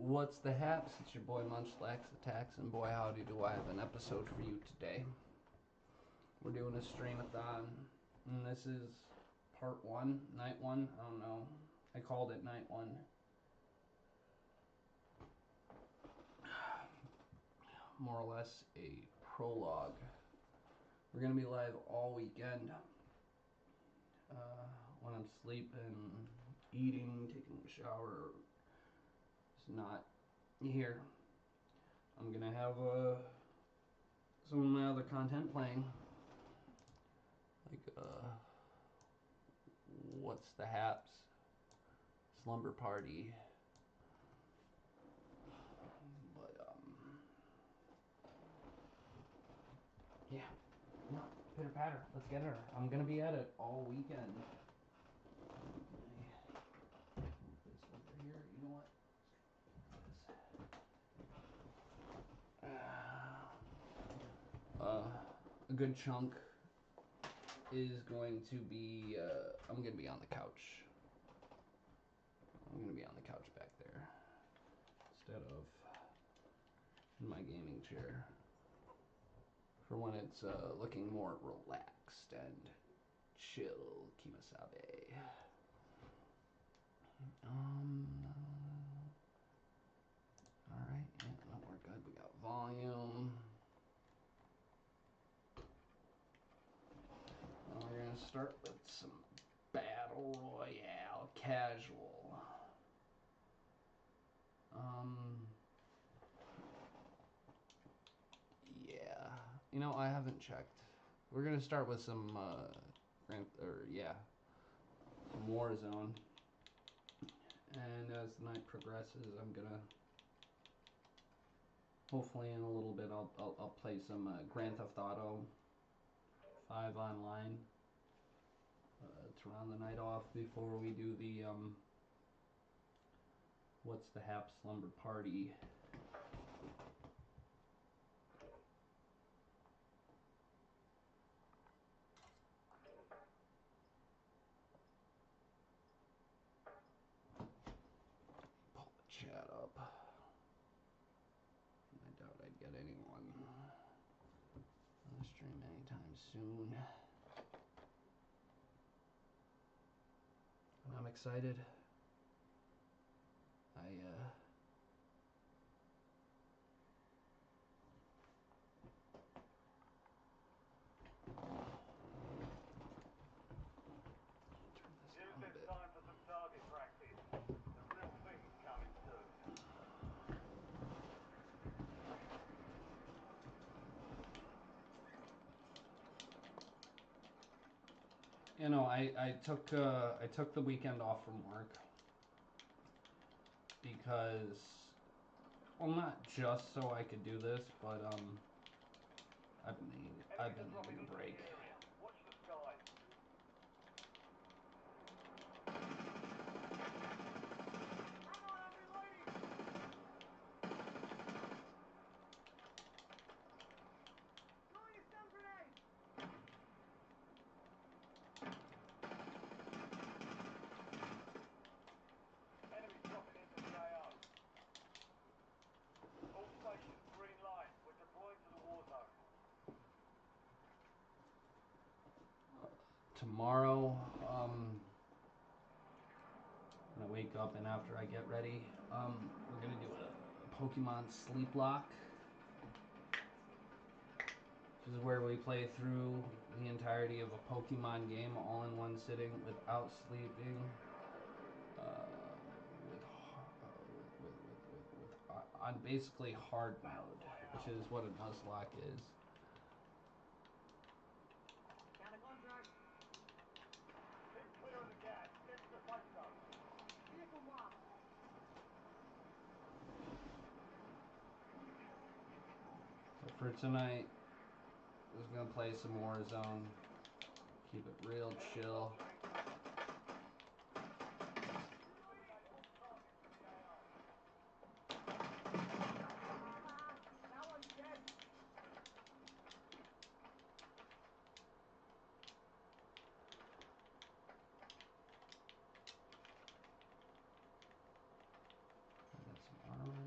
What's the haps? It's your boy Munchlax Attacks, and boy howdy do I have an episode for you today. We're doing a Streamathon, and this is part 1, night 1, I don't know. I called it night 1. More or less a prologue. We're going to be live all weekend. When I'm sleeping, eating, taking a shower, it's not here. I'm gonna have some of my other content playing, like What's the Haps, Slumber Party, but yeah, no, pitter patter, let's get her. I'm gonna be at it all weekend. This over here, you know what? A good chunk is going to be, I'm going to be on the couch. I'm going to be on the couch back there instead of in my gaming chair for when it's looking more relaxed and chill, Kimasabe. Alright, yeah, no, we're good. We got volume. We're going to start with some Battle Royale casual. Yeah. You know, I haven't checked. We're going to start with some, some Warzone. And as the night progresses, I'm going to, hopefully in a little bit, I'll play some Grand Theft Auto 5 online to round the night off before we do the What's the Hap Slumber Party. Pull the chat up. I doubt I'd get anyone on the stream anytime soon. And I'm excited. It's time for some target practice. The real thing's coming soon. You know, I took the weekend off from work because, well, not just so I could do this, but I've been needing a break. Watch the skies. Hang on, I'm reloading. Throwing a stun grenade. Enemies dropping into the AO. All stations, green line. We're deploying to the war zone. Tomorrow, when I wake up and after I get ready, we're gonna do a Pokemon Sleep Lock. This is where we play through the entirety of a Pokemon game all in one sitting without sleeping, on basically hard mode, which is what a Nuzlocke is. Counter contract. Keep clear of the gas. Get to the safe zone. Vehicle marked. So for tonight, we're just gonna play some Warzone. Keep it real chill. That one's dead. I got some armor.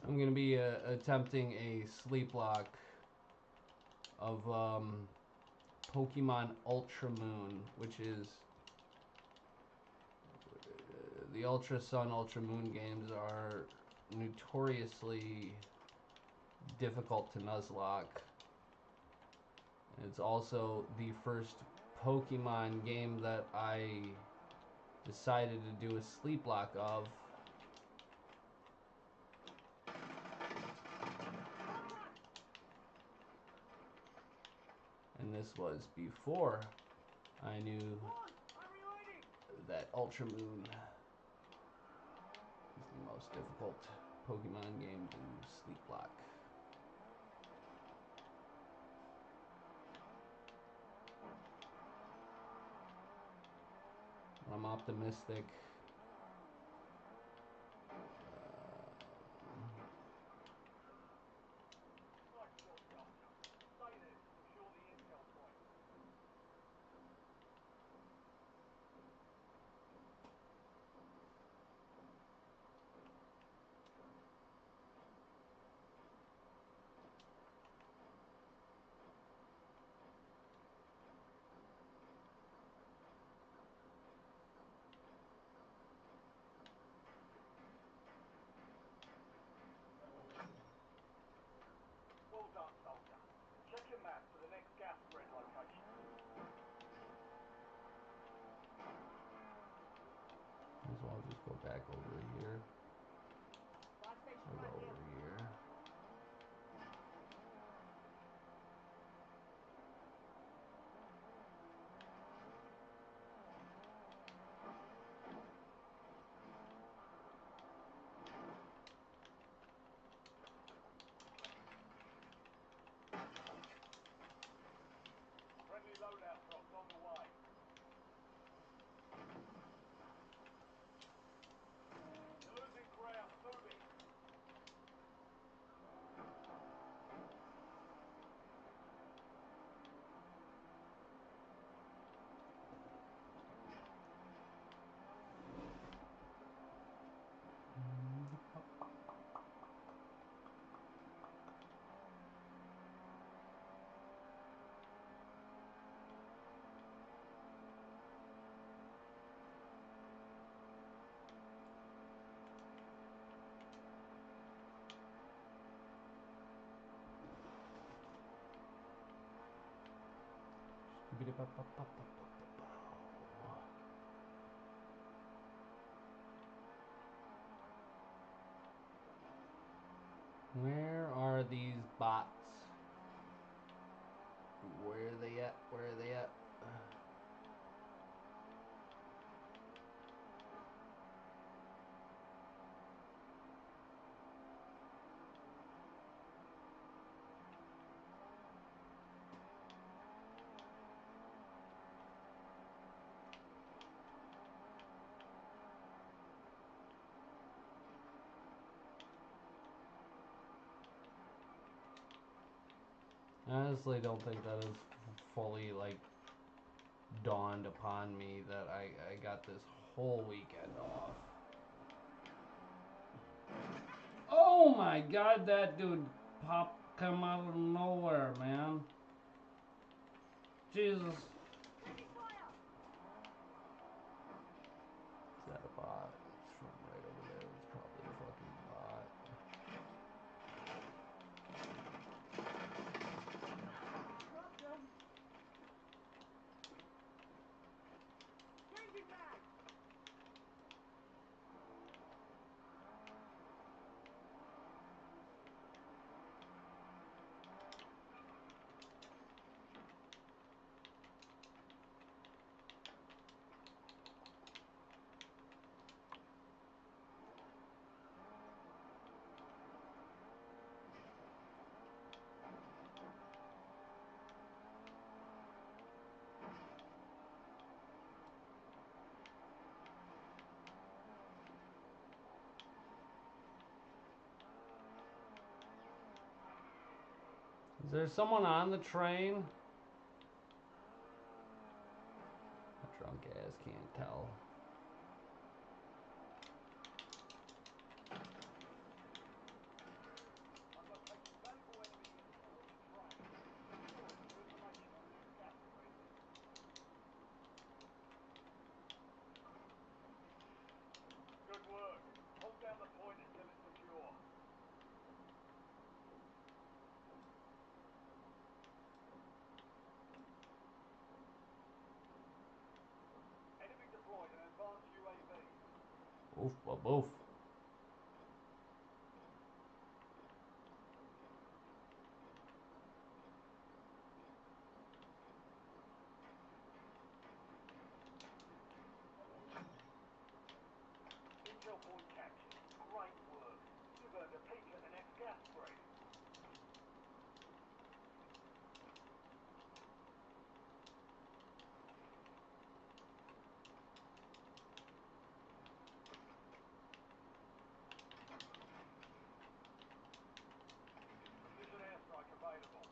I'm gonna be attempting a sleep lock of Pokemon Ultra Moon, which is the Ultra Sun, Ultra Moon games are notoriously difficult to nuzlocke. It's also the first Pokemon game that I decided to do a sleep lock of. And this was before I knew that Ultra Moon is the most difficult Pokemon game to sleep lock. I'm optimistic. Well done, soldier. Check your map for the next gas spread location. Might as well just go back over here. Or go over here. Friendly loadout drops on the way. You're losing ground. Move it. Where are these bots? Where are they at? Where are they at? I honestly don't think that has fully like dawned upon me that I got this whole weekend off. Oh my god, that dude come out of nowhere, man. Jesus. Is that a bot? It's from right over there. It's probably a fucking bot. Changing mag. Is there someone on the train? A drunk ass can't tell. Oof, oof. Intel point captured. Great work. You've earned a peek at the next gas spray. Precision airstrike available.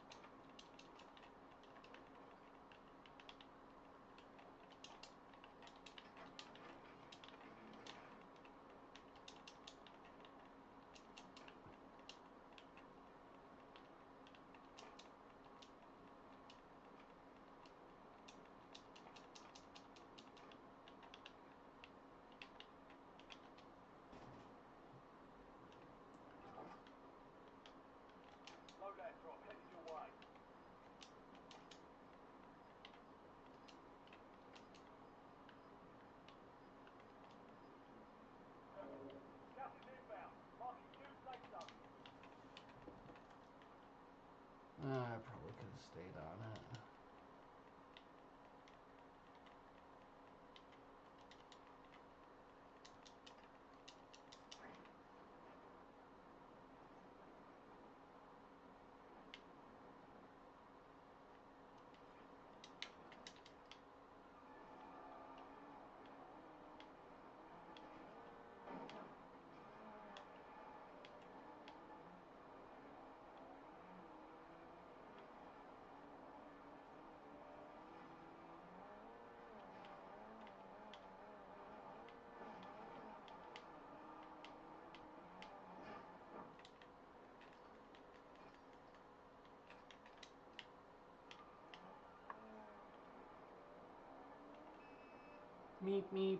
Loadout drop headed your way. Gas is inbound. Marking new safe zone. I probably could have stayed on it. Meep, meep.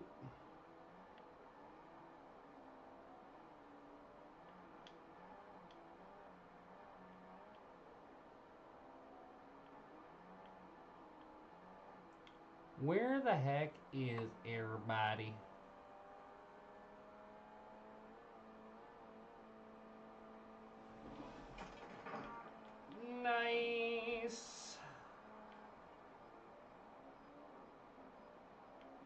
Where the heck is everybody? Nice.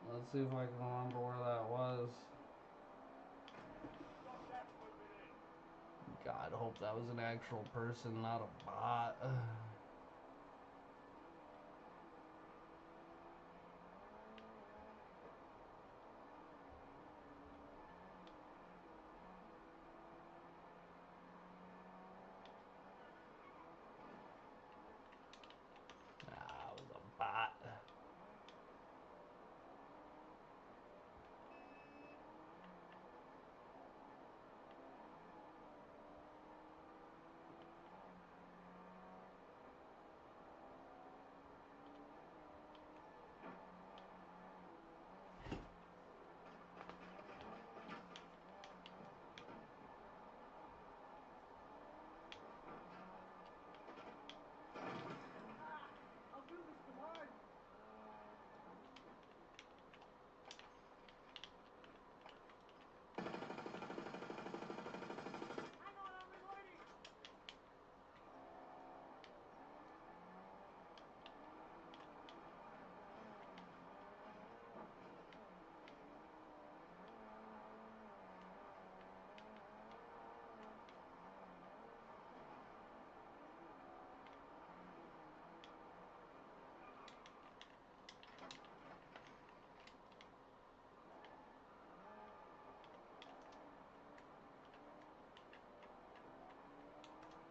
Let's see if I can remember where that was. Got gas moving in. God, hope that was an actual person, not a bot. Nah, it was a bot. I'll do this tomorrow. Hang on, I'm reloading.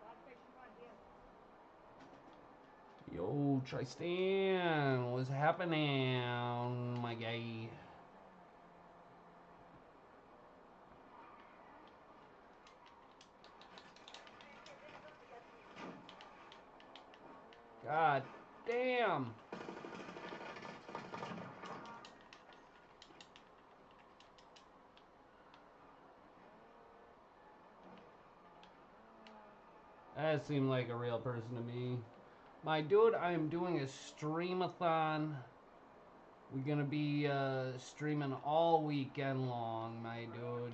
Fire station right here. Yo, Tristan, what's happening, my guy? God damn. That seemed like a real person to me. My dude, I'm doing a streamathon We're gonna be streaming all weekend long, my dude.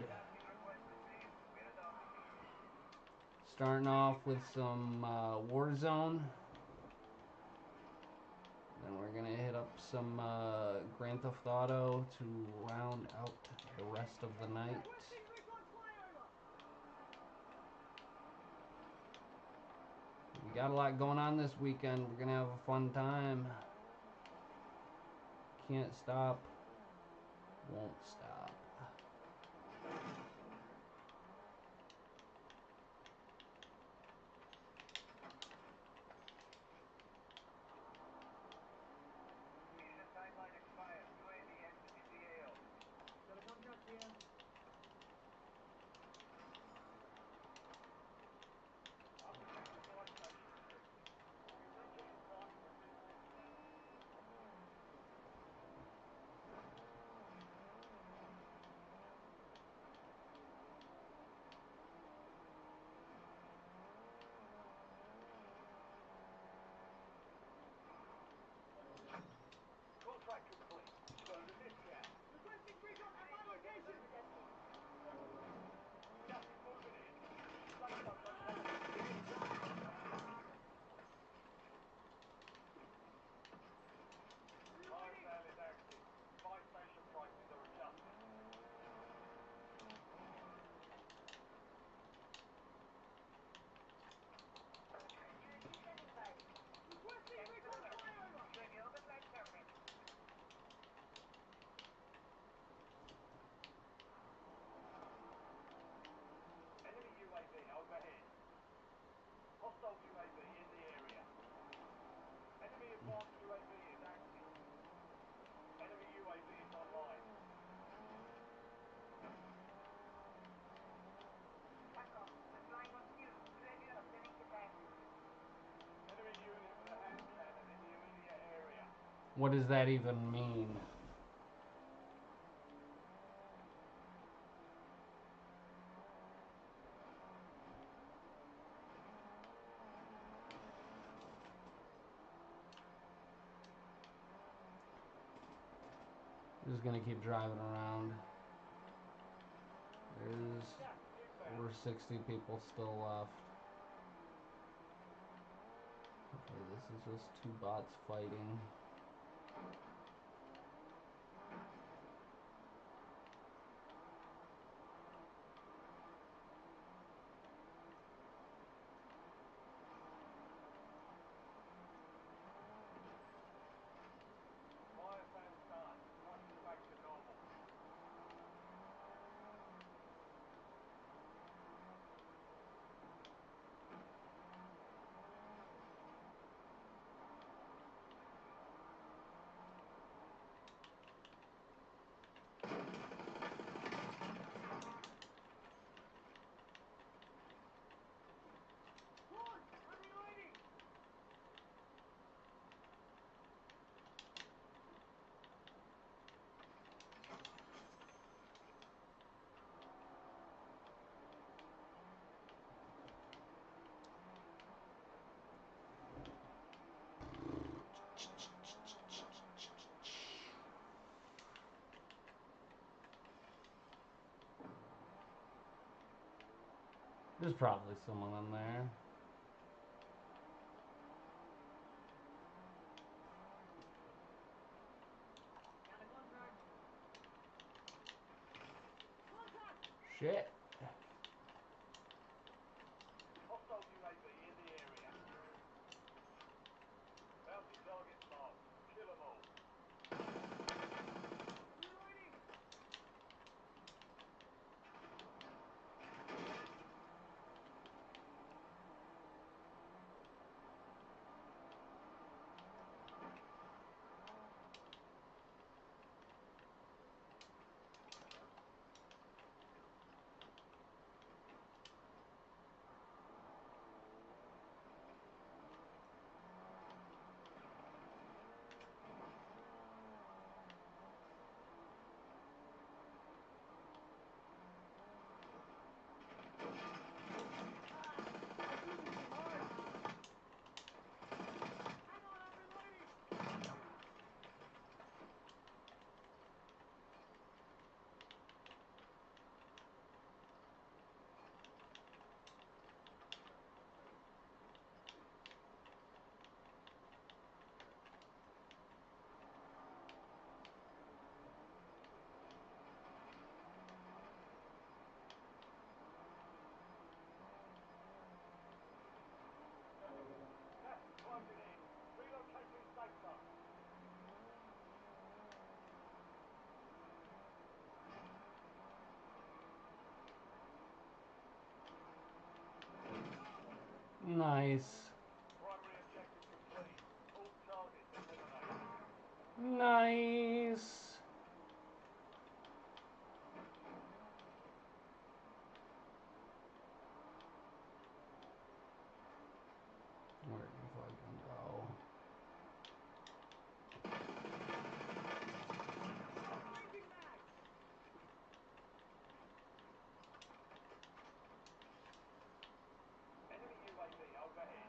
Starting off with some Warzone. Then we're gonna hit up some Grand Theft Auto to round out the rest of the night. We got a lot going on this weekend. We're gonna have a fun time. Can't stop. Won't stop. What does that even mean? We're just gonna keep driving around. There's over 60 people still left. Okay, this is just two bots fighting. There's probably someone in there. Shit. Nice. Primary objective complete. All targets eliminated. Nice. Where you fucking go? Changing mags. Enemy UAV overhead.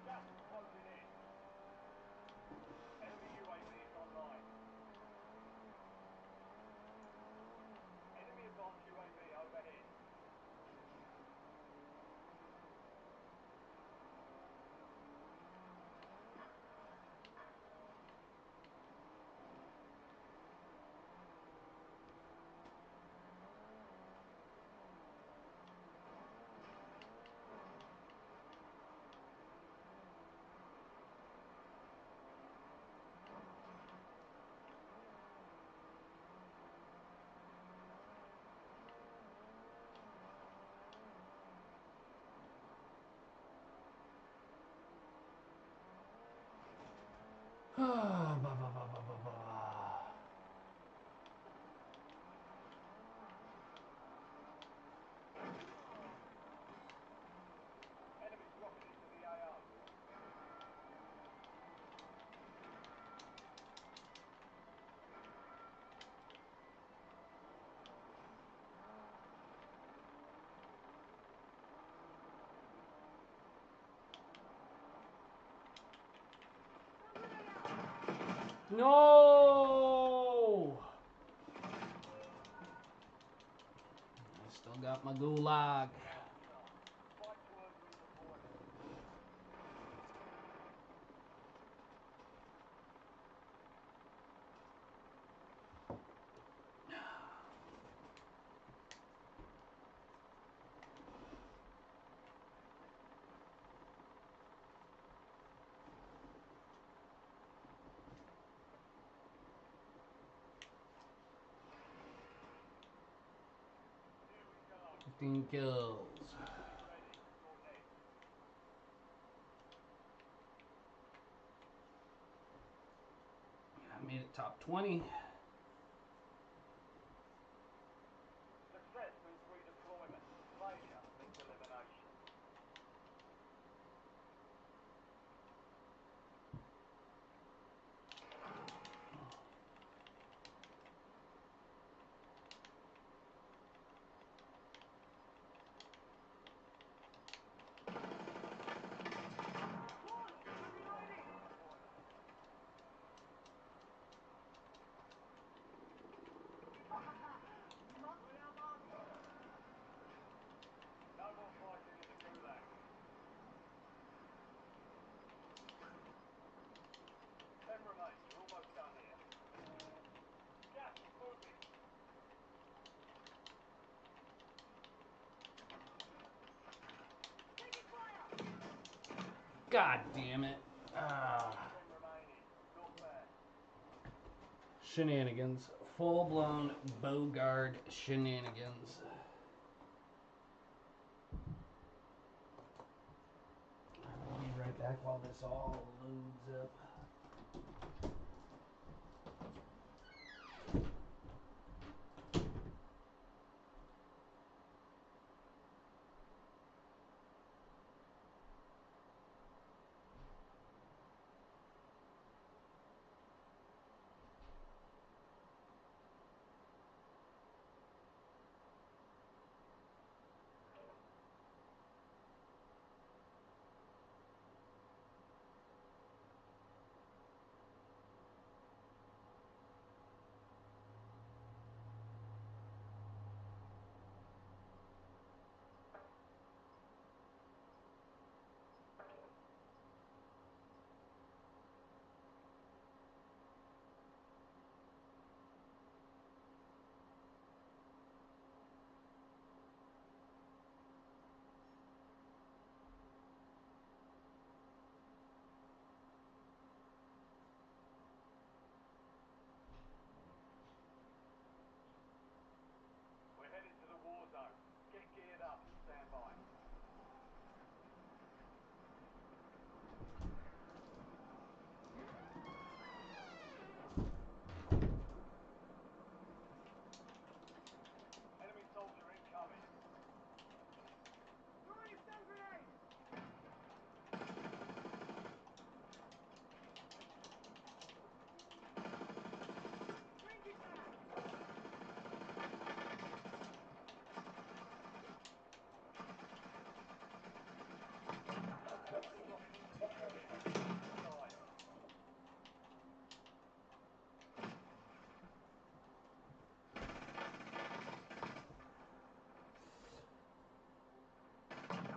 Gas is closing in. Enemy UAV is online. Enemy advanced UAV overhead. Enemies dropping into the AO. No! I still got my gulag. Fight to earn redeployment. Here we go. 15 kills. Be ready. You're next. I made it top 20. Success means redeployment. Failure means elimination. No more fighting in the gulag. 10 remain. You're almost done here. Gas is moving. Taking fire. God damn it. 10 remaining. Not bad. Shenanigans. Full blown Bogard shenanigans. I'll be right back while this all loads up.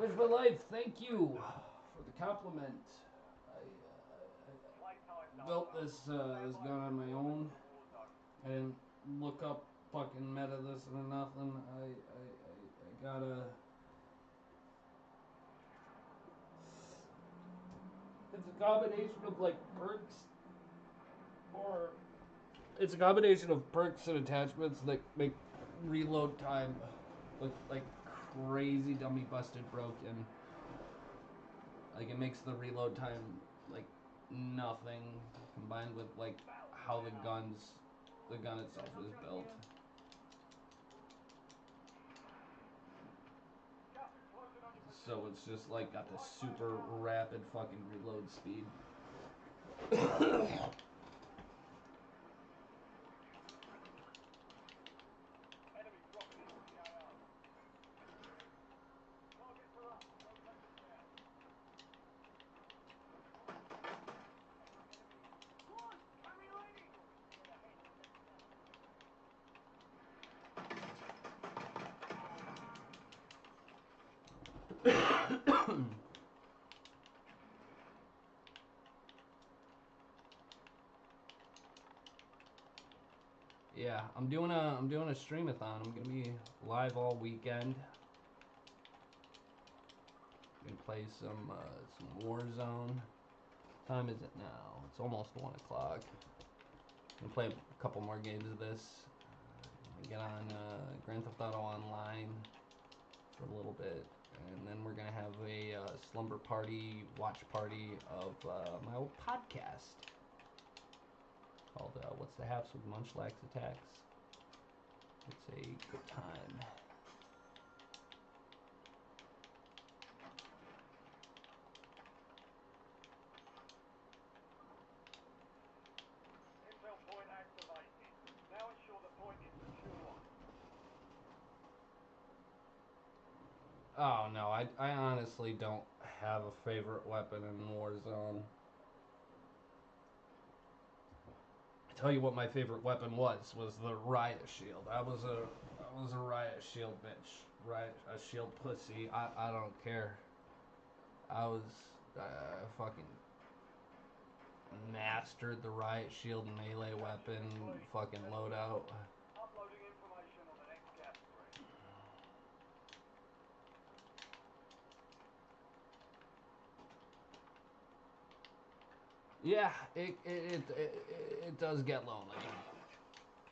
Fish for life, thank you for the compliment. I built this this gun on my own. I didn't look up fucking meta this or nothing. I gotta. It's a combination of like perks, or it's a combination of perks and attachments that make reload time look like crazy dummy busted broken. Like it makes the reload time like nothing, combined with like how the gun itself is built. So it's just like got this super rapid fucking reload speed. Yeah, I'm doing a streamathon. I'm gonna be live all weekend. Gonna play some Warzone. What time is it now? It's almost 1 o'clock. Gonna play a couple more games of this. Get on Grand Theft Auto Online for a little bit, and then we're gonna have a slumber party, watch party of my old podcast called What's the Haps with Munchlax Attacks. It's a good time. Intel point activated. Now ensure the point is secure. Oh no, I honestly don't have a favorite weapon in Warzone. Tell you what my favorite weapon was the riot shield. I was a riot shield bitch, a shield pussy. I don't care. I was fucking mastered the riot shield melee weapon fucking loadout. Uploading information on the next gas screen. Yeah, it does get lonely.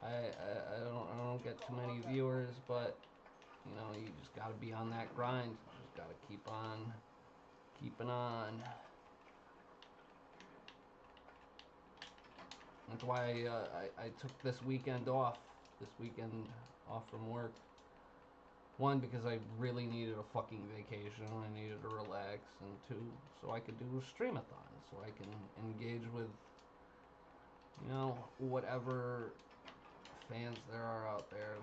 I don't get too many viewers, but you know, you just gotta be on that grind. You just gotta keep on keeping on. That's why I took this weekend off. This weekend off from work. One, because I really needed a fucking vacation. I needed to relax, and two, so I could do a streamathon, so I can engage with, you know, whatever fans there are out there,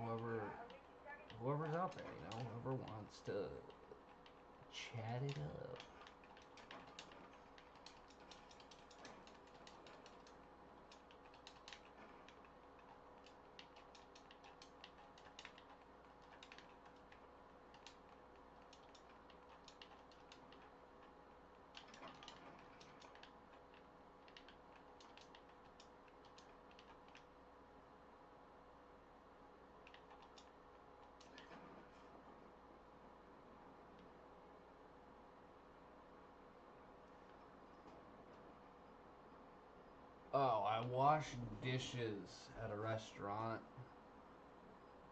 whoever's out there, you know, whoever wants to chat it up. Oh, I wash dishes at a restaurant.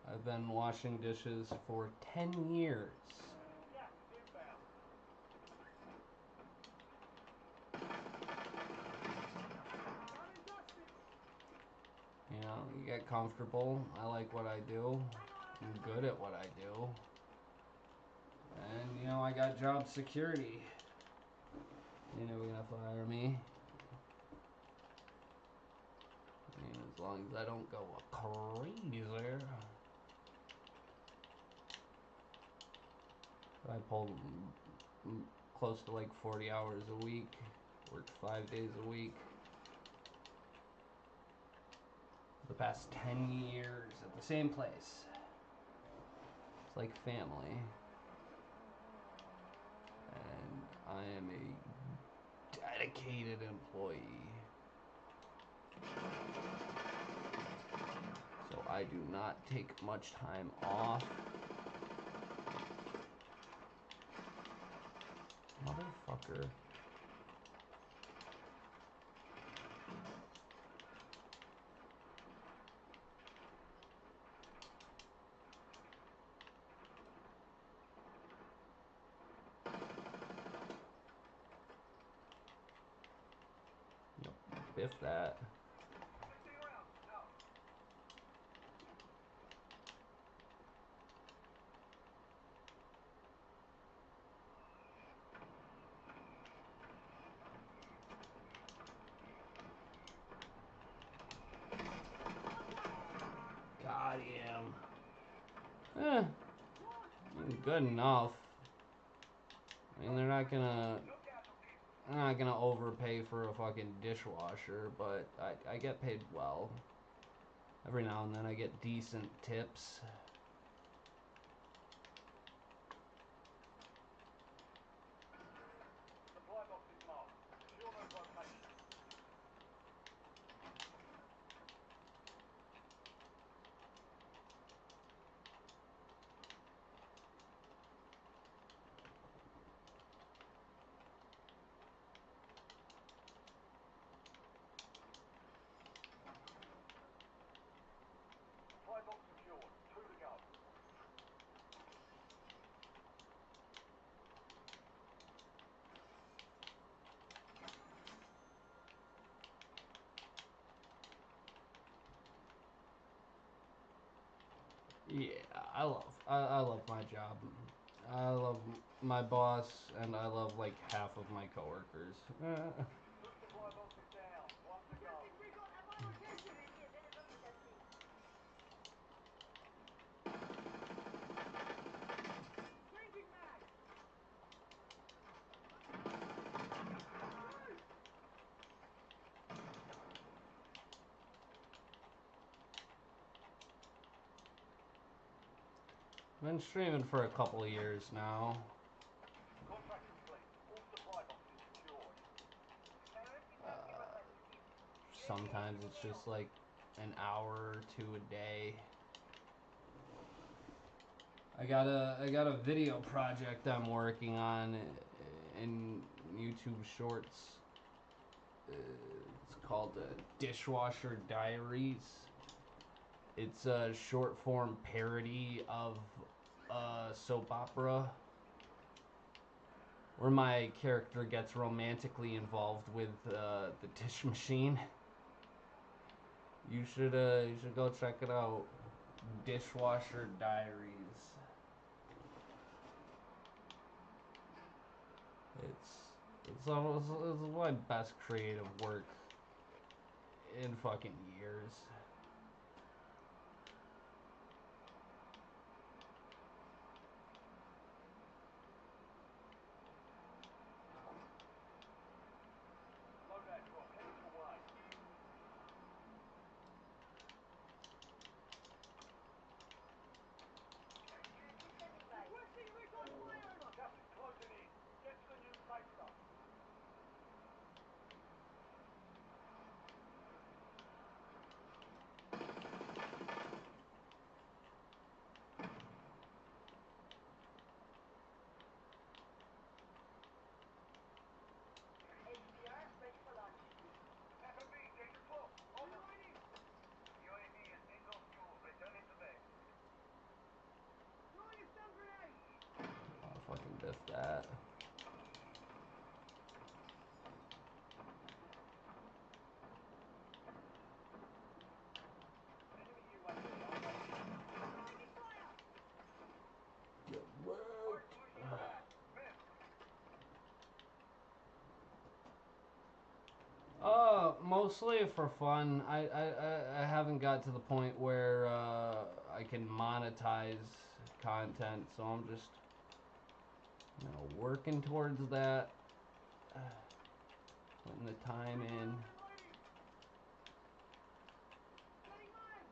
I've been washing dishes for 10 years. Gas is inbound. You know, you get comfortable. I like what I do. I'm good at what I do. And, you know, I got job security. You're never gonna fire me. I mean, as long as I don't go crazy. I pulled close to like 40 hours a week. Worked 5 days a week. For the past 10 years at the same place. It's like family. dedicated employee. So I do not take much time off. Motherfucker. Biff that. 15 rounds, out. Got him. Good enough. I mean, they're not gonna overpay for a fucking dishwasher, but I get paid well. Every now and then I get decent tips. Supply box is marked. Secure those locations. Supply box secured. 2 to go. Yeah, I love my job. I love my boss, and I love like half of my coworkers. 2 supply boxes down. 1 to go. Recon at my location! Changing mag! Been streaming for a couple of years now. Contract complete. All supply boxes secured. Sometimes it's just like an hour or two a day. I got a video project I'm working on in YouTube Shorts. It's called Dishwasher Diaries. It's a short form parody of a soap opera where my character gets romantically involved with the dish machine. You should go check it out. Dishwasher Diaries. It's my best creative work in fucking years. Loadout drop. Heading your way. Requesting recon flyover! Gas is closing in. Get to the new safe zone. HDR ready for launch. FMB, check your clock. Over. Reloading! UAV has signals fuel. Returning to base. Throwing a stun grenade! I'll fucking biff that. Enemy UAV online. Taking fire! Get Hard wrecked. solution inbound. Move. Mostly for fun. I haven't got to the point where I can monetize content, so I'm just working towards that. Putting the time in. Reloading! Setting mine!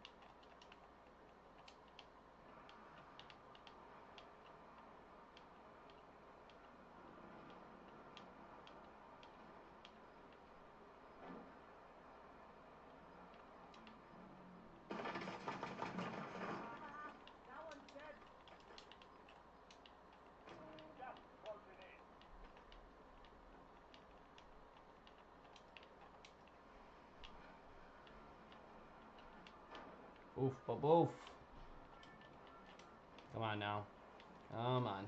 Oof, boof. Come on now. Come on.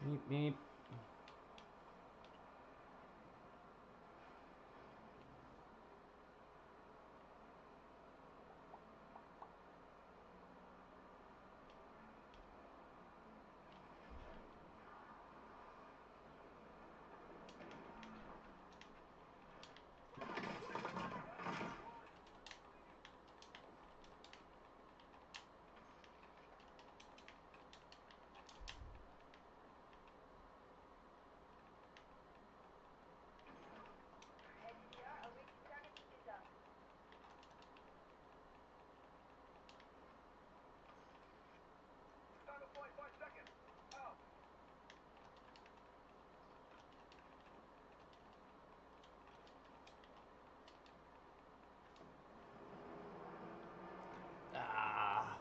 Meep, meep. SDR awaiting targeting data. Time to fly 5 seconds. Out. Ah,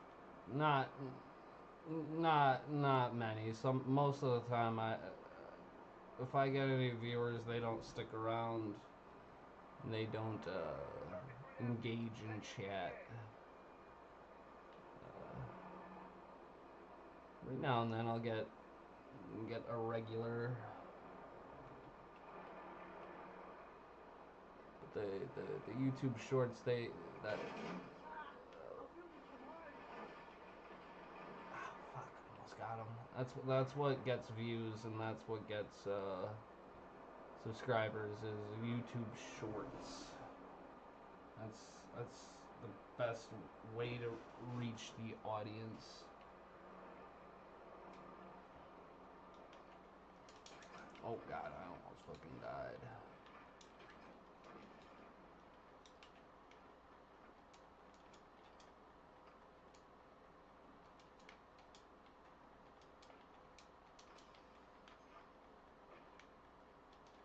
not many. Most of the time, if I get any viewers, they don't stick around. They don't engage in chat. Every now and then, I'll get a regular. But the YouTube shorts, that. Fuck, almost got him. That's what gets views and that's what gets subscribers is YouTube Shorts. That's the best way to reach the audience. Oh god, I almost fucking died.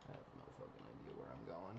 I have no fucking idea where I'm going.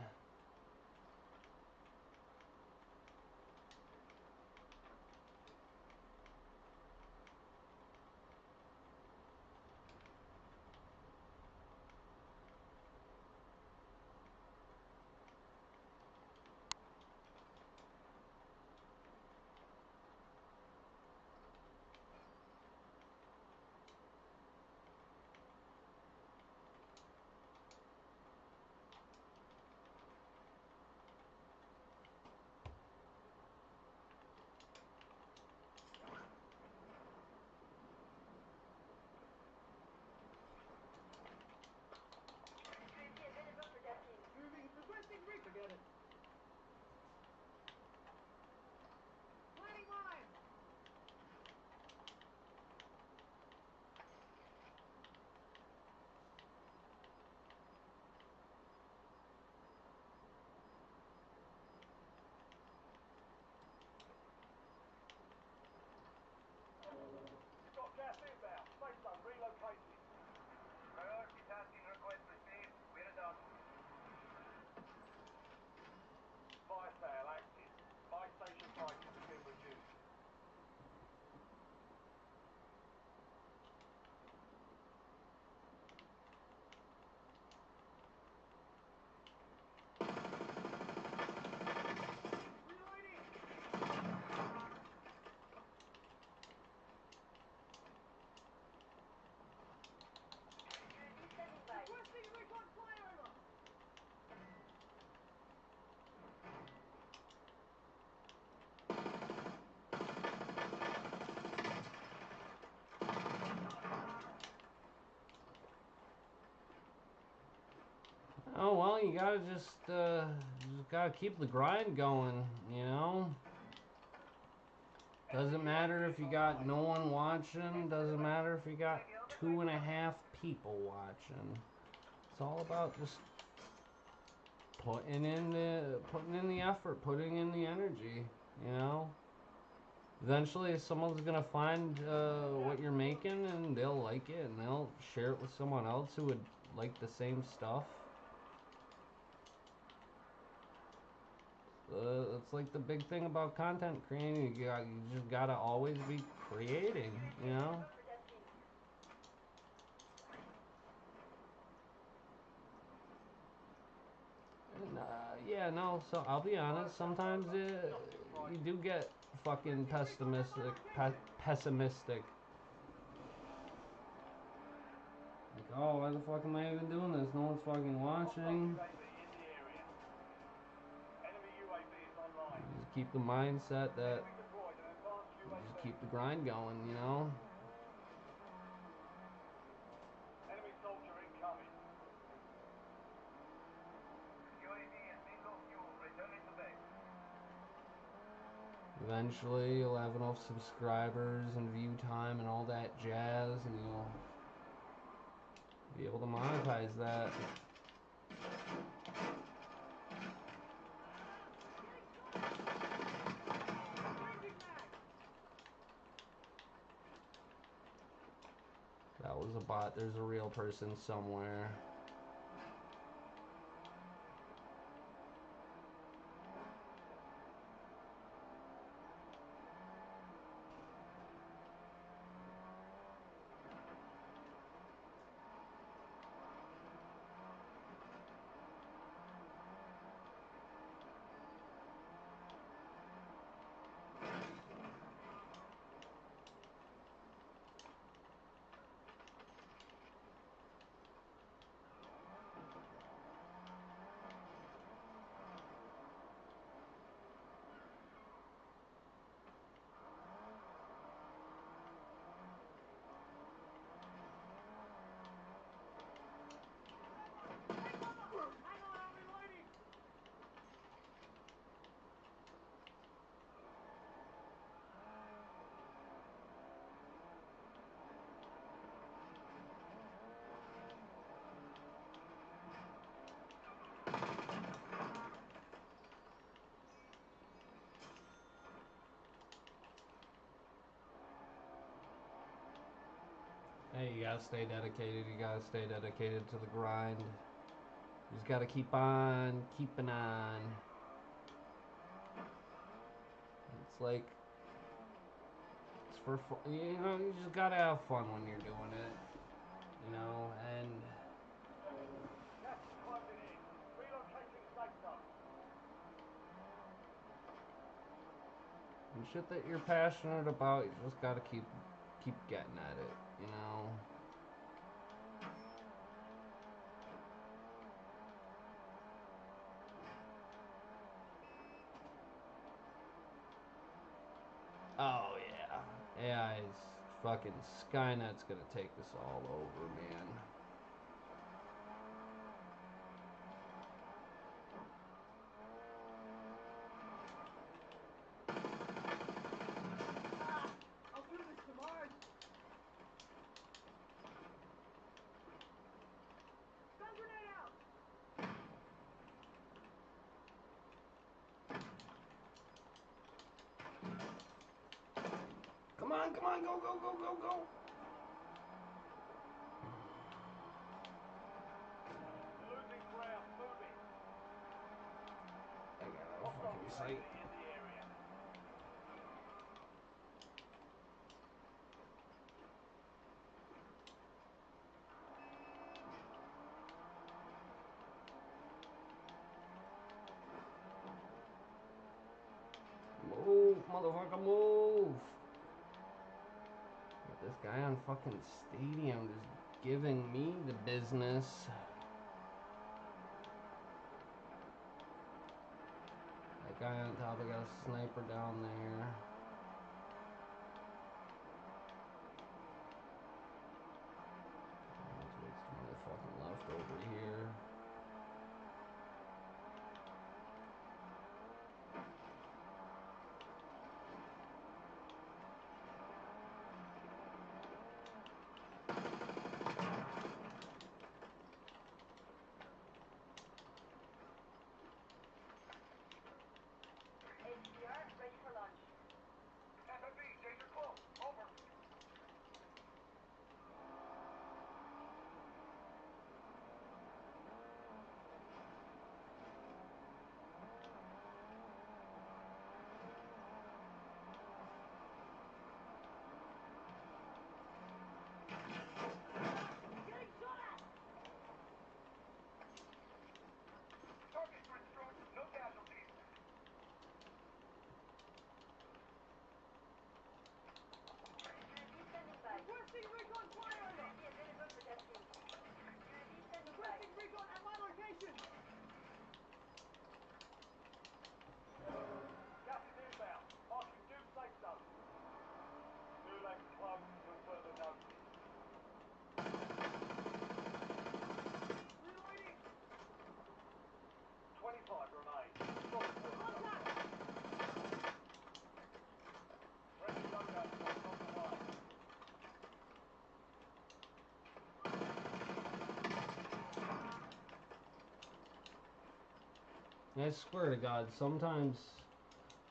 UAV available for tasking. Moving. Requesting rig. Forget it. Planting mine. Got gas inbound. Safe zone relocated. Priority tasking request received. We're done. Fire sale active. Buy station prices have been reduced. Reloading. UAV standing by. Requesting recon flyover. Oh well, you gotta just gotta keep the grind going, you know. Doesn't matter if you got no one watching. Doesn't matter if you got 2.5 people watching. It's all about just putting in the effort, putting in the energy, you know. Eventually, someone's gonna find what you're making, and they'll like it, and they'll share it with someone else who would like the same stuff. It's like the big thing about content creating. You just gotta always be creating, you know. Available for tasking. And Yeah, no, so I'll be honest, sometimes you do get fucking pessimistic. Like, oh, why the fuck am I even doing this? No one's fucking watching. UAV in the area. Enemy UAV is online. You just keep the mindset that Enemy deployed an advanced you UAV. just keep the grind going, you know? Enemy soldier incoming. UAV has been low fuel. Returning to base. Eventually, you'll have enough subscribers and view time and all that jazz, and you'll be able to monetize that. That was a bot. There's a real person somewhere. Hey, you gotta stay dedicated. You gotta stay dedicated to the grind. You just gotta keep on keeping on. It's like, it's for fun. You know, you just gotta have fun when you're doing it. You know, and Gas is closing in. Relocating safe zone. shit that you're passionate about, you just gotta keep getting at it. You know. Oh yeah, AI's fucking Skynet's gonna take this all over, man. Come on, go. Losing ground. Moving. I got a Hostile fucking UAV sight. in the area. Move, motherfucker, move. Got this guy on fucking Stadium just giving me the business. That guy on top, I got a sniper down there. Let's wait to my fucking left over here. HDR ready for launch. I swear to God, sometimes...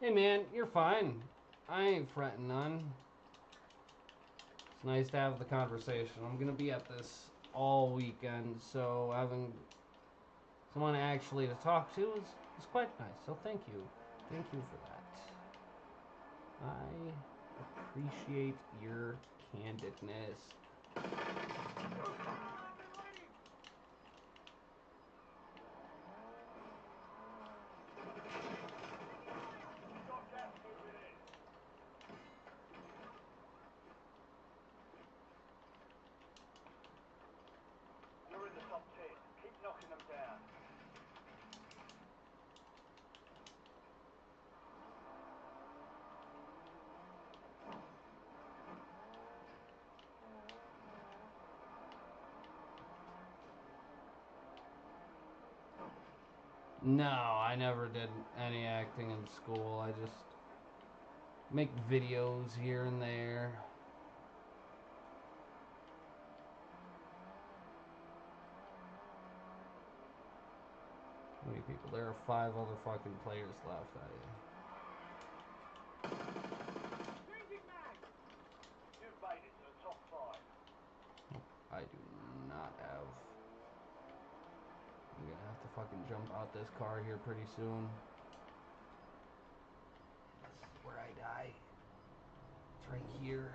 Hey man, you're fine. I ain't fretting none. It's nice to have the conversation. I'm gonna be at this all weekend, so having someone actually to talk to is quite nice. So thank you. Thank you for that. I appreciate your candidness. Got gas moving in. You're in the top 10. Keep knocking them down. No, I never did any acting in school. I just make videos here and there. How many people? There are 5 other fucking players left. You've made it to the top 5. I do not have. I'm gonna have to fucking jump out this car here pretty soon. This is where I die. It's right here.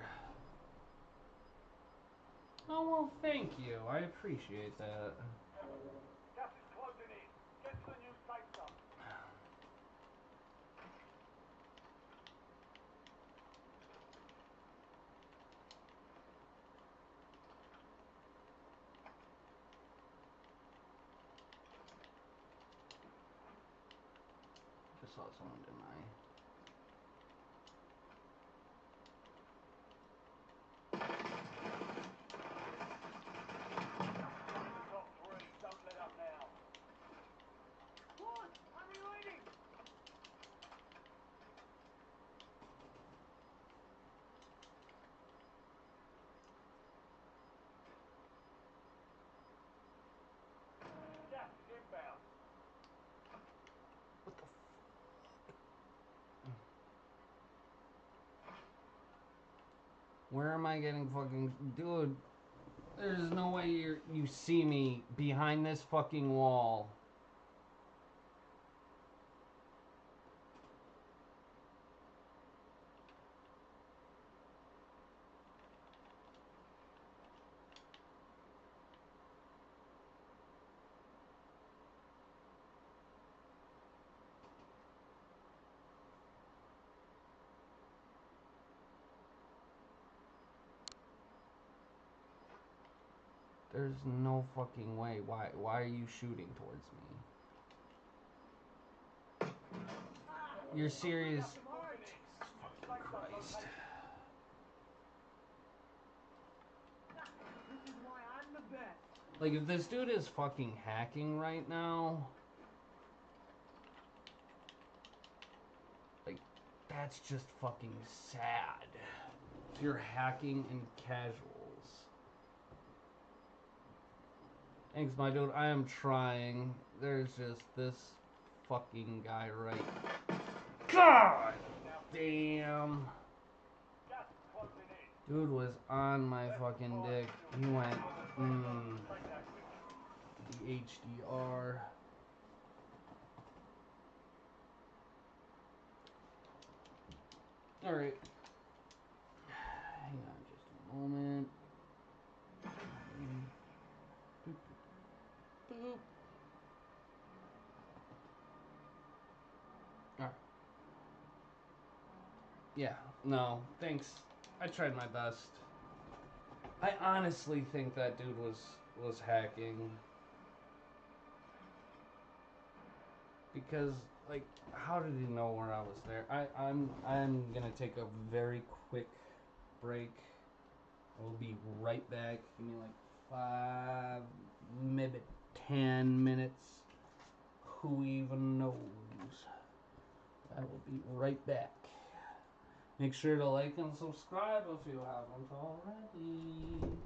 Oh, well, thank you. I appreciate that. Gas is closing in. Get to the new safe zone. Just saw someone, didn't I? Top 3. Don't let up now. What? I'm reloading. Gas is inbound. What the fuck? Where am I getting fucking... Dude, there's no way you see me behind this fucking wall. There's no fucking way. Why are you shooting towards me? You're serious? Jesus fucking Christ. This is why I'm the best. Like, if this dude is fucking hacking right now... Like, that's just fucking sad. You're hacking in casuals. Thanks, my dude. I am trying. There's just this fucking guy right... God damn. Gas is closing in. Dude was on my fucking dick. He went, Take that with you. the HDR. Alright. Hang on just a moment. Boop. Alright. Yeah, no, thanks. I tried my best. I honestly think that dude was hacking. Because, like, how did he know where I was there? I'm gonna take a very quick break. I'll be right back. Give me like 5, maybe 10 minutes. Who even knows? I will be right back. Make sure to like and subscribe if you haven't already.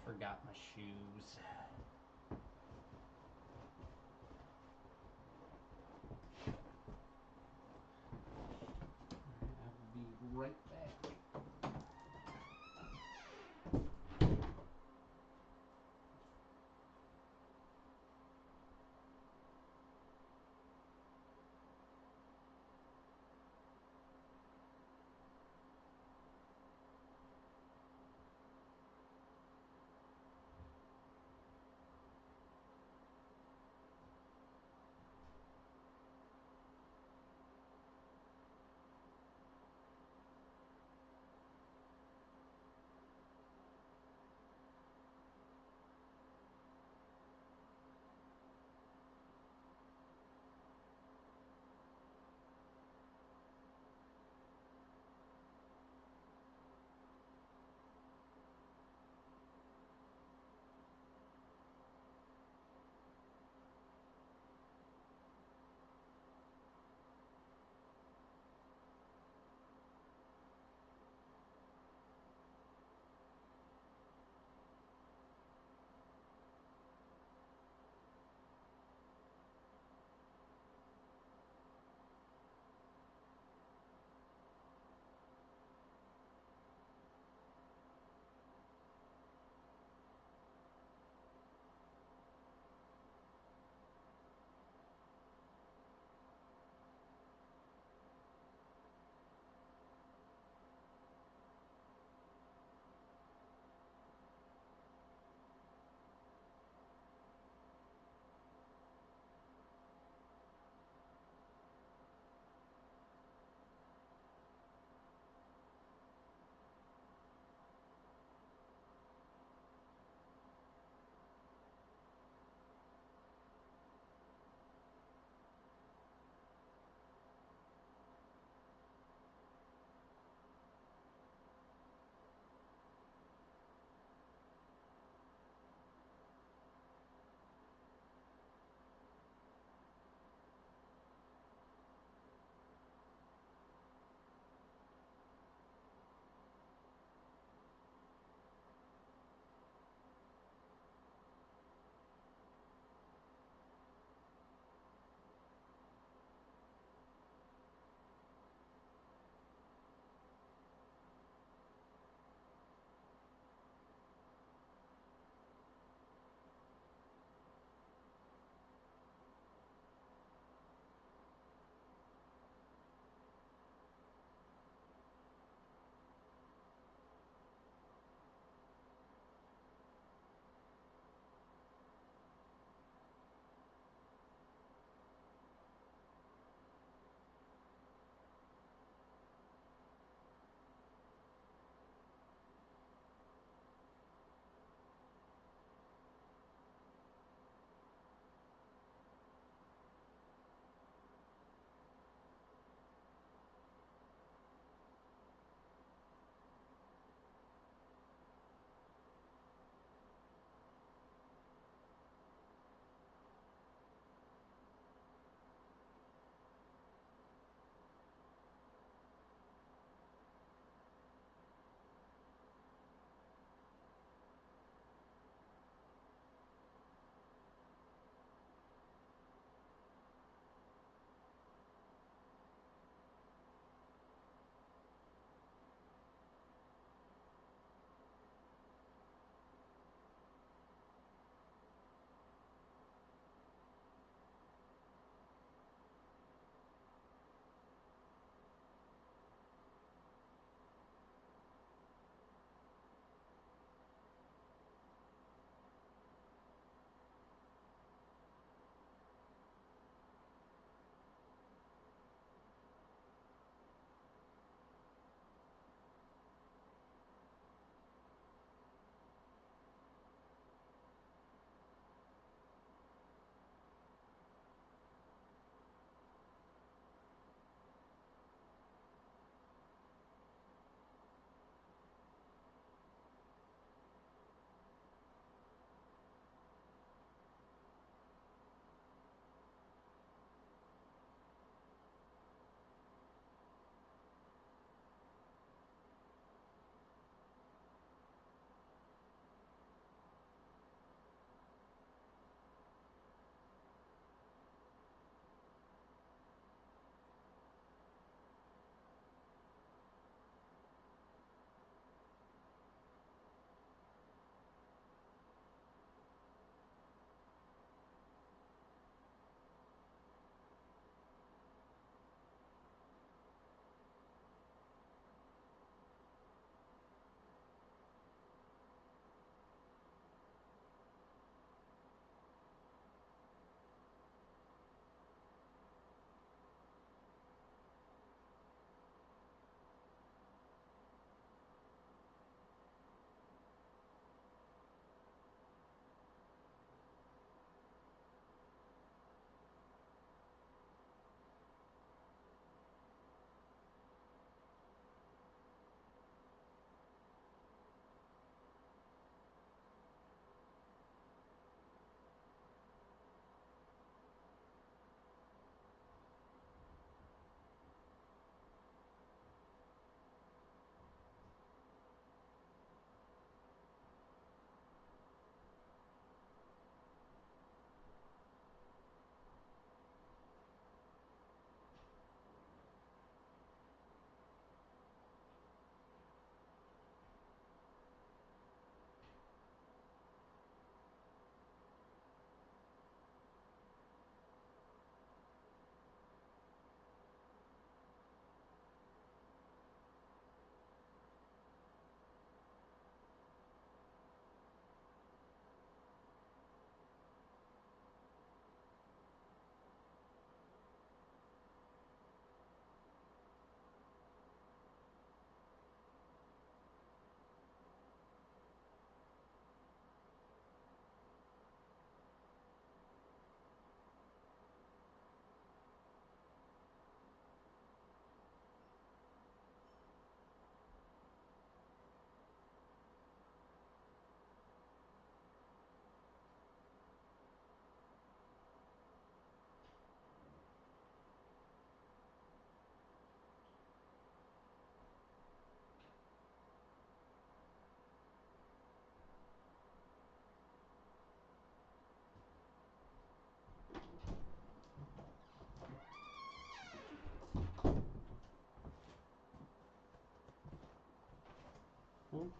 Forgot my shoes. I'll be right back.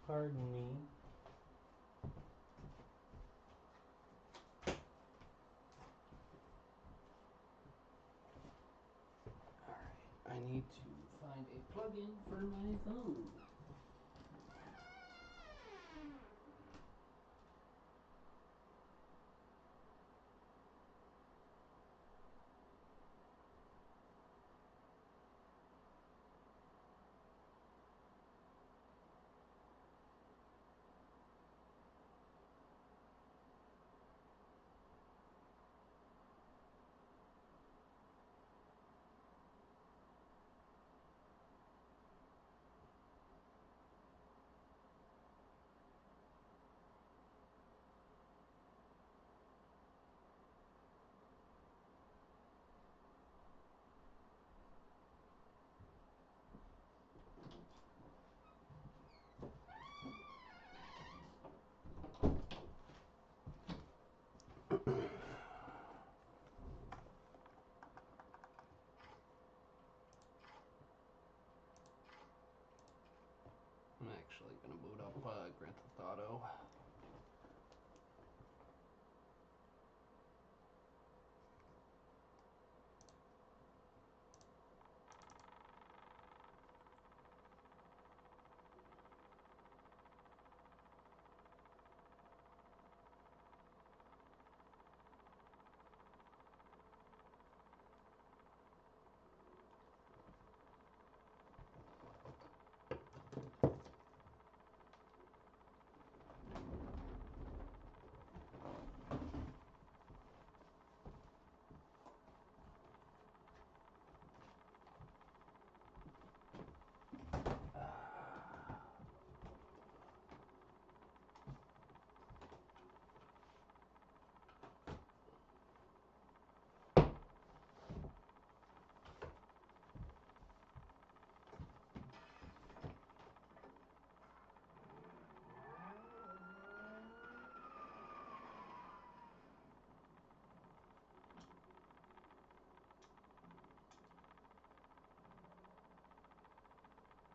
Pardon me. Alright, I need to find a plug-in for my phone. I'm actually gonna boot up Grand Theft Auto.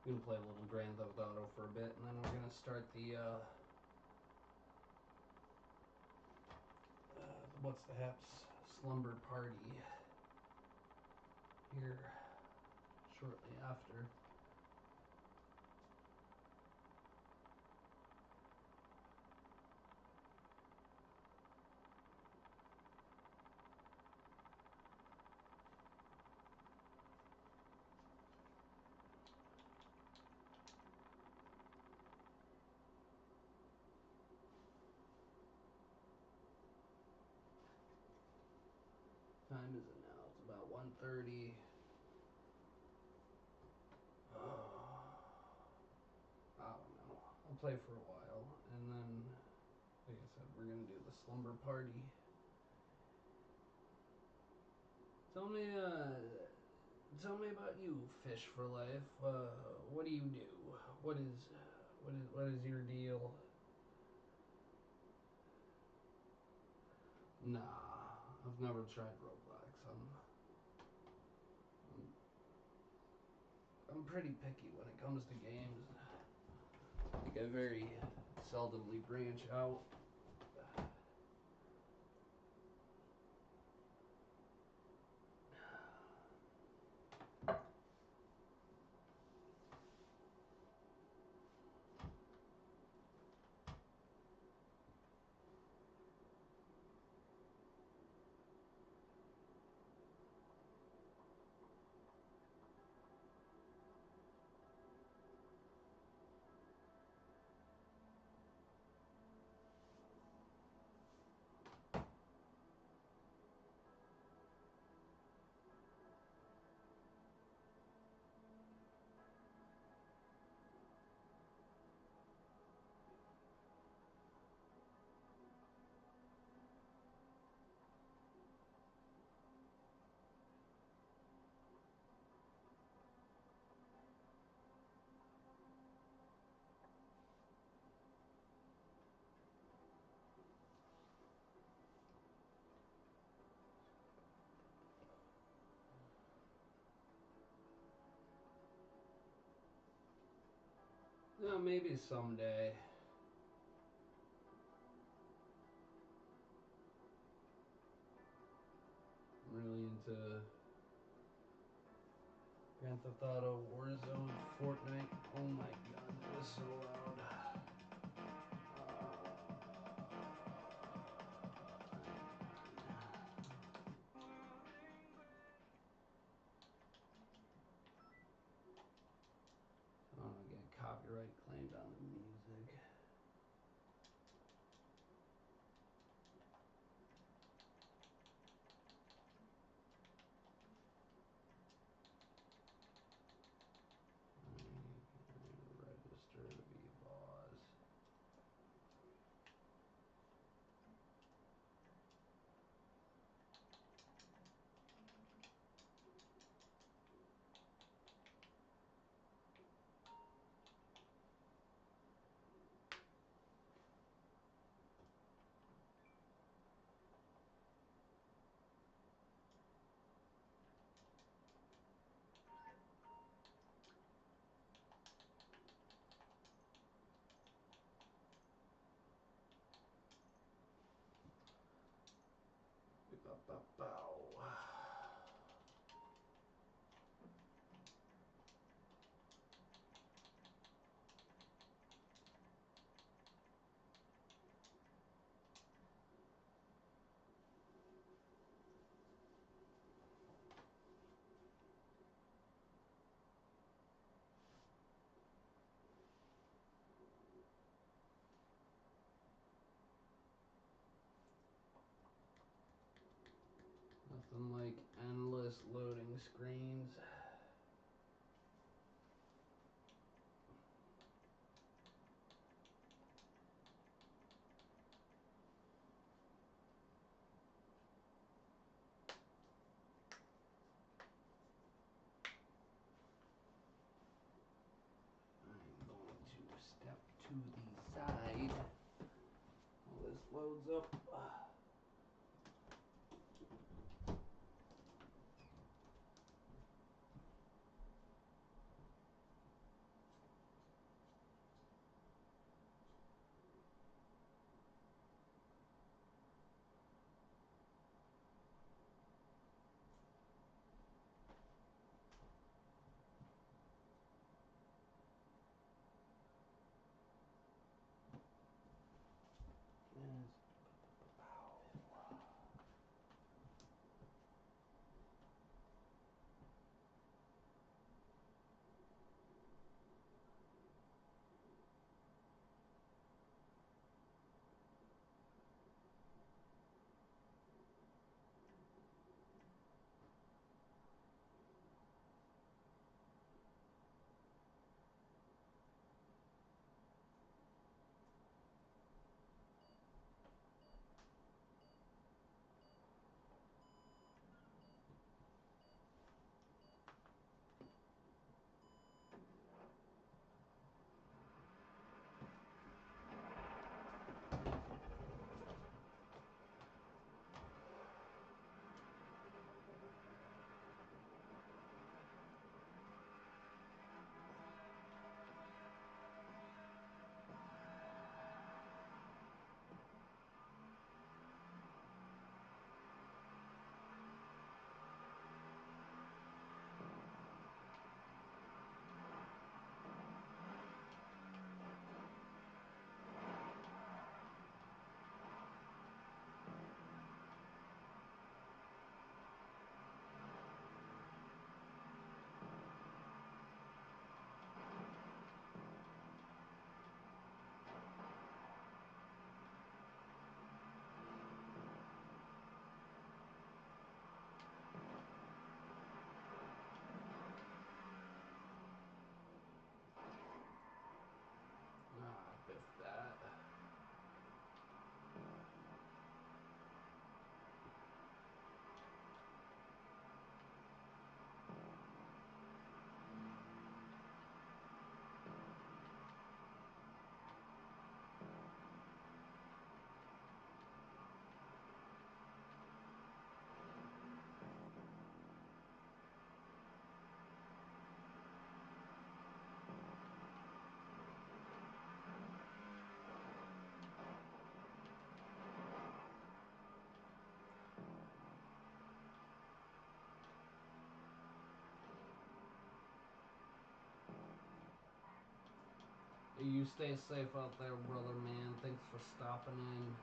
We're gonna play a little Grand Theft Auto for a bit, and then we're gonna start the what's the haps slumber party here shortly after. Time is it now? It's about 1:30. I don't know. I'll play for a while, and then, like I said, we're gonna do the slumber party. Tell me about you, Fish for Life. What do you do? What is your deal? Nah, I've never tried Roblox. I'm pretty picky when it comes to games. Like I very seldomly branch out. No, maybe someday. I'm really into Grand Theft Auto, Warzone, Fortnite. Oh my god, that is so loud. I don't want to get copyright claimed on the music. Register to be boss. Nothing like endless loading screens. I'm going to step to the side while this loads up. Yes. You stay safe out there, brother man. Thanks for stopping in.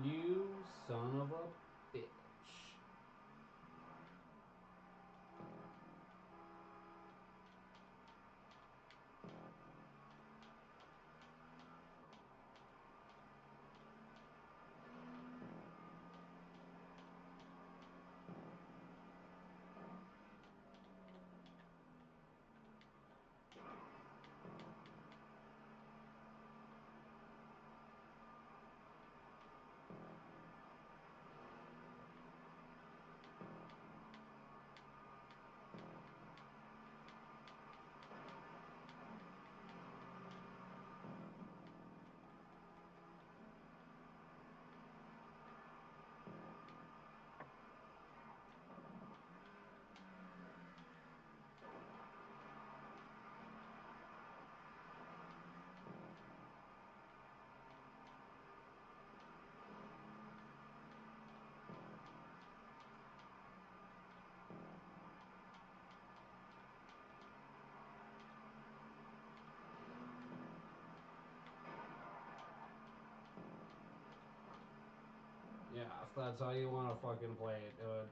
You son of a bitch. Yeah, if that's how you want to fucking play it, dude.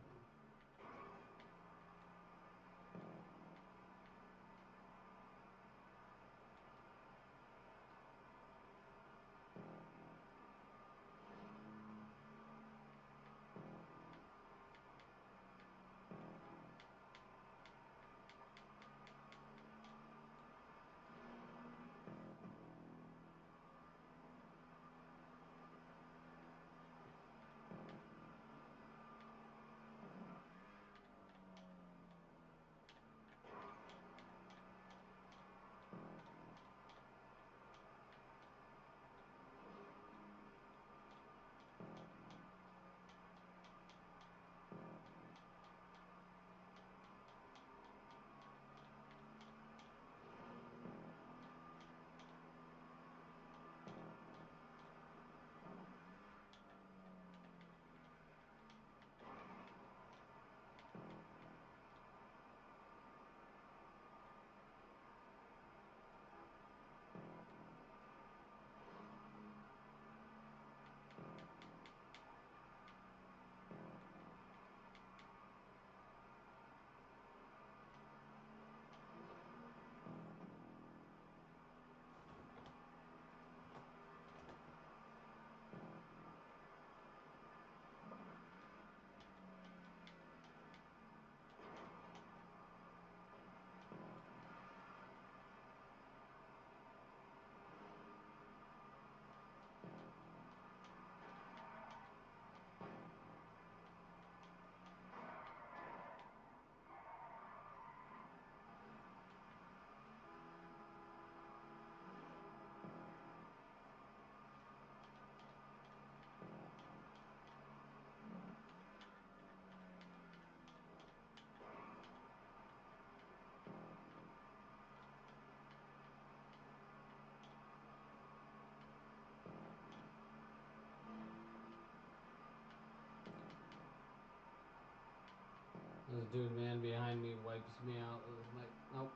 This dude man behind me wipes me out with my nope.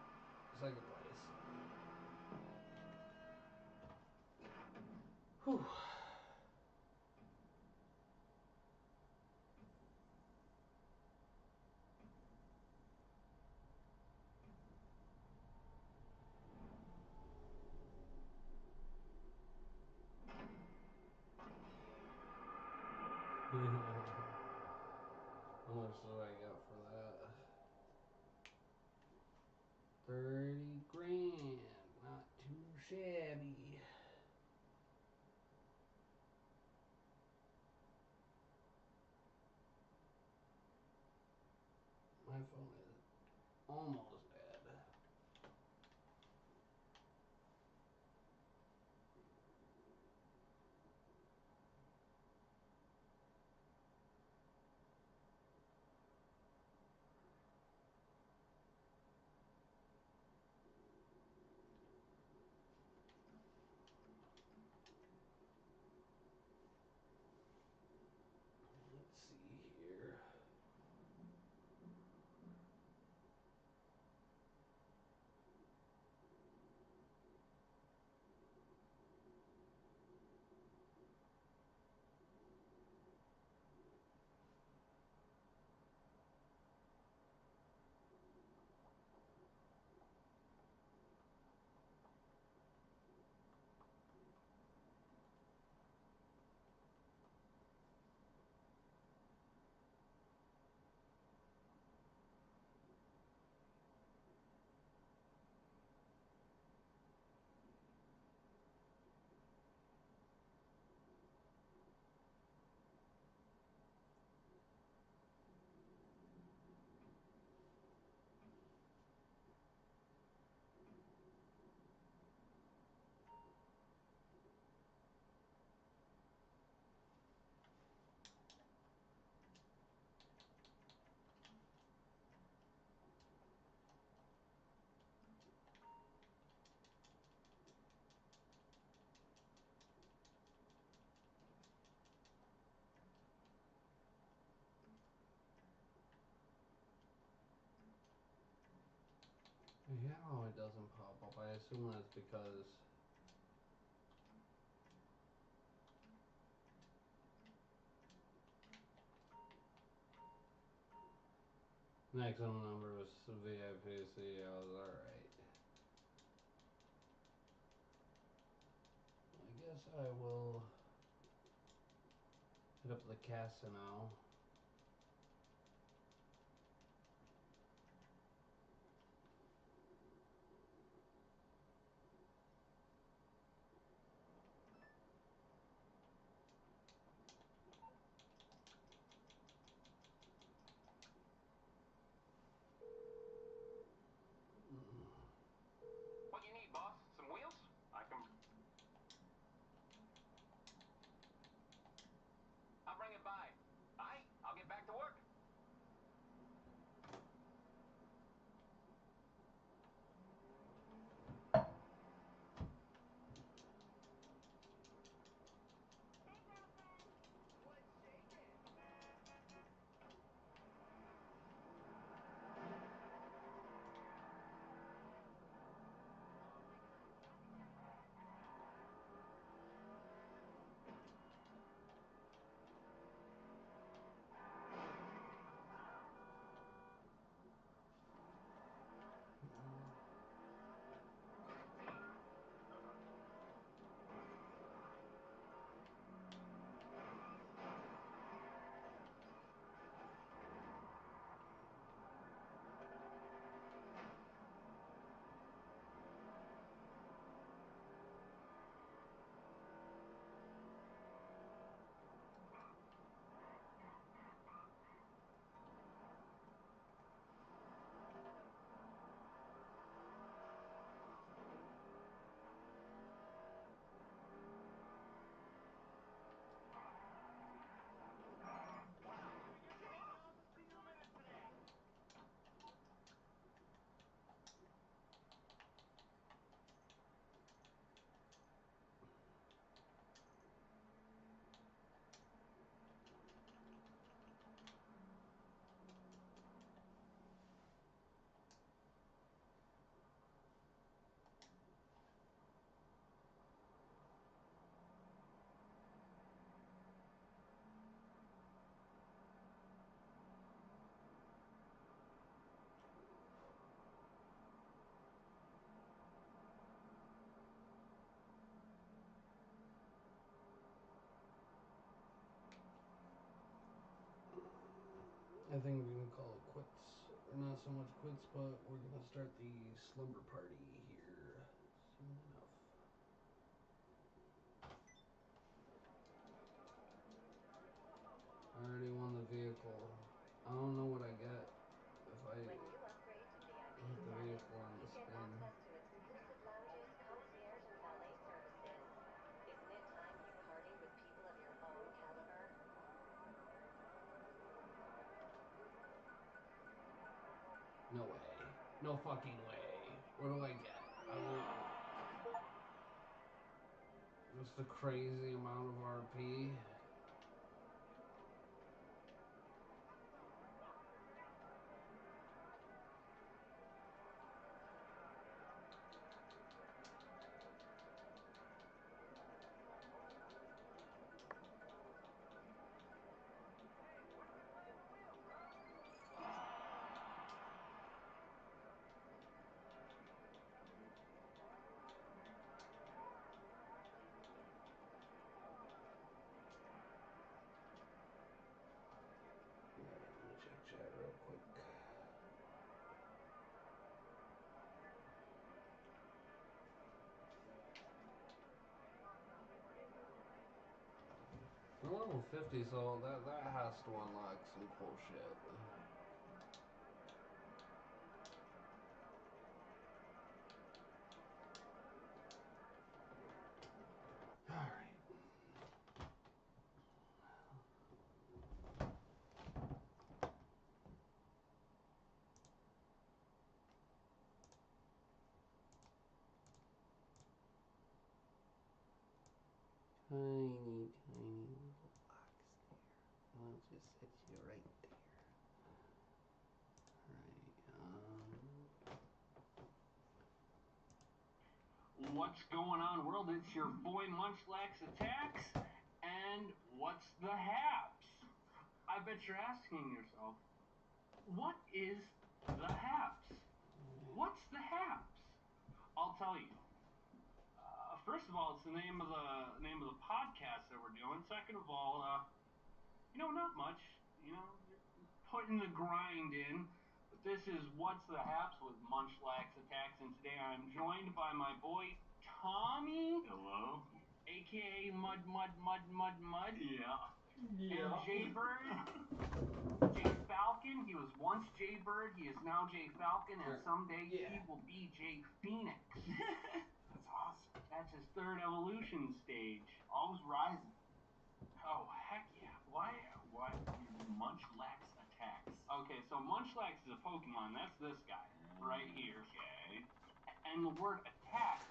Second place. Whew. How much do I got for that? 30 grand. Not too shabby. My phone is almost dead. Let's see here. Yeah, oh, it doesn't pop up. I assume that's because maximum number was VIP, so yeah, I was alright. I guess I will hit up the casino. What you need, boss? Some wheels? I can... I'll bring it by. Aight. I think we're gonna call it quits. Or not so much quits, but we're gonna start the slumber party here soon enough. I already won the vehicle. I don't know what I get if I When you upgrade to VIP hit the status, vehicle on you the get spin. access to exclusive lounges, concierge, and valet services. Isn't it time you partied with people of your own caliber? No way. No fucking way. What do I get? I want just a crazy amount of RP. Let me check chat real quick. I'm level 50, so that has to unlock some cool shit. Alright. Tiny, tiny little box there. I'll just set you right there. Right. What's going on, world? It's your boy Munchlax Attacks, and what's the haps? I bet you're asking yourself, what is the haps? What's the haps? I'll tell you. First of all, it's the name of the podcast that we're doing. Second of all, not much. Putting the grind in. But this is What's the Haps with Munchlax Attacks, and today I'm joined by my boy Tommy. Hello. AKA Mud. Yeah. And Jaybird. Jay Falcon. He was once Jaybird. He is now Jay Falcon, and someday he will be Jay Phoenix. That's awesome. That's his third evolution stage. Always rising. Oh, heck yeah. Why Munchlax Attacks? Okay, so Munchlax is a Pokemon. That's this guy right here. Okay. And the word attack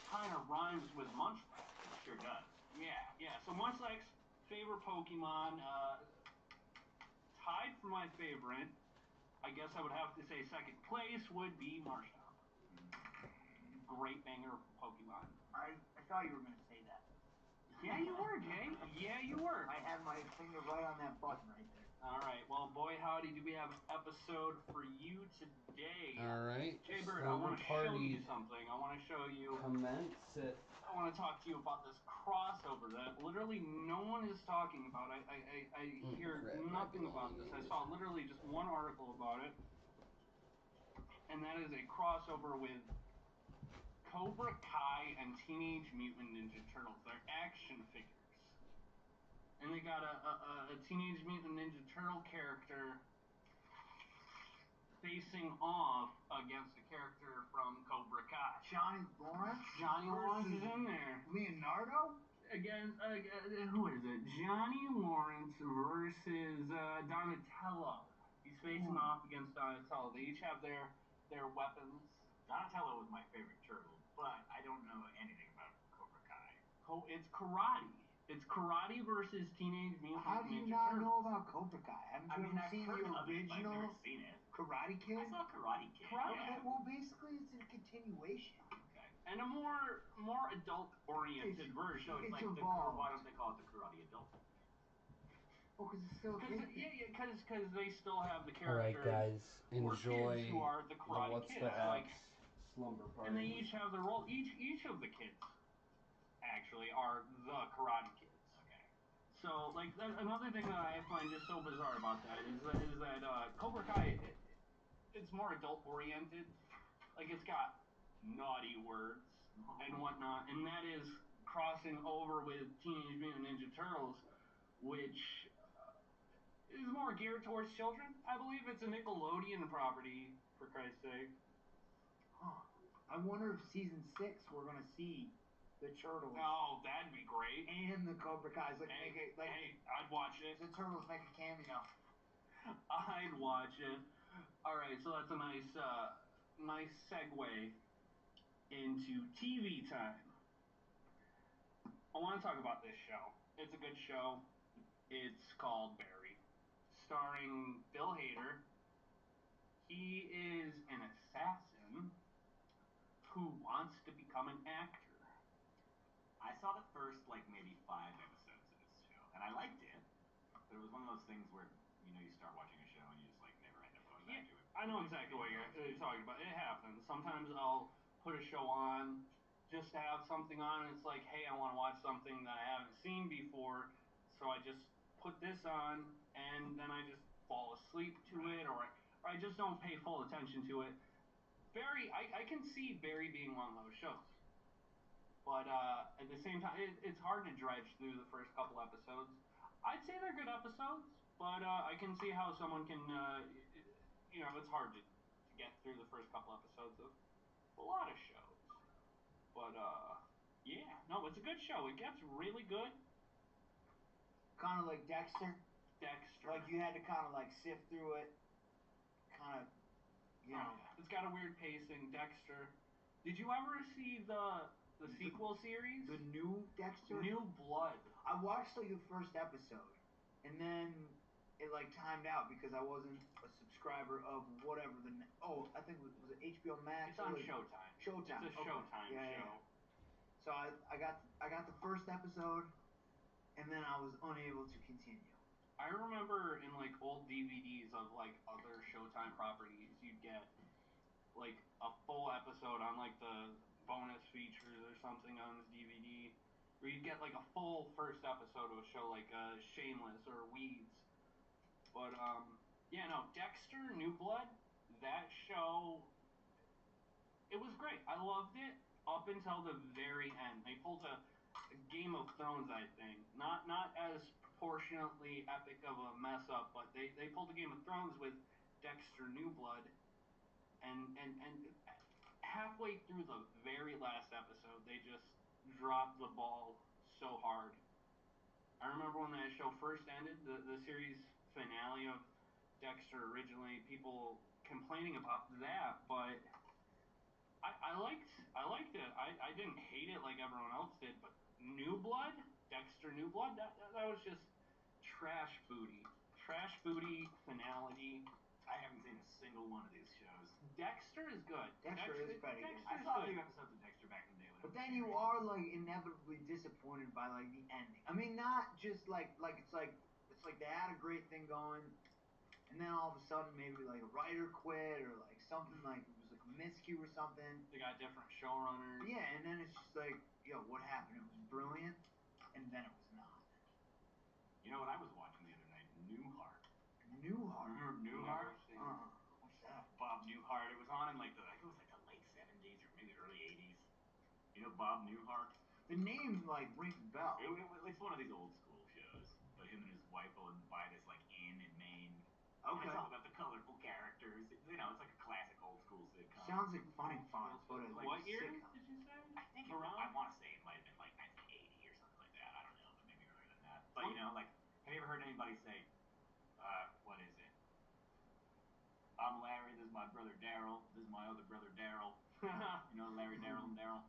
kind of rhymes with Munchlax. It sure does. Yeah. So Munchlax, favorite Pokemon, tied for my favorite. I guess I would have to say second place would be Marshall. Great banger Pokemon. I thought you were going to say that. Yeah, you were, Jay. Yeah, you were. I had my finger right on that button right there. All right. Well, boy, howdy, do we have an episode for you today? All right. Jaybird, I want to show you something. I want to show you. Commence it. I want to talk to you about this crossover that literally no one is talking about. I hear nothing about this. I saw literally just one article about it, and that is a crossover with Cobra Kai and Teenage Mutant Ninja Turtles. They're action figures. And they got a Teenage Mutant Ninja Turtle character facing off against a character from Cobra Kai. Johnny Lawrence? Johnny Lawrence is in there. Leonardo? Against, who is it? Johnny Lawrence versus Donatello. He's facing off against Donatello. They each have their weapons. Donatello was my favorite turtle, but I don't know anything about Cobra Kai. It's karate. It's karate versus Teenage Mutant Ninja Turtles. How do you not know about Cobra Kai? Haven't you ever I've seen heard the of it, but I've original never seen it. Karate Kid? I saw Karate Kid. Okay, well basically it's a continuation. Okay. And a more adult-oriented version. So it's like evolved. why don't they call it the Karate Adult? Oh, because it's still a kid thing. Because they still have the All right, characters. guys, enjoy Kids who are the Karate What's Kids. the Apps slumber party. And they each have their role. Each of the kids actually are the Karate Kids. Okay. So, like, another thing that I find just so bizarre about that is that Cobra Kai, it's more adult oriented. Like, it's got naughty words and whatnot, and that is crossing over with Teenage Mutant Ninja Turtles, which is more geared towards children. I believe it's a Nickelodeon property, for Christ's sake. Huh. I wonder if season 6 we're gonna see the turtles Oh, that'd be great. and the Cobra Kai's like Hey, make it like hey, I'd watch it. the turtles make a cameo. I'd watch it. All right, so that's a nice segue into TV time. I want to talk about this show. It's a good show. It's called Barry, starring Bill Hader. He is an assassin who wants to become an actor. I saw the first like maybe 5 episodes of this show, and I liked it. But it was one of those things where you start watching a show and you just like never end up going back to it. I know exactly what you're talking about. It happens. Sometimes I'll put a show on just to have something on, and it's like, hey, I want to watch something that I haven't seen before, so I just put this on, and then I just fall asleep to it, or I just don't pay full attention to it. Barry, I can see Barry being one of those shows. But at the same time, it's hard to dredge through the first couple episodes. I'd say they're good episodes, but I can see how someone can, it's hard to get through the first couple episodes of a lot of shows. But yeah, no, it's a good show. It gets really good. Kind of like Dexter. Dexter. Like you had to kind of like sift through it. Kind of, It's got a weird pacing. Dexter. Did you ever see the sequel series? The new Dexter? New Blood. I watched like the first episode, and then it like timed out because I wasn't a subscriber of whatever I think was it HBO Max? It's on Showtime. Showtime. It's a Showtime show. Yeah. So I got the first episode, and then I was unable to continue. I remember in like old DVDs of like other Showtime properties, you'd get like a full episode on like the bonus features or something on this DVD, where you'd get like a full first episode of a show like Shameless or Weeds. But yeah, no, Dexter, New Blood, that show, it was great. I loved it up until the very end. They pulled a Game of Thrones, I think. Not as proportionately epic of a mess up, but they pulled a Game of Thrones with Dexter New Blood, and halfway through the very last episode, they just dropped the ball so hard. I remember when that show first ended, the series finale of Dexter originally, people complaining about that, but I liked it. I didn't hate it like everyone else did, but New Blood, Dexter New Blood, that was just trash booty finality. I haven't seen a single one of these shows. Dexter is good. Dexter is pretty good. I saw a few episodes of Dexter back in the day. But then you are like inevitably disappointed by like the ending. I mean, not just like it's like they had a great thing going, and then all of a sudden maybe like a writer quit or like something like it was like a miscue or something. They got different showrunners. Yeah, and then it's just like, what happened? It was brilliant, and then it was not. You know what I was watching the other night? Newhart. Newhart. Remember Newhart? What's that? Bob Newhart. It was on in like the late 70s or maybe early 80s. You know Bob Newhart? The name like rings a bell. It's one of these old school shows. But him and his wife will buy this like inn in Maine. Okay. It's all about the colorful characters. It's like a classic old school sitcom. Sounds like funny fun, but it's like what year sitcom. did you say? I think around. I want to say it might have been like 1980 or something like that. I don't know, but maybe earlier than that. But like, have you ever heard anybody say, what is it? I'm Larry. This is my brother Daryl. This is my other brother Daryl. You know Larry, Daryl, and Daryl.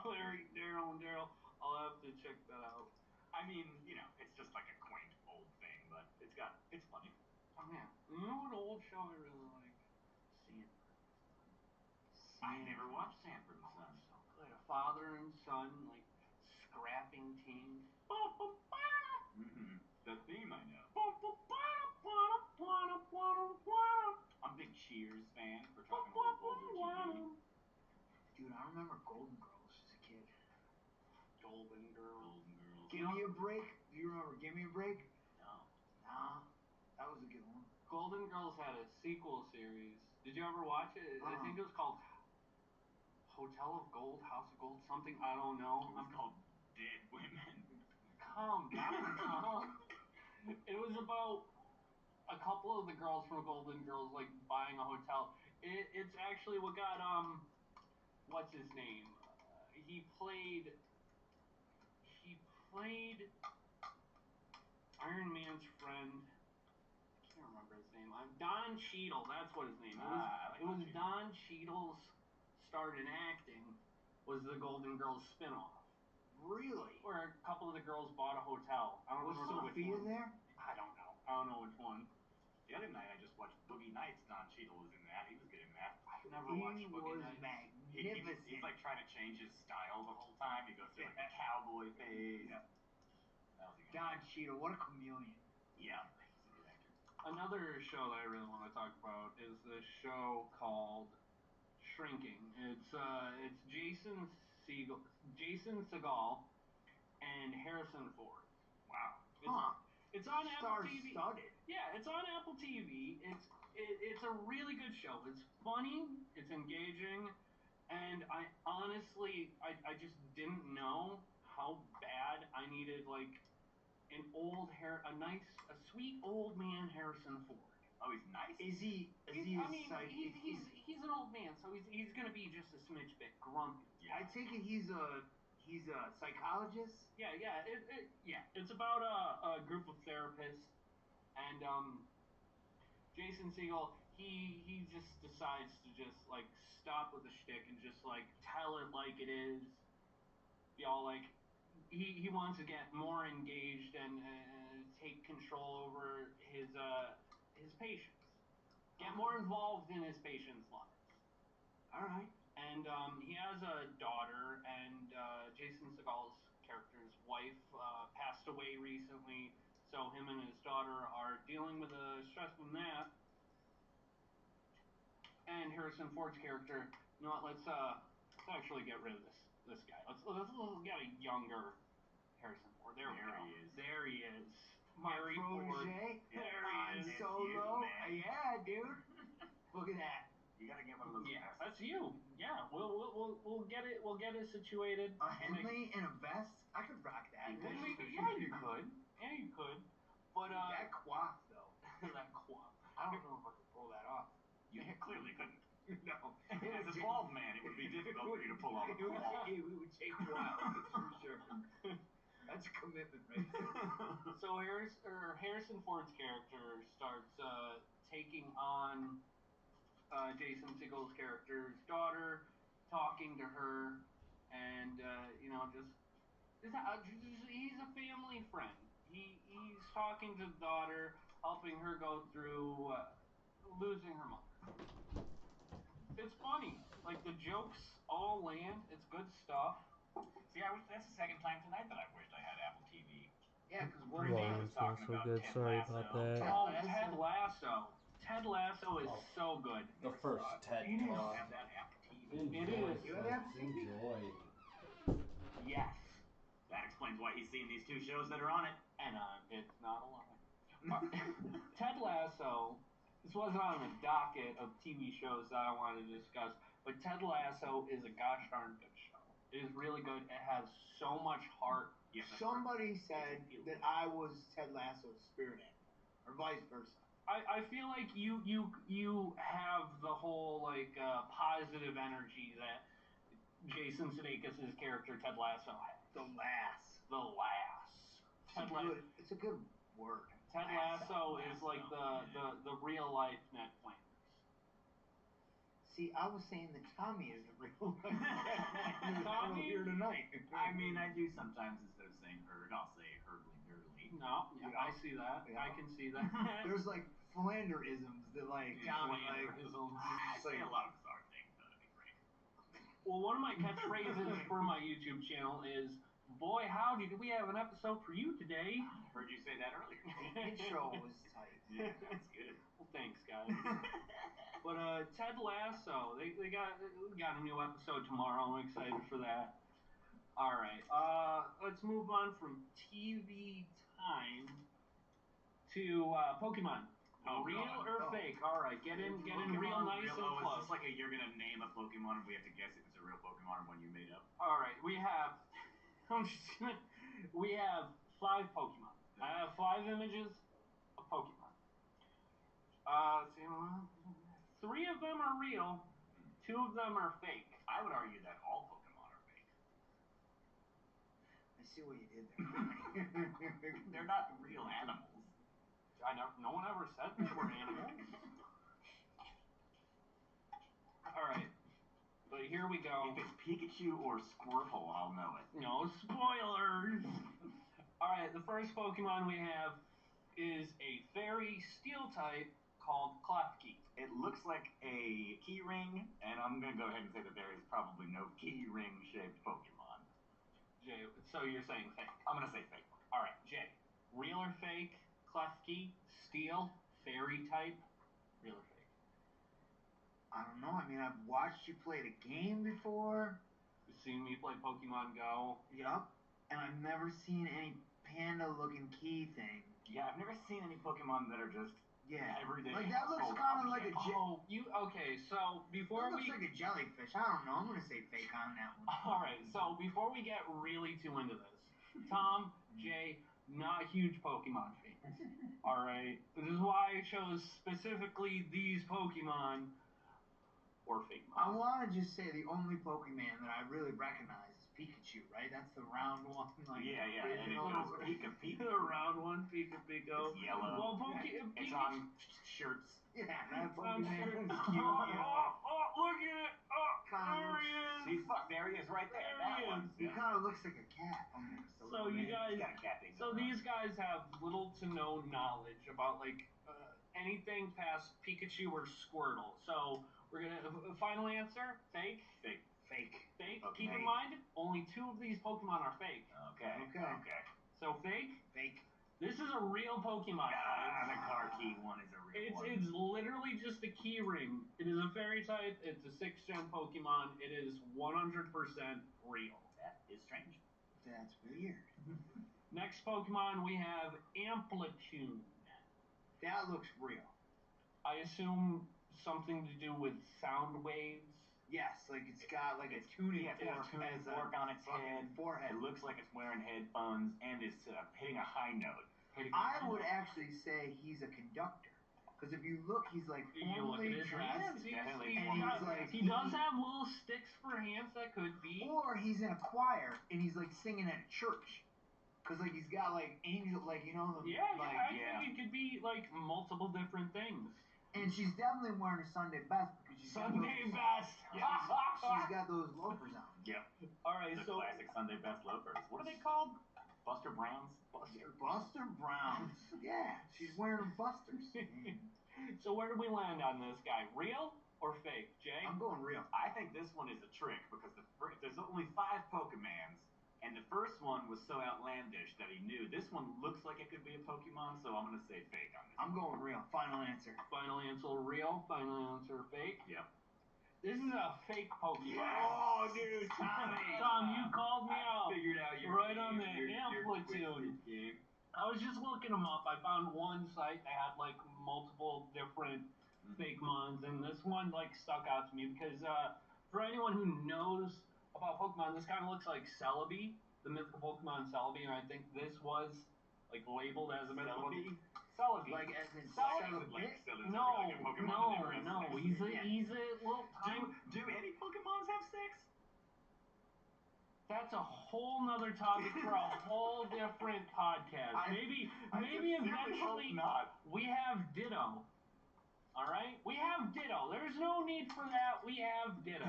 Larry, Daryl, and Daryl. I'll have to check that out. I mean, it's just like a quaint old thing, but it's funny. Oh man, you know what old show I really like? Sanford. I never watched Sanford and Son. So good. A father and son, like, scrapping team. Mm-hmm. The theme I know. I'm a big Cheers fan. We're talking older TV. Dude, I remember Golden Girls as a kid. Golden Girls. Give me a break. Do you remember Give Me a Break? No. Nah, that was a good one. Golden Girls had a sequel series. Did you ever watch it? I think it was called Hotel of Gold, House of Gold, something, I don't know. It was called Dead Women. Calm down, Tom. It was about a couple of the girls from Golden Girls like buying a hotel. It's actually what got what's his name? He played Iron Man's friend. I can't remember his name. Don Cheadle. That's what his name. It was Don Cheadle's start in acting. Was the Golden Girls spinoff? Really? Where a couple of the girls bought a hotel. I don't Was remember which Sophia one. there? I don't know. I don't know which one. The other night I just watched Boogie Nights. Don Cheadle was in that. He was good in that. I've never watched Boogie Nights. Magnificent. He's like trying to change his style the whole time. He goes through like the cowboy phase. Yeah. That was a good Don Cheadle, what a chameleon. Yeah, he's a good actor. Another show that I really want to talk about is this show called Shrinking. It's Jason Segel and Harrison Ford. Wow. It's on Apple TV. Star-studded. Yeah, it's on Apple TV. It's a really good show. It's funny, it's engaging, and I honestly I just didn't know how bad I needed like a sweet old man Harrison Ford. Oh, he's nice. Is he? He's an old man, so he's gonna be just a smidge bit grumpy. Yeah. I take it he's a psychologist. Yeah. It's about a group of therapists, and Jason Segel, he just decides to just like stop with the shtick and just like tell it like it is. Y'all like he wants to get more engaged and take control over his patients. Get more involved in his patients' lives. All right. And he has a daughter, and Jason Segel's character's wife passed away recently, so him and his daughter are dealing with the stress from that. And Harrison Ford's character, you know what? Let's actually get rid of this guy. Let's get a younger Harrison Ford. There he is. My Harry Ford. protege. There Han he is. Solo. man. Yeah, dude. Look at that. You gotta get one of those. Yeah, vests. that's you. Yeah, we'll get it. We'll get it situated. A Henley in a vest. I could rock that. Henley? Yeah, you could. Yeah, you could. But that quaff though. that quap. I don't know if I could pull that off. You clearly couldn't. No. As a bald man, it would be difficult for you to pull off a claw. It would take a while, that's for sure. That's a commitment right there. So Harrison Ford's character starts taking on Jason Segel's character's daughter, talking to her, and he's a family friend. He's talking to the daughter, helping her go through losing her mother. It's funny. Like, the jokes all land. It's good stuff. See, that's the second time tonight that I've wished I had Apple TV. Yeah, because Wolverine was Volume's not talking so about good. Ted Sorry Lasso. about that. Oh, Ted Lasso. Ted Lasso is so good. The first TED You didn't Talk. have that Apple TV. It is. You have Apple TV? Enjoy. Yes. That explains why he's seen these two shows that are on it. And it's not a lie. Ted Lasso, this wasn't on the docket of TV shows that I wanted to discuss, but Ted Lasso is a gosh darn good show. It is really good. It has so much heart. Yes, Somebody said that I was Ted Lasso's spirit animal, or vice versa. I feel like you have the whole like positive energy that Jason Sudeikis' character Ted Lasso has. The lass. It's a good word. Ted Lasso is like the real life Ned Flanders. See, I was saying that Tommy is the real life Tommy? here tonight. I mean, I do sometimes, instead of saying herd, I'll say hurdly-gurly. No, yeah, I see that. Yeah. I can see that. There's like Flanderisms that like Tommy like. I say a lot of bizarre things, though, to be frank. Well, one of my catchphrases for my YouTube channel is, "Boy, howdy, do we have an episode for you today?" Heard you say that earlier. The intro was tight. Yeah, that's good. Well, thanks, guys. But Ted Lasso, we got a new episode tomorrow. I'm excited for that. All right, let's move on from TV time to Pokemon. Oh, real God. or Oh. fake? All right, get in real Pokemon, nice and oh, close. it's just like you're gonna name a Pokemon and we have to guess if it's a real Pokemon or one you made up. All right, we have. We have 5 Pokemon. I have 5 images of Pokemon. Let's see, 3 of them are real. 2 of them are fake. I would argue that all Pokemon are fake. I see what you did there. They're not real animals. No one ever said they were animals. All right, but here we go. If it's Pikachu or Squirtle, I'll know it. No spoilers. All right, the first Pokemon we have is a fairy steel type called Klefki. It looks like a key ring, and I'm gonna go ahead and say that there is probably no key ring shaped Pokemon. Jay, so you're saying fake? I'm gonna say fake. All right, Jay, real or fake? Klefki, steel, fairy type, real or fake? I don't know. I mean, I've watched you play the game before. You've seen me play Pokemon Go. Yup. And I've never seen any panda-looking key thing. Yeah, I've never seen any Pokemon that are just everyday. Like that looks household kind of like a object. Okay, so before that looks like a jellyfish. I don't know. I'm gonna say fake on that one. All right, so before we get really too into this, Tom, Jay, not huge Pokemon fans. All right, this is why I chose specifically these Pokemon or fake I mons. want to just say the only Pokemon that I really recognize is Pikachu, right? That's the round one. Like, Yeah, and it original. goes Pika Pika. The round one, Pika Pika. It's yellow. Well, It's Pikachu. on shirts. Yeah, that I'm Pokemon sure. is cute. Look at it! There he is! See, fuck, there he is right there. There That he one. is. He kind of looks like a cat almost. a So little you bit. guys, He's got a cat thing so going on. these guys have little to no knowledge about like anything past Pikachu or Squirtle. So we're gonna final answer: fake. Fake. Fake. Fake. Okay. Keep in mind, only 2 of these Pokemon are fake. Okay. So fake. Fake. This is a real Pokemon. The car key one is a real one. It's literally just a key ring. It is a fairy type. It's a 6th gen Pokemon. It is 100% real. That is strange. That's weird. Next Pokemon we have Amplitude. That looks real. I assume something to do with sound waves. Yes, like it's got like a tuning Yeah, it's got a fork tuning as fork on its head. forehead. It looks like it's wearing headphones and is hitting a high note. I would actually say he's a conductor. Because if you look, he's like You look at formally his dressed. hands. Definitely He does have little sticks for hands that could be. Or he's in a choir and he's like singing at a church. Because like he's got like angel, like, you know, the, I think it could be like multiple different things. And she's definitely wearing her Sunday best because she's Sunday got those, best. she's got those loafers on. Yep. All right, The so classic Sunday best loafers. What are they called? Buster Browns? Buster Browns. Yeah, she's wearing Busters. So where do we land on this guy? Real or fake, Jay? I'm going real. I think this one is a trick because there's only 5 Pokemons, and the first one was so outlandish that he knew. This one looks like it could be a Pokemon, so I'm gonna say fake on this. I'm going real. Final answer. Final answer real. Final answer fake. Yep. This is a fake Pokemon. Yes! Oh, dude, Tommy. Tom, you called me out. Figured out your Right game, on the your Amplitude. twisted game. I was just looking them up. I found one site that had like multiple different fake mons, and this one like stuck out to me because for anyone who knows about Pokemon, this kind of looks like Celebi, the mythical Pokemon Celebi, and I think this was like labeled as a mythical Celebi. Like as in Like, No, like a Pokemon that never has sex. he's a little tiny. Do any Pokemons have sex? That's a whole nother topic for a whole different podcast. Maybe eventually not. we have Ditto. All right, we have Ditto. There's no need for that. We have Ditto.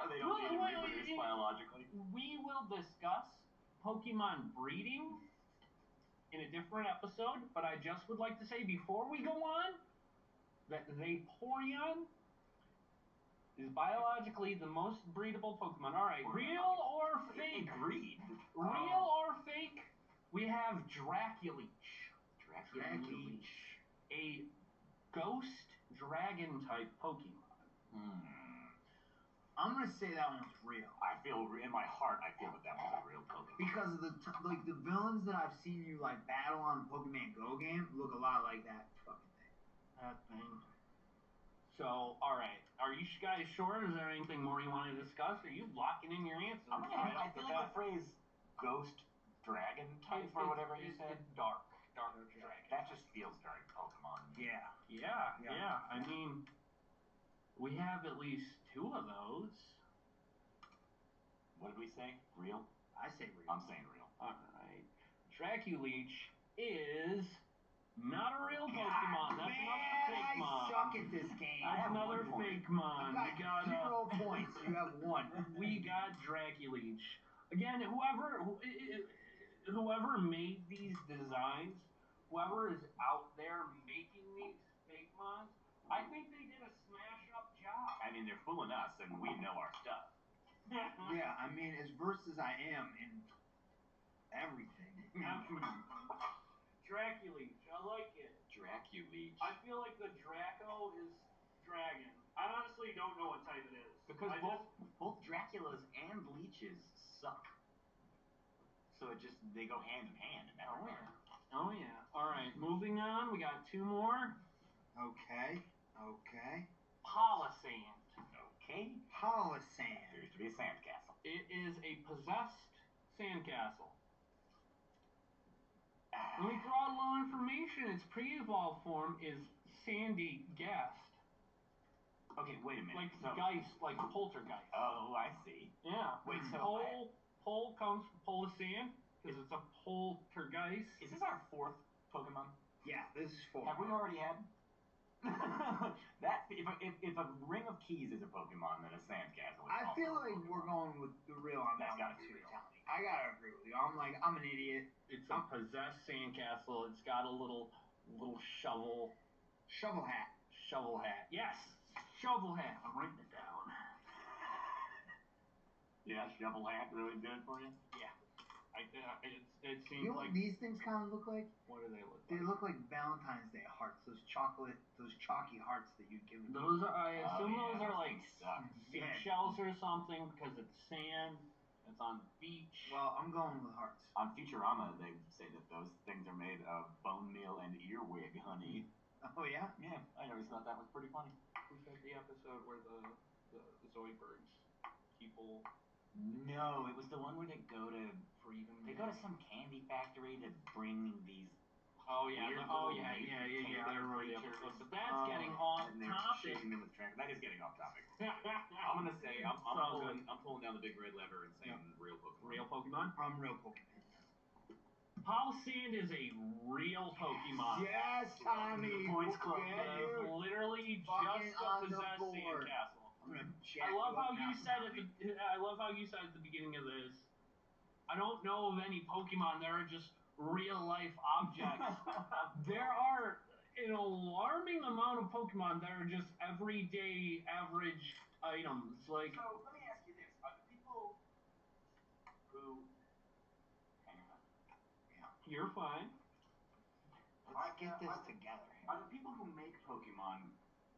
They don't need to reproduce biologically. We will discuss Pokemon breeding in a different episode, but I just would like to say before we go on that Vaporeon is biologically the most breedable Pokemon. All right, real or fake? Agreed. Real or fake? We have Draculeech. Draculeech. A ghost dragon type Pokemon. I'm gonna say that one's real. I feel in my heart, I feel that was a real Pokemon. Because of the villains that I've seen you like battle on the Pokemon Go game look a lot like that fucking thing. That thing. So, all right. Are you guys sure? Is there anything more you want to discuss? Are you locking in your answers? I feel like the phrase ghost dragon type or whatever you said. It's dark dragon. That just feels very Pokemon. Yeah. I mean, we have at least 2 of those. What did we say? Real? I say real. I'm saying real. All right. Draculeech is not a real Pokemon. That's another fake mon. I suck at this game. That's another fake mon. I got 0 points. You have 1. We got Draculeech. Again, whoever made these designs, whoever is out there making these fake mons, I think they did a smash up job. I mean, they're fooling us, and we know our stuff. Yeah, I mean, as versed as I am in everything. Draculeech, I like it. Draculeech. I feel like the Draco is dragon. I honestly don't know what type it is. Because both Draculas and leeches suck. So they go hand in hand in that regard. Oh yeah. All right, moving on. We got 2 more. Okay. Polisand. Okay. Polisand. Appears to be a sandcastle. It is a possessed sandcastle. Let me throw out a little information. Its pre-evolved form is Sandy Gast. Okay, wait a minute. Like Geist, like Poltergeist. Oh, I see. Yeah. Wait, so Pole comes from Polisand because it's a poltergeist. Is this our 4th Pokemon? Yeah, this is 4. Have we already had? That if a ring of keys is a Pokemon, then a sandcastle is I also feel a like Pokemon. we're going with the real on That's that gotta one be too. real. I gotta agree with you. I'm an idiot. It's a possessed sandcastle. It's got a little shovel hat. Shovel hat. Yes, shovel hat. I'm writing it down. Yeah, shovel hat really did it for you. Yeah. It seems You know what these things kind of look like? What do they look like? They look like Valentine's Day hearts. Those chalky hearts that you'd give. Those are. I assume those are like things suck. seashells or something because it's sand. It's on the beach. Well, I'm going with hearts. On Futurama, they say that those things are made of bone meal and earwig honey. Oh yeah? Yeah, I always thought that was pretty funny. Was that the episode where the Zoidbergs people? No, it was the one where they go to Freedom. They go to some candy factory to bring these. Oh yeah, weird I remember the episode. But that's getting off and they're topic. shooting them with that is getting off topic. I'm gonna say I'm pulling down the big red lever and saying real Pokemon. Real Pokemon? I'm real Pokemon. Polisand is a real Pokemon. Yes, Tommy. The points club. Literally Fucking just a on the possessed board. sandcastle. I'm gonna I love how you said at the beginning of this. I don't know of any Pokemon that are just real life objects. There are an alarming amount of Pokemon that are just everyday average items. Like, so let me ask you this: are the people who hang on? Yeah. You're fine. Let's get this together. Are the people who make Pokemon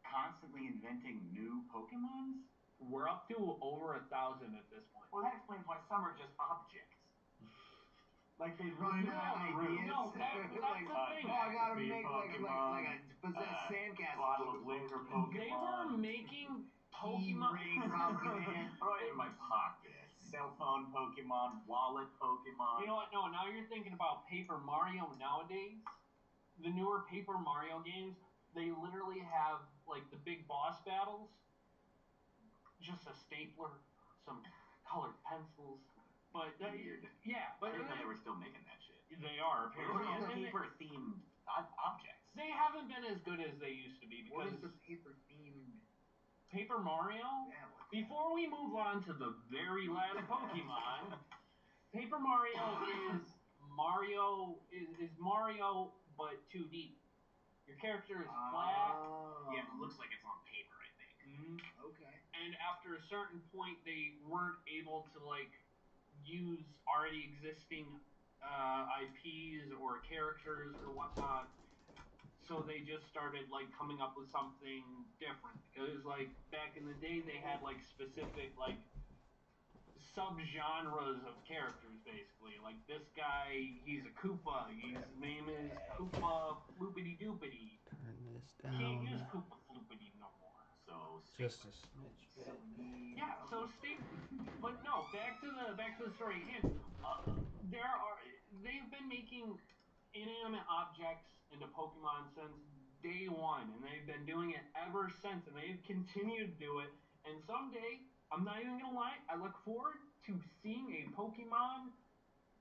constantly inventing new Pokemons? We're up to over 1,000 at this point. Well, that explains why some are just objects. Like they Running out of ideas. No, that's the thing. I gotta be a make like a possessed sandcastle. Bottle of liquor Pokemon. They were making Key Pokemon. ring Pokemon. Right in my pocket. Cell phone Pokemon, wallet Pokemon. You know what? No, now you're thinking about Paper Mario nowadays. The newer Paper Mario games, they literally have like the big boss battles. Just a stapler, some colored pencils. But weird. Yeah, but I didn't know they were still making that shit. They are apparently. What are paper themed objects? They haven't been as good as they used to be because What is the paper themed? Paper Mario. Yeah. Before we move on to the very last Pokemon, Paper Mario is Mario but 2D. Your character is flat. Yeah, it looks like it's on paper, I think. Okay. And after a certain point, they weren't able to like use already existing IPs or characters or whatnot. so they just started like coming up with something different. Because like back in the day, they had like specific like subgenres of characters, basically. Like this guy, he's a Koopa. His name is Koopa Floopity Doopity. Turn this Can't use down Koopa Floopity no more. So just a smidge. Yeah, so Steve, but no, back to the story again. They've been making inanimate objects into Pokemon since day one, and they've been doing it ever since, and they've continued to do it. And someday, I'm not even gonna lie, I look forward to seeing a Pokemon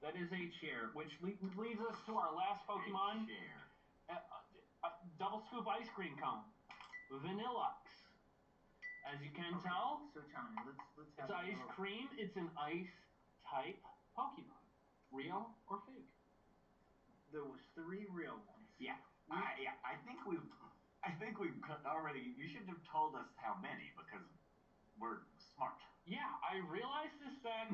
that is a chair, which leads us to our last Pokemon. Chair. Double scoop ice cream cone, Vanillux. As you can tell, So Tommy, let's it's ice cream. It's an ice type Pokemon, real or fake. There was 3 real ones. Yeah. I think we've already. You should have told us how many because we're smart. Yeah, I realized this fact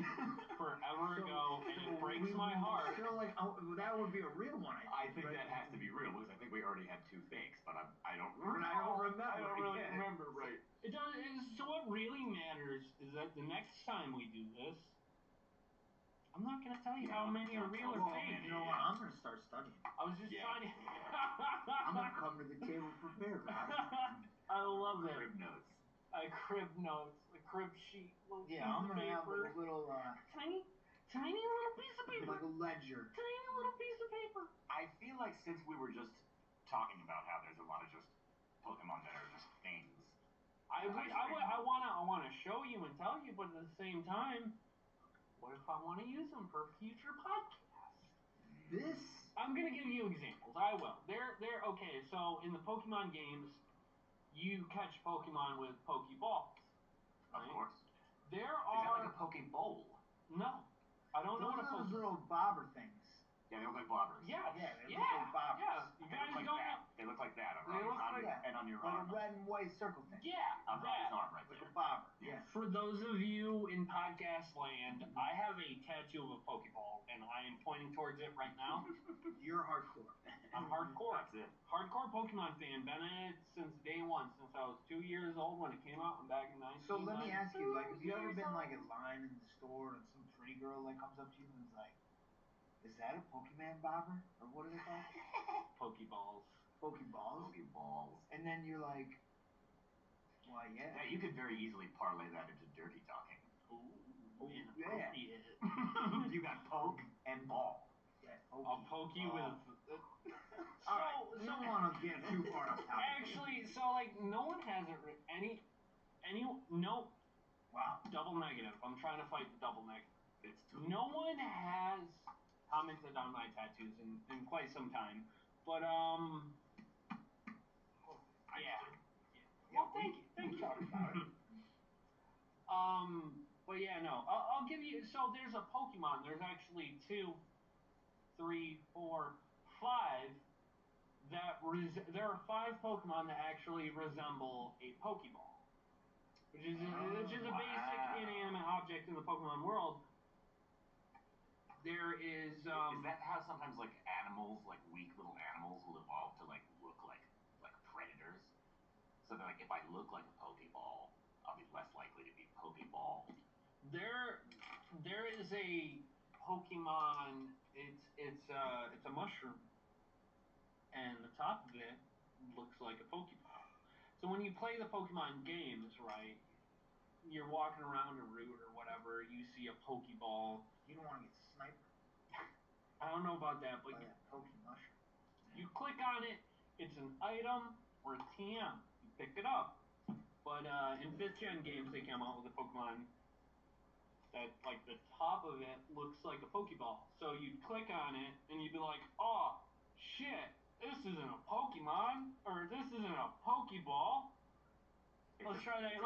forever ago, and it breaks my heart. So like, that would be a real one. I think that has to be real because I think we already had 2 fakes, but I don't But I don't remember. I don't really Yeah. remember right. It does. So what really matters is that the next time we do this, I'm not gonna tell you how many are real or fake. You know what? I'm gonna start studying. I was just trying to. I'm gonna come to the table prepared, Rob. I love that. Crib notes. A crib notes, a crib sheet, little piece I'm of gonna have paper. like a little tiny little piece of paper. like a ledger. Tiny little piece of paper. I feel like since we were just talking about how there's a lot of just Pokemon that are just things. I wanna show you and tell you, but at the same time, what if I want to use them for future podcasts? I'm gonna give you examples. I will. They're okay. So in the Pokemon games, you catch Pokemon with Pokeballs. Right? Of course. There Is that are like a Pokeball? no. I don't know what a those Pokeball. little bobber things. Yeah, they look like bobbers. Yeah, they look like bobbers. Yeah, you They guys look like don't that. know. They look like that. They look like that. And on your Like arm. a red and white circle thing. Yeah, On Robbie's arm right Like there. a bobber. Yeah. For those of you in podcast land, I have a tattoo of a Pokeball, and I am pointing towards it right now. You're hardcore. I'm hardcore. That's it. Hardcore Pokemon fan. Been in it since day one, since I was 2 years old when it came out. I'm back in 1990. So let me ask you, like, have you ever been like in line in the store and some pretty girl like comes up to you and is like, "Is that a Pokemon bobber or what are they called?" Pokeballs. Pokeballs. Pokeballs. And then you're like, "Why, yeah." Yeah, you could very easily parlay that into dirty talking. Ooh, yeah. You got poke and ball. Yeah, I'll poke you with. We don't want to get too far off topic. Actually, so like no one has it no. Wow. Double negative. I'm trying to fight the double negative. It's too. No one has commented on my tattoos in quite some time, but yeah. Well, thank you. Talk about it. But yeah, no. I'll give you. So there's a Pokemon. There's actually 2, 3, 4, 5. There are 5 Pokemon that actually resemble a Pokeball, which is a basic inanimate object in the Pokemon world. There is. Is that how sometimes like animals, like weak little animals, will evolve to like look like predators? So that like if I look like a Pokeball, I'll be less likely to be Pokeball. There is a Pokemon. It's a mushroom, and the top of it looks like a Pokeball. So when you play the Pokemon games, right, you're walking around a route or whatever, you see a Pokeball. You don't want to get sniped I don't know about that, but by that Pokemon mushroom. you click on it, it's an item or a TM. You pick it up. But in 5th gen games, they came out with a Pokemon that, like, the top of it looks like a Pokeball. So you'd click on it, and you'd be like, oh, shit, this isn't a Pokemon, or this isn't a Pokeball. Let's try that. It's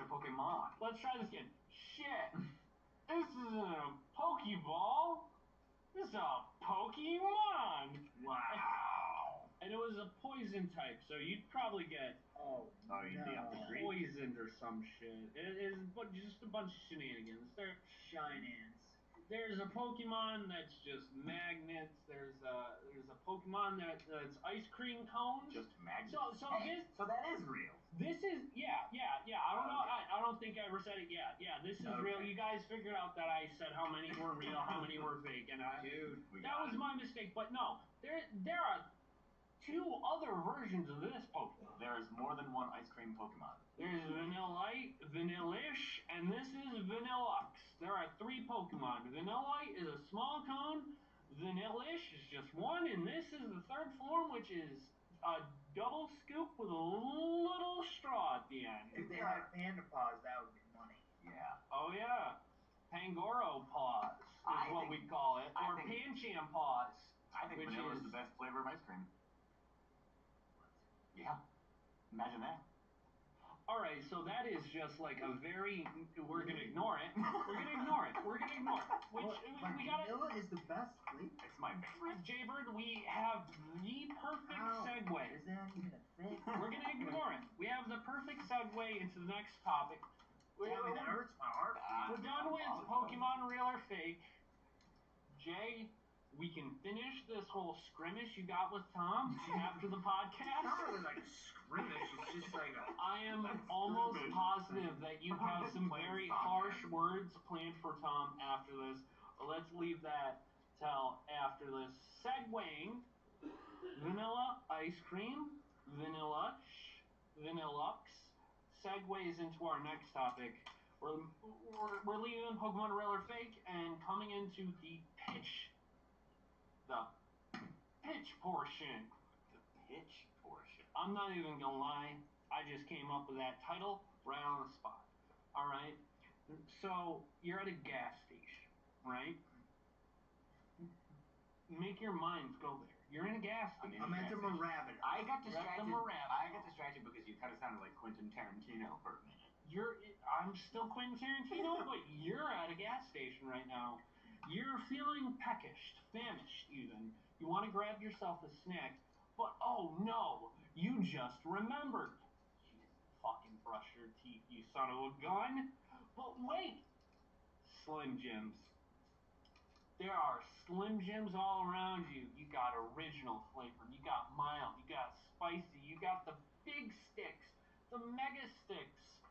a Pokemon. Let's try this again. Shit, this isn't a Pokeball. This is a Pokemon. Wow. And it was a poison type, so you'd probably get You'd be up the creek. poisoned or some shit. It is just a bunch of shenanigans. Shinans. There's a Pokemon that's just magnets. There's a Pokemon that's ice cream cones. Just magnets. So Hey, so that is real. this is yeah. I don't know. I don't think I ever said it. Yeah. This is real. You guys figured out that I said how many were real, how many were fake, and Dude, that was my mistake. But no, there are 2 other versions of this Pokemon. There is more than one ice cream Pokemon. There's Vanillite, Vanillish, and this is Vanillux. There are 3 Pokemon. Vanillite is a small cone, Vanillish is just one, and this is the 3rd form, which is a double scoop with a little straw at the end. if they had panda paws, that would be money. Yeah. Oh yeah, Pangoro paws is what we call it, or Pancham paws. I think vanilla is the best flavor of ice cream. Yeah. Imagine that. Alright, so that is just like a very... We're gonna ignore it. We're gonna ignore it. Which, we gotta... Vanilla is the best flavor. It's my favorite. Jaybird, we have the perfect segue. Is that even a thing? We're gonna ignore it. We have the perfect segue into the next topic. That hurts my heart. We're done with Pokemon real or fake. Jay, we can finish this whole scrimmage you got with Tom after the podcast. It's not really like a scrimmage, it's just like a... I am almost positive that you have some very harsh words planned for Tom after this. Let's leave that till after this. Segueing, vanilla ice cream, Vanillux, segues into our next topic. We're leaving Pokemon real or fake and coming into the pitch portion. The pitch portion. I'm not even gonna lie, I just came up with that title right on the spot. Alright? So, you're at a gas station, right? Make your minds go there. You're in a gas station. I'm at the Rabbit. I got distracted because you kind of sounded like Quentin Tarantino for a minute. I'm still Quentin Tarantino, but you're at a gas station right now. You're feeling peckish, famished even. You want to grab yourself a snack, but oh no, you just remembered. You didn't fucking brush your teeth, you son of a gun. But wait, Slim Jims. There are Slim Jims all around you. You got original flavor, you got mild, you got spicy, you got the big sticks, the mega sticks.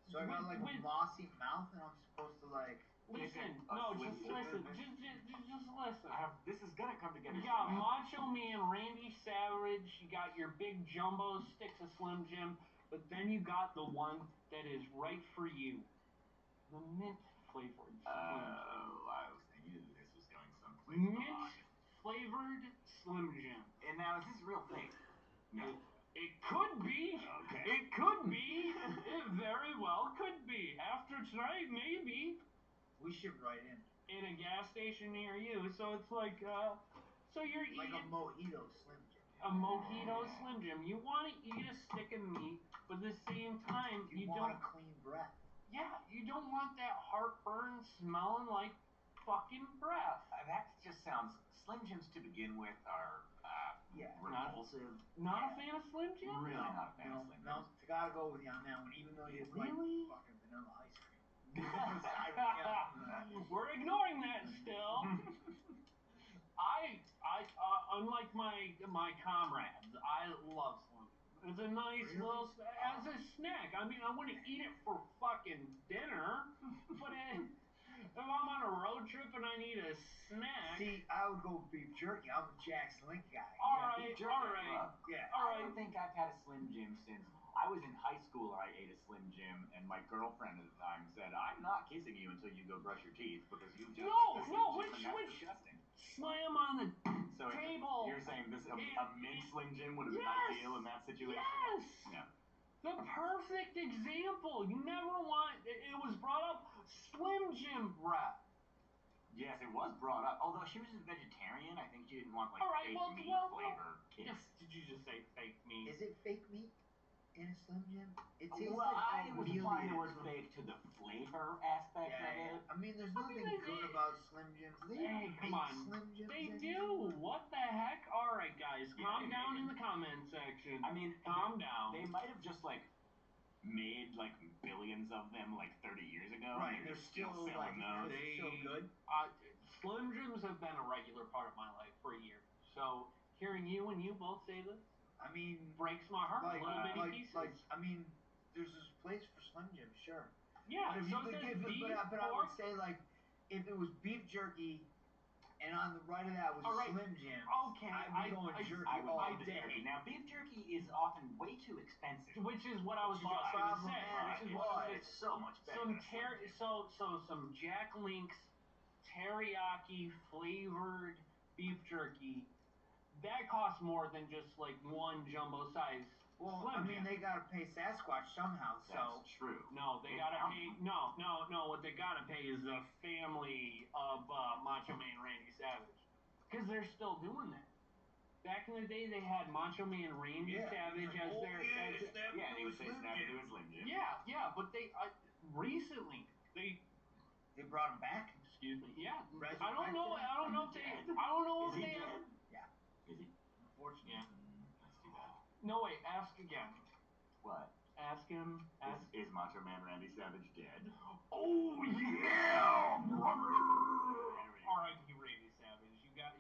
So I got like a mossy mouth and I'm supposed to like... Listen, no, just listen. Just listen. This is gonna come together. You got Macho Man, Randy Savage. You got your big jumbo sticks of Slim Jim, but then you got the one that is right for you, the mint flavored Slim Jim. I knew this was going someplace. Mint flavored Slim Jim. And now, is this real fake? No. It could be. Okay. It could be. It very well could be. After tonight, maybe. We should write in a gas station near you, so it's like, so you're like eating... a mojito Slim Jim. A mojito Slim Jim. You want to eat a stick of meat, but at the same time, you want a clean breath. Yeah, you don't want that heartburn smelling like fucking breath. That just sounds... Slim Jims to begin with are, repulsive. Not a fan of Slim Jim? Really not a fan of Slim Jims. No, I gotta go with you on that one, even though you like fucking vanilla ice cream. We're ignoring that still. I unlike my comrades, I love Slim. It's a nice little as a snack. I mean, I wouldn't eat it for fucking dinner, but if I'm on a road trip and I need a snack. See, I would go beef jerky. I'm a Jack's Link guy. All right. Yeah. I don't think I've had a Slim Jim since I was in high school. I ate a Slim Jim, and my girlfriend at the time said, "I'm not kissing you until you go brush your teeth because you just which disgusting." Slam on the table. You're saying this a mint Slim Jim would have been ideal in that situation? Yes. Yeah. The perfect example. You never want. It was brought up. Slim Jim breath. Yes, it was brought up. Although she was a vegetarian, I think she didn't want like fake meat flavor. Did you just say fake meat? Is it fake meat in a Slim Jim? It tastes I was applying the word fake to the flavor aspect of it. I mean, there's nothing good about Slim Jims. Hey, come on. Slim Jims they do. What the heck? All right, guys, calm down in the comment section. I mean, calm down. They might have just like made like billions of them like 30 years ago, though. Right, and they're still selling like those. so good. Slim Jims have been a regular part of my life for years. So hearing you and you both say this I mean, breaks my heart. like, Little bitty pieces. I mean, there's this place for Slim Jim, sure. Yeah, But if so you could says give, beef, but I pork. would say like, if it was beef jerky, and on the right of that was All right. Slim Jim. Okay, I'd be going jerky I would all love the day. jerky. Now, beef jerky is often way too expensive. Which is what I was Which is about to say. problematic. Which is what I was It's so much better. some Jack Link's teriyaki flavored beef jerky. That costs more than just like one jumbo size. Well, Slim I mean, Jim. they gotta pay Sasquatch somehow, so. That's true. No, they gotta pay. No. What they gotta pay is the family of Macho Man Randy Savage, because they're still doing that. Back in the day, they had Macho Man Randy Savage as their. Yeah, and he would say snap into his Slim Jim. Yeah, but they recently they brought him back. Excuse me. Yeah, Resurrected I don't know if they. I don't know if Is he they. dead? Yeah. Is he? Unfortunately. Yeah. That's too bad. No, wait. Ask again. What? Ask him. Ask. Is Macho Man Randy Savage dead? Oh yeah, brother. R.I.P. Randy Savage. You got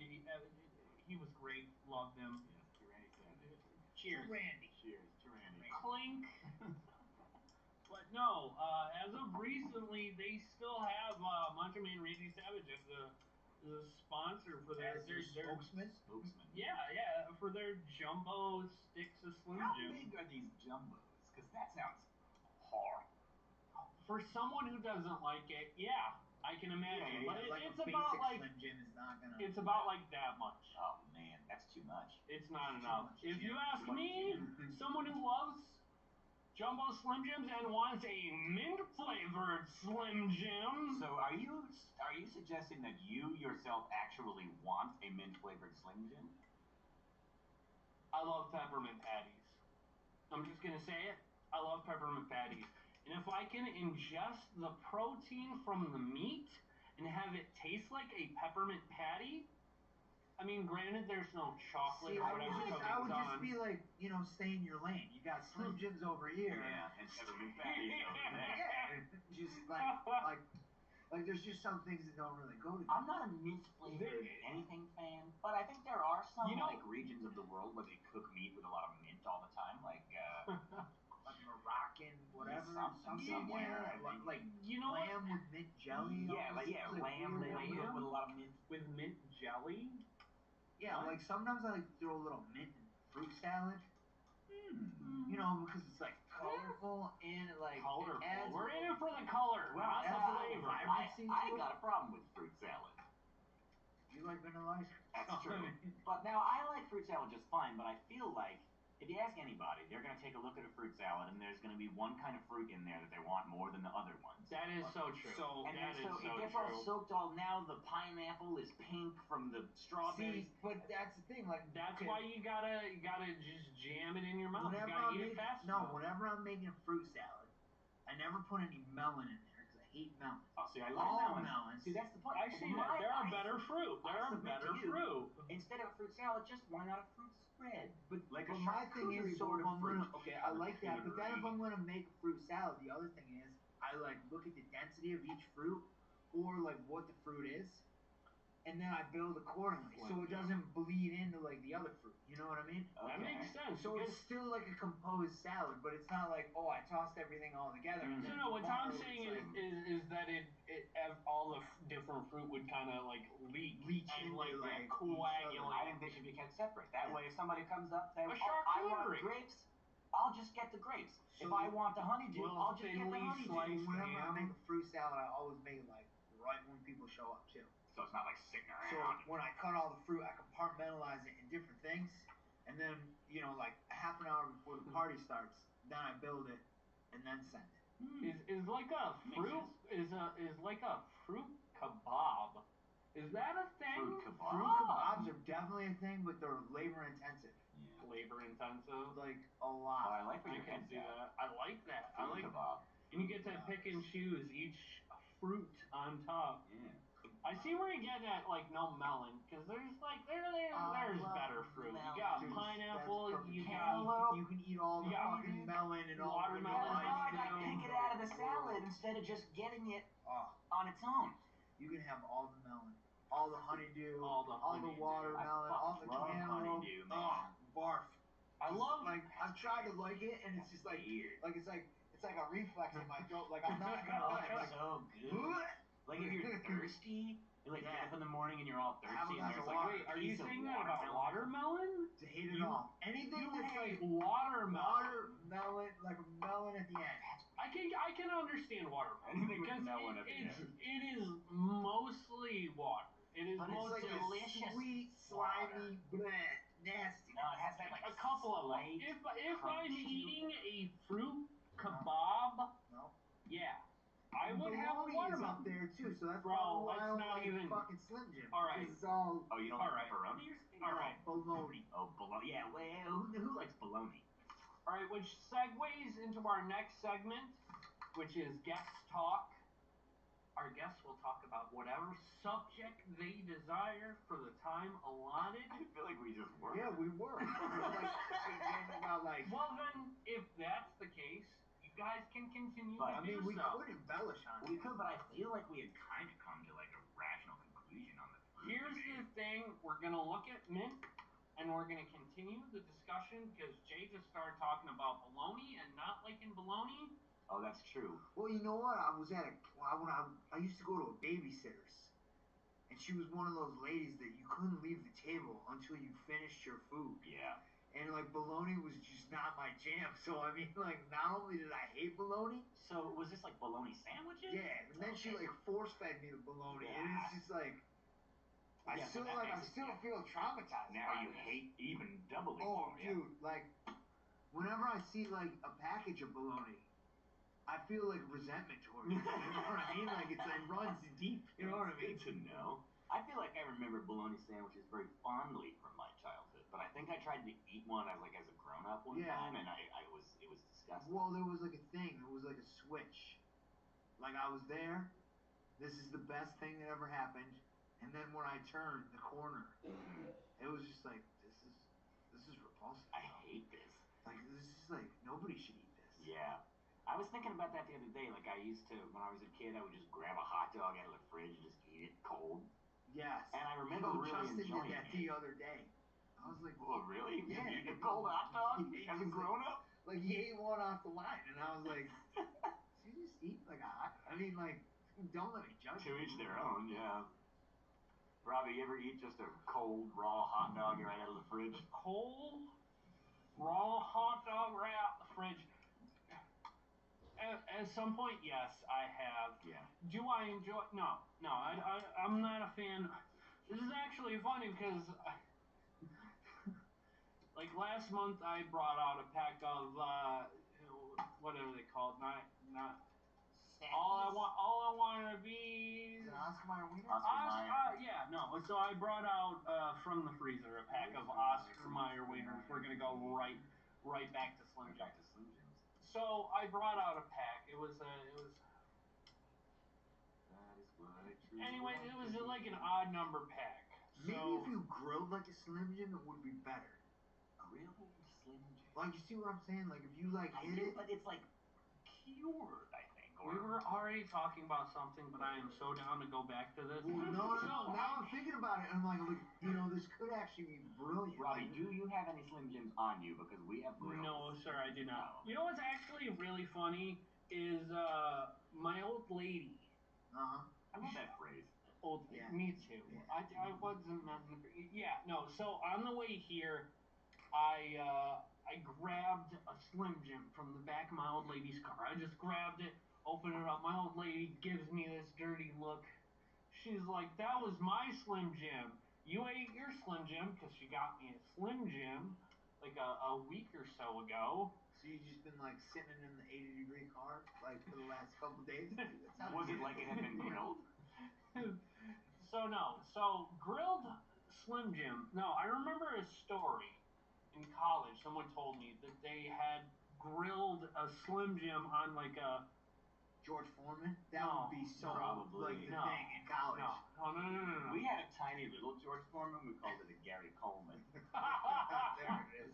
he was great. Loved him. Yes, to Randy Savage. Cheers. Randy. Cheers to Randy. Clink. But no, as of recently, they still have Macho Man Randy Savage as the sponsor for their spokesman. Yeah, for their jumbo sticks of Slim How Jim. big are these jumbos? Because that sounds hard. For someone who doesn't like it, yeah, I can imagine. But like it's a about basic like Slim Jim is not gonna. it's about like that much. Oh man, that's too much. It's not Too enough. much If Jim. you ask Too much me, Jim. someone who loves jumbo Slim Jims and wants a mint flavored Slim Jim. So are you suggesting that you yourself actually want a mint flavored Slim Jim? I love peppermint patties. I'm just gonna say it. I love peppermint patties. And if I can ingest the protein from the meat and have it taste like a peppermint patty, I mean, granted, there's no chocolate or whatever I would just on. be like, stay in your lane. You got Slim Jims over here. Yeah, and peppermint patties over there. Yeah, just like there's just some things that don't really go together. I'm not a mint flavored anything fan, but I think there are some like regions of the world where they cook meat with a lot of mint all the time, like like Moroccan, whatever, something somewhere. like lamb with mint jelly. Lamb they might cook with a lot of mint. With mint jelly? Yeah, What? like sometimes I like to throw a little mint in fruit salad. Because it's like colorful and it like Colorful. It adds We're in it for the color, not the flavor. I got a problem with fruit salad. You like vanilla ice cream? That's true. But now I like fruit salad just fine, but I feel like if you ask anybody, they're going to take a look at a fruit salad and there's going to be one kind of fruit in there that they want more than the other ones. That is so true. It gets all soaked all. Now the pineapple is pink from the strawberries. See, but that's the thing. Like that's why you gotta just jam it in your mouth. Whenever you gotta eat it fast. Whenever I'm making a fruit salad, I never put any melon in there because I hate melon. Oh, see, I like melons. See, that's the point. I see that. There are better fruit. Instead of a fruit salad, just why not a fruit spread? But my thing is, so if I'm gonna I like that. But then if I'm gonna make a fruit salad, the other thing is I like look at the density of each fruit or like what the fruit is, and then I build accordingly so it doesn't bleed into like the other fruit. You know what I mean? That makes sense. So it's still like a composed salad, but it's not like I tossed everything all together. So no, what Tom's saying is that all the different fruit would kind of like leach and like coagulate. I think they should be kept separate. That way, if somebody comes up saying, I want grapes, I'll just get the grapes. If I want the honeydew, I'll just get the honeydew. Whenever I make a fruit salad, I always make it like right when people show up too. So it's not like sitting around. So when I cut all the fruit, I compartmentalize it in different things, and then like half an hour before the party starts, then I build it, and then send it. Is like a fruit is like a fruit kebab. Is that a thing? Fruit kebab? Fruit kebabs are definitely a thing, but they're labor intensive. Yeah. Labor intensive. Like a lot. Well, I like where I your can head's see at. that. I like that. I Fruit like kebab. And you get to pick and choose each fruit on top. Yeah. I I see where you get at, like, no melon, because there's there's love better fruit. melon. You got Dude, pineapple, that's perfect. you got Cantaloupe. You can eat all the Yeah, fucking melon and all the watermelon. No, I Melon, gotta too. pick it out of the salad instead of just getting it Oh, on its own. you can have all the melon, all the honeydew, All the honeydew. watermelon, I all the fucking love cantaloupe. honeydew, man. Oh, barf. I love. Like I've tried to like it, and it's just like it's like a reflex in my throat. Like I'm not gonna Oh, lie. it's Like, so good. Like if you're thirsty, you like Yeah. get up in the morning and you're all Have a thirsty, and glass there's of like water. Wait, are you piece of saying that about watermelon? to hate it You- all. Anything You that's hate like watermelon. watermelon, like a melon at the end. I can understand watermelon Anything with because melon at the end. it is mostly water. It is But it's mostly It's like delicious a sweet, slimy, bleh, nasty. No, it has that like a couple of them. slight If I'm crunch. eating a fruit kebab, No. yeah, I would have a Bologna is watermelon. up there too, so that's Bro, probably why I let's don't not like even- fucking Slim Jim. All right. Because it's all Oh, you don't All like right. pepperoni or something? All right. bologna. Oh, bologna. Yeah, well, who likes bologna? All right, which segues into our next segment, which is guest talk. Our guests will talk about whatever subject they desire for the time allotted. I feel like we just were. Yeah, we were. It was like talking about like. Well, then, if that's the case, you guys can continue But, to I mean, do we so. could embellish on We it. could, but I feel like we had kind of come to like a rational conclusion on the fruit Here's the debate. thing: we're gonna look at mint, and we're gonna continue the discussion because Jay just started talking about bologna and not liking bologna. Oh, that's true. Well, you know what? I was at I used to go to a babysitter's, and she was one of those ladies that you couldn't leave the table until you finished your food. Yeah. And like bologna was just not my jam. So I mean, like not only did I hate bologna, So was this like bologna sandwiches? yeah, and then she like force fed me the bologna, and it's just like I Yeah, so that I makes it- still feel traumatized. Now by you this. hate even doubly Oh, bologna. dude, like whenever I see like a package of bologna, I feel like resentment towards it. You know what I mean? Like it runs deep. You know what I mean? Good to know. I feel like I remember bologna sandwiches very fondly from my childhood, but I think I tried to eat one as a grown up one Yeah. time, and it was disgusting. Well, there was like a thing. It was like a switch. Like I was there. This is the best thing that ever happened. And then when I turned the corner, it was just like this is repulsive. I hate this. Like this is like nobody should eat this. Yeah. I was thinking about that the other day. Like I used to, when I was a kid, I would just grab a hot dog out of the fridge and just eat it cold. Yes. And I remember Yo, really Justin enjoying did that it. the other day. I was like, Oh, really? Yeah. You eat a cold hot dog He as a was grown up? like he ate one off the line, and I was like, "Did you just eat like a hot?" I mean, like, don't let me judge. To you. each their own, yeah. Robbie, you ever eat just a cold, raw hot dog right out of the fridge? Cold, raw hot dog right out the fridge. At some point, yes, I have. Yeah. Do I enjoy? No, I'm not a fan. This is actually funny because, like last month, I brought out a pack of what are they called? Not all I want to be. Is it Oscar Mayer wiener? Oscar Mayer. Yeah, no. So I brought out from the freezer a pack of Oscar Mayer wieners. We're gonna go right back to Slim Jim. Back to Slim Jims. So I brought out a pack. It was. That is what I truly Anyways, want it was to like be. an odd number pack. Maybe So if you grilled like a Slim Jim, it would be better. Grilled Slim Jim. Like, you see what I'm saying? Like, if you like I hit do, it. but it's like cured, I think. we were already talking about something, but I am so down to go back to this. Well, no. So, Now I'm thinking about it, and I'm like, look, you know, this could actually be brilliant. Robbie, Like, do you have any Slim Jims on you? Because we have grills. No, sir, I do not. No. You know what's actually really funny is my old lady. I love that phrase. Old lady. Yeah. Me too. Yeah. I wasn't meant to be. Yeah, no. So on the way here, I grabbed a Slim Jim from the back of my old lady's car. I just grabbed it, opened it up. My old lady gives me this dirty look. She's like, "That was my Slim Jim. You ate your Slim Jim," because she got me a Slim Jim like a week or so ago. So you just been like sitting in the 80-degree car like for the last couple days? Dude, that sounds Was it good. like it had been grilled? So grilled Slim Jim. No, I remember a story in college. Someone told me that they had grilled a Slim Jim on like a George Foreman? That No, would be so probably. like the No. thing in college. No. We had a tiny little George Foreman. We called it a Gary Coleman. There it is.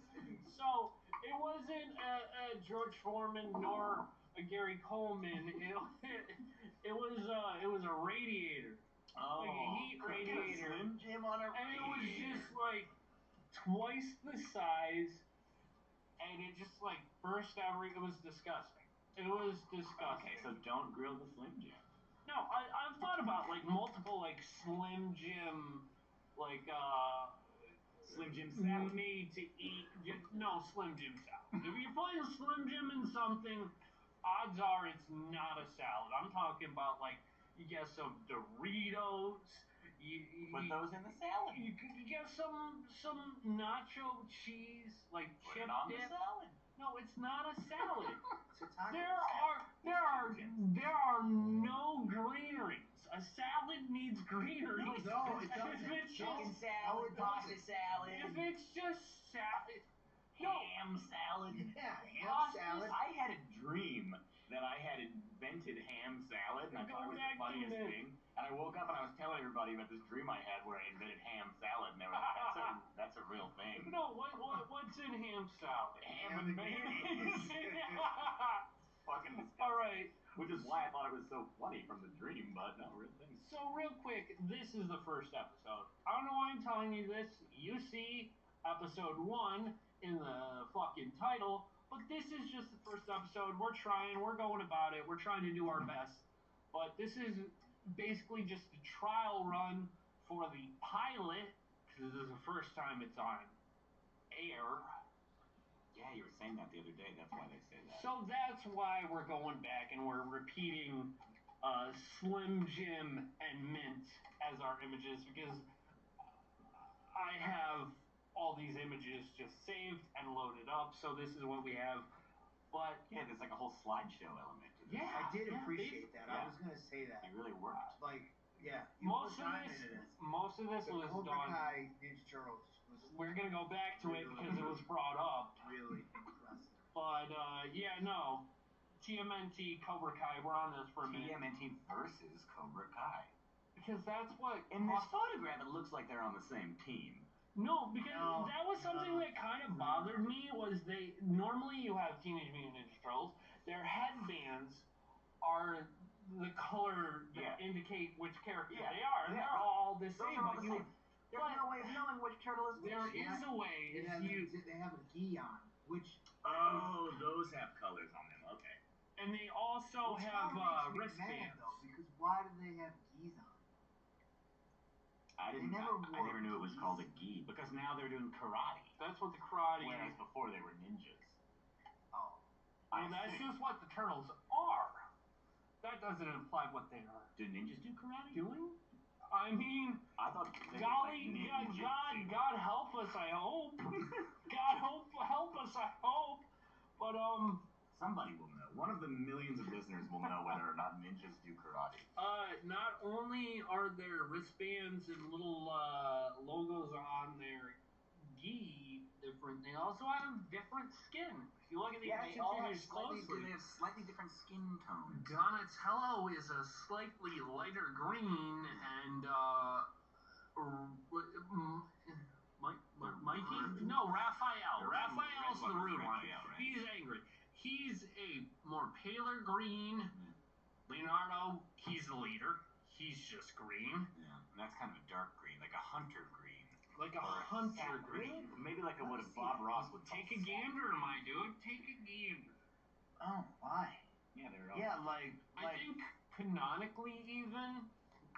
So it wasn't a George Foreman nor a Gary Coleman. It was a radiator. Oh, Like a heat couldn't get a radiator. Slim Jim on a And it was radiator. just like twice the size, and it just like burst it was disgusting. It was disgusting. Okay, so don't grill the Slim Jim. No, I've thought about like multiple like Slim Jim, like Slim Jim salad. made to eat. No, Slim Jim salad. If you're putting Slim Jim in something, odds are it's not a salad. I'm talking about like you get some Doritos. Put those in the salad. You get some nacho cheese, like Put chip it on dip. the salad. No, it's not a salad. It's a taco There salad. are no greeneries. A salad needs greeneries. No, it If doesn't. it's Chicken just, salad, it pasta doesn't. salad, if it's just salad, no. ham salad. Yeah, ham Pasta salad. I had a dream that I had invented ham salad, and I thought it was the funniest thing. And I woke up and I was telling everybody about this dream I had where I invented ham salad, and they were like, "That's a real thing." No, what's in ham salad? Ham and mayonnaise. Fucking disgusting. All right. Which is why I thought it was so funny from the dream, but no, real thing. So real quick, this is the first episode. I don't know why I'm telling you this. You see episode 1 in the fucking title, but this is just the first episode. We're trying. We're going about it. We're trying to do our best. But this is basically just a trial run for the pilot, because this is the first time it's on air. Yeah, you were saying that the other day. That's why they say that. So that's why we're going back and we're repeating Slim Jim and Mint as our images, because I have all these images just saved and loaded up, so this is what we have. But yeah, there's like a whole slideshow element to this. yeah, I did appreciate that. Yeah. I was gonna say that. You really worked. Like, yeah, you most put of time this into this. was Cobra done. Kai Ninja Turtles was We're gonna go back to it because it was brought up. really impressive. But yeah, no, TMNT Cobra Kai. We're on this for a minute TMNT versus Cobra Kai. because that's what In this photograph, it looks like they're on the same team. No, because that was something that kind of bothered me. Was they normally you have Teenage Mutant Ninja Turtles, their headbands are the color that indicate which character they are, and they're all the same. But there's no way of knowing which turtle is which. There is a way. They have a gi on, which Oh, those have colors on them. Okay. And they also have wristbands. Though, because why do they have gis on? I never knew it was called a gi, because now they're doing karate. That's what the karate Whereas is. before they were ninjas. Oh. Well, that's just what the turtles are. That doesn't imply what they are Do ninjas do karate? doing. I mean, I thought they golly, were like God help us, I hope. God help us, I hope. But somebody will know. One of the millions of listeners will know whether or not ninjas do karate. Not only are there wristbands and little logos on their gi different, they also have different skin. If you look at They all have these closely, they have slightly different skin tones. Donatello is a slightly lighter green, and Mikey? No, Raphael. Raphael's the rude one. Right? He's angry. He's a more paler green. Leonardo, he's the leader. He's just green. Yeah, and that's kind of a dark green, like a hunter green. Like a hunter green. Maybe like what Bob Ross would call Take a gander, my dude. Take a gander. Oh, why? Yeah, they're all. Yeah, I think canonically even,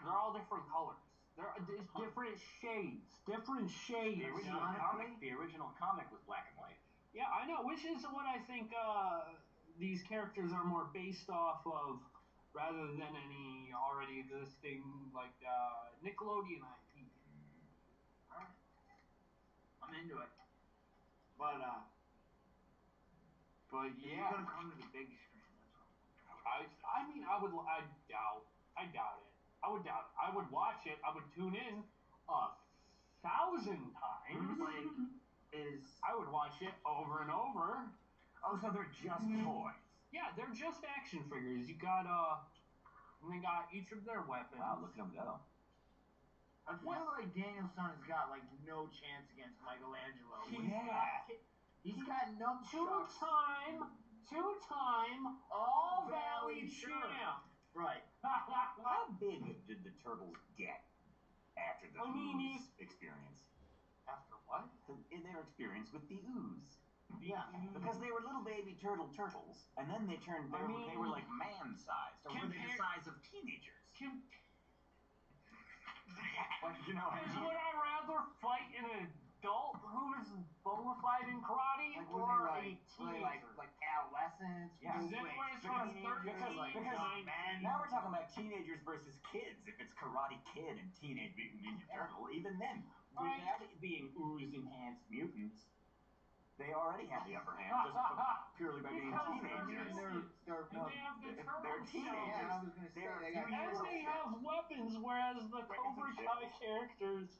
they're all different colors. It's different shades. Different shades. The original comic was black and white. Yeah, I know. Which is what I think these characters are more based off of, rather than any already existing like Nickelodeon IP. Alright. I'm into it. But yeah, you're gonna come to the big screen. That's all. I mean, I doubt it. I would doubt it. I would watch it. I would tune in 1,000 times. Like, I would watch it over and over. Oh, so they're just toys. Yeah, they're just action figures. You got and they got each of their weapons. Wow, look at him go. I feel like Danielson has got like no chance against Michelangelo. He's got nunchucks. Two-time All-Valley champ. Right. How big did the turtles get after the ooze experience? After what? In their experience with the ooze. Yeah. Because they were little baby turtles, and then they turned. They were like man-sized, or were they the size of teenagers? You know what I mean? Would I rather fight an adult who is bona fide in karate Like, or a teenager? Like adolescents? Yeah. Is anywhere from 13 because to 19. now we're talking about teenagers versus kids. If it's Karate Kid and Teenage Mutant Ninja Turtle, even then, without it being ooze-enhanced mutants, they already have the upper hand just purely by being teenagers. They're teenagers. Yeah, I was gonna say they got And they have weapons, whereas the Cobra Kai characters.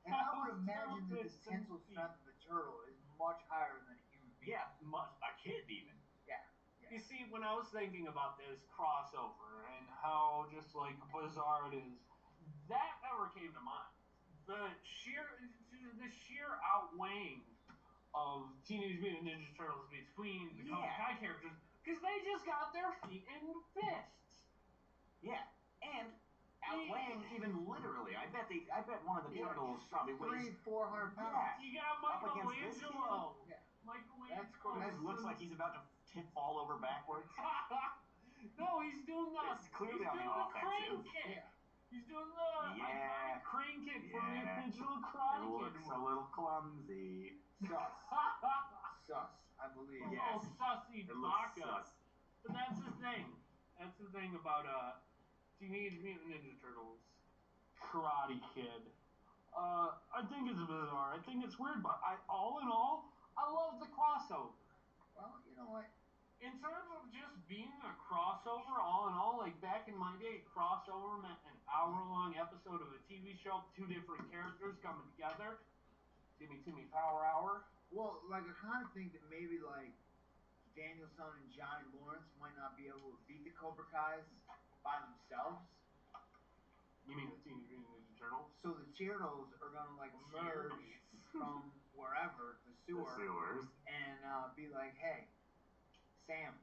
And I would imagine the tensile strength of a turtle is much higher than a human being. Yeah, a kid even. Yeah. You see, when I was thinking about this crossover and how just like bizarre it is, that never came to mind. The sheer outweighing of Teenage Mutant Ninja Turtles between the Cobra Kai characters, because they just got their feet in fists. Yeah, and outweighing even literally. I bet one of the turtles probably weighs 300-400 pounds. Yeah. You got Michelangelo. Yeah. Michelangelo. It looks like he's about to fall over backwards. No, he's doing the. It's clearly he's on the doing the offensive. crane kick. Yeah. He's doing the iconic crane kick from the original Karate Kid. It looks a little clumsy. Sus, I believe. A Yes. little sussy It looks baka. sus. But that's the thing. That's the thing about Teenage Mutant Ninja Turtles, Karate Kid. I think it's bizarre. I think it's weird, but all in all, I love the crossover. Well, you know what? In terms of just being a crossover, all in all, like back in my day, crossover meant an hour-long episode of a TV show, two different characters coming together. Timmy Power Hour. Well, like I kind of think that maybe like Danielson and Johnny Lawrence might not be able to beat the Cobra Kais by themselves. You mean the Teenage Mutant Ninja Turtles? So the Turtles are gonna like emerge from wherever the sewers and be like, hey, Sam,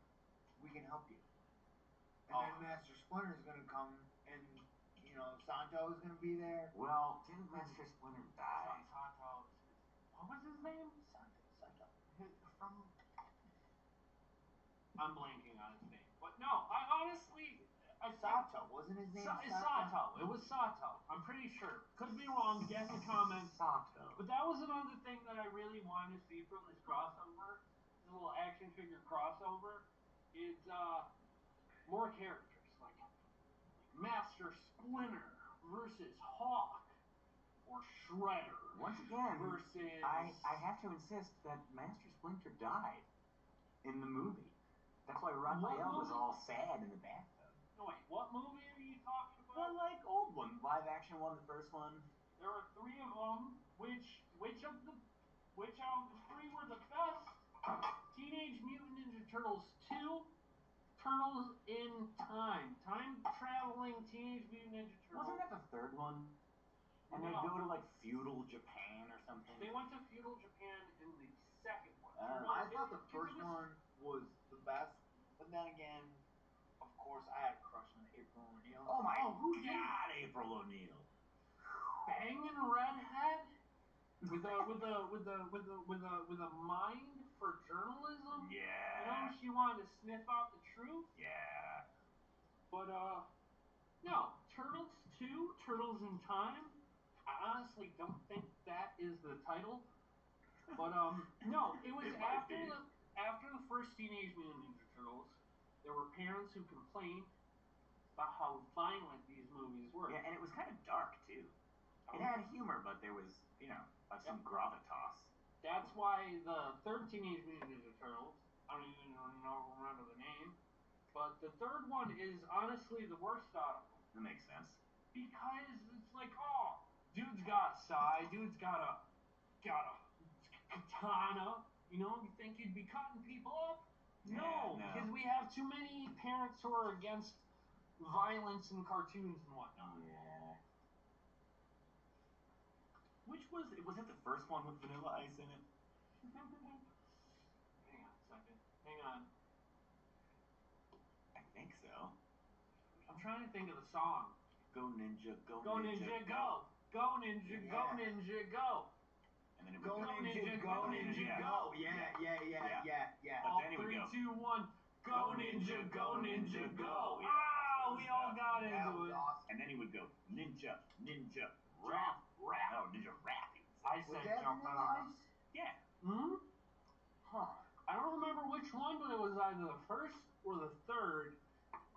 we can help you. And then Master Splinter is gonna come and Santo is gonna be there. Well, didn't Master Splinter die? Santo. What was his name? Santo. From. I'm blanking on his name, but no, I honestly. Sato, wasn't his name Sato? It was Sato. I'm pretty sure. Could be wrong. Get in the comments. Sato. But that was another thing that I really wanted to see from this crossover, this little action figure crossover, is more characters like Master Splinter versus Hawk or Shredder. Once again, versus I have to insist that Master Splinter died in the movie. That's why Raphael was all sad in the bathtub. No, wait, what movie are you talking The about? old one, live action one, the first one. There are three of them. Which of the three were the best? Teenage Mutant Ninja Turtles 2, Turtles in Time traveling Teenage Mutant Ninja Turtles. Wasn't that the third one? And No. they go to like feudal Japan or something. They went to feudal Japan in the second one. I thought the first one was the best, but then again, of course, I had a crush on April O'Neil. Oh my who didn't? God, April O'Neil. Banging redhead with a mind for journalism. Yeah. You know, she wanted to sniff out the truth. Yeah. But no, Turtles 2, Turtles in Time. I honestly don't think that is the title. But no, it was after the first Teenage Mutant Ninja Turtles. There were parents who complained about how violent these movies were. Yeah, and it was kind of dark too. It had humor, but there was, like some gravitas. That's why the third Teenage Mutant Ninja Turtles, I don't even remember the name, but the third one is honestly the worst out of them. That makes sense. Because it's like, oh, dude's got a sai, dude's got a katana, you think you'd be cutting people up? No, Yeah, no. because we have too many parents who are against violence in cartoons and whatnot. Yeah. Which was it the first one with Vanilla Ice in it? Hang on a second. Hang on. I think so. I'm trying to think of the song. Go Ninja, go, Go Ninja, go! Go Ninja, go Ninja, go! And then it would Go go. Ninja, go Ninja, go! Yeah. But All then it would 3, go. 2, 1. Go Ninja, go Ninja, go! Yeah. Ah, we all got That into was it. awesome. And then he would go Ninja, rap. No, Ninja rap. I Was said that jump Vanilla around. Ice? Yeah. Hmm? Huh. I don't remember which one, but it was either the first or the third.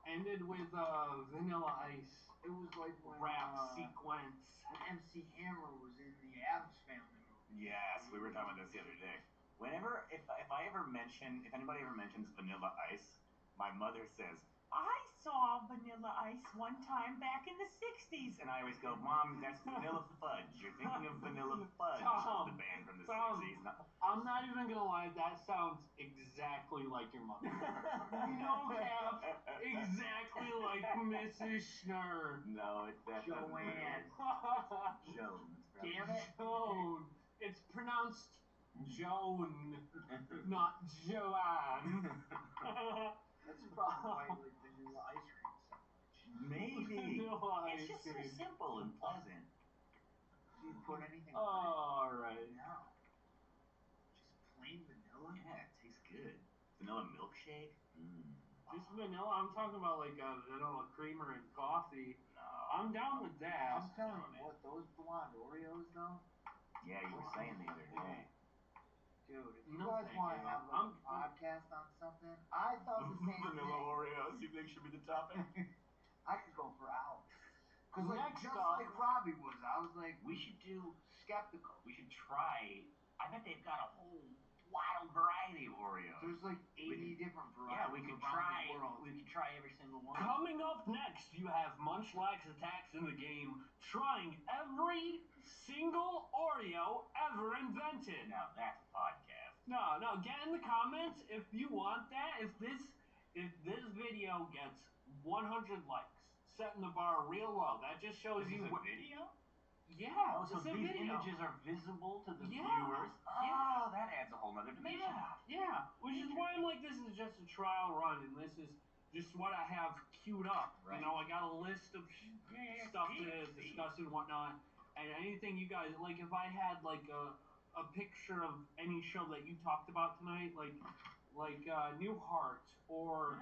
Ended with Vanilla Ice. It was like when Rap sequence. when MC Hammer was in the Addams Family movie. Yes, we were talking about this the other day. Whenever, if anybody ever mentions Vanilla Ice, my mother says, I saw Vanilla Ice one time back in the 60s. And I always go, Mom, that's Vanilla Fudge. You're thinking of Vanilla Fudge, the band from the 60s. I'm not even gonna lie, that sounds exactly like your mother. No cap, exactly like Mrs. Schnurr. No, that doesn't Joanne. Joan. Damn it. Joan. It's pronounced Joan, not Joanne. That's probably why you like Vanilla Ice Cream so much. Maybe. Vanilla It's ice just so cream. simple and pleasant. Do you put anything Alright. on it? No. Just plain vanilla? Yeah, it tastes good. Vanilla milkshake? Just vanilla? I'm talking about like a vanilla creamer and coffee. No. I'm down with that. I'm telling you what, those blonde Oreos though? Yeah, you were saying the other day. Dude, if you No, guys thank want to you. have like a podcast on something, I thought the same Vanilla thing. Oreos, you think should be the topic? I could go for hours. Cause like Next just up- like Robbie was, I was like We should do. skeptical. We should try. I bet they've got a whole wild variety of Oreos. There's like 80 different varieties. Yeah, we could around try. the world. We could try every single one. Coming up next, you have Munchlax Attacks in the Game, trying every single Oreo ever invented. Now that's a podcast. No, get in the comments if you want that. If this video gets 100 likes, setting the bar real low. That just shows Is you this a what. video? Yeah, Oh, so it's a these video. images are visible to the Yeah, viewers. yeah. Oh, that adds a whole nother dimension. Yeah. Which is why I'm like, this is just a trial run, and this is just what I have queued up. Right. You know, I got a list of stuff to discuss and whatnot, and anything you guys like. If I had like a picture of any show that you talked about tonight, like Newhart or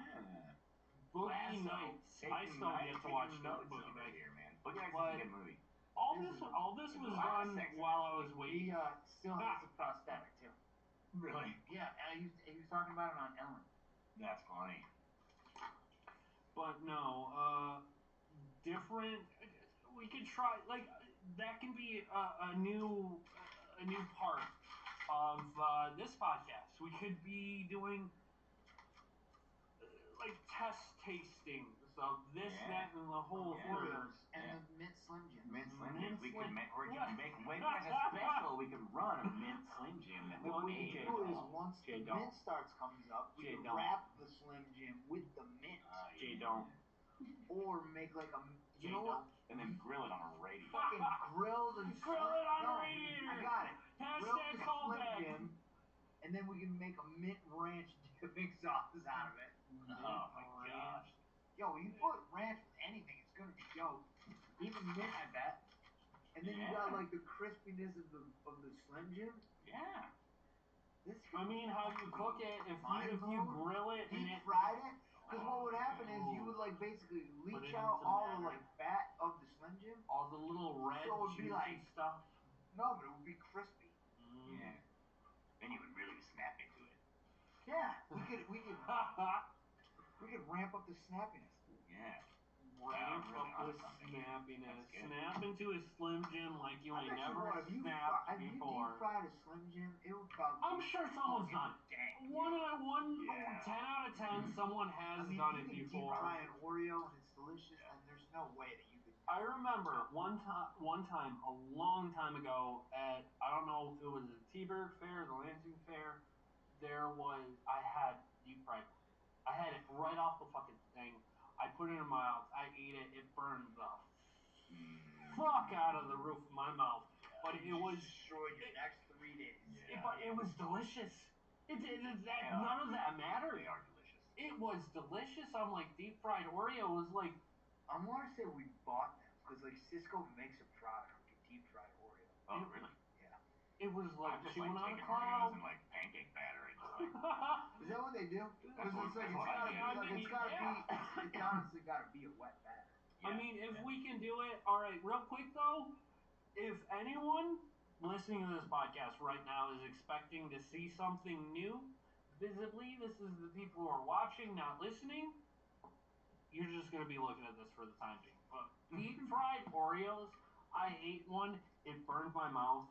Boogie Nights, I still get to watch notes Boogie over Nights. here, man. Boogie Nights But- is a good movie. All this was done while I was He waiting. still has a prosthetic too. Really? Yeah, he was talking about it on Ellen. That's funny. But no, different. We could try like that can be a new part of this podcast. We could be doing like test tastings of this, that, and the whole Oreos and Yeah. the Mint Slim Jims. Mint Slim Mint Jims. We Slim- could make as a special. We could run a Mint Slim Jim that we What we made. could do is once Jay the don't. mint starts comes up, we Jay could don't. wrap the Slim Jim with the mint, Jay don't. or make like a Jay you know what? And then grill it on a radiator. Fucking grill the Grill it on a no, radiator. I got it. Grill Hashtag the callback. Slim Jim, and then we can make a mint ranch dipping sauce out of it. Oh my gosh. Yo, you put ranch with anything, it's gonna be dope. Even mint, I bet. And then you got Yeah. like the crispiness of the Slim Jim. Yeah. This I mean, how you cook it? If you grill it and deep it fried it, because what would happen is you would like basically Put leach it out into all the batter. like fat of the Slim Jim. all the little red So it'd be juicy like- stuff. No, but it would be crispy. Yeah. Then you would really be snapping to it. Yeah, we could ramp up the snappiness. Yeah. Ramp really up on the something. snappiness. That's good. Snap into a Slim Jim like you I ain't bet you never what, if you snapped deep before. fried a Slim Jim, it would probably. I'm sure someone's done it. Dang. 10 out of 10, someone has I mean, done you it can before. deep fry an Oreo and it's delicious, and there's no way that you could. I remember one time, a long time ago, at I don't know if it was the T-Bird Fair, or the Lansing Fair. I had deep fried. I had it right off the fucking thing. I put it in my mouth. I ate it. It burned the fuck out of the roof of my mouth. But it was destroyed your next 3 days. but it was delicious. None of that mattered. They are delicious. It was delicious. I'm like, deep fried Oreo was like, I want to say we bought them because like Cisco makes a product like a deep fried Oreo. Oh, really? it was like I'm just chewing like on a taking cloud. Oreos and like pancake batter and just like. Is that what they do? Because it's like it's gotta be like it's gotta be it's honestly gotta be a wet batter. I mean, if we can do it, all right. Real quick though, if anyone listening to this podcast right now is expecting to see something new, visibly, this is the people who are watching, not listening. You're just gonna be looking at this for the time being. But deep fried Oreos, I ate one. It burned my mouth.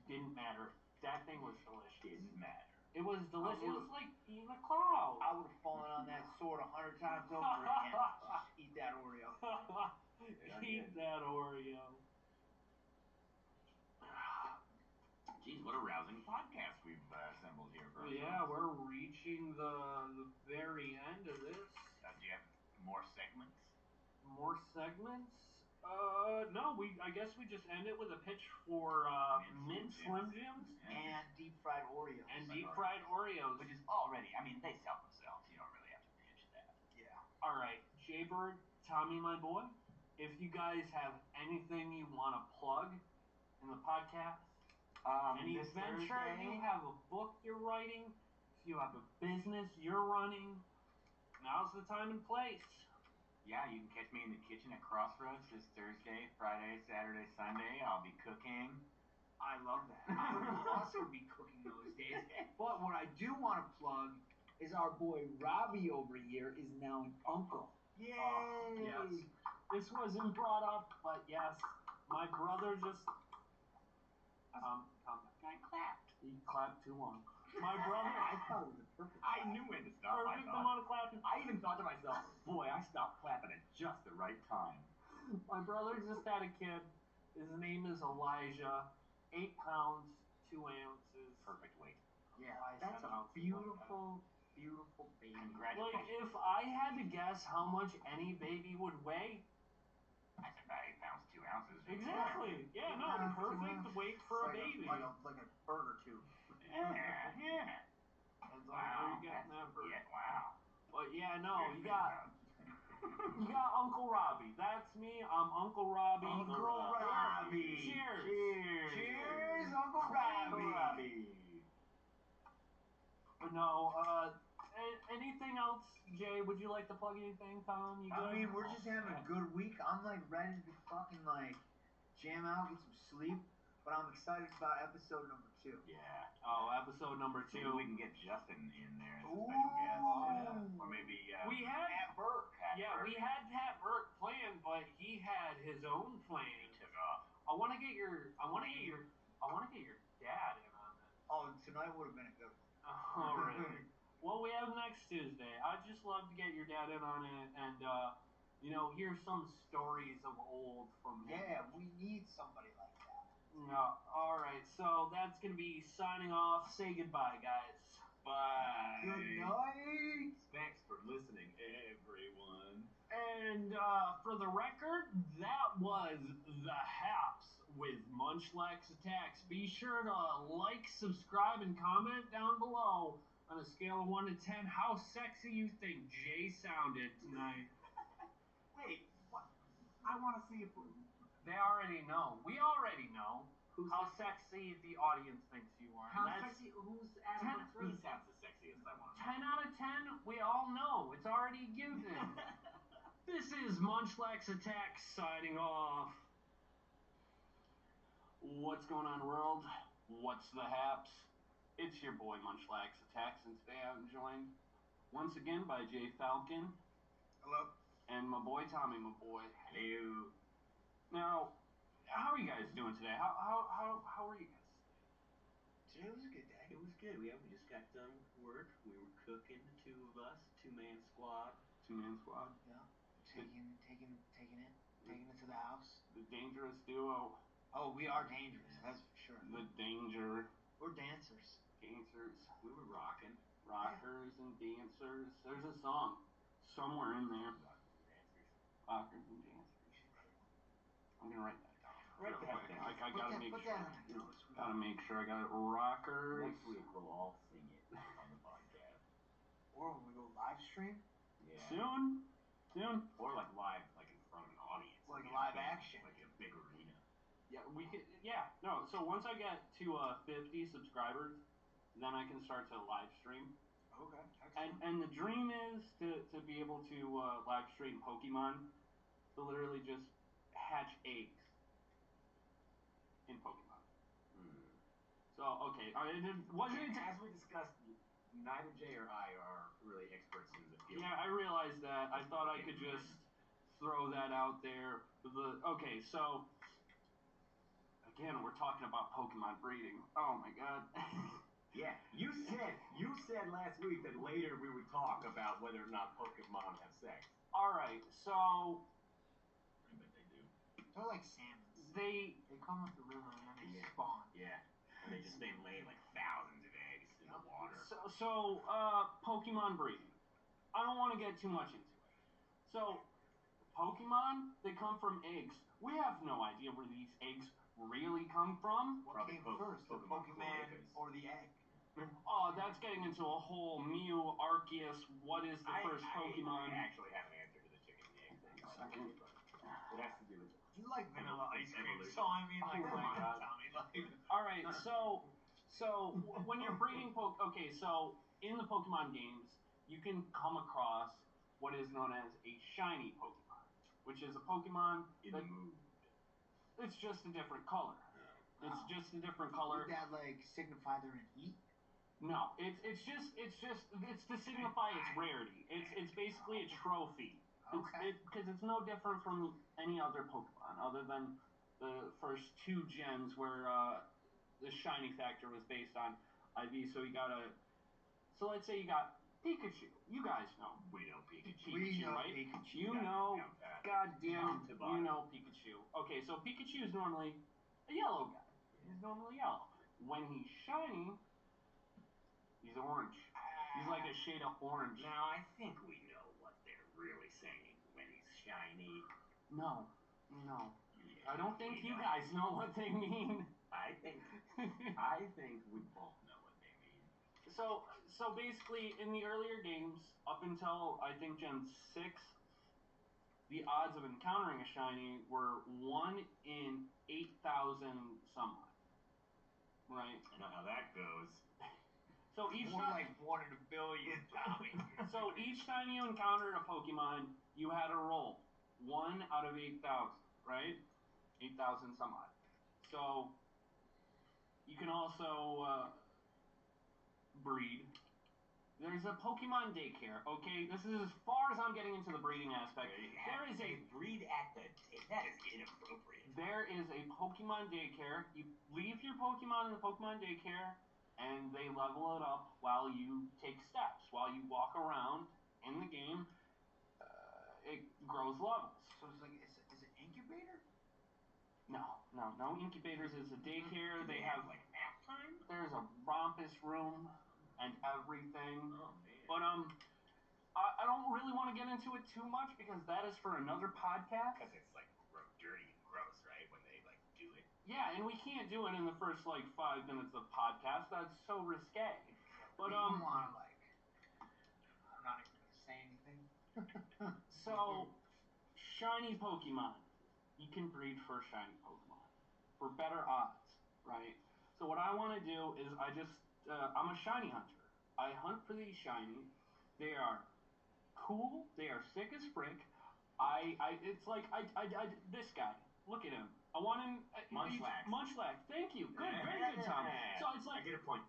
Didn't matter. That thing was delicious. Didn't matter. It was delicious. It was like eating a cloud. I would have fallen on that sword 100 times over again. Just eat that Oreo. Eat that Oreo. Geez, what a rousing podcast we've assembled here for ourselves. Yeah, we're reaching the very end of this. Do you have more segments? More segments? No. I guess we just end it with a pitch for mint Slim Jims And deep fried Oreos. and deep fried Oreos. Which is already, I mean, they sell themselves. You don't really have to pitch that. Yeah. All right, Jaybird, Tommy, my boy. If you guys have anything you want to plug in the podcast, any This venture, Thursday, you have a book you're writing, if you have a business you're running, now's the time and place. yeah, you can catch me in the kitchen at Crossroads this Thursday, Friday, Saturday, Sunday. I'll be cooking. I love that. I will also be cooking those days. But what I do want to plug is our boy Robbie over here is now an uncle. Yay! Yes. This wasn't brought up, but yes, my brother just I clapped. he clapped too long. My brother, I thought it was a perfect. I knew when to stop. I perfect thought. amount of clapping. I even thought to myself, boy, I stopped clapping at just the right time. My brother just had a kid. His name is Elijah. 8 pounds, 2 ounces. Perfect weight. Yeah, Why is that's that a out? beautiful, beautiful baby. Like, Congratulations. if I had to guess how much any baby would weigh, I said about 8 pounds, 2 ounces. exactly. Yeah, no, Yeah, perfect weight for a baby. Like a burger tube. Yeah. Depends on where Wow. you're getting that for. Yeah, wow. But yeah, no, Weird you thing got about- you got Uncle Robbie. That's me. I'm Uncle Robbie. Uncle Robbie. Cheers. Cheers. Cheers, Uncle Robbie. But no, anything else, Jay? Would you like to plug anything, Tom? You good? I mean, we're just having a good week. I'm like ready to fucking like jam out, get some sleep. But I'm excited about episode number 2. Yeah. Oh, episode number 2. Maybe we can get Justin in there as a special guest. Ooh. Or maybe We had Pat Burke. we had Pat Burke planned, but he had his own plan. He took off. I want to get your dad in on this. Oh, tonight would have been a good one. Oh, really? Well, we have next Tuesday. I'd just love to get your dad in on it and, hear some stories of old from him. Yeah, we need somebody like that. No, all right. So that's gonna be signing off. Say goodbye, guys. Bye. Good night. Thanks for listening, everyone. And for the record, that was The Haps with Munchlax Attacks. Be sure to like, subscribe, and comment down below on a scale of 1 to 10 how sexy you think Jay sounded tonight. Wait, what? I want to see if They already know. We already know how sexy the audience thinks you are. how That's sexy. Who's out of the 3 sounds the sexiest? I want to 10 out of 10, we all know. It's already a given. This is Munchlax Attacks signing off. What's going on, world? What's the haps? It's your boy Munchlax Attacks, and today I'm joined once again by Jay Falcon Hello. and my boy Tommy, my boy. Hello. Now, how are you guys doing today? How are you guys today? Today was a good day. It was good. We just got done with work. We were cooking, the 2 of us, 2-man squad. 2-man squad. Yeah. Taking it to the house. The dangerous duo. Oh, we are dangerous. That's for sure. The danger We're dancers. dancers. We were rocking. Rockers and dancers. There's a song somewhere in there. Rockers and dancers. I'm gonna write that down real quick. I gotta make sure. Gotta make sure I got it. Rockers. Next week we'll all sing it on the podcast. Or when we go live stream, Yeah. Soon. Or like live, like in front of an audience. like in a live big- action. Like in a big arena. Yeah, we could. Yeah, no. So once I get to 50 subscribers, then I can start to live stream. Okay, And excellent. and the dream is to be able to live stream Pokemon, to literally just hatch eggs in Pokemon. So okay, wasn't. As we discussed, neither Jay or I are really experts in the field. Yeah, I realized that. I thought I could just throw that out there. Okay, so again, we're talking about Pokemon breeding. Oh my god. Yeah, you said last week that later we would talk about whether or not Pokemon have sex. All right, so I bet they do. They're like salmons. they. They come up the river and then they Yeah. spawn. Yeah, and they lay like thousands of eggs in the water. So Pokemon breeding. I don't want to get too much into it. So, Pokemon, they come from eggs. We have no idea where these eggs really come from. What Probably came first, the Pokemon Pokemon cloacas. or the egg? Oh, that's getting into a whole Mew, Arceus, what is the first Pokemon? I actually have an answer to the chicken and the egg thing. Second. It has to do with You like vanilla ice cream, evolution. so I mean, like, Oh come my on, God. Tommy. Like, All right, so when you're breeding okay, so in the Pokemon games, you can come across what is known as a shiny Pokemon, which is a Pokemon in that the mood. it's just a different color. It's just a different color. would that like signify they're in heat? No, it's to signify its rarity. It's basically a trophy. Okay. Because it's no different from any other Pokemon, other than the first two gens where the shiny factor was based on IV. So let's say you got Pikachu. You guys know. We know Pikachu. We know right? Pikachu. You Yeah, know, yeah, goddamn, to you bottom. know Pikachu. Okay, so Pikachu is normally a yellow guy. He's normally yellow. When he's shiny, he's orange. He's like a shade of orange. Now I think we know what they're really saying when he's shiny. No. Yeah, I don't think we you guys know what they mean. I think we both know what they mean. So basically, in the earlier games, up until I think Gen 6, the odds of encountering a shiny were 1 in 8,000 some odd. Right? I know how that goes. So each More time, like 1 in a billion, Tommy. so each time you encountered a Pokemon, you had a roll. 1 out of 8,000, right? 8,000 some odd. So you can also breed. There's a Pokemon daycare, okay? This is as far as I'm getting into the breeding aspect. There is They breed at the. That is inappropriate. There is a Pokemon daycare. You leave your Pokemon in the Pokemon daycare, and they level it up while you take steps. While you walk around in the game, it grows levels. So it's like, is it incubator? No incubators. Is a daycare. Do They have like nap time. there's a rompus room and everything. Oh man. But I don't really want to get into it too much because that is for another podcast. Because it's like dirty and gross, right? When they like do it. Yeah, and we can't do it in the first like 5 minutes of podcast. That's so risque. But You don't want to like. I'm not even gonna say anything. so shiny Pokemon. You can breed for shiny Pokemon for better odds, right? So what I want to do is I'm a shiny hunter. I hunt for these shiny. They are cool. They are sick as frick. It's like this guy. Look at him. I want him. Munchlax. Thank you. Good, very good, Tom. So it's like I get a point.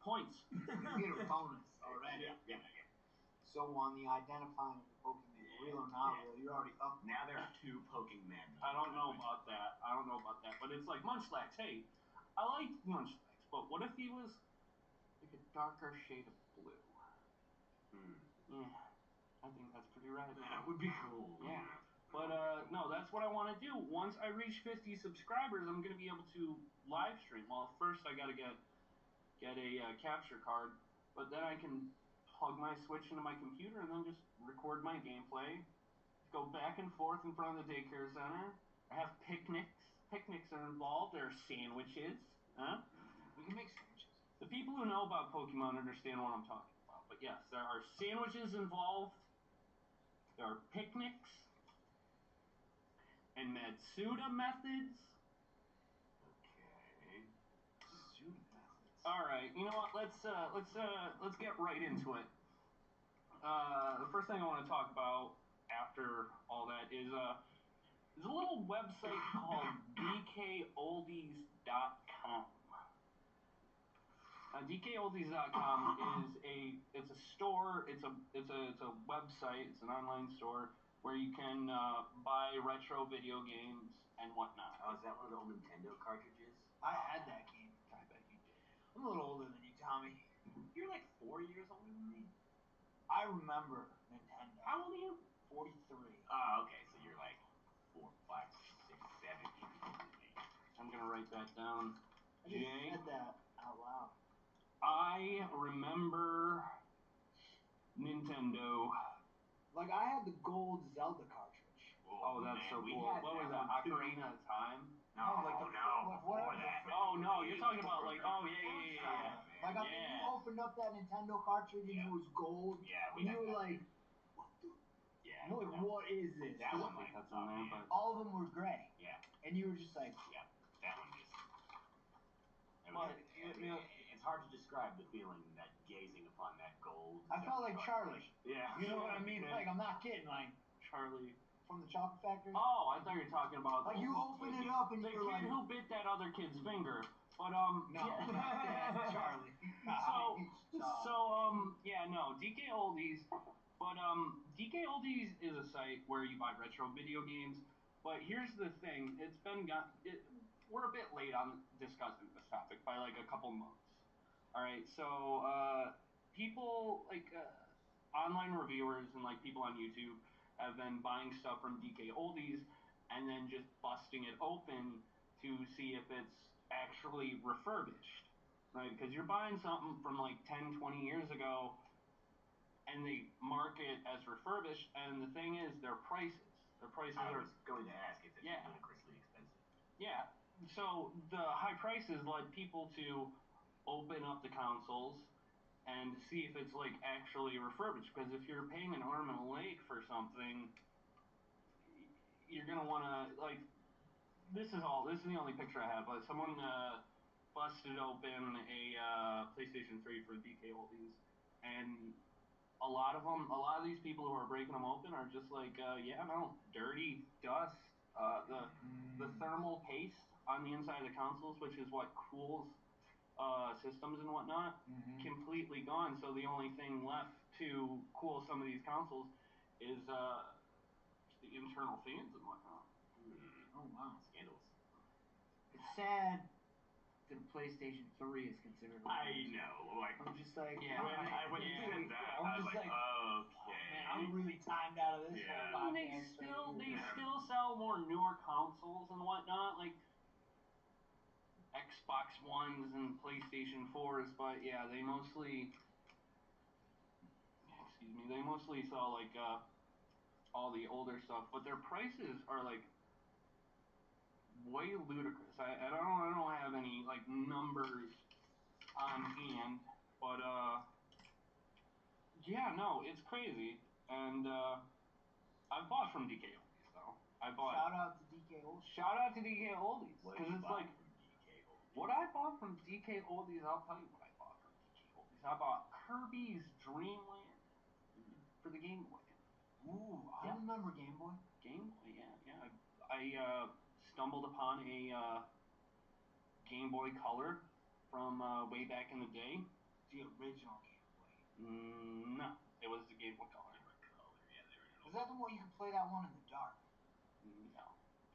Points. You get a bonus already. Yeah. So on the identifying of the Pokemon, real or not real, you're already up. Now there's 2 Pokemon. I don't know about that. But it's like Munchlax. Hey, I like Munchlax, but what if he was like a darker shade of blue? Yeah, I think that's pretty rad. That would be cool. Yeah. But no, that's what I want to do. Once I reach 50 subscribers, I'm gonna be able to live stream. Well, first I gotta get a capture card. but then I can plug my Switch into my computer and then just record my gameplay, go back and forth in front of the daycare center. I have picnics. Picnics are involved. There are sandwiches. Huh? We can make sandwiches. The people who know about Pokemon understand what I'm talking about. But yes, there are sandwiches involved. There are picnics and Matsuda methods. Okay. Shoot methods. All right, you know what? Let's get right into it. The first thing I want to talk about after all that is there's a little website called dkoldies.com. dkoldies.com is it's a store, it's a website, it's an online store where you can buy retro video games and whatnot. Oh, is that one of the old Nintendo cartridges? I had that game. I bet you did. I'm a little older than you, Tommy. You're like 4 years older than me. I remember Nintendo. How old are you? 43. Oh, okay. So you're like 4, 5, 6, 7 years older than me. I'm gonna write that down. I just Jay? said that out loud. I remember Nintendo. Like, I had the gold Zelda cartridge. Oh, that's man, so we cool. had What was that that? one, too. Ocarina of Time? No, like before whatever. that. Oh no, you're talking about like, oh yeah. Like, I think you opened up that Nintendo cartridge and it was gold. Yeah, we And had you were that like, too. what the? Yeah. Like, what is this? That I one, think like, that's in there, but All of them were gray. Yeah. And you were just like, That one just. But- It's hard to describe the feeling that gazing upon that gold. I felt like Charlie. Yeah. You know what I mean? Yeah. Like, I'm not kidding. Like, Charlie. from the Chocolate Factory. Oh, I thought you were talking about Like, you open it up and the you're kid like, who bit that other kid's finger. But no, yeah. not that, Charlie. DK Oldies. But DK Oldies is a site where you buy retro video games. But here's the thing: we're a bit late on discussing this topic by like a couple months. All right, so people like online reviewers and like people on YouTube have been buying stuff from DK Oldies and then just busting it open to see if it's actually refurbished, right? Because you're buying something from like 10, 20 years ago and they mark it as refurbished, and the thing is, their prices I are was going to ask if it's Yeah. ludicrously expensive. yeah. So the high prices led people to open up the consoles and see if it's like actually refurbished. Because if you're paying an arm and a leg for something, you're gonna want to like. This is the only picture I have. But someone busted open a PlayStation 3 for DK Oldies, and a lot of these people who are breaking them open are just like, dirty dust. The thermal paste on the inside of the consoles, which is what cools systems and whatnot, completely gone. So the only thing left to cool some of these consoles is the internal fans and whatnot. Oh, wow. Scandalous. It's sad that a PlayStation 3 is considered. I know. Like, I'm just like, Yeah. when you said that, I'm I was just like, oh, okay. man, I'm really timed out of this Yeah. whole I mean, podcast. they still sell more newer consoles and whatnot, like Xbox Ones and PlayStation 4s, but yeah, they mostly sell like all the older stuff, but their prices are like way ludicrous. I don't have any like numbers on hand, but it's crazy. And I've bought from DK Oldies though. Shout out to DK Oldies. Shout out to DK Oldies, What because did you it's buy like from DK Oldies? what I bought from DK Oldies. I'll tell you what I bought from DK Oldies. I bought Kirby's Dream Land for the Game Boy. Ooh, I remember Game Boy. Game Boy, yeah. I stumbled upon a Game Boy Color from way back in the day. The original Game Boy. No, it was the Game Boy Color. Yeah, the original. Is that the one you could play that one in the dark? No.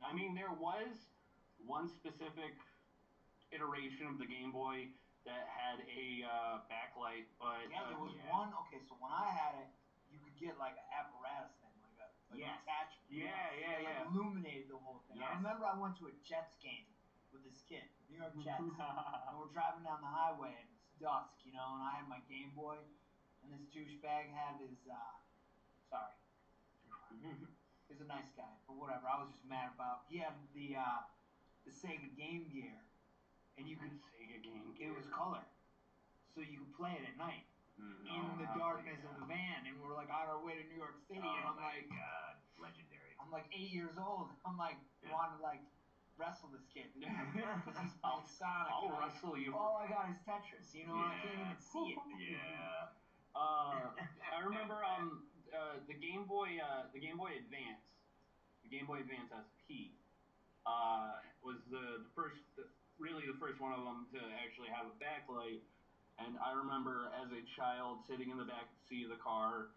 I mean, there was one specific iteration of the Game Boy that had a backlight, but Yeah, there was one. Okay, so when I had it, you could get like an apparatus thing, like an attachment. Yeah. That illuminated the whole thing. Yes. I remember I went to a Jets game with this kid, New York Jets, and we're driving down the highway, and dusk, you know, and I had my Game Boy, and this douchebag had his, sorry, he's a nice guy, but whatever. I was just mad about. He had the Sega Game Gear, and you could Sega Game it was color, so you could play it at night in the darkness of the van, and we're like on our way to New York City, and I'm like, God, legendary. I'm like 8 years old. I'm like wanting to like wrestle this kid because he's playing Sonic. I'll and wrestle you. All I got is Tetris, you know, and I can't even see it. Yeah. I remember the Game Boy Advance, the Game Boy Advance SP, was really the first one of them to actually have a backlight. And I remember as a child sitting in the back seat of the car,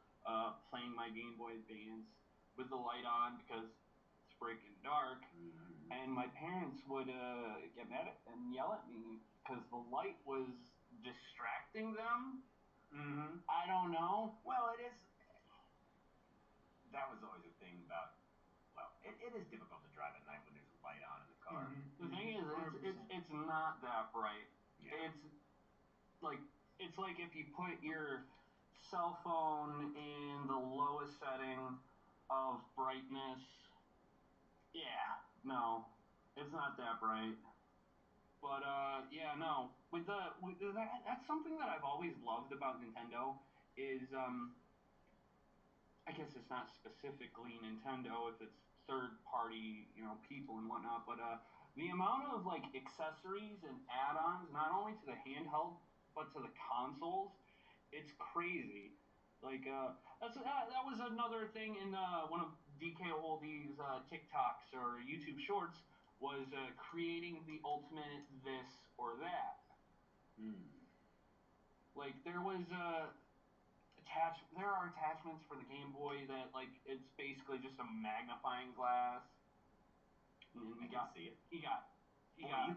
playing my Game Boy Advance with the light on because it's freaking dark. And my parents would get mad and yell at me because the light was distracting them. I don't know. Well, it is. That was always a thing about. Well, it is difficult to drive at night when there's a light on in the car. The thing is, it's not that bright. Yeah. It's like if you put your cell phone in the lowest setting of brightness. Yeah, no, it's not that bright. But yeah, no. That's something that I've always loved about Nintendo is I guess it's not specifically Nintendo if it's third party, people and whatnot, but the amount of like accessories and add-ons, not only to the handheld but to the consoles, it's crazy. Like that was another thing in one of DK Oldie's TikToks or YouTube Shorts was creating the ultimate this or that. Like there was there are attachments for the Game Boy that like it's basically just a magnifying glass. And I can see it. You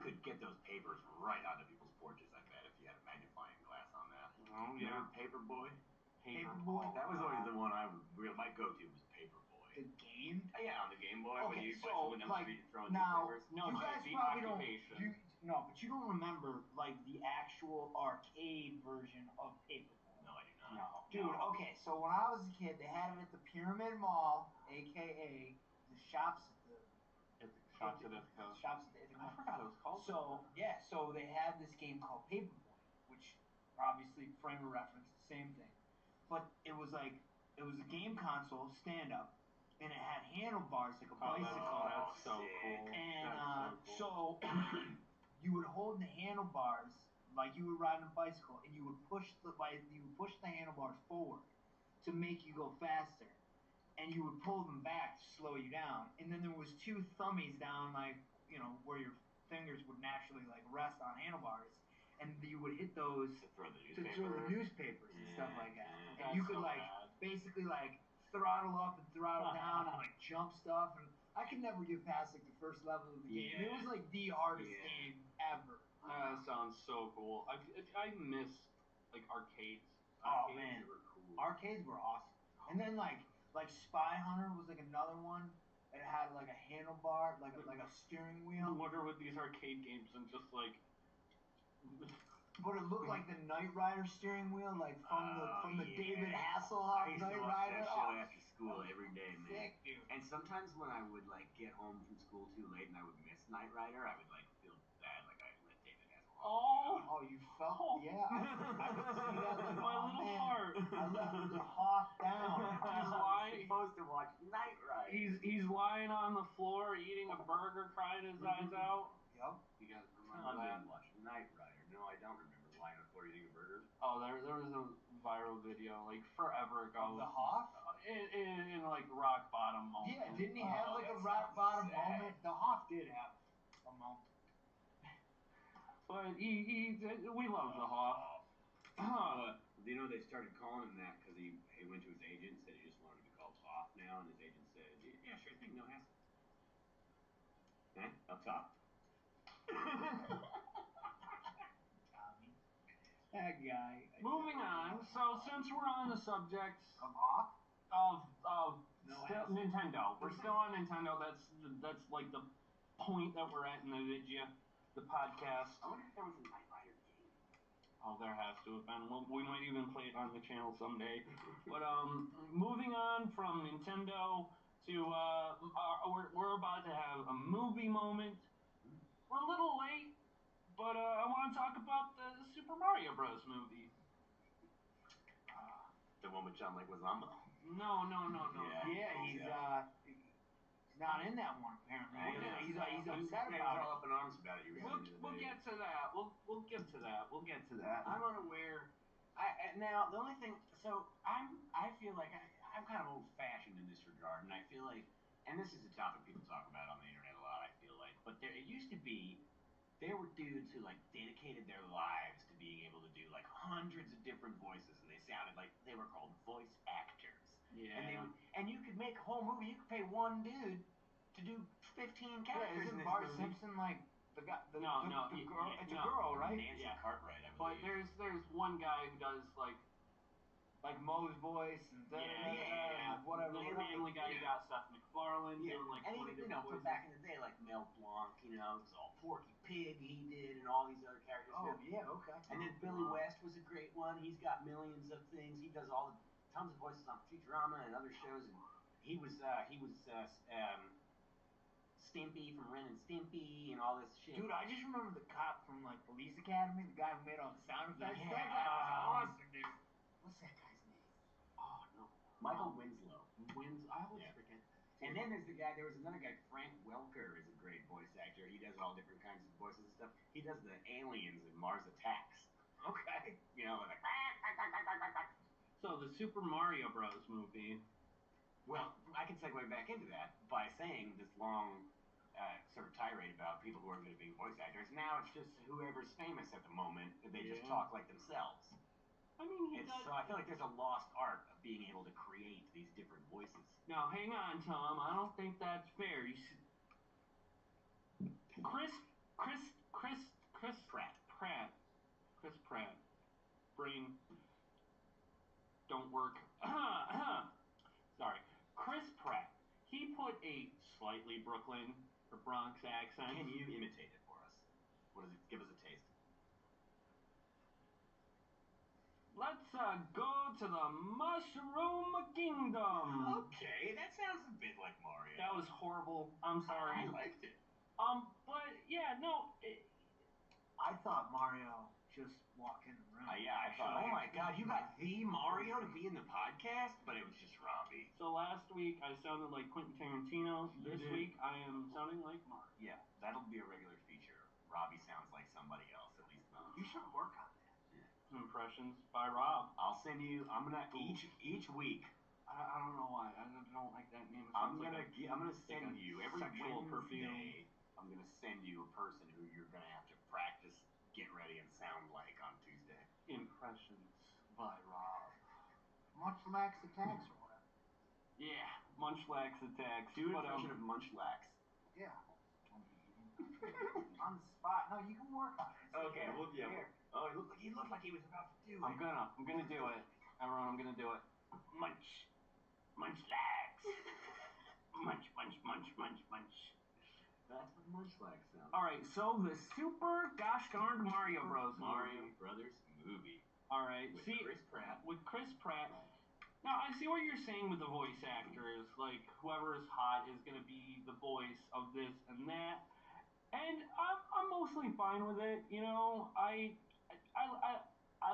could get those papers right onto people's porches, I bet, if you had a magnifying glass on that. Oh yeah. Remember Paperboy? Paperboy? That was always the one my go-to was Paperboy. The game? Yeah, on the Game Boy when Okay, you so went down like the street throwing now, newspapers. No, you Jake, guys the probably occupation. but you don't remember like the actual arcade version of Paperboy. No, I do not. No. Dude, okay, so when I was a kid, they had it at the Pyramid Mall, aka the shops at the Shops at Ithaca. I forgot it was called. So yeah, so they had this game called Paperboy, which obviously frame of reference, the same thing. But it was a game console stand up, and it had handlebars like a bicycle. That's so sick. cool. And That's so cool. so you would hold the handlebars like you were riding a bicycle, and you would push the handlebars forward to make you go faster, and you would pull them back to slow you down. And then there was two thummies down, like where your fingers would naturally like rest on handlebars, and you would hit those To throw the newspapers and stuff like that. And That's you could so like bad. basically like throttle up and throttle down and like jump stuff. And I could never get past like the first level of the game. It was like the hardest game ever. That sounds so cool. I miss like arcades. Oh Arcades man, were cool. arcades were awesome. And then like Spy Hunter was like another one. It had like a handlebar, like a steering I wheel. wonder with these arcade games and just like. But it looked like the Knight Rider steering wheel, like from the David Hasselhoff I used to Knight watch Rider. that show after school every day, man. Sick, dude. And sometimes when I would like get home from school too late and I would miss Knight Rider, I would like feel bad, like I let David Hasselhoff. Oh, you felt? Yeah, I could see that. Like, My little heart. I left the Hoff down. I'm supposed to watch Knight Rider. He's lying on the floor eating a burger, crying his eyes out. Yep. You guys remember I that? didn't watch Knight Rider. No, I don't remember lying on the floor eating a burger. Oh, there was a viral video like forever ago. The Hoff? In like rock bottom moment. Yeah, didn't he have like a rock bottom moment? The Hoff did have a moment. But we love the Hoff. You know they started calling him that because he went to his agent and said he just wanted to be called Hoff now, and his agent said, yeah, sure thing, no hassle. Up top. Tommy. That guy. Moving on. So since we're on the subject Of Hoff? of No still hassle. Nintendo, we're still on Nintendo. That's like the point that we're at in the video, the podcast. I wonder if there was a Knight Rider game. Oh, there has to have been. We might even play it on the channel someday. But moving on from Nintendo to we're about to have a movie moment. We're a little late, but I want to talk about the Super Mario Bros. Movie. The one with John Leguizamo. No. Yeah, he's not in that one apparently. Yeah. He's upset He was about all it. up in arms about it. He was We'll get to that. We'll get to that. We'll get to that. I'm unaware. Now the only thing, so I feel like I'm kind of old-fashioned in this regard, and I feel like, and this is a topic people talk about on the internet a lot. I feel like, but it used to be there were dudes who like dedicated their lives to being able to do like hundreds of different voices, and they sounded like they were called voice actors. Yeah. And you could make a whole movie. You could pay one dude to do 15 characters. Isn't in this Bart movie. Simpson like the guy? The girl. Yeah, It's a girl, right? Nancy Yeah. Cartwright, I But believe. there's one guy who does like Moe's voice and yeah. whatever. The Family Guy. You got Seth MacFarlane doing like and 20 even, different from voices. back in the day, like Mel Blanc, it was all Porky Pig he did, and all these other characters. Oh yeah, okay. And then Billy West was a great one. He's got millions of things. He does tons of voices on Futurama and other shows, and he was Stimpy from Ren and Stimpy and all this shit. Dude, I just remember the cop from like Police Academy, the guy who made all the sound effects. Yeah. That guy was awesome, dude. What's that guy's name? Oh no. Michael Winslow. I always Yeah. forget. And then there was another guy, Frank Welker is a great voice actor. He does all different kinds of voices and stuff. He does the aliens in Mars Attacks. Okay. Like. So the Super Mario Bros. Movie. Well, I can segue back into that by saying this long sort of tirade about people who are going to be voice actors. Now it's just whoever's famous at the moment. They just talk like themselves. I mean, So I feel like there's a lost art of being able to create these different voices. Now, hang on, Tom. I don't think that's fair. You should... Chris Pratt. Chris Pratt. Brain don't work. Sorry. Chris Pratt. He put a slightly Brooklyn or Bronx accent. Can you imitate it for us? What is it? Give us a taste. Let's go to the Mushroom Kingdom. Okay, that sounds a bit like Mario. That was horrible. I'm sorry. I liked it. But yeah, no. I thought Mario just walked in the room. I thought, oh my god, you got the Mario to be in the podcast? But it was just Robbie. So last week I sounded like Quentin Tarantino. This week I am sounding like Mario. Yeah, that'll be a regular feature. Robbie sounds like somebody else, at least not. You should work on that. Impressions by Rob. I'll send you. I'm gonna each week. I don't know why. I don't like that name. I'm gonna send you every sexual Wednesday. perfume. I'm gonna send you a person who you're gonna have to practice, get ready, and sound like on Tuesday. Impressions by Rob. Munchlax attacks or whatever. Yeah, Munchlax attacks. Do an impression of Munchlax. Yeah. On the spot. No, you can work on it. Okay, well, yeah. Here. Oh, he looked like he was about to do it. I'm gonna do it. Everyone, I'm gonna do it. Munchlax. Munch. That's what Munchlax sounds. All right, so the super gosh darned Mario Bros. Mario Brothers movie. All right, With Chris Pratt. With Chris Pratt. Now I see what you're saying with the voice actors. Like whoever is hot is gonna be the voice of this and that. And I'm mostly fine with it. I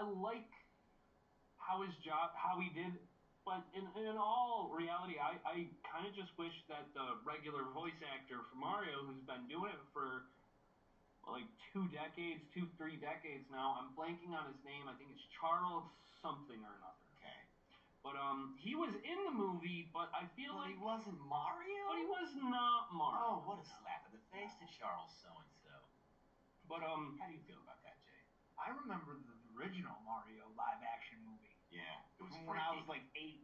like how he did, but in all reality, I kind of just wish that the regular voice actor for Mario, who's been doing it for like 3 decades now, I'm blanking on his name. I think it's Charles something or another. Okay. But he was in the movie, but I feel But like he wasn't Mario. But he was not Mario. Oh, what a slap in the face to Charles so-and-so. But how do you feel about that, Jay? I remember the original Mario live-action movie. Yeah, it was From when I was like 8.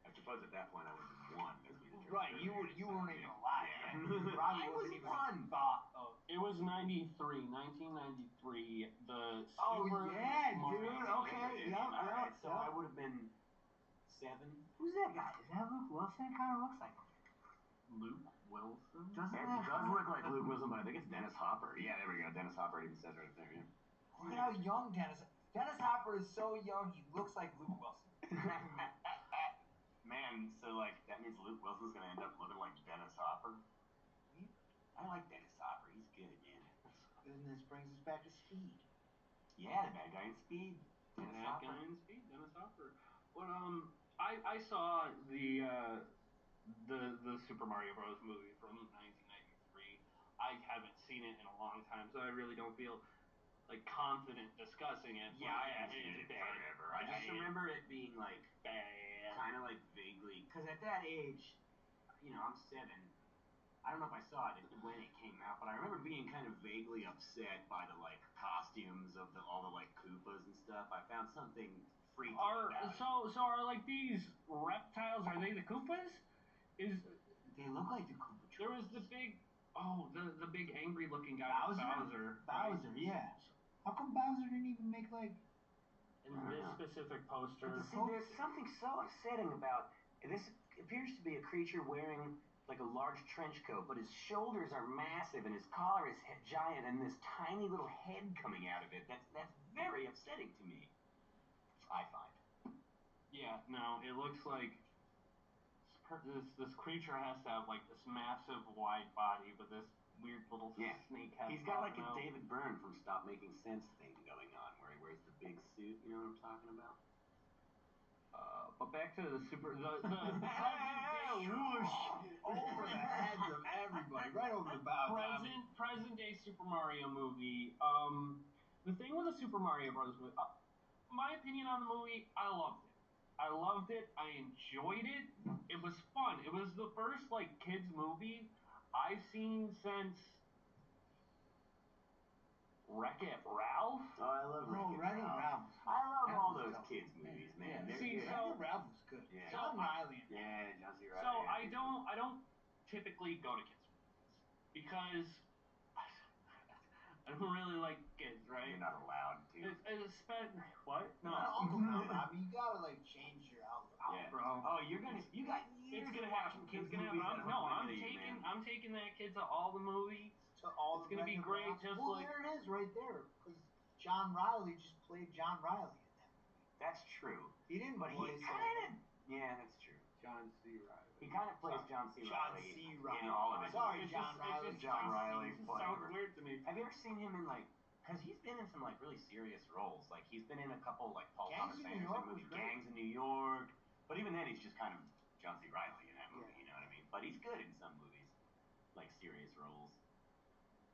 I suppose at that point I was 1. As we determined Right, you earlier, weren't yeah. even alive Yeah. yet. Robbie I wasn't was even 1. thought of. It was 1993. The Oh Super yeah, Mario. dude. Okay, Alright, so I would have been 7. Who's that guy? Is that Luke Wilson? Kind of looks like him. Luke Wilson? Doesn't It that does look like Luke Wilson, but I think it's Dennis Hopper. Yeah, there we go. Dennis Hopper even says right there. Yeah. Look at how young Dennis Hopper is so young, he looks like Luke Wilson. Man, so like that means Luke Wilson's gonna end up looking like Dennis Hopper. I like Dennis Hopper. He's good, man. And this brings us back to Speed. Yeah, the bad guy in Speed. Dennis Hopper. Dennis Hopper. But I saw the Super Mario Bros. Movie from 1993. I haven't seen it in a long time, so I really don't feel like confident discussing it. Yeah, I haven't seen it forever. I just remember it being like bad, kind of like vaguely, because at that age, you know, I'm 7. I don't know if I saw it when it came out, but I remember being kind of vaguely upset by the like costumes of all the like Koopas and stuff. I found something freaky about it. So are like these reptiles? Are they the Koopas? They look like the Koopa Troopas. There was the big the big angry looking guy. Bowser, right? yeah. How come Bowser didn't even make like in this specific poster? See, there's something so upsetting about this. Appears to be a creature wearing like a large trench coat, but his shoulders are massive and his collar is giant, and this tiny little head coming out of it. That's very upsetting to me. I find. Yeah, no, it looks like this creature has to have like this massive wide body with this weird little snake head. He's got like a out. David Byrne from Stop Making Sense thing going on, where he wears the big suit. You know what I'm talking about? But back to the whoosh over the heads of everybody, right over the bow. Present day Super Mario movie. The thing with the Super Mario Bros. Movie, my opinion on the movie, I loved it. I loved it. I enjoyed it. It was fun. It was the first like kids movie I've seen since Wreck-It Ralph. Oh, I love Wreck-It Ralph. I love all those kids movies, man. Yeah. See, Wreck-It Ralph was good. Yeah. John Riley. Yeah, John C. Riley. So I don't typically go to kids movies because I don't really like kids, right? You're not allowed to. What? No, Uncle Mel. I mean, you gotta like change your outlook, bro. Oh, you got years It's gonna of happen. watching kids It's gonna movies. happen. I'm taking that kid to all the movies. To all it's gonna be great. Just well, like there it is, right there. Because John Riley just played John Riley in that movie. That's true. He didn't, but he kind of. Yeah, that's true. John C. Riley. He kind of plays John C. Riley. In all of it. Sorry, John Riley. John Riley. It sounds weird to me. Have you ever seen him in like? Because he's been in some like really serious roles. Like he's been in a couple like Paul Thomas Anderson movies, Gangs in New York. But even then, he's just kind of John C. Riley in that movie. You know what I mean? But he's good in some movies, like serious roles.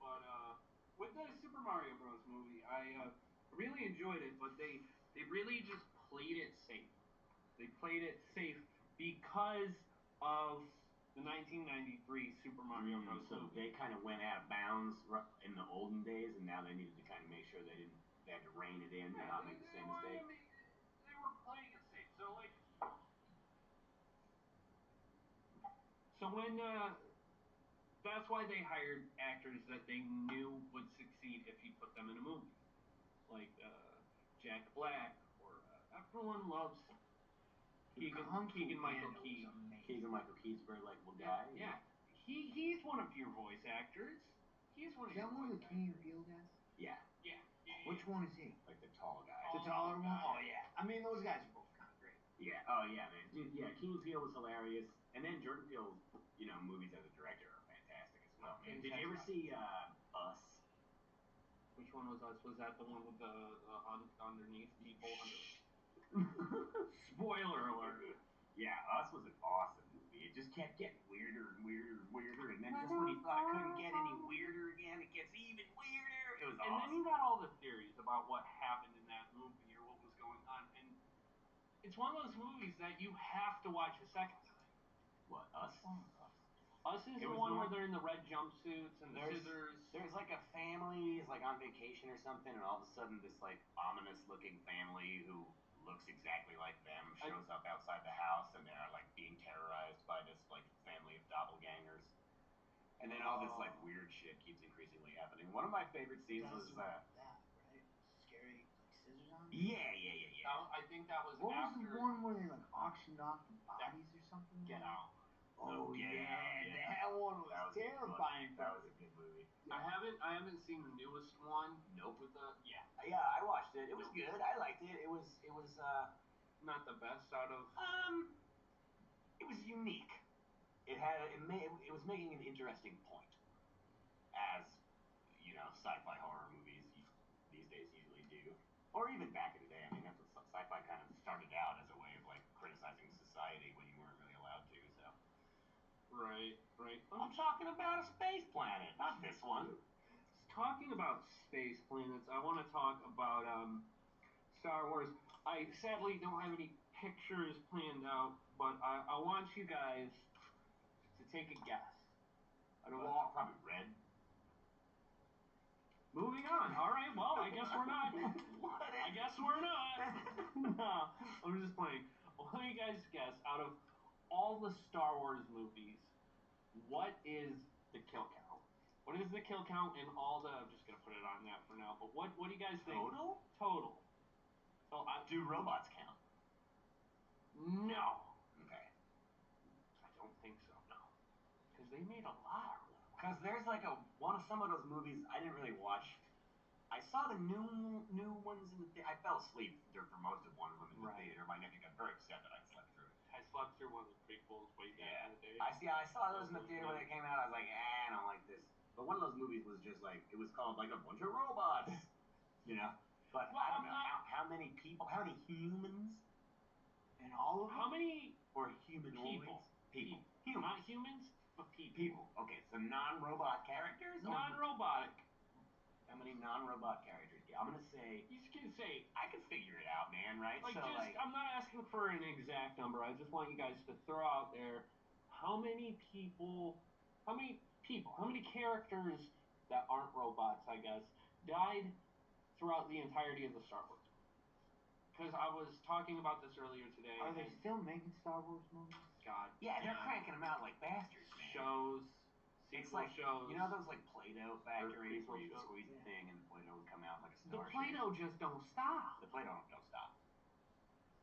But with the Super Mario Bros. Movie, I really enjoyed it. But they really just played it safe. They played it safe because of the 1993 Super Mario Bros. So movie. they kind of went out of bounds in the olden days, and now they needed to kind of make sure they had to rein it in and not make the same mistake. They were playing it safe. So like, when that's why they hired actors that they knew would succeed if you put them in a movie, like Jack Black or everyone loves Keegan-Michael Key. Keegan-Michael Key's a very likable guy. Yeah. He's one of your voice actors. He's one of your voice actors. Is that one of the Key and Peele guys? Yeah. Which one is he? Like the tall guy. The taller one? Oh, yeah. I mean, those guys are both kind of great. Yeah. Oh, yeah, man. Dude, yeah, Key and Peele was hilarious. And then Jordan Peele's, movies as a director are fantastic as well, man. Did you ever see Us? Which one was Us? Was that the one with the underneath people? Spoiler alert. Yeah, Us was an awesome movie. It just kept getting weirder and weirder and weirder, and then just when you thought it couldn't get any weirder again, it gets even weirder. It was awesome. And then you got all the theories about what happened in that movie or what was going on, and it's one of those movies that you have to watch a second time. What, Us? Us is the one where they're in the red jumpsuits and the scissors. There's like a family is like on vacation or something, and all of a sudden this like ominous looking family who looks exactly like them shows up outside the house, and they're like being terrorized by this like family of doppelgangers. And then all this like weird shit keeps increasingly happening. One of my favorite scenes was that, right? Scary, like scissors on. Yeah. I think that was what after. Was the one where they like auctioned off the bodies or something? Get Out. Oh, yeah. That one was terrifying. That was a good movie. I haven't seen the newest one. Nope. With the Yeah, I watched it. It was Nope. good. I liked it. It was not the best out of. it was unique. It was making an interesting point, as you know, sci-fi horror movies these days usually do, or even back in the day. I mean, that's what sci-fi kind of started out as a way of like criticizing society when you weren't really allowed to. So. Right. I'm talking about a space planet, not this one. Talking about space planets, I want to talk about Star Wars. I sadly don't have any pictures planned out, but I want you guys to take a guess. Probably red. Moving on. All right. Well, I guess we're not. What? I guess we're not. No, I'm just playing. I want you guys to guess out of all the Star Wars movies, what is the kill count? What is the kill count in all the? I'm just gonna put it on that for now. But what do you guys think? Total. So do robots count? No. Okay. I don't think so. No. Because they made a lot of robots. Because there's like some of those movies I didn't really watch. I saw the new ones in the I fell asleep for most of one of them in the theater. My nephew got very upset that I slept through it. I slept through one of the prequels way back in the day. I saw those in the theater when they came out. I was like, I don't like this. But one of those movies was just like, it was called like a bunch of robots, you know. But I don't know how many people, how many humans, And all of them? How many or humanoids? People. Humans. Not humans, but people. People. Okay, so non-robot characters. Non-robotic. How many non-robot characters? Yeah, I'm gonna say. You just can say. I can figure it out, man. Right? Like, so, I'm not asking for an exact number. I just want you guys to throw out there how many characters that aren't robots, I guess, died throughout the entirety of the Star Wars movies. Because I was talking about this earlier today. Are they still making Star Wars movies? God. Yeah, they're cranking them out like bastards, man. Shows. It's like shows. You know those like Play-Doh factories where you shows. squeeze the thing and the Play-Doh would come out like a The star Play-Doh just don't stop. The Play-Doh don't stop.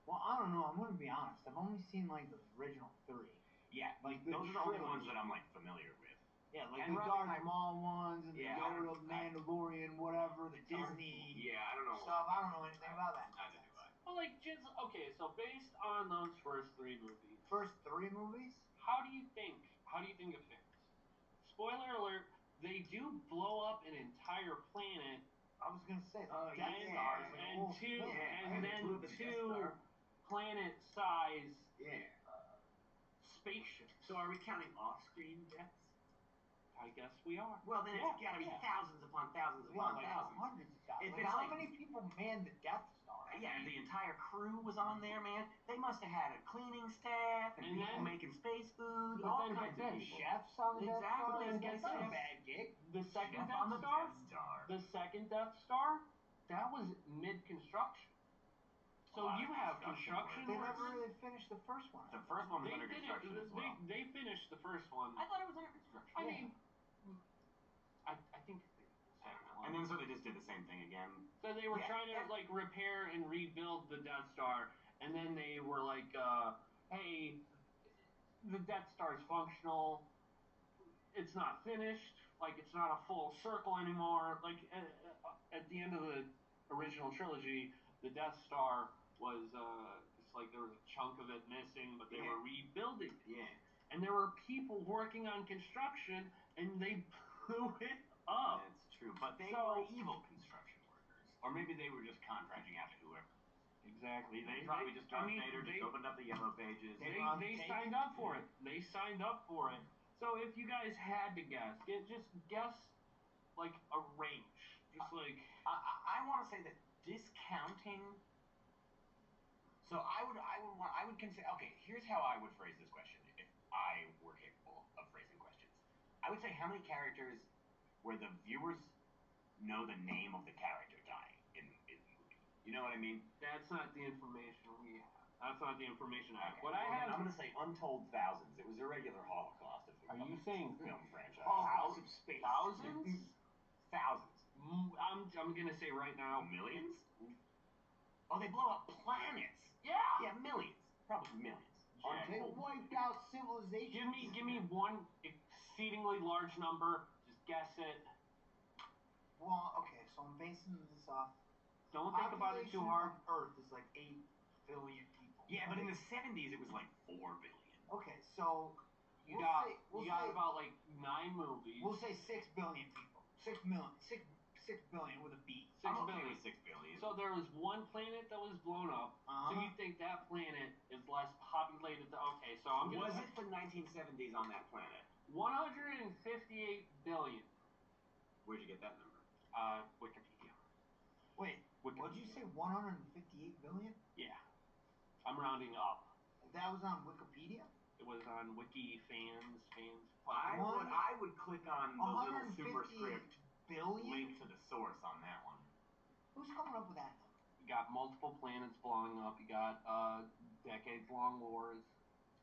Well, I don't know. I'm gonna be honest. I've only seen like those original 3. Yeah, Like those are the only ones trilogy. that I'm like familiar with. Yeah, like And the Darth Maul ones and Yeah, the Yoda, Mandalorian, whatever, the Disney Yeah, I don't know. stuff. I don't know anything about that. Neither do I. Well, like, just okay. So based on those first 3 movies, First 3 movies? how do you think it fits? Spoiler alert: they do blow up an entire planet. I was gonna say Oh, Death yeah. Star is like a and whole two, thing, and right? then Blew up the Death 2 Star. planet-size Yeah. spaceships. So are we counting off-screen deaths? I guess we are. Well, then it's gotta be thousands upon thousands upon like thousands. hundreds of thousands. If Like, it's how like- many people manned the Death Star? Yeah, the entire crew was on there, man. They must have had a cleaning staff and people then- making space food, but all then kinds get of this, people. Chefs on the Death Star? Exactly. And get That's not a this. bad gig. The second Chef on Death the Star. Death Star. The second Death Star. That was mid-construction. So A lot you of have construction construction They workers. never really finished the first one. The first one was They under finished. construction as well. They finished the first one. I thought it was under construction. I mean, I think. I don't know. And then so they just did the same thing again. So they were Yeah, trying to that- like repair and rebuild the Death Star, and then they were like, "Hey, the Death Star's functional. It's not finished. Like it's not a full circle anymore. Like at the end of the original trilogy, the Death Star was it's like there was a chunk of it missing, but they were rebuilding it. Yeah. And there were people working on construction, and they blew it up. That's true. But they were evil construction workers. Or maybe they were just contracting out to whoever. Exactly. They probably just Darth Vader just opened up the yellow pages. They signed up for it. They signed up for it. So if you guys had to guess, just guess like a range. Just like I want to say that discounting. So I would consider. Okay, here's how I would phrase this question if I were capable of phrasing questions. I would say how many characters where the viewers know the name of the character dying in the movie. You know what I mean? that's not the information we have. That's not the information I have. Okay, What I have. I'm going to say untold thousands. It was a regular Holocaust of Are you saying film franchise. Holocaust of space. Thousands? Thousands. I'm gonna say right now. Millions? Oh, they blow up planets. Yeah. Yeah, millions. Probably millions. Jack. They wiped out civilization. Give me one exceedingly large number. Just guess it. Well, okay, so I'm basing this off. Don't think about it too hard. Population of Earth is like 8 billion people. Yeah, but in right? the 70s it was like 4 billion. Okay, so You we'll got say, about like 9 movies. we'll say 6 billion people. 6 billion with a B. 6 I'm okay billion. with 6 billion. So there was one planet that was blown up. So you think that planet is less populated? Okay, so I'm gonna. Was it the 1970s on that planet? 158 billion. Where'd you get that number? Wikipedia. Wait, what'd you say? 158 billion? Yeah, I'm rounding up. That was on Wikipedia? It was on Wiki fans. I would click on the little 158 superscript billion? link to the source on that one. Who's coming up with that number? You got multiple planets blowing up. You got decades-long wars.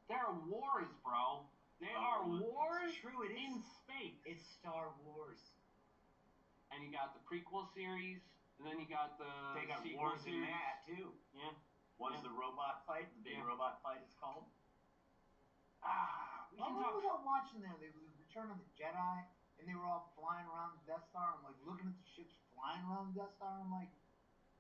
There are wars, bro. There are wars True, it in is. space. It's Star Wars. And you got the prequel series, and then you got the They got sequel wars series. in that too. Yeah. One's the robot fight, the big robot fight it's called. We can What talk. was I watching there? They was Return of the Jedi, and they were all flying around the Death Star. I'm like looking at the ships flying around the Death Star. I'm like,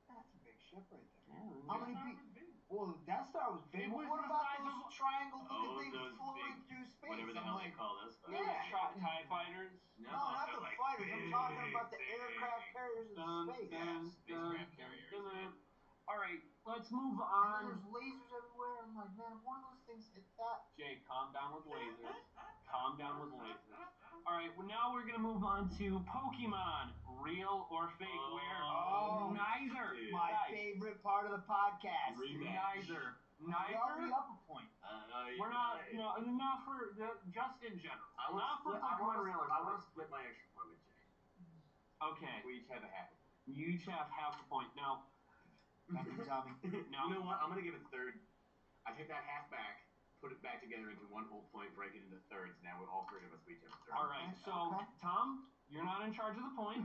that's a big ship right there. Yeah, How many people? Well, the Death Star was big. It But was what the about size those of- triangle-looking things those floating big- through space? Whatever the I'm hell like, they call those. Yeah. TIE fighters. no, not they're the like fighters. I'm talking about the big, aircraft carriers in Dun, space. dun, Spacecraft carriers, man. All right, let's move And then on. there's lasers everywhere. I'm like, man, if one of those things hit that. Jay, calm down with lasers. Calm down with lasers. All right, well, now we're gonna move on to Pokemon, real or fake. Oh, neither. dude. My Guys, favorite part of the podcast. Rematch. neither. You're already up a point. We're not. No, not for just in general. Not for Pokemon real or I want fake. to split my extra point with Jay. Okay, We each have a half. you each have half a point now. Thank you, Tommy. Now, You know what? I'm gonna give it third. I take that half back, put it back together into one whole point, break it into thirds. Now we're all 3 of us. We each have a third. all right. So, Okay. Tom, you're not in charge of the point.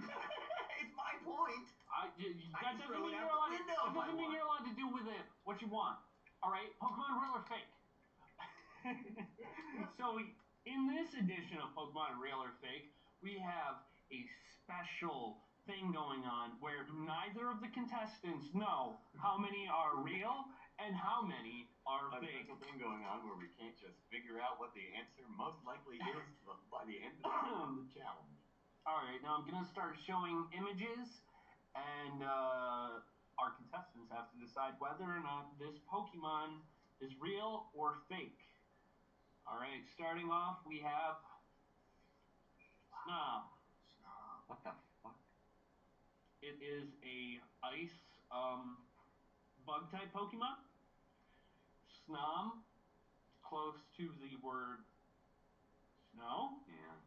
It's my point. That can doesn't throw mean it you're out the allowed. window That if I doesn't mean want. you're allowed to do with it what you want. All right, Pokemon real or fake. So, in this edition of Pokemon Real or Fake, we have a special thing going on where neither of the contestants know how many are real and how many are A fake. special thing going on where we can't just figure out what the answer most likely is by the end of the challenge. All right, now I'm gonna start showing images, and our contestants have to decide whether or not this Pokemon is real or fake. All right, starting off, we have Snom. What the fuck? It is a ice bug type Pokemon. Snom, close to the word snow. Yeah.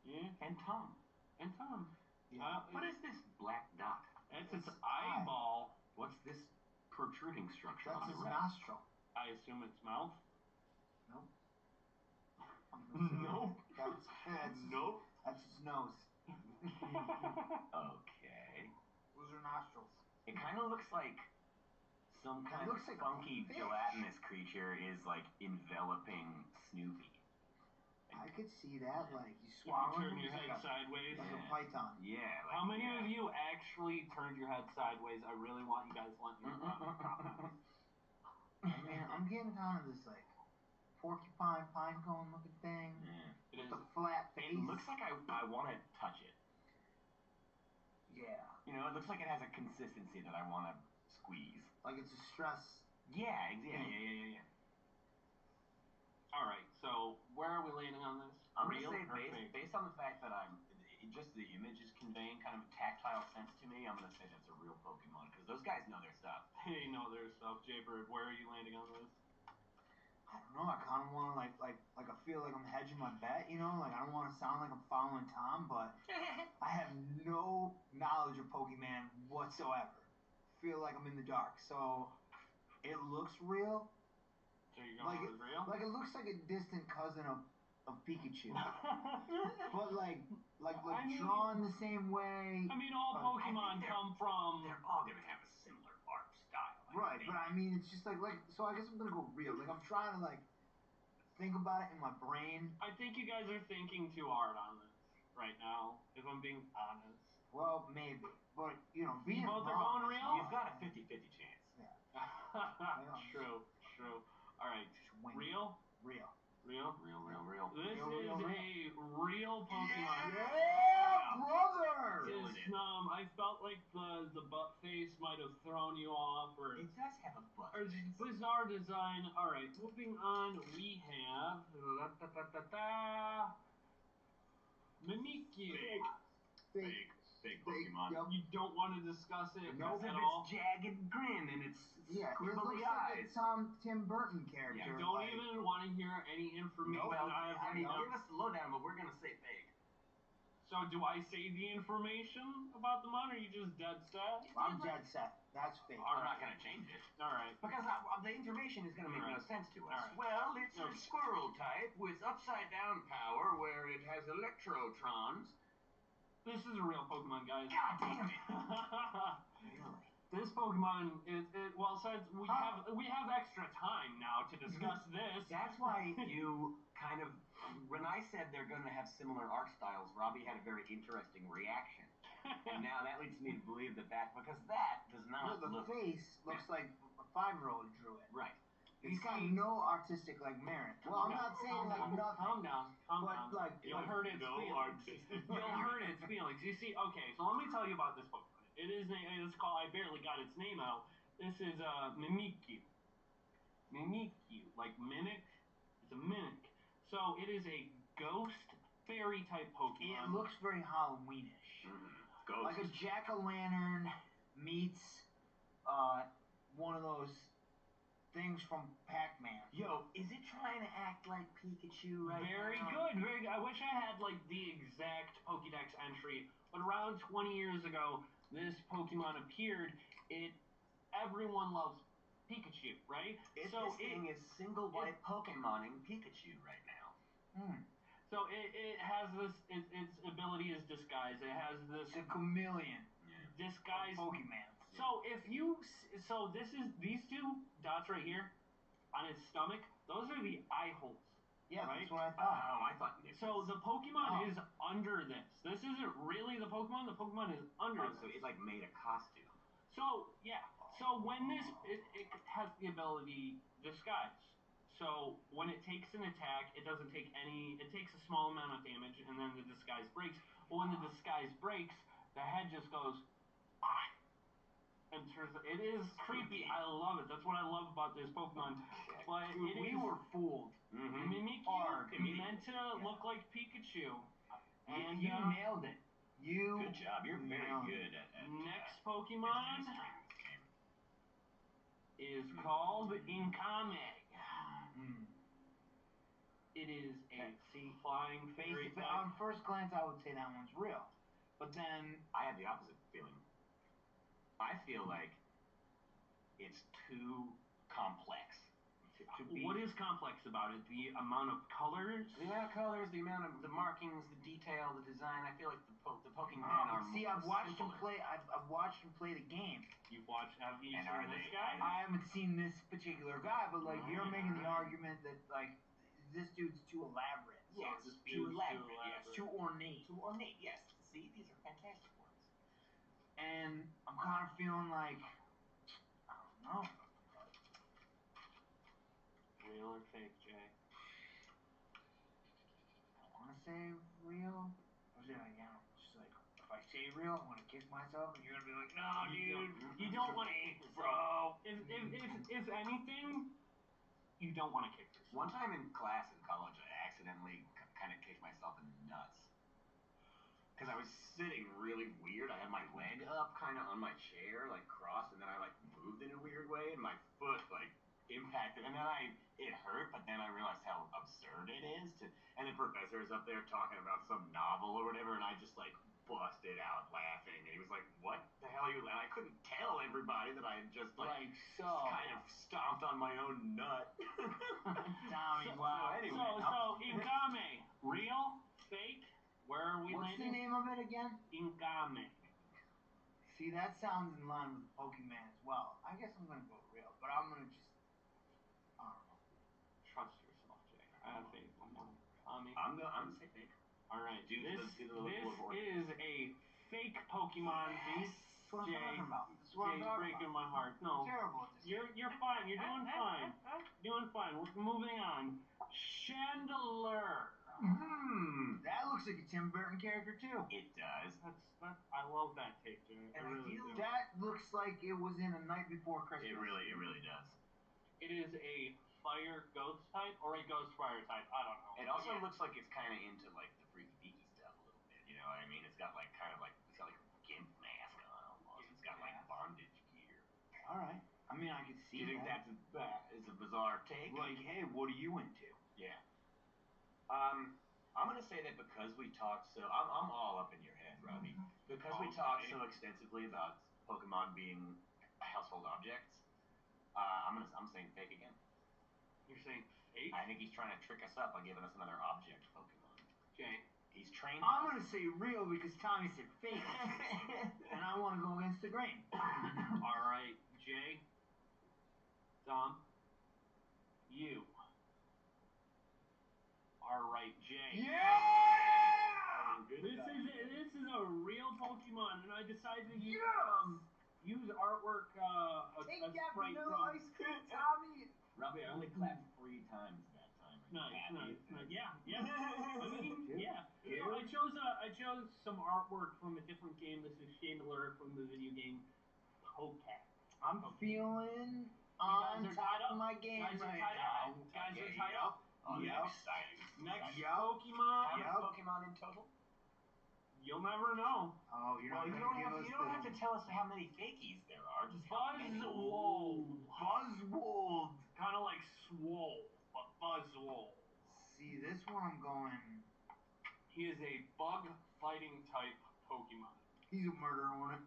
Yeah, And Tom. and Tom. Yeah. What is this black dot? That's It's its eye. eyeball. What's this protruding structure That's on the his right? nostril. I assume its mouth. Nope. I'm gonna say Nope. Nope. That's his nose. Okay. Those are nostrils. It kind of looks like some kind of looks like a funky fish. gelatinous creature is like enveloping Snoopy. I could see that. Like you You swallow turn him, your he's head like sideways. a Yeah. python. Yeah. Like, How many of you actually turned your head sideways? I really want you guys letting me know in the comments. I mean, I'm getting kind of this like porcupine, pine cone looking thing. Yeah. It is. The flat face. It looks like I want to touch it. Yeah. You know, it looks like it has a consistency that I want to squeeze. Like it's a stress. Yeah, yeah. All right. So where are we landing on this? I'm Real gonna say or fake? based on the fact that just the image is conveying kind of a tactile sense to me. I'm gonna say that's a real Pokemon because those guys know their stuff. Hey, no, there's stuff. Jaybird, where are you landing on this? I don't know. I kind of want to like I feel like I'm hedging my bet. You know, like I don't want to sound like I'm following Tom, but I have no knowledge of Pokemon whatsoever. Feel like I'm in the dark. So it looks real. So you're going with real? Like it looks like a distant cousin of Pikachu, but like I mean- drawn the same way. I mean, all Pokemon come from. They're all gonna have a similar art style. Right, but I mean, it's just like so. I guess I'm gonna go real. Like I'm trying to like think about it in my brain. I think you guys are thinking too hard on this right now. If I'm being honest. Well, maybe. But, you know, being both are wrong going is real? not- You've got a 50-50 chance. True. All right. Wing. Real. Real. This Real, is real. a real Pokemon. Yeah, brother! Just, I felt like the butt face might have thrown you off, or It does have a butt. or just bizarre design. All right, moving on. We have Mimikyu. Fake Pokemon. Yep. You don't want to discuss it Nope. at Of all. its jagged grin and its Yeah, it scribbly looks like eyes. a Tim Burton character. Yeah, Don't like, even want to hear any information. Well, I have written down. give us the lowdown, but we're gonna say fake. So do I say the information about the mon, or you just dead set? I'm dead set. That's fake. All I'm right. not gonna change it. All right. Because the information is going to make no sense to us. Alright. Well, it's a Okay. squirrel type with upside-down power where it has electrotrons. This is a real Pokemon, guys. God damn it! Really? This Pokemon is well, since we have extra time now to discuss this. That's why you kind of, when I said they're going to have similar art styles, Robbie had a very interesting reaction. And now that leads me to believe that because that does No, not the look face looks like a 5-year-old drew it. right. It's got no artistic like merit. Well, I'm not saying like nothing. Calm down. But like, You'll hurt its feelings. You'll hurt its feelings. You see, okay, so let me tell you about this Pokemon. It's called, I barely got its name out. This is Mimikyu. Mimikyu, like mimic. It's a mimic. So it is a ghost fairy type Pokemon. it looks very Halloweenish. Ghost. Like a jack-o'-lantern meets one of those things from Pac-Man. Yo, is it trying to act like Pikachu right Very now? good, very good. I wish I had like the exact Pokédex entry, but around 20 years ago, this Pokemon appeared. Everyone loves Pikachu, right? This thing is single white Pokemoning Pikachu right now. So it has this. Its ability is disguise. It has this It's a chameleon. disguise. Pokemon. So these two dots right here on its stomach. Those are the eye holes. Yeah, right? that's what I thought. Oh, I thought nipples. So the Pokemon is under this. This isn't really the Pokemon. The Pokemon is under this. So it like made a costume. So yeah. So when it has the ability disguise. So when it takes an attack, it doesn't take any. It takes a small amount of damage, and then the disguise breaks. But when the disguise breaks, the head just goes, ah, and turns. It is creepy. I love it. That's what I love about this Pokemon. But Dude, we were fooled. Mimikyu Hard. meant to look like Pikachu. And you nailed it. Good job. You're very nailed good at next Pokemon administrating this game. is called Incame. It is a flying fairy type. On first glance, I would say that one's real. But then, I have the opposite feeling. I feel like it's too complex. What is complex about it? The amount of colors? The amount of colors, the amount of the markings, the detail, the design. I feel like the Pokemon are see, more I've watched him simpler. play. I've watched him play the game. Have you And seen are this they- guy? I haven't seen this particular guy, but like you're making the argument that like this dude's too elaborate. Yes, this too dude's elaborate. too Yes, Too ornate. too ornate. Yes. See, these are fantastic words. And I'm kind of feeling like I don't know. Real or fake, Jay? I want to say real, but then again, I'm just like if I say real, I'm gonna kick myself, and you're gonna be like, no, dude, You don't want to kick yourself. If anything, you don't want to kick yourself. One time in class in college, I accidentally kind of kicked myself in the nuts. Because I was sitting really weird. I had my leg up kind of on my chair, like crossed, and then I like moved in a weird way, and my foot like impacted. And then it hurt, but then I realized how absurd it is. And the professor is up there talking about some novel or whatever, and I just like busted out laughing. And he was like, "What the hell are you?" And I couldn't tell everybody that I had just like kind of stomped on my own nut. Tommy, wow. So anyway, So Incame, real, fake? Where are we What's landing? the name of it again? Incame. See, that sounds in line with Pokemon as well. I guess I'm gonna go real, but I'm gonna just I don't know. Trust yourself, Jay. I have faith in you. I'm gonna say fake. All right. Do the This level of order. is a fake Pokemon. Pokemon. See? That's what I'm Jay, talking about. That's what I'm Jay's talking breaking about. my heart. No, Terrible at this. you're fine. You're doing fine. Doing fine. We're moving on. Chandelier. That looks like a Tim Burton character too. It does. I love that take, Jay. And I I really feel do. That looks like it was in A Night Before Christmas. It really does. It is a fire ghost type or a ghost fire type. I don't know. It also Yeah. looks like it's kind of into like the freaky deaky stuff a little bit. You know what I mean? It's got like kind of like it's got like a gimp mask on almost. It's got like bondage gear. All right. I mean, I could Do see you think that. that is a bizarre take? Like, hey, what are you into? Yeah. I'm gonna say that because we talked so I'm all up in your head, Robbie. Because we talked so extensively about Pokemon being household objects, I'm saying fake again. You're saying fake? I think he's trying to trick us up by giving us another object Pokemon. Jay. He's trained. I'm gonna say real because Tommy said fake, and I want to go against the grain. All right, Jay. Dom. You. All right, Jay. Yeah! This is a real Pokemon, and I decided to use artwork. Take a that sprite vanilla from. ice cream, Tommy. Robbie only clapped 3 times that time. Are you happy? Nice. Yeah. I mean, yeah. Yeah. So I chose some artwork from a different game. This is Chandelier from the video game Pokémon. I'm feeling on guys are tied top of up. my game Guys are right tied now. up. Guys are tied up. Oh, Yep. that's exciting. Next Yep. Pokemon. How many Yep. Pokemon in total? You'll never know. Oh, you're Well, not you gonna don't give have us you don't have the to tell us how many fakies there are. Just how many. Buzzwole. Buzzwold. Kind of like Swole, but Buzzwole. See, this one I'm going. He is a bug fighting type Pokemon. He's a murderer on it.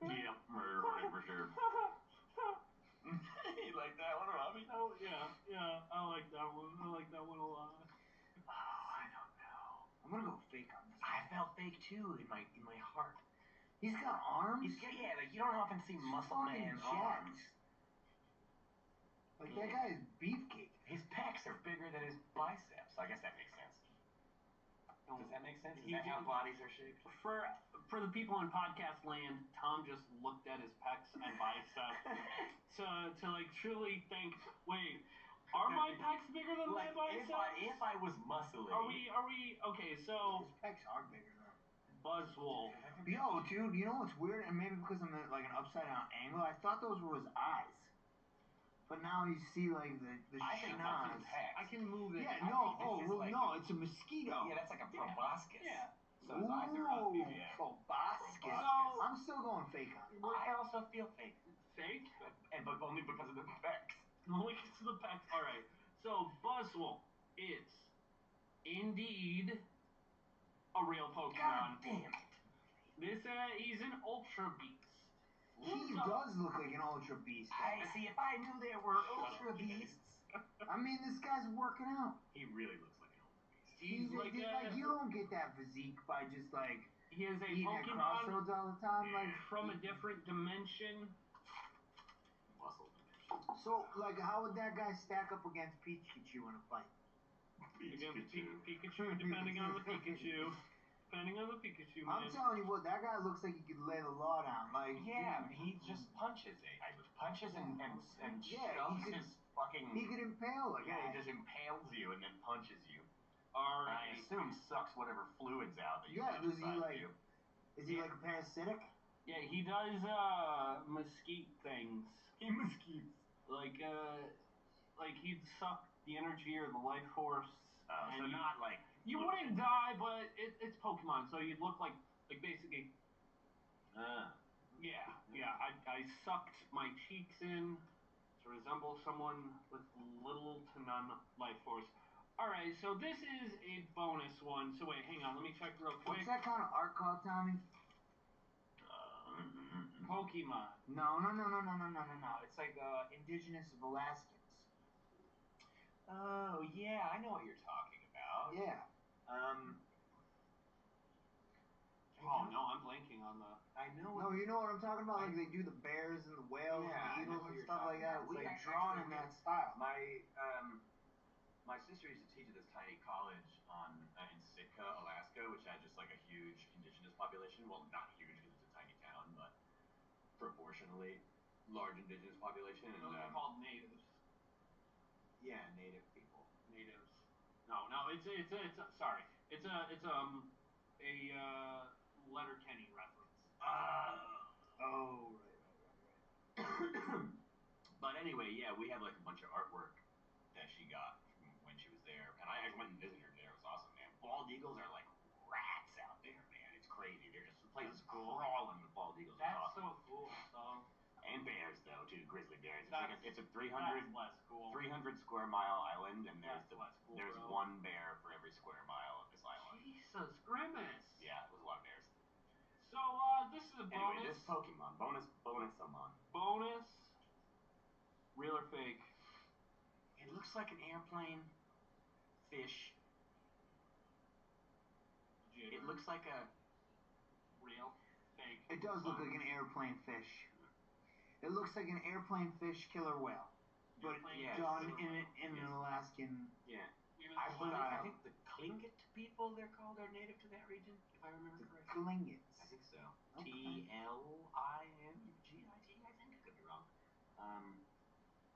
Yeah. Murder hornet for sure. You like that one, Robbie? Oh yeah. I like that one. I like that one a lot. Oh, I don't know. I'm gonna go fake on this. I felt fake too in my heart. He's got arms. Like you don't often see Muscle fucking Man jacked. arms. Like that guy is beefcake. His pecs are bigger than his biceps. I guess that makes sense. Does that make sense? Is that how bodies are shaped? For the people in podcast land, Tom just looked at his pecs and biceps to like truly think, wait, are my pecs bigger than Like my biceps? if I was muscly. Are we okay? So His pecs are bigger though. Buzzwole. Yo, dude, you know what's weird? And maybe because I'm at like an upside down angle, I thought those were his eyes. But now you see like the I think that's schnoz. his pecs. I can move it. Yeah, I no, think this is like- no, it's a mosquito. Yeah, that's like a proboscis. Yeah. So his eyes are up. Ooh, Yeah. proboscis. So- I'm still going fake on it. I also feel fake, Fake? but only because of the pecs. Only to the pecs. All right. So Buzzwole is indeed a real God Pokemon. damn it. This he's an Ultra Beast. He So- does look like an ultra beast. I see. If I knew there were Shut up. ultra beasts, I mean, this guy's working out. he really looks like an ultra beast. He's like you don't get that physique by just like he is a eating at Pokemon crossroads all the time. Yeah. Like from a different dimension. Muscle dimension. so, like how would that guy stack up against Pikachu in a fight? Against Pikachu, depending on the Pikachu. Depending on the Pikachu, I'm man. telling you what, that guy looks like he could lay the law down. Like Yeah, but he just punches it. Punches and Yeah, shoves he could- his fucking. he could impale a Yeah, guy. he just impales you and then punches you. All And right. I assume sucks whatever fluids out that you Yeah, have does he inside like? you. Is he like a parasitic? Yeah, he does mesquite things. He mesquites. Like he'd suck the energy or the life force. So and not like. you wouldn't die, but it's Pokemon, so you'd look like basically. Yeah. I sucked my cheeks in to resemble someone with little to none life force. All right, so this is a bonus one. So wait, hang on, let me check real quick. What's that kind of art called, Tommy? Pokemon. No. It's like indigenous Alaskans. Oh yeah, I know what you're talking about. Yeah. Oh no, I'm blanking on the. I know. No, you know what I'm talking about? Like they do the bears and the whales Yeah, and I the know eagles what and you're stuff like talking that. about. It's We like actually drawn in did. that style. My sister used to teach at this tiny college in Sitka, Alaska, which had just like a huge indigenous population. Well, not huge proportionally large indigenous population, and Those are called natives. yeah, native people. Natives. No, it's sorry. It's a Letterkenny reference. Oh, right. But anyway, yeah, we have like a bunch of artwork that she got from when she was there, and I went and visited her there. It was awesome, man. Bald eagles are like rats out there, man. It's crazy. They're just the place is crawling with bald eagles. That's It's awesome. so cool. So And bears though too, grizzly bears. It's a 300 that's less cool. 300 square mile island, and there's That's less cool, there's bro. one bear for every square mile of this island. Jesus grimace. Yeah, it was a lot of bears. So this is a Anyway, bonus. this Pokemon bonus Amon. Bonus. Real or fake? It looks like an airplane fish. It looks like a Real. Fake. It does look like an airplane fish. It looks like an airplane fish killer whale, but yeah, done killer in an Alaskan. yeah. Even I style. think the Tlingit people they're called are native to that region, if I remember The correctly. Tlingits. I think so. Okay. Tlingit. I think I could be wrong.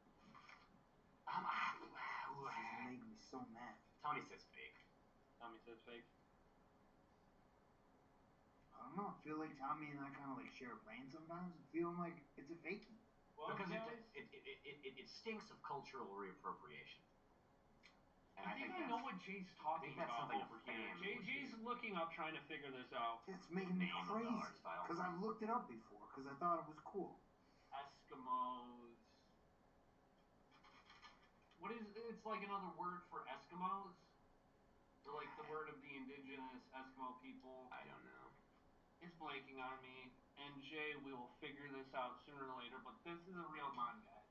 This is making me so mad. Tommy says fake. Tommy says fake. I don't know. I feel like Tommy and I kind of like share a brain sometimes. I'm feeling like it's a fakie. Well, Because guys, it stinks of cultural reappropriation. And I think I know what Jay's talking that's about something a over here. fan would Jay's do. looking up trying to figure this out. It's making me Name of the crazy art style. because I've looked it up before because I thought it was cool. Eskimos. What is it's like another word for Eskimos? Or like the word of the indigenous Eskimo people? I don't know. It's blanking on me. And Jay, we will figure this out sooner or later, but this is a real mon, guys.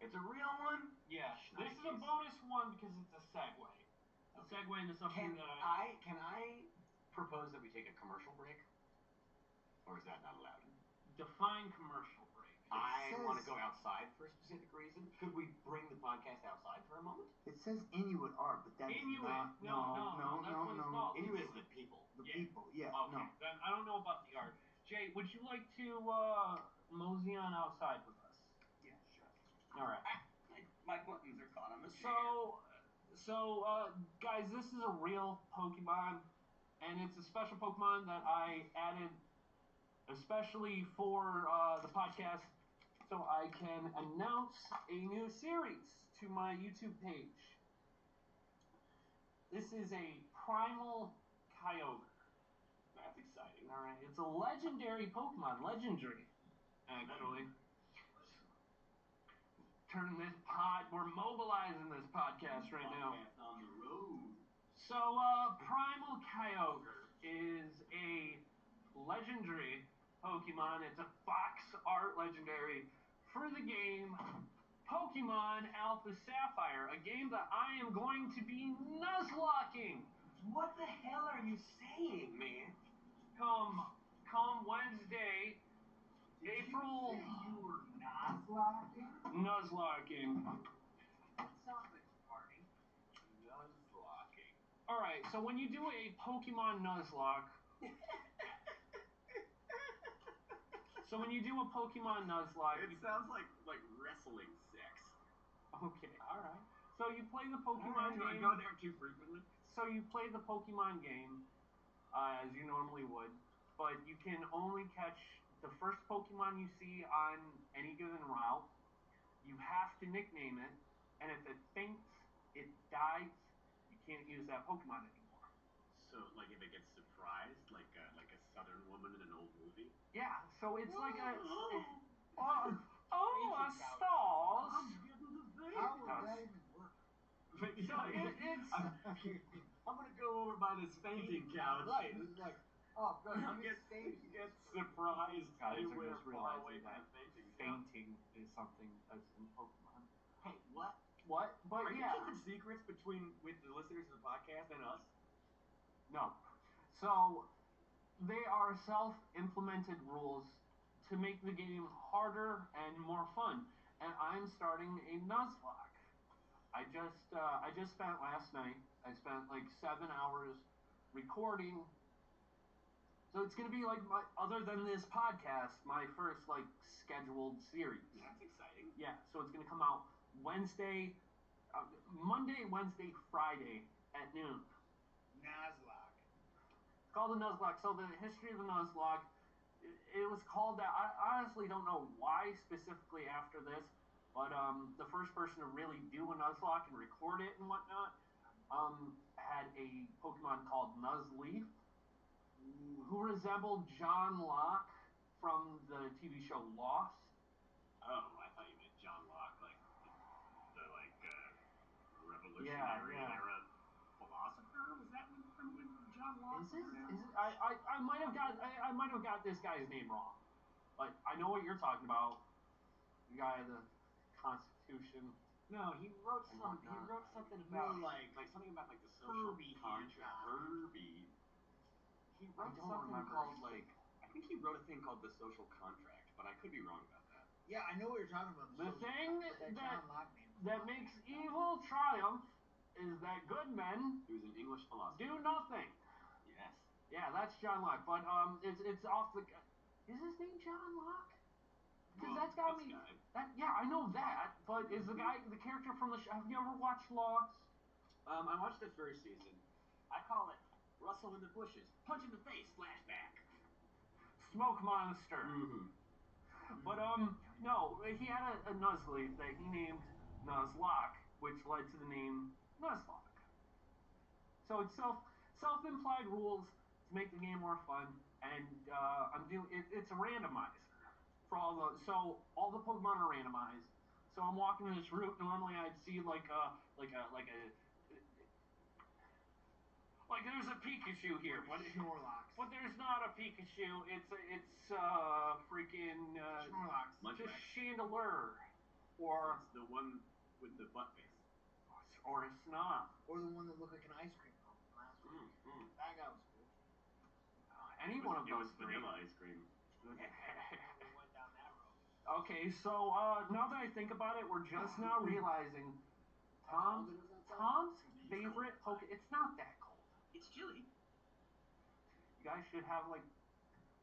It's a real one? Yeah. This is a Shnikes. bonus one because it's a segue. A segue into something Can I propose that we take a commercial break? Or is that not allowed? define commercial break. I want to says- go outside for a specific reason. Could we bring the podcast outside for a moment? It says Inuit art, but that's Inuit. not. No, that's what it's called. Inuit is the people. The Yeah. people. Yeah. Okay, No. then I don't know about the art. Jay, would you like to mosey on outside with us? Yeah. Sure. All right. My buttons are caught on the chair. So, guys, this is a real Pokemon, and it's a special Pokemon that I added especially for the podcast, so I can announce a new series to my YouTube page. This is a Primal Kyogre. That's exciting. All right, it's a legendary Pokemon, legendary, actually. Turn this we're mobilizing this podcast right now. Podcast on the road. So, Primal Kyogre is a legendary Pokemon. It's a box art legendary for the game Pokemon Alpha Sapphire, a game that I am going to be nuzlocking. What the hell are you saying, man? Come Wednesday, April. You were nuzlocking? Nuzlocking. That sounds like a party. Nuzlocking. Alright, so when you do a Pokemon Nuzlocke, It sounds like wrestling sex. Okay, alright. So you play the Pokemon Do I game. go there too frequently? So you play the Pokemon game, as you normally would, but you can only catch the first Pokemon you see on any given route. You have to nickname it, and if it faints, it dies. You can't use that Pokemon anymore. So, like, if it gets surprised, like a Southern woman in an old movie? Yeah, so it's like a... Oh, a stalls! how would that even work? So it's... I'm gonna go over by this fainting couch. Right. It's like, oh, good. I'm Get safe. surprised Guys are anywhere just far away realizing from that the fainting couch. fainting is something that's in Pokemon. Hey, what? What? But Are you yeah. keeping secrets with the listeners of the podcast and us? No. So, they are self-implemented rules to make the game harder and more fun. And I'm starting a Nuzlocke. I just spent last night, I spent like 7 hours recording So it's gonna be like other than this podcast, my first like scheduled series. That's exciting. Yeah, so it's gonna come out Wednesday, Monday, Wednesday, Friday at noon. Nuzlocke. It's called the Nuzlocke. So the history of the Nuzlocke, it was called that. I honestly don't know why specifically after this, but the first person to really do a Nuzlocke and record it and whatnot had a Pokemon called Nuzleaf, who resembled John Locke from the TV show Lost. Oh, I thought you meant John Locke, like the Revolutionary era philosopher. Was that from when John Locke? Is it? I might have got this guy's name wrong, but I know what you're talking about. The guy, the Constitution. No, he wrote And some. whatnot. He wrote something about More like something about like the social Herbie contract. Hancock. Herbie. He wrote don't something remember. called like. I think he wrote a thing called the social contract, but I could be wrong about that. Yeah, I know what you're talking about. The thing but that that John Locke name. that makes evil triumph is that good men He was an English philosopher. do nothing. Yes. Yeah, that's John Locke. But it's off the. Is his name John Locke? Because Well, that's got this me. guy. Yeah, I know that. But is the character from the show? Have you ever watched Lost? I watched the first season. I call it Rustle in the Bushes, Punch in the Face, flashback. Smoke Monster. Mm-hmm. But no, he had a Nuzleaf that he named Nuzlocke, which led to the name Nuzlocke. So it's self-implied rules to make the game more fun, and I'm doing it's a randomizer for all the Pokemon are randomized. So I'm walking this route. Normally I'd see like there's a Pikachu here, but Snorlax. there's not a Pikachu. It's freaking Snorlax. it's a Munchlax. Chandelure, or It's the one with the butt face. a Snob. Or the one that looked like an ice cream cone from last week. That guy was cool. Any one of It those was three. vanilla ice cream. We went down that road. Okay, so now that I think about it, we're just now realizing Tom's favorite Pokemon. It's not that cold. It's chilly. You guys should have like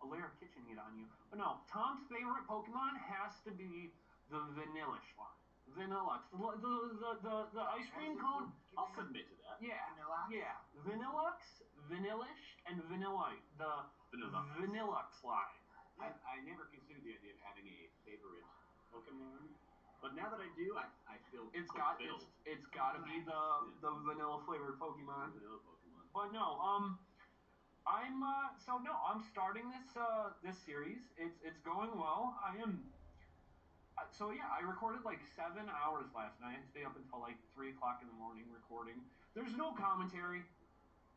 a layer of kitchen heat on you. But no, Tom's favorite Pokemon has to be the Vanillish line. Vanillux. The ice cream cone. I'll submit to that. Yeah. Vanilla? Yeah. Vanillux, Vanillish, and Vanillite. The Vanillux line. I never considered the idea of having a favorite Pokemon, but now that I do, I feel It's fulfilled. got to be the vanilla flavored Pokemon. Vanilla Pokemon. But no, I'm starting this series. It's going well. I recorded like 7 hours last night. Stay up until like 3 o'clock in the morning recording. There's no commentary.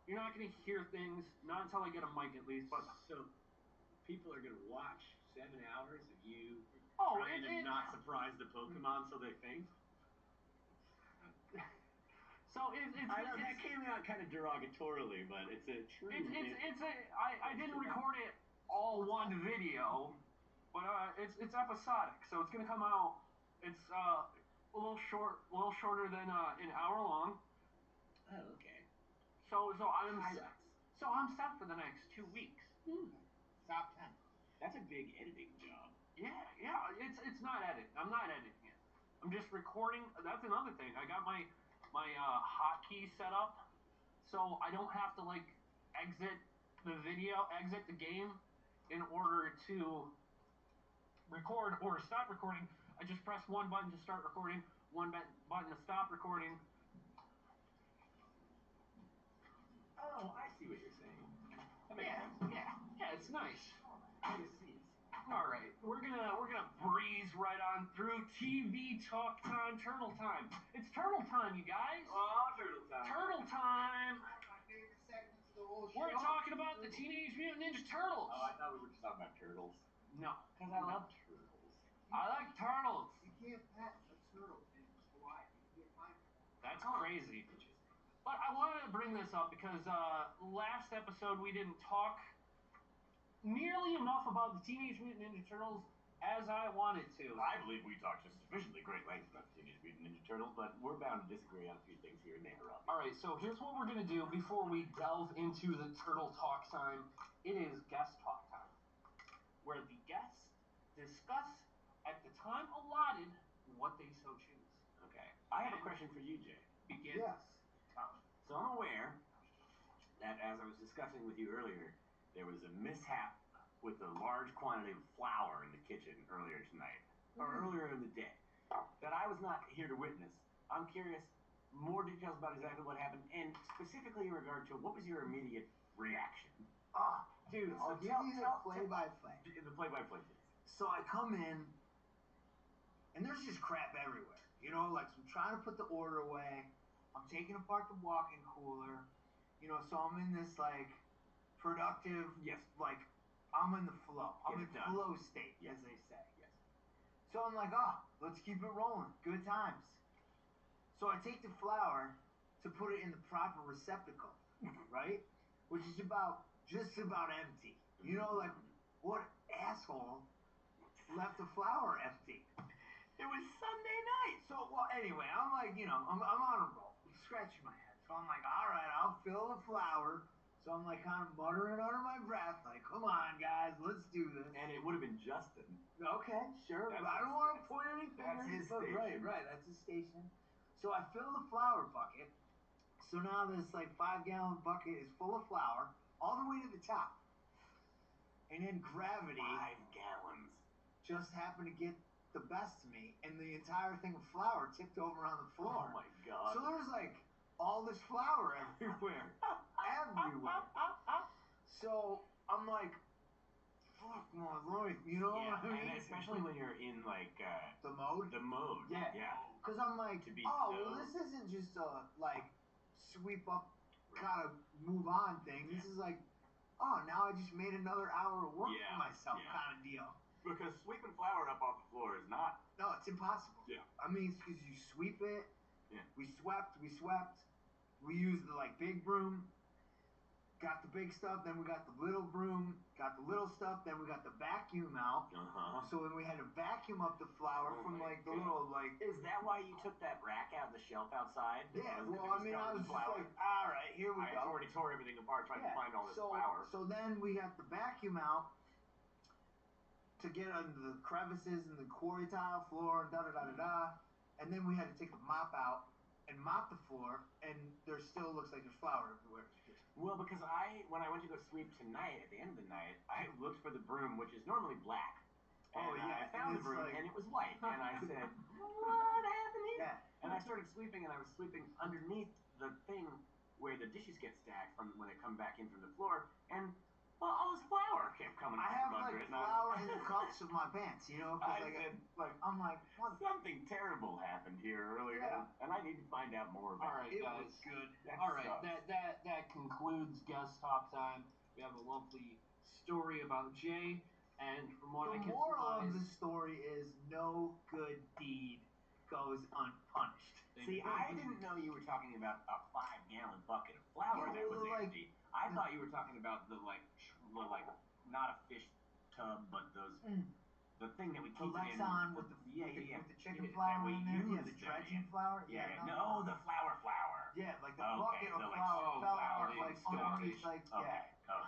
You're not gonna hear things, not until I get a mic at least. But so people are gonna watch 7 hours of you Oh, trying to not surprise the Pokemon so they faint. So I know that came out kind of derogatorily, but it's a true. I didn't record it all one video, but it's episodic, so it's gonna come out. It's a little shorter than an hour long. Oh, okay. So I'm set for the next 2 weeks. Top 10. That's a big editing job. Yeah. It's not editing. I'm not editing it. I'm just recording. That's another thing. I got my hotkey set up, so I don't have to like exit the game in order to record or stop recording. I just press one button to start recording, one button to stop recording. Oh, I see what you're saying. That makes sense. Yeah, it's nice. I see. All right, we're gonna breeze right on through TV talk time, turtle time. It's turtle time, you guys. Oh, turtle time. Turtle time. My favorite segments of the whole show. We're talking about the Teenage Mutant Ninja Turtles. Oh, I thought we were just talking about turtles. No, Because I love turtles. I like turtles. You can't pet a turtle in Hawaii. You get fined. That's crazy. But I wanted to bring this up because last episode we didn't talk nearly enough about the Teenage Mutant Ninja Turtles as I wanted to. I believe we talked just sufficiently great length about the Teenage Mutant Ninja Turtles, but we're bound to disagree on a few things here and there. Alright, so here's what we're going to do before we delve into the turtle talk time. It is guess discuss at the time allotted what they so choose. Okay. I have a question for you, Jay. Begin. Yes. Tom. So I'm aware that as I was discussing with you earlier, there was a mishap with a large quantity of flour in the kitchen earlier tonight, or earlier in the day, that I was not here to witness. I'm curious, more details about exactly what happened, and specifically in regard to what was your immediate reaction? Ah, dude, I'll give you the play-by-play. The play-by-play. So I come in, and there's just crap everywhere. You know, like, so I'm trying to put the order away. I'm taking apart the walk-in cooler. You know, so I'm in this, like, productive, Yes. like, I'm in the flow. I'm Get in it done. flow state, Yes. as they say. Yes. So I'm like, let's keep it rolling. Good times. So I take the flour to put it in the proper receptacle, right? Which is just about empty. You know, like, what asshole left the flour empty? It was Sunday night. So, well, anyway, I'm like, you know, I'm on a roll, scratching my head. So I'm like, all right, I'll fill the flour. So I'm like kind of muttering under my breath, like, come on, guys, let's do this. And it would have been Justin. Okay, sure. That's I don't want to point any fingers. That's his but station. Right, that's his station. So I fill the flour bucket. So now this like 5-gallon bucket is full of flour all the way to the top. And then gravity 5 gallons. just happened to get the best of me, and the entire thing of flour tipped over on the floor. Oh my god. So there's like all this flour everywhere. Everywhere. So I'm like, fuck my life, you know Yeah, what I mean? and especially when you're in like The mode? the mode. Yeah. Yeah. Because I'm like, To be well, so- this isn't just a, like, sweep up, gotta move on thing. This is like, now I just made another hour of work for myself kind of deal. Because sweeping flour up off the floor is not. No, it's impossible. Yeah. I mean, it's because you sweep it. Yeah. We swept. We used the, like, big broom. Got the big stuff, then we got the little broom, got the little stuff, then we got the vacuum out. Uh-huh. So then we had to vacuum up the flour from my like the God. little like. Is that why you took that rack out of the shelf outside? Yeah, Because well, it I mean, I covered was in just flour? like, all right, here we I go. already tore everything apart trying to find all this so, flour. So then we got the vacuum out to get under the crevices in the quarry tile floor and da-da-da-da-da. And then we had to take the mop out and mop the floor, and there still looks like there's flour everywhere. Well, because when I went to go sleep tonight, at the end of the night, I looked for the broom, which is normally black. Oh, And yeah, I found and the broom, it's like- and it was white. And I said, what happened here? Yeah. And I started sweeping, and I was sweeping underneath the thing where the dishes get stacked from when they come back in from the floor. And, well, all this flour kept coming I from have under like it. flour in the cuffs of my pants, you know, I because said, I'm like, what? something terrible happened here earlier, Yeah. and I need to find out more about All right, it. It guys. was good. All right, sucks. that concludes guest talk time. We have a lovely story about Jay, and from what I The can moral of surmise, the story is no good deed goes unpunished. See, I didn't know you were talking about a 5-gallon bucket of flour Yeah, that was well, like- empty. I thought you were talking about the not a fish tub, but those the thing that we The keep it in. Lexan with the chicken flour that we in there. use Yeah, the them dredging in. flour. Yeah, no. the flour. Yeah, like the Okay, bucket of the, like, flour fell flour out like storage. underneath, like Okay.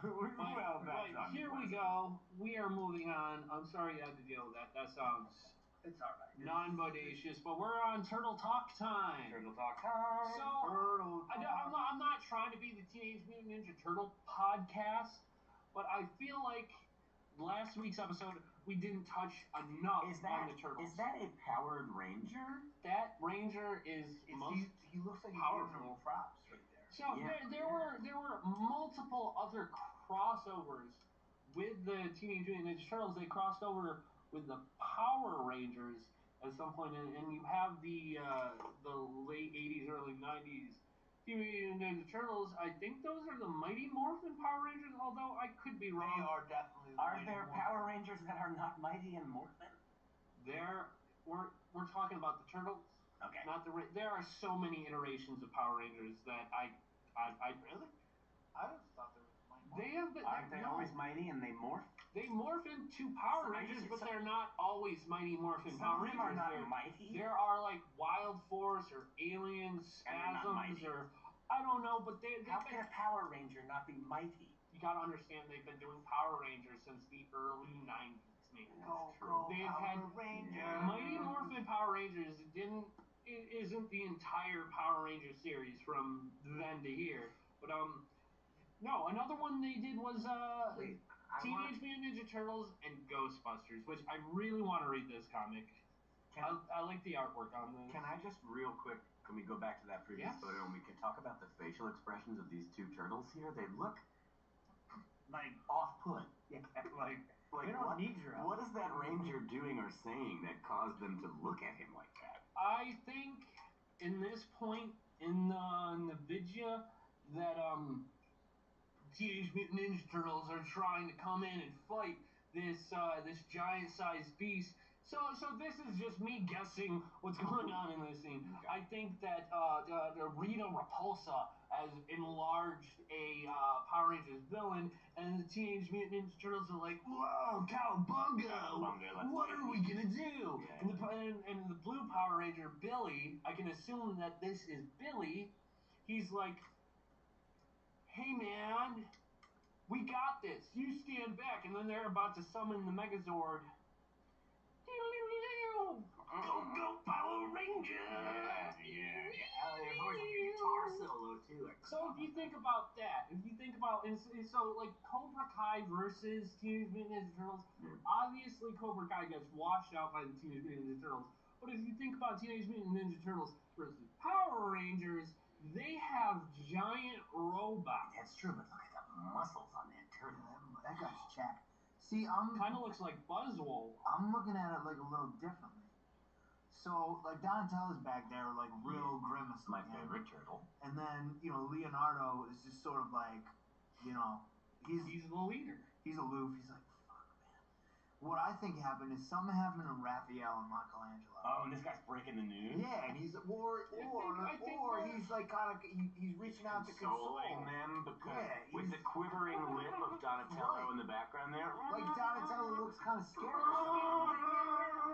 Well, that's but here we unpleasant. go. We are moving on. I'm sorry you had to deal with that. That sounds It's all right. non-bodacious, but we're on Turtle Talk time. Turtle talk time. So, Turtle I'm not trying to be the Teenage Mutant Ninja Turtle podcast, but I feel like last week's episode we didn't touch enough on the turtles. Is that a powered ranger? That ranger is most he looks like powerful. Props right there. So there were multiple other crossovers with the Teenage Mutant Ninja Turtles. They crossed over with the Power Rangers at some point, and you have the late '80s, early '90s Teenage Mutant Ninja Turtles. I think those are the Mighty Morphin Power Rangers, although I could be wrong. They are definitely. Are there Power Rangers that are not Mighty and Morphin? We're talking about the Turtles. Okay. Not the. There are so many iterations of Power Rangers that I really. I just thought there was my. They have been. Aren't they no. always mighty and they morph? They morph into Power Some- Rangers, but some- they're not always Mighty Morphin Power Some of them are Rangers. not There- mighty. There are like Wild Force or Alien And they're not Spasms mighty. or I don't know, but How can a Power Ranger not be mighty? you gotta understand they've been doing Power Rangers since the early '90s, man. They've had Mighty Morphin Power Rangers isn't the entire Power Ranger series from then to here, but no, another one they did was Teenage Mutant Ninja Turtles and Ghostbusters, which I really want to read this comic. I like the artwork on this. Can I just real quick? Can we go back to that previous photo and we can talk about the facial expressions of these two turtles here? They look like off-put. Yeah, like we don't need your help. What is that ranger doing or saying that caused them to look at him like that? I think in this point in the video that Teenage Mutant Ninja Turtles are trying to come in and fight this giant-sized beast. So this is just me guessing what's going on in this scene. Okay. I think that the Rita Repulsa has enlarged a Power Rangers villain, and the Teenage Mutant Ninja Turtles are like, "Whoa, cowabunga! What are we gonna do?" Yeah. And the Blue Power Ranger Billy, I can assume that this is Billy. He's like, "Hey man, we got this. You stand back." And then they're about to summon the Megazord. Go Power Rangers! Yeah. There's always like a guitar solo too. So if you think about that, so like Cobra Kai versus Teenage Mutant Ninja Turtles, obviously Cobra Kai gets washed out by the Teenage Mutant Ninja Turtles. But if you think about Teenage Mutant Ninja Turtles versus Power Rangers, they have giant robots. That's true, but look at the muscles on that turtle. That guy's jacked. See, kind of looks like Buzzwole. I'm looking at it like a little differently. So, like, Donatello's back there, like, real grimace. My favorite turtle. And then, Leonardo is just sort of like, he's the leader. He's aloof. He's like, fuck, man. What I think happened is something happened to Raphael and Michelangelo. Oh, and this guy's breaking the news? Yeah, and he's, or he's like kind of, he's reaching out to consoling them because with the quivering lip of Donatello in the background there. Like, Donatello looks kind of scared.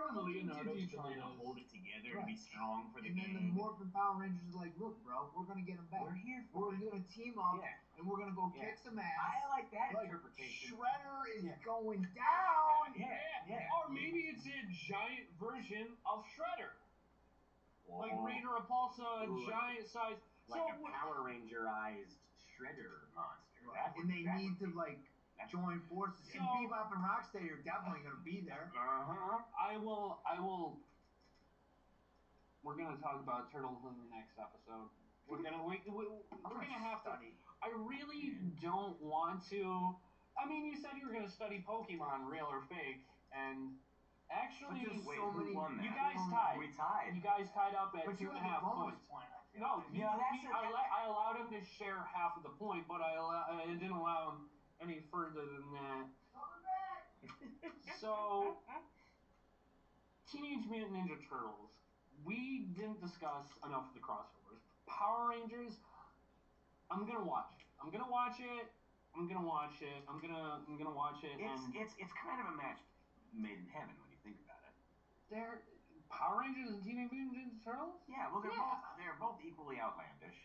Leonardo's trying to hold it together and be strong for the game. And then the Morphin Power Rangers are like, look, bro, we're going to get him back. We're here for We're going to team up, and we're going to go kick some ass. I like that interpretation. Shredder is going down. Yeah. Or maybe it's a giant version of Shredder. Whoa. Like Rita Repulsa, giant size. Like a Power Ranger-ized Shredder monster. Right. And they need to, like, join forces. And Bebop and Rocksteady are definitely going to be there. I will. We're going to talk about Turtles in the next episode. We're going to have to. I really don't want to. I mean, you said you were going to study Pokemon, real or fake, and actually, who won that? You guys tied. We tied. You guys tied up at 2.5 points. No, I allowed him to share half of the point, but I didn't allow him any further than that. So, Teenage Mutant Ninja Turtles. We didn't discuss enough of the crossovers. Power Rangers. I'm gonna watch it. I'm gonna watch it. It's kind of a match made in heaven when you think about it. They're Power Rangers and Teenage Mutant Ninja Turtles? Yeah, well they're both equally outlandish.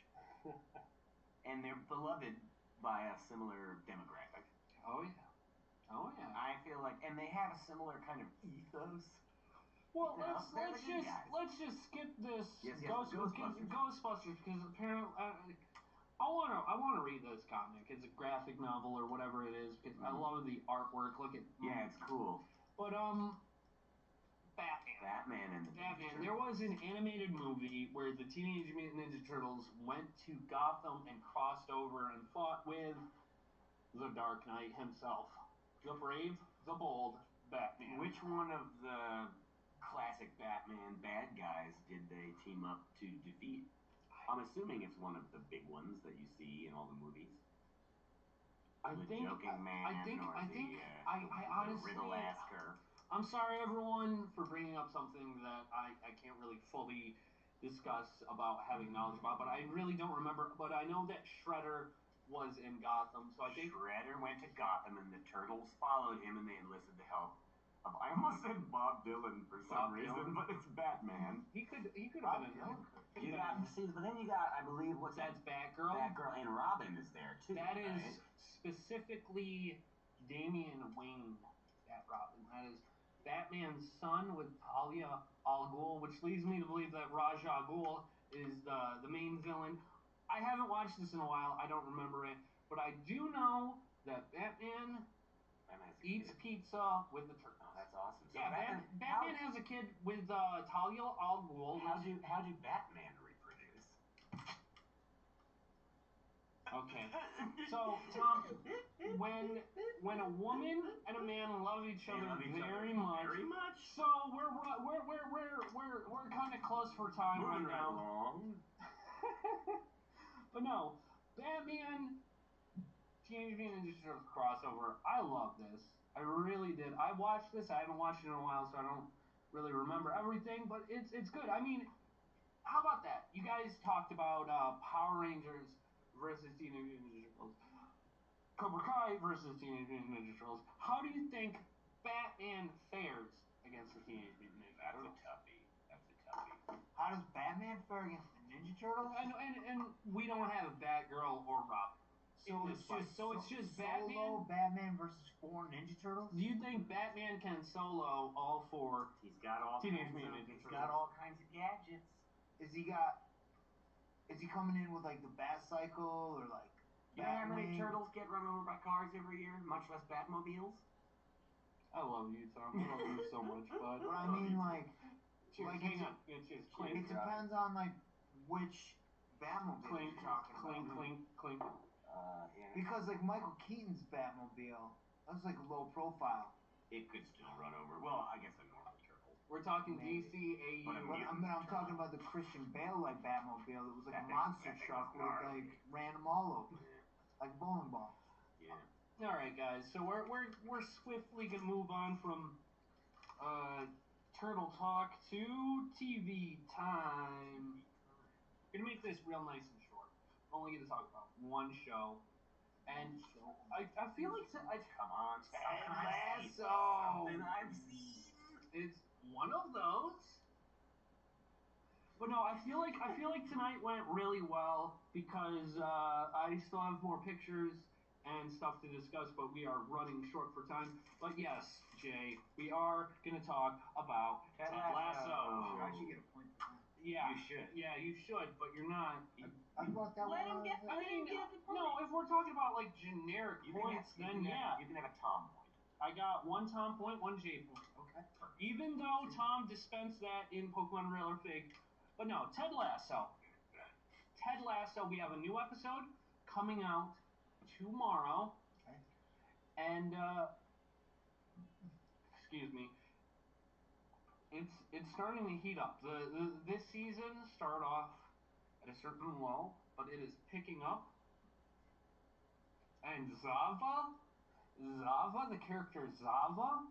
And they're beloved by a similar demographic. Oh yeah. I feel like, and they have a similar kind of ethos. Well, let's just skip this Ghostbusters because apparently I want to read this comic. It's a graphic novel or whatever it is because I love the artwork. Look at it's cool. But Batman. There was an animated movie where the Teenage Mutant Ninja Turtles went to Gotham and crossed over and fought with the Dark Knight himself, the brave, the bold Batman. Which one of the classic Batman bad guys did they team up to defeat? I'm assuming it's one of the big ones that you see in all the movies. The Joking Man, the Riddle-asker. I'm sorry, everyone, for bringing up something that I can't really fully discuss about having knowledge about, but I really don't remember. But I know that Shredder was in Gotham, so I think Shredder went to Gotham, and the Turtles followed him, and they enlisted the help. I almost said Bob Dylan for some reason, but it's Batman. He could have been in there. But then you got, I believe, that's Batgirl. Batgirl and Robin is there too. That is specifically Damian Wayne. That Robin. That is. Batman's son with Talia al Ghul, which leads me to believe that Ra's al Ghul is the main villain. I haven't watched this in a while. I don't remember it, but I do know that Batman eats pizza with the turtles. Oh, that's awesome. So Yeah, Batman has a kid with Talia al Ghul. How do Batman reproduce? Okay. So Tom, when a woman and a man love each other very much, so we're kind of close for time right now. Along. But no, Batman Teenage Mutant Ninja Turtles crossover. I love this. I really did. I watched this. I haven't watched it in a while, so I don't really remember everything. But it's good. I mean, how about that? You guys talked about Power Rangers versus Teenage Mutant Ninja Turtles, Cobra Kai versus Teenage Mutant Ninja Turtles. How do you think Batman fares against the Teenage Mutant Ninja Turtles? That's a toughie. How does Batman fare against the Ninja Turtles? And we don't have a Batgirl or Robin. So it's just solo Batman versus 4 Ninja Turtles. Do you think Batman can solo all 4? He's got all Teenage kinds Mutant of. Ninja He's Turtles. got all kinds of gadgets. Is he coming in with like the Bat Cycle or like? You know how many Batwing? turtles get run over by cars every year, much less Batmobiles? I love you, Tom. I love you so much, bud. But I mean, like, Cheers. like Hang on. Yeah, cheers. Clink. it depends on like which Batmobile Clink. you're talking Clink. about. Clink. Clink. Yeah. Because like Michael Keaton's Batmobile, that's like low profile. It could still run over. Well, I guess a normal turtle. We're talking Maybe. DC, AU. But I'm talking about the Christian Bale like Batmobile that was like That a thing- monster that thing truck was with gnarly. like random all over, like a bowling ball. Yeah. All right, guys. So we're swiftly gonna move on from turtle talk to TV time. Gonna make this real nice and short. I'm only gonna talk about one show, and I feel like Come on, Ted Lasso. Something I've seen. It's one of those. But no, I feel like tonight went really well because I still have more pictures and stuff to discuss, but we are running short for time. But yes, Jay, we are gonna talk about Ted Lasso. I should get a point for that. Yeah, You should. Yeah, you should, but you're not. I brought that Let one. him get. I Let him mean, get the point. no, if we're talking about like generic You points, then yeah. You can have a Tom point. I got one Tom point, one J point. Okay. Even though Tom dispensed that in Pokemon Real or Fake. But no, Ted Lasso. Ted Lasso, we have a new episode coming out tomorrow. Okay. And excuse me. It's starting to heat up. This season started off at a certain low, but it is picking up. And Zava, the character Zava,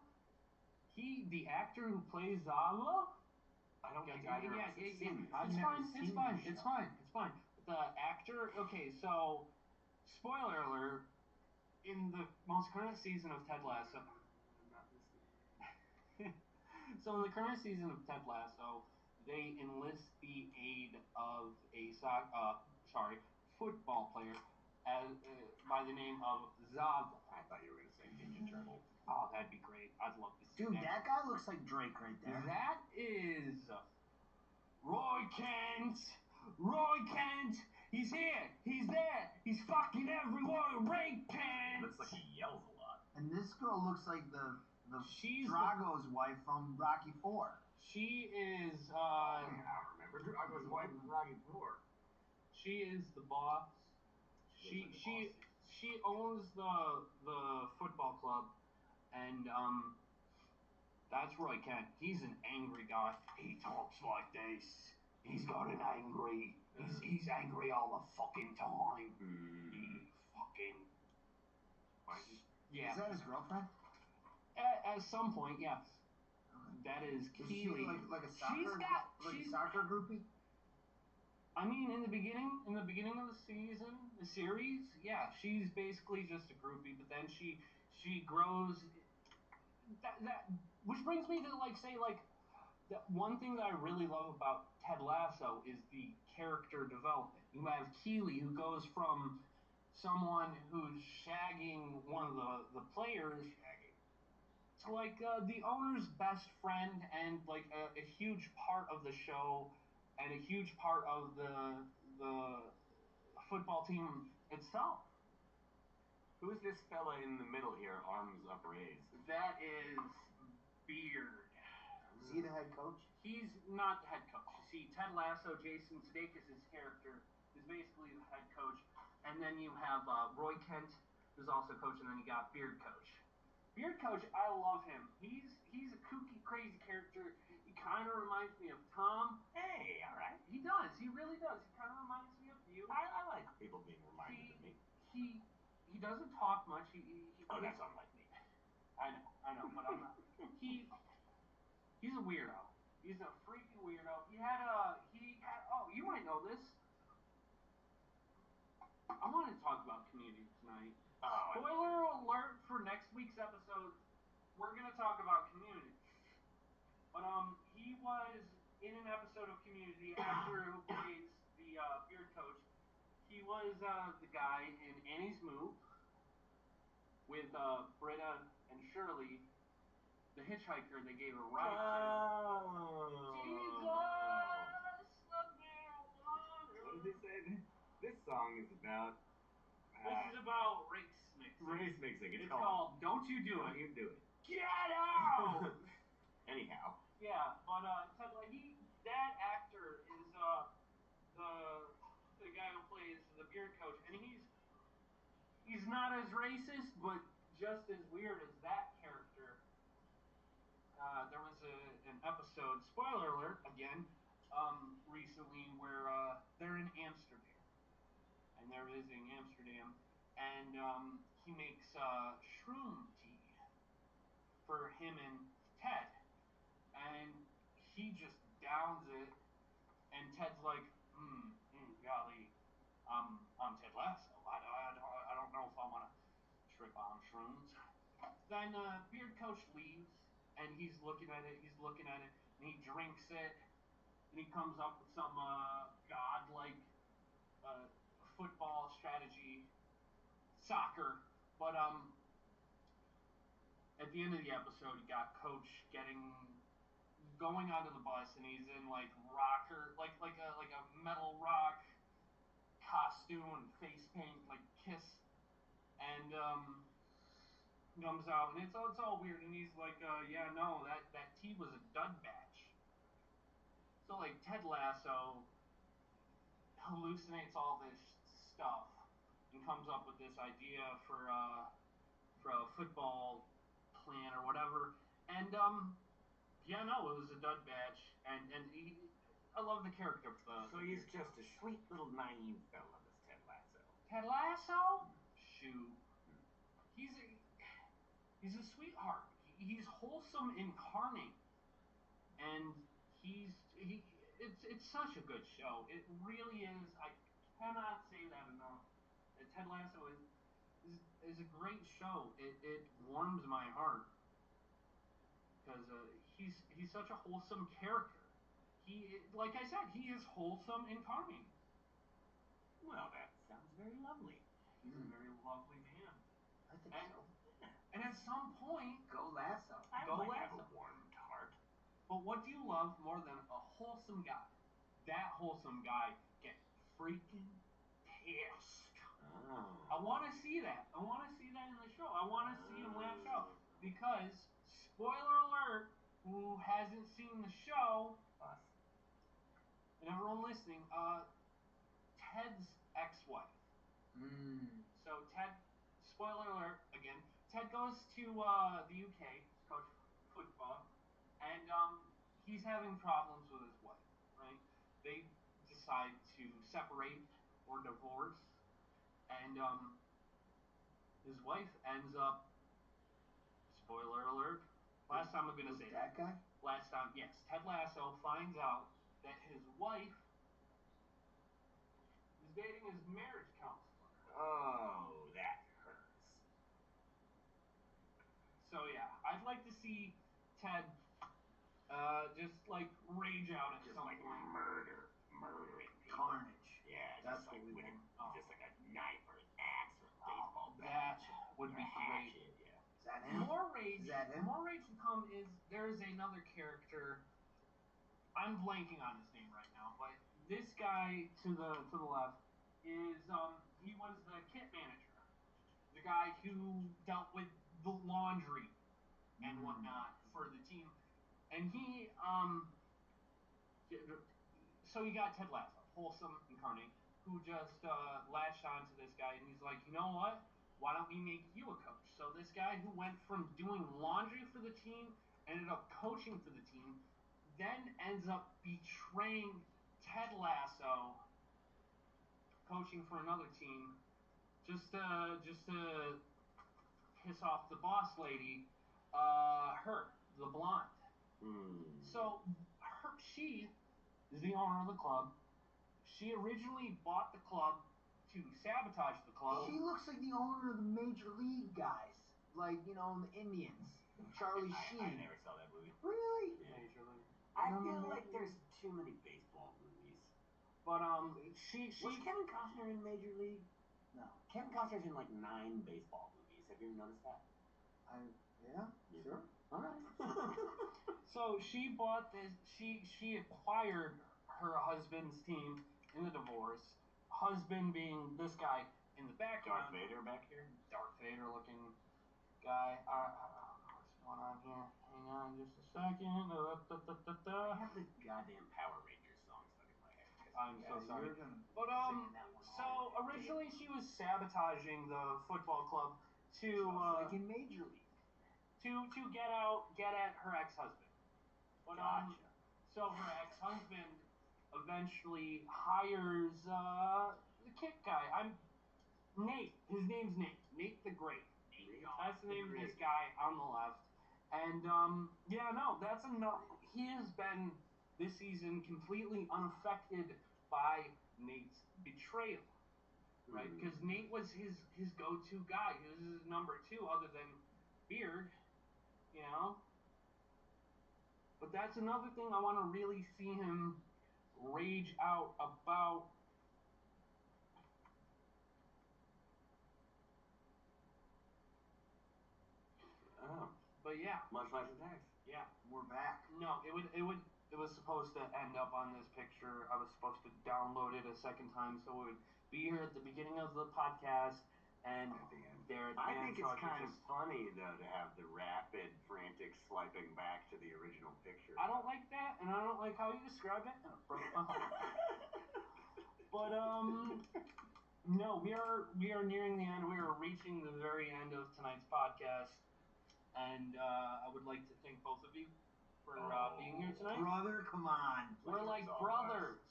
the actor who plays Zava. I don't think either of us have seen this. I've It's never fine. seen It's fine. this It's show. fine. It's fine. The actor. Okay, so spoiler alert. In the most current season of Ted Lasso. So in the current season of Ted Lasso, they enlist the aid of a football player by the name of Zava. I thought you were going to say Ninja Turtle. Oh, that'd be great. I'd love to see Dude, that. that guy looks like Drake right there. That is Roy Kent. Roy Kent. He's here. He's there. He's fucking everywhere. Roy Kent. Looks like he yells a lot. And this girl looks like the She's Drago's wife from Rocky 4. She is. I remember Drago's wife in Rocky 4. She is the boss. She owns the football club, and that's Roy Kent. He's an angry guy. He talks like this. He's got an angry. He's angry all the fucking time. He fucking. Yeah. Is that his girlfriend? At some point, yes. That is Is she Keely. like a soccer a soccer groupie? I mean, in the beginning of the season, the series, yeah, she's basically just a groupie. But then she grows. That which brings me to say the one thing that I really love about Ted Lasso is the character development. You have Keely, who goes from someone who's shagging one of the players like the owner's best friend and like a huge part of the show and a huge part of the football team itself. Who's this fella in the middle here, arms upraised? That is Beard. Is he the head coach? He's not the head coach. You see, Ted Lasso, Jason Sudeikis' character, is basically the head coach, and then you have Roy Kent, who's also coach, and then you got Beard Coach. Beard Coach, I love him. He's a kooky, crazy character. He kind of reminds me of Tom. Hey, all right. He does. He really does. He kind of reminds me of you. I like people being reminded of me. He doesn't talk much. He Oh, that's unlike me. I know, but I'm not. He's a weirdo. He's a freaking weirdo. He had oh, you might know this. I want to talk about Community tonight. Oh, Spoiler alert for next week's episode. We're gonna talk about Community. But he was in an episode of Community, actor who plays the Beard Coach. He was the guy in Annie's Move with Britta and Shirley, the hitchhiker they gave a ride to. Jesus, the marijuana. What does he say? This song is about. This is about race mixing. Race mixing. It's called "Don't You Do Don't It." You Do It. Get out! Anyhow. Yeah, but Ted, like that actor is the guy who plays the Beard Coach, and he's not as racist, but just as weird as that character. There was an episode, spoiler alert again, recently where they're in Amsterdam, and they're visiting Amsterdam, and he makes shroom tea for him and Ted, and he just downs it, and Ted's like, golly, I'm Ted Lasso. I don't know if I want to trip on shrooms. Then Beard Coach leaves, and he's looking at it, and he drinks it, and he comes up with some godlike football strategy, soccer. But at the end of the episode, you got Coach going onto the bus, and he's in like rocker, like a metal rock costume and face paint, like Kiss, and comes out, and it's all weird, and he's like, yeah, no, that tea was a dud batch. So like Ted Lasso hallucinates all this stuff and comes up with this idea for a football plan or whatever, and yeah, no, it was a dud batch, and I love the character. So he's just a sweet little naive fella, this Ted Lasso. Ted Lasso? Shoot. He's a sweetheart. He's wholesome incarnate, and it's such a good show. It really is. I cannot say that enough. Ted Lasso is a great show. It warms my heart because he's such a wholesome character. Like I said, he is wholesome incarnate. Well, that sounds very lovely. He's a very lovely man. I think so. And at some point, Go Lasso. I Go might Lasso. have a warmed heart. But what do you love more than a wholesome guy? That wholesome guy get freaking pissed. Oh. I want to see that. I want to see that in the show. I want to see him lash out. Because, spoiler alert, who hasn't seen the show, Us. and everyone listening, Ted's ex-wife. So Ted, spoiler alert again, Ted goes to the UK to coach football, and he's having problems with his wife, right? They decide to separate or divorce, and his wife ends up, spoiler alert, last time I'm going to say that guy? Last time, yes, Ted Lasso finds out that his wife is dating his marriage counselor. Oh, that hurts. So yeah, I'd like to see Ted just like rage out at Just some like point. murdering people. Carnage. Yeah, That's just like what we with want. just like a knife or an axe or a baseball bat. That would be great. Hatchet, yeah. that him? More rage. Is that him? More rage to come is there's another character. I'm blanking on his name right now, but this guy to the left is he was the kit manager, the guy who dealt with the laundry and whatnot for the team, and he so you got Ted Lasso, wholesome incarnate, who just latched onto this guy, and he's like, you know what? Why don't we make you a coach? So this guy who went from doing laundry for the team, ended up coaching for the team, then ends up betraying Ted Lasso, coaching for another team, just to piss off the boss lady, her, the blonde. So she is the owner of the club. She originally bought the club to sabotage the club. She looks like the owner of the Major League guys, like the Indians. Charlie Sheen. I never saw that movie. Really? Yeah. Major League. I feel like there's too many baseball movies. But she Was Kevin Costner in Major League? No. Kevin Costner's in like 9 baseball movies. Have you ever noticed that? Yeah, sure. All right. So she bought this. She acquired her husband's team in the divorce. Husband being this guy in the background. Darth Vader back here? Darth Vader looking guy. What's going on here? Hang on just a second. I have the goddamn Power Rangers song stuck in my head. I'm so sorry. You're gonna But sing that one so all day. originally she was sabotaging the football club to Just like in Major League. to get at her ex-husband. But Gotcha. so her ex-husband eventually hires the kit guy. Nate. His name's Nate. Nate the Great. That's the name of this guy on the left. And that's enough. He has been this season completely unaffected by Nate's betrayal, right? Because Nate was his go-to guy. He was his number 2 other than Beard, But that's another thing I want to really see him rage out about. Oh. But yeah. Much less attacks. Yeah. We're back. No, it was supposed to end up on this picture. I was supposed to download it a second time, so it would be here at the beginning of the podcast and at the end. There at the I end. think it's kind of funny though to have the rapid, frantic swiping back to the original picture. I don't like that, and I don't like how you describe it. But no, we are nearing the end. We are reaching the very end of tonight's podcast, and I would like to thank both of you for being here tonight. Brother, come on. We're like brothers.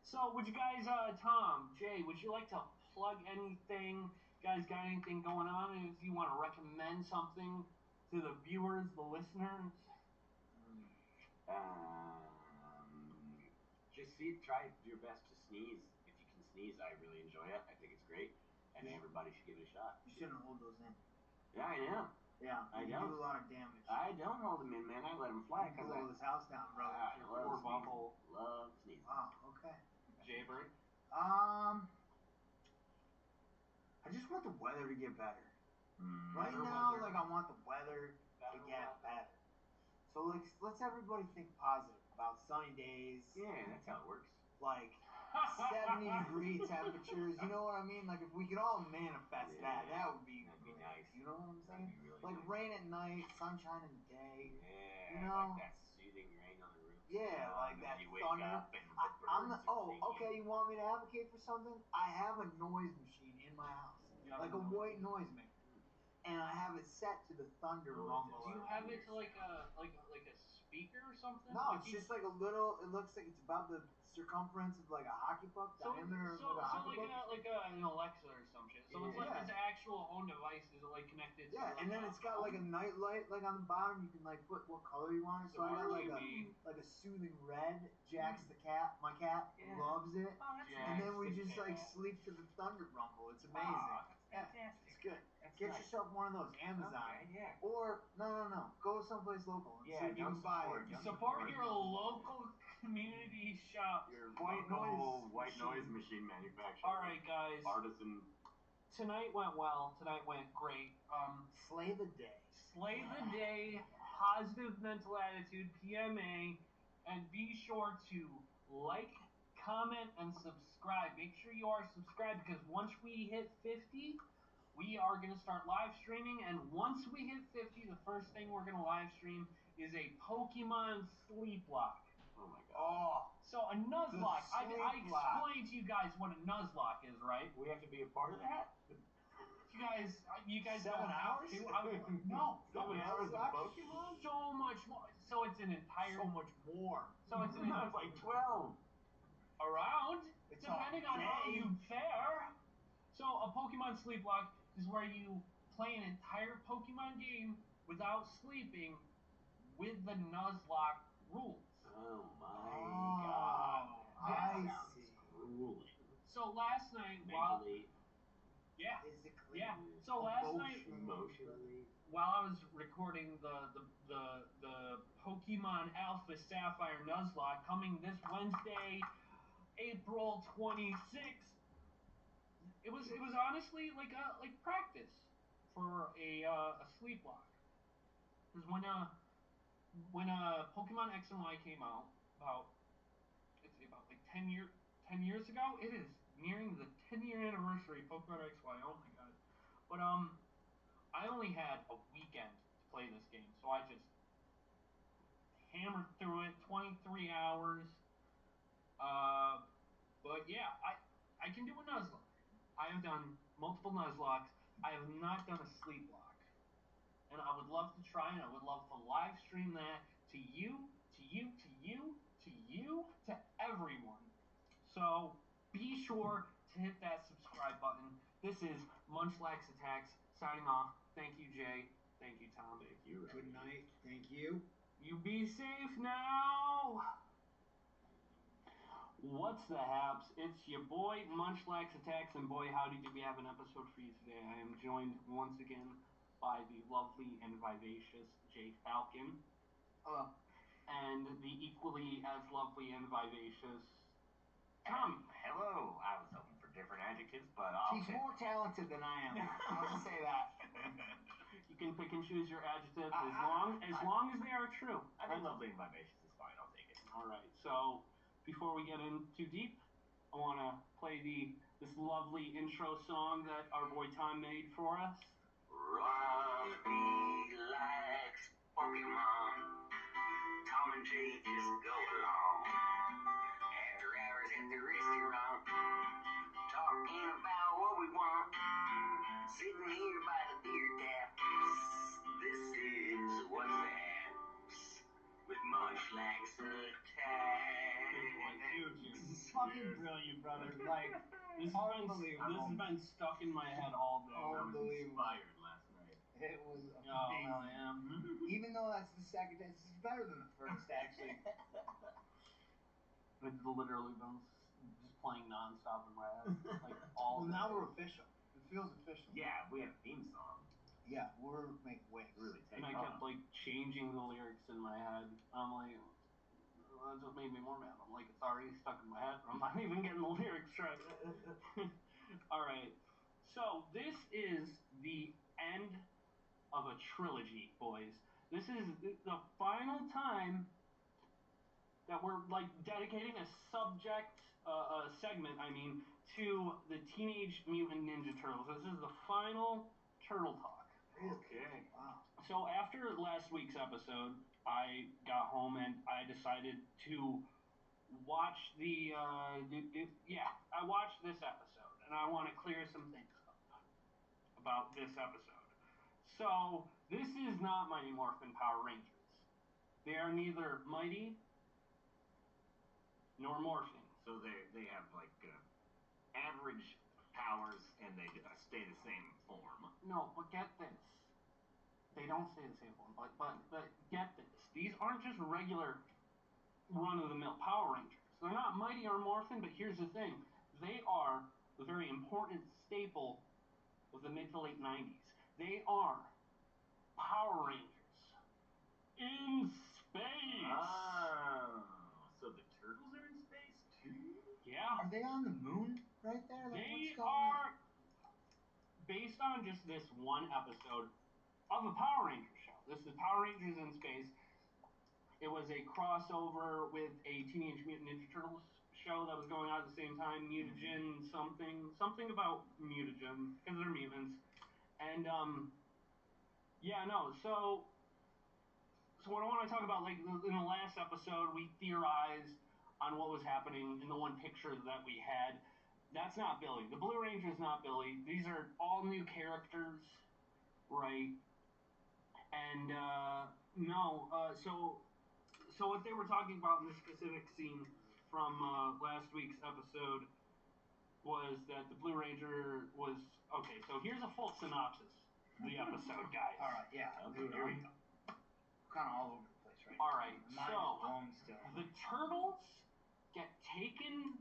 So, would you guys, Tom, Jay, would you like to plug anything? You guys got anything going on? If you want to recommend something to the viewers, the listeners? Just try your best to sneeze. If you can sneeze, I really enjoy it. I think it's great, and everybody should give it a shot. You shouldn't hold those in. Yeah, I know. Yeah, I you don't. do a lot of damage. I don't hold them in, man. I let them fly. You blow this house down, brother. I love Or bubble. Love sneezing. Wow, okay. Jaybird? I just want the weather to get better. Right Better now, weather. I want the weather to get better. So, let's everybody think positive about sunny days. Yeah, that's how it works. 70-degree temperatures. You know what I mean? If we could all manifest that would be nice. You know what I'm saying? That'd be really nice. Rain at night, sunshine in the day. Yeah, like that soothing rain on the roof. Yeah, and that then you wake thunder. up and the birds are singing. Okay, you want me to advocate for something? I have a noise machine in my house. A white noise maker. And I have it set to the thunder rumble. Do you have it to like a speaker or something? No, it's just like a little. It looks like it's about the circumference of a hockey puck diameter. So a hockey puck. an Alexa or some shit. So it's its actual own device. Is it connected? To and then it's got a night light on the bottom. You can put what color you want it. So I got a soothing red. Jax the cat. My cat loves it. Oh, that's and then we just sleep to the thunder rumble. It's amazing. Oh, that's fantastic. It's good. That's Get nice. yourself one of those. Amazon. Okay, yeah. Or no. Go someplace local. And see if you can buy it. Support your local community shop. Your White local noise white machine. noise machine manufacturer. All right, guys. Artisan. tonight went well. Tonight went great. Slay the day. Slay the day, positive mental attitude, PMA, and be sure to like, comment, and subscribe. Make sure you are subscribed because once we hit 50, we are going to start live streaming. And once we hit 50, the first thing we're going to live stream is a Pokemon Sleep Lock. Oh my god. Oh, So a Nuzlocke. I Sleep Lock. explained to you guys what a Nuzlocke is, right? We have to be a part of that? You guys 7 don't have hours? to. No. 7 hours of Nuzlocke? Pokemon? So much more. So it's an entire. so much more. So it's an That's like 12. around, It's depending all on how day. you fare. So a Pokemon Sleep Lock is where you play an entire Pokemon game without sleeping with the Nuzlocke rules. Oh my Oh, god. I That sounds see. grueling. So last night, while Mentally, yeah, Physically. yeah. So last night, emotionally. while I was recording the Pokemon Alpha Sapphire Nuzlocke coming this Wednesday, April 26th, it was honestly like practice for a sleep lock. Because when Pokemon X and Y came out about like 10 years ago, it is nearing the 10-year anniversary of Pokemon X Y. Oh my god! But I only had a weekend to play this game, so I just hammered through it, 23 hours. But yeah, I can do a Nuzlocke. I have done multiple Nuzlocks. I have not done a sleep lock. And I would love to try, and I would love to live stream that to you, to everyone. So be sure to hit that subscribe button. This is Munchlax Attacks signing off. Thank you, Jay. Thank you, Tom. Thank you. Good night. Thank you. You be safe now. What's the haps? It's your boy Munchlax Attacks, and boy, howdy, do we have an episode for you today. I am joined once again by the lovely and vivacious Jay Falcon. Hello. And the equally as lovely and vivacious Tommy. Hello. I was hoping for different adjectives, but He's more talented than I am. I'll just say that. You can pick and choose your adjectives as long as they are true. I think lovely and vivacious is fine. I'll take it. All right. So before we get in too deep, I want to play this lovely intro song that our boy Tom made for us. Robbie likes Pokemon. Tom and Jay just go along. After hours at the restaurant, talking about what we want. Sitting here by the beer taps. This is What's the Haps with Munchlax Attack. This is fucking brilliant, brother. Like, This has been stuck in my head all day. I was Unbelievable. inspired last night. It was Oh, amazing. hell yeah. Even though that's the second, this is better than the first, actually. It's literally been just playing nonstop in my head, like all. Well, now day. we're official. It feels official. Yeah, we have a theme song. Yeah, we're making waves. Really And taking I kept off. like changing the lyrics in my head. I'm like, that just made me more mad. I'm like, it's already stuck in my head. I'm not even getting the lyrics right. All right. So this is the end of a trilogy, boys. This is the final time that we're like dedicating a segment, to the Teenage Mutant Ninja Turtles. This is the final Turtle Talk. Okay. Wow. So after last week's episode, I got home and I decided to watch I watched this episode, and I want to clear some things up about this episode. So this is not Mighty Morphin Power Rangers. They are neither mighty nor morphing. So they have like average powers and they stay the same form. No, but get this. They don't stay the same form, but get this. These aren't just regular run-of-the-mill Power Rangers. They're not mighty or morphin, but here's the thing. They are a very important staple of the mid to late 90s. They are Power Rangers in space. Oh, so the turtles are in space too? Yeah. Are they on the moon right there? Like, They what's going are. based on just this one episode of a Power Rangers show. This is Power Rangers in Space. It was a crossover with a Teenage Mutant Ninja Turtles show that was going on at the same time. Mutagen something about mutagen because they're mutants. And so what I want to talk about, like in the last episode, we theorized on what was happening in the one picture that we had. That's not Billy. The Blue Ranger is not Billy. These are all new characters, right? And so what they were talking about in this specific scene from last week's episode was that the Blue Ranger was okay. So here's a full synopsis of the episode, guys. All right, yeah. Okay, here we go. Kind of all over the place, right? All right, Mine so is blown still. the turtles get taken.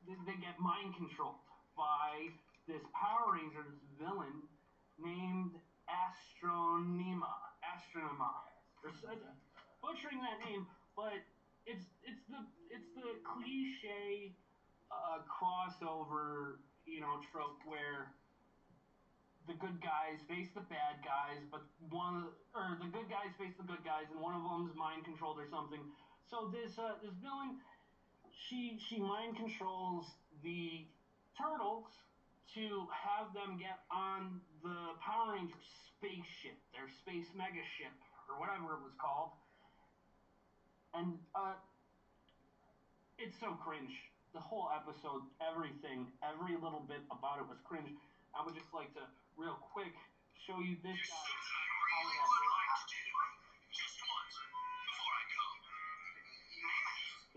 They get mind controlled by this Power Rangers villain named Astronema. Butchering that name, but it's the cliche crossover, trope where the good guys face the bad guys, but the good guys face the good guys, and one of them's mind controlled or something. So this villain, she mind controls the turtles to have them get on the Power Rangers spaceship, their space mega ship, or whatever it was called. And it's so cringe. The whole episode, everything, every little bit about it was cringe. I would just like to, real quick, show you this guy.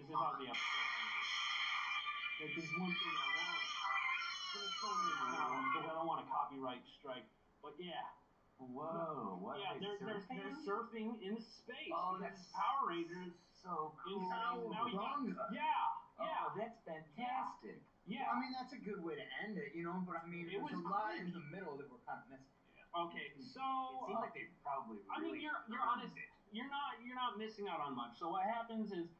This is how the episode ends. Like, there's one thing I want. Don't show this now because I don't want a copyright strike. But yeah. Whoa, what? Yeah, they're surfing in space. Oh, because that's Power Rangers so cool. Now you got, yeah. Oh, that's fantastic. Yeah. Well, I mean, that's a good way to end it, but I mean, there's a lot in the middle that we're kind of missing. Okay, so It seemed like they probably really you're honest. You're not missing out on much. So what happens is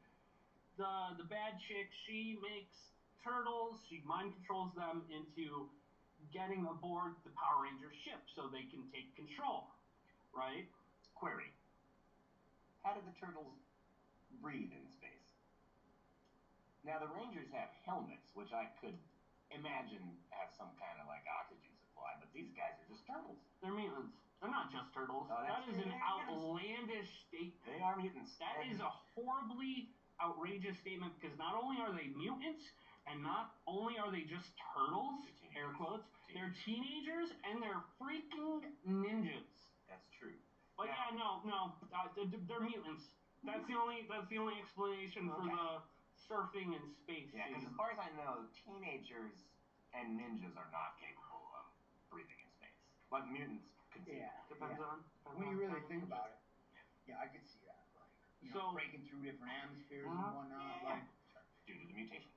the bad chick, she makes turtles, she mind controls them into getting aboard the Power Ranger ship so they can take control, right? Query. How do the turtles breathe in space? Now, the Rangers have helmets, which I could imagine have some kind of like oxygen supply, but these guys are just turtles. They're mutants. They're not just turtles. Oh, that is true. an outlandish statement. They are mutants. That is a horribly outrageous statement because not only are they mutants, and not only are they just turtles, air quotes, they're teenagers and they're freaking ninjas. That's true. But now, they're mutants. That's the only explanation for the surfing in space. Yeah, because as far as I know, teenagers and ninjas are not capable of breathing in space. But mutants could see. Yeah. Depends on When you really think about it, yeah, I could see that. Like, breaking through different atmospheres and whatnot. Yeah. Like, due to the mutation.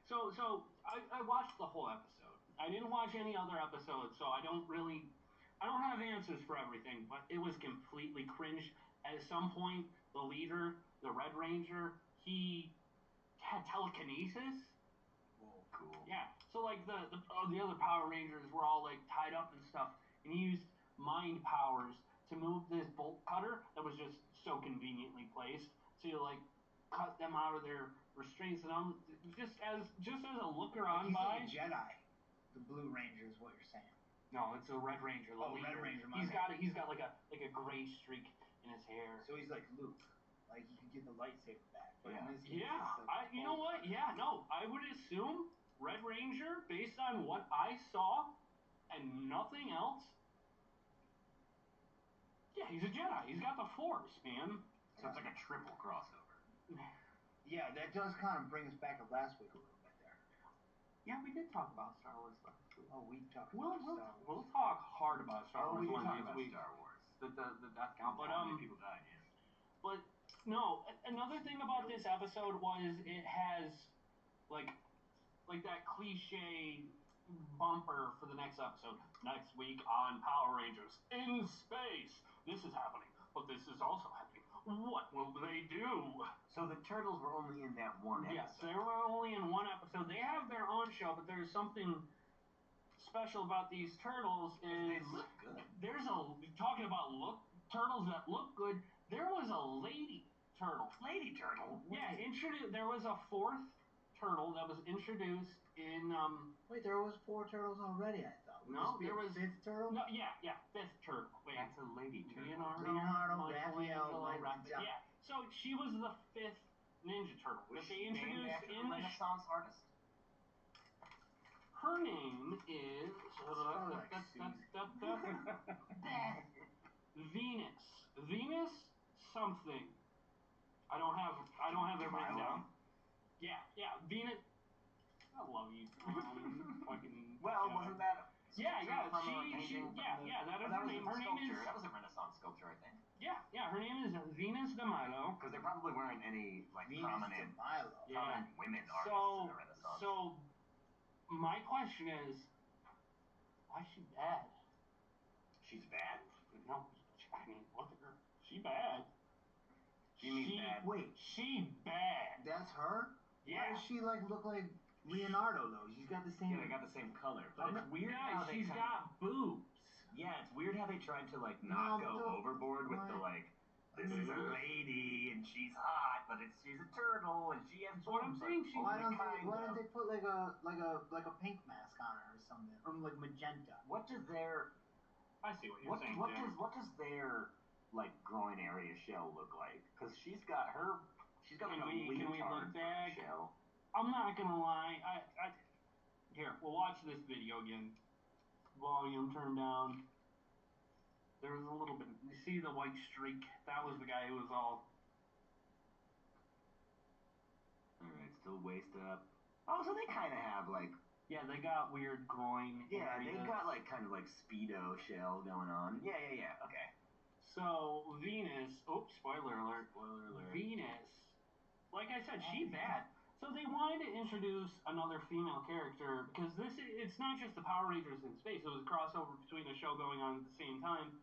So I watched the whole episode. I didn't watch any other episodes, so I don't have answers for everything, but it was completely cringe. At some point, the leader, the Red Ranger, he had telekinesis. Whoa, cool. Yeah. So like the other Power Rangers were all like tied up and stuff, and he used mind powers to move this bolt cutter that was just so conveniently placed to like cut them out of their restraints. And I'm just as a looker on by. He's like a Jedi. The Blue Ranger is what you're saying. No, it's a Red Ranger. The leader. Red Ranger. He's got like a gray streak in his hair. So he's like Luke. Like he could get the lightsaber back. But in this case, like you know what? Yeah, no. I would assume Red Ranger, based on what I saw and nothing else. Yeah, he's a Jedi. He's got the Force, man. So it's like a triple crossover. Yeah, that does kind of bring us back to last week a little bit there. Yeah, we did talk about Star Wars stuff. Oh, we talked about Star Wars. We'll talk hard about Star Wars one of these weeks. Star Wars. The death count. But how many people died, yeah. But no, another thing about this episode was it has like that cliche bumper for the next episode. Next week on Power Rangers in space. This is happening, but this is also happening. What will they do? So the turtles were only in that one episode. Yes, they were only in one episode. They have their own show, but there's something special about these turtles is They look good. there's talking about turtles that look good. There was a lady turtle. Lady turtle. Yeah, there was a fourth turtle that was introduced in Wait, there was 4 turtles already, I thought. Would No, this be there a was 5th turtle? No, yeah, fifth turtle. Wait, That's a lady turtle. Leonardo, Michelangelo, Raphael. Yeah, so she was the 5th Ninja Turtle Was that they she named introduced after in a the Renaissance artist? Her name is Venus. Venus something. I don't have it written down. Yeah, Venus. I love you, fucking. Well, wasn't that? Yeah, From a she, painting from yeah, that is that her was name. a Her name is. sculpture. That was a Renaissance sculpture, I think. Yeah, her name is Venus de Milo. Because there probably weren't any like Venus prominent de Milo. prominent women artists in the Renaissance. So, my question is, why is she bad? She's bad? No, I mean, look at her. She bad. You mean bad? Wait, She bad. that's her? Yeah. Why does she like look like Leonardo though? She's got the same. Yeah, they got the same color. But it's weird how they she's got boobs. Yeah, it's weird how they tried to like No, not go overboard with the like. This is a lady and she's hot, but she's a turtle and she has That's what I'm saying. Why don't they put like a pink mask on her or something, or like magenta? What does their I see what you're saying. What does their like groin area shell look like? Because she's got Can we look back? shell. I'm not gonna lie. Here, we'll watch this video again. Volume turned down. There was a little bit. You see the white streak? That was the guy who was all. All right, still waist up. Oh, so they kind of have like. Yeah, they got weird groin. Yeah, areas. they got like kind of like Speedo shell going on. Yeah. Okay. So Venus. Oops, spoiler alert. Venus. Like I said, she bad. So they wanted to introduce another female character because it's not just the Power Rangers in space. It was a crossover between a show going on at the same time.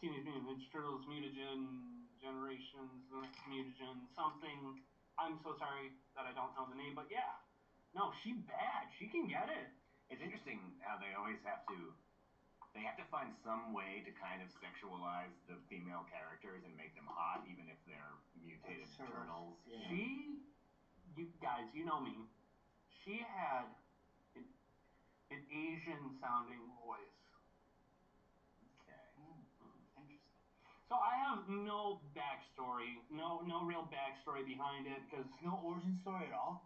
Teenage Mutant Ninja Turtles, Mutagen, Generations, Mutagen, something. I'm so sorry that I don't know the name, but yeah. No, she bad. She can get it. It's interesting how they always have to find some way to kind of sexualize the female characters and make them hot, even if they're mutated turtles. Yeah. You guys, you know me. She had an Asian sounding voice. Okay. Interesting. So I have no backstory, no real backstory behind it because No origin story at all.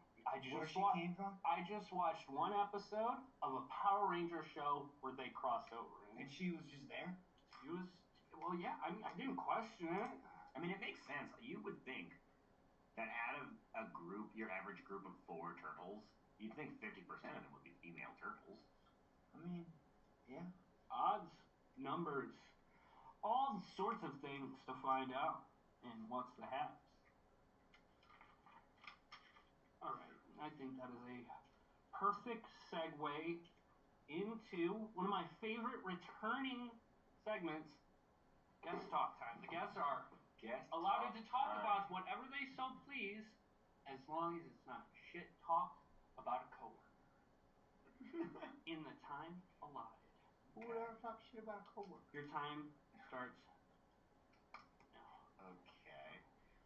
Where she came from? I just watched one episode of a Power Ranger show where they crossed over. And she was just there? She was, well, yeah, I mean, I didn't question it. I mean, it makes sense. You would think that out of a group, your average group of 4 turtles, you'd think 50% of them would be female turtles. I mean, yeah. Odds, numbers, all sorts of things to find out. And what's the haps? Alright, I think that is a perfect segue into one of my favorite returning segments, guest talk time. The guests are allowed to talk about whatever they so please, as long as it's not shit talk about a coworker. In the time allotted. Who would ever talk shit about a coworker? Your time starts now. Okay.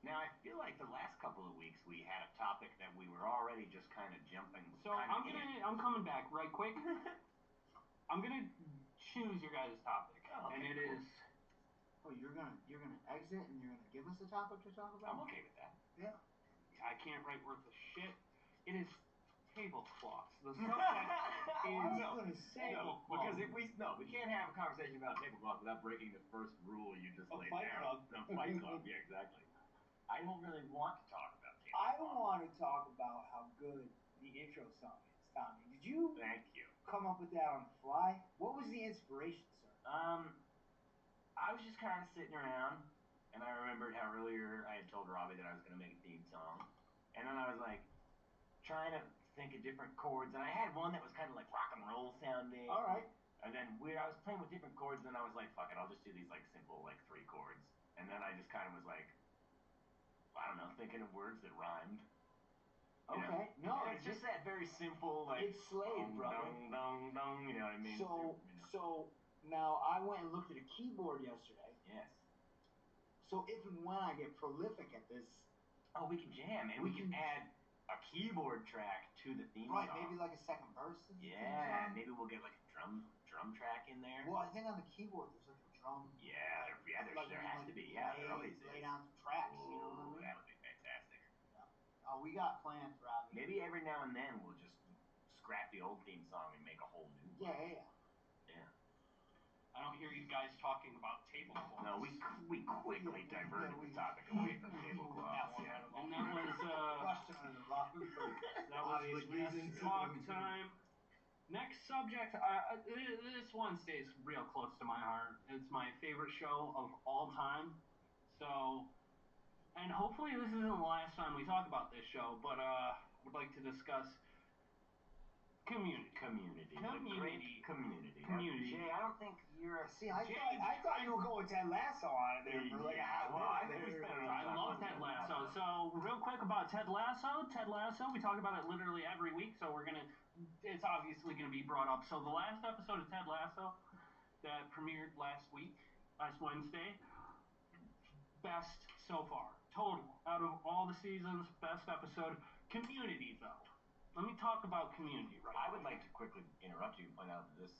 Now, I feel like the last couple of weeks we had a topic that we were already just kind of jumping. So I'm coming back right quick. I'm gonna choose your guys' topic, okay, and it cool. is. Oh, you're gonna exit and you're gonna give us a topic to talk about? I'm okay with that. Yeah. I can't write worth of shit. It is tablecloths. The subject is tablecloths. Because we can't have a conversation about tablecloth without breaking the first rule you just laid down. No, Fight Club. Yeah, exactly. I don't really want to talk about tablecloth. I want to talk about how good the intro song is, Tommy. Did you Thank you. come up with that on the fly? What was the inspiration, sir? I was just kind of sitting around, and I remembered how earlier I had told Robbie that I was going to make a theme song, and then I was like trying to think of different chords, and I had one that was kind of like rock and roll sounding. All right. And then I was playing with different chords, and then I was like, fuck it, I'll just do these like simple like 3 chords, and then I just kind of was like, I don't know, thinking of words that rhymed. Okay. No, And it's just that very simple, like, it's Slade, brother. dong, dong, dong, you know what I mean? So now I went and looked at a keyboard yesterday. Yes. So if and when I get prolific at this, Oh, we can jam, and we can add a keyboard track to the theme right? song. Maybe like a second verse. To the theme Yeah, song. maybe we'll get like a drum track in there. Well, I think on the keyboard there's like a drum. Yeah, there like has like to be. Yeah, there always lay is. down some tracks. Ooh, You know what I mean? that would be fantastic. Yeah. Oh, we got plans, Robbie. Maybe every now and then we'll just scrap the old theme song and make a whole new one. Yeah. I don't hear you guys talking about tablecloths. No, we quickly diverted the topic away from tablecloths. Yeah. And that was Rushed under the rug for that was obvious the guest reasons. talk time. Next subject, this one stays real close to my heart. It's my favorite show of all time. So, and hopefully this isn't the last time we talk about this show, but I would like to discuss Community. The great community. Community. Jay, I don't think you're. See, I thought you were going Ted Lasso on it there for like a hot minute. I think we spent enough I time love on Ted Lasso. So, real quick about Ted Lasso. Ted Lasso, we talk about it literally every week, so it's obviously gonna be brought up. So, the last episode of Ted Lasso that premiered last Wednesday, best so far. Total. Out of all the seasons, best episode. Community, though. Let me talk about Community right I now. would like to quickly interrupt you and point out that this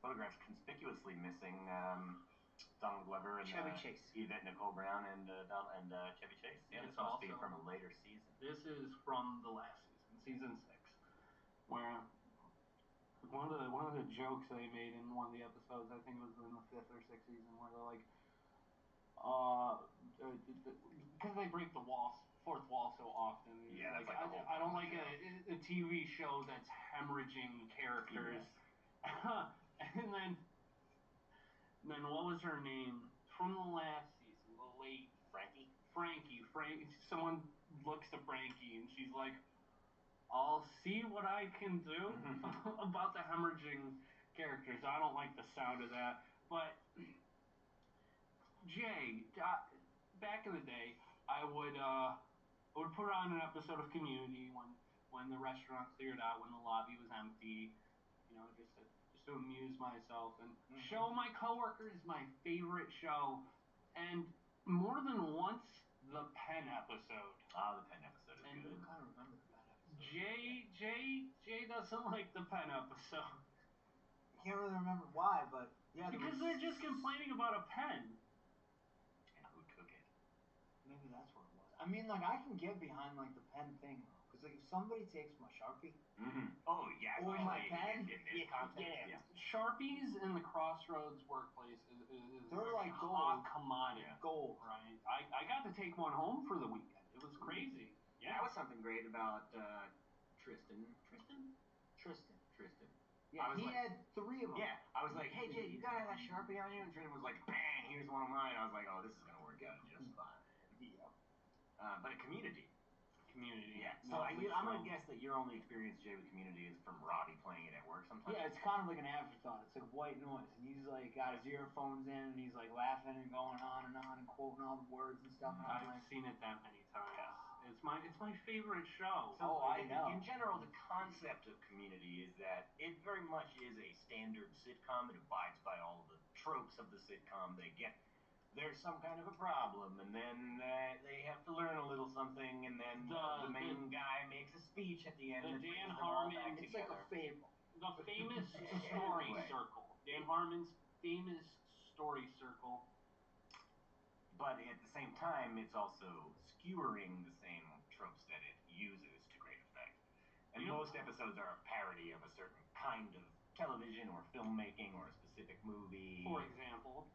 photograph's conspicuously missing Donald Glover and Chevy Chase. Yvette Nicole Brown and Chevy Chase. Yeah, It's this must be also- from a later season. This is from the last season 6, where one of the jokes they made in one of the episodes, I think it was in the 5th or 6th season, where they're like, because they break the fourth wall so often. Yeah, that's like the whole I don't point like of a TV show that's hemorrhaging characters. And then what was her name from the last season? The late Frankie. Someone looks to Frankie and she's like, "I'll see what I can do about the hemorrhaging characters." I don't like the sound of that, but Jay, back in the day, I would put on an episode of Community when the restaurant cleared out, when the lobby was empty, just to amuse myself and show my coworkers my favorite show, and more than once the Penn episode. The Penn episode is good. I don't remember the Penn episode. Jay doesn't like the Penn episode. I can't really remember why, but yeah. Because they're just complaining about a pen. And who took it? Maybe that's what it was. I mean, like, I can get behind like the pen thing though, because like if somebody takes my Sharpie. Oh yeah. Or my pen. In this context, yeah. Sharpies in the Crossroads workplace is They're like a gold. hot commodity. Yeah. Gold. Right. I got to take one home for the weekend. It was crazy. Yeah, that was something great about Tristan. Yeah, I was he had 3 of them. Yeah, I was like, "Hey Jay, you got that Sharpie on you?" And Tristan was like, "Bang! Here's one of mine." I was like, "Oh, this is gonna work out just fine." Yeah. But a Community. Yeah. So I'm gonna guess that your only experience, Jay, with Community is from Robbie playing it at work sometimes. Yeah, it's kind of like an afterthought. It's like white noise, and he's like got his earphones in, and he's like laughing and going on and quoting all the words and stuff. And I'm I've like, seen it that many times. It's my favorite show. So I know. In general, the concept of Community is that it very much is a standard sitcom. It abides by all the tropes of the sitcom. There's some kind of a problem, and then they have to learn a little something, and then the main guy makes a speech at the end. The that Dan brings them all Harmon. back it's like together. a fable. The famous story Anyway. circle. Dan Harmon's famous story circle. But at the same time, it's also skewering the same tropes that it uses to great effect. And most episodes are a parody of a certain kind of television or filmmaking or a specific movie. For example.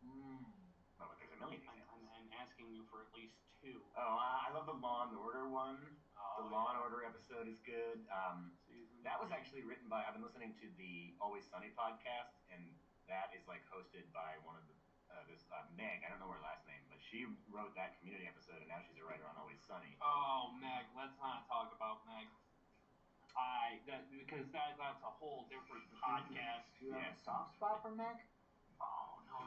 Oh, but there's a million examples. I'm asking you for at least 2. Oh, I love the Law and Order one. The Law and Order episode is good. That was actually written by, I've been listening to the Always Sunny podcast, and that is like hosted by one of the, Meg, I don't know her last name, but she wrote that Community episode, and now she's a writer on Always Sunny. Oh, Meg, let's not talk about Meg. Because that's a whole different podcast. Do you have a soft spot for Meg? Oh no,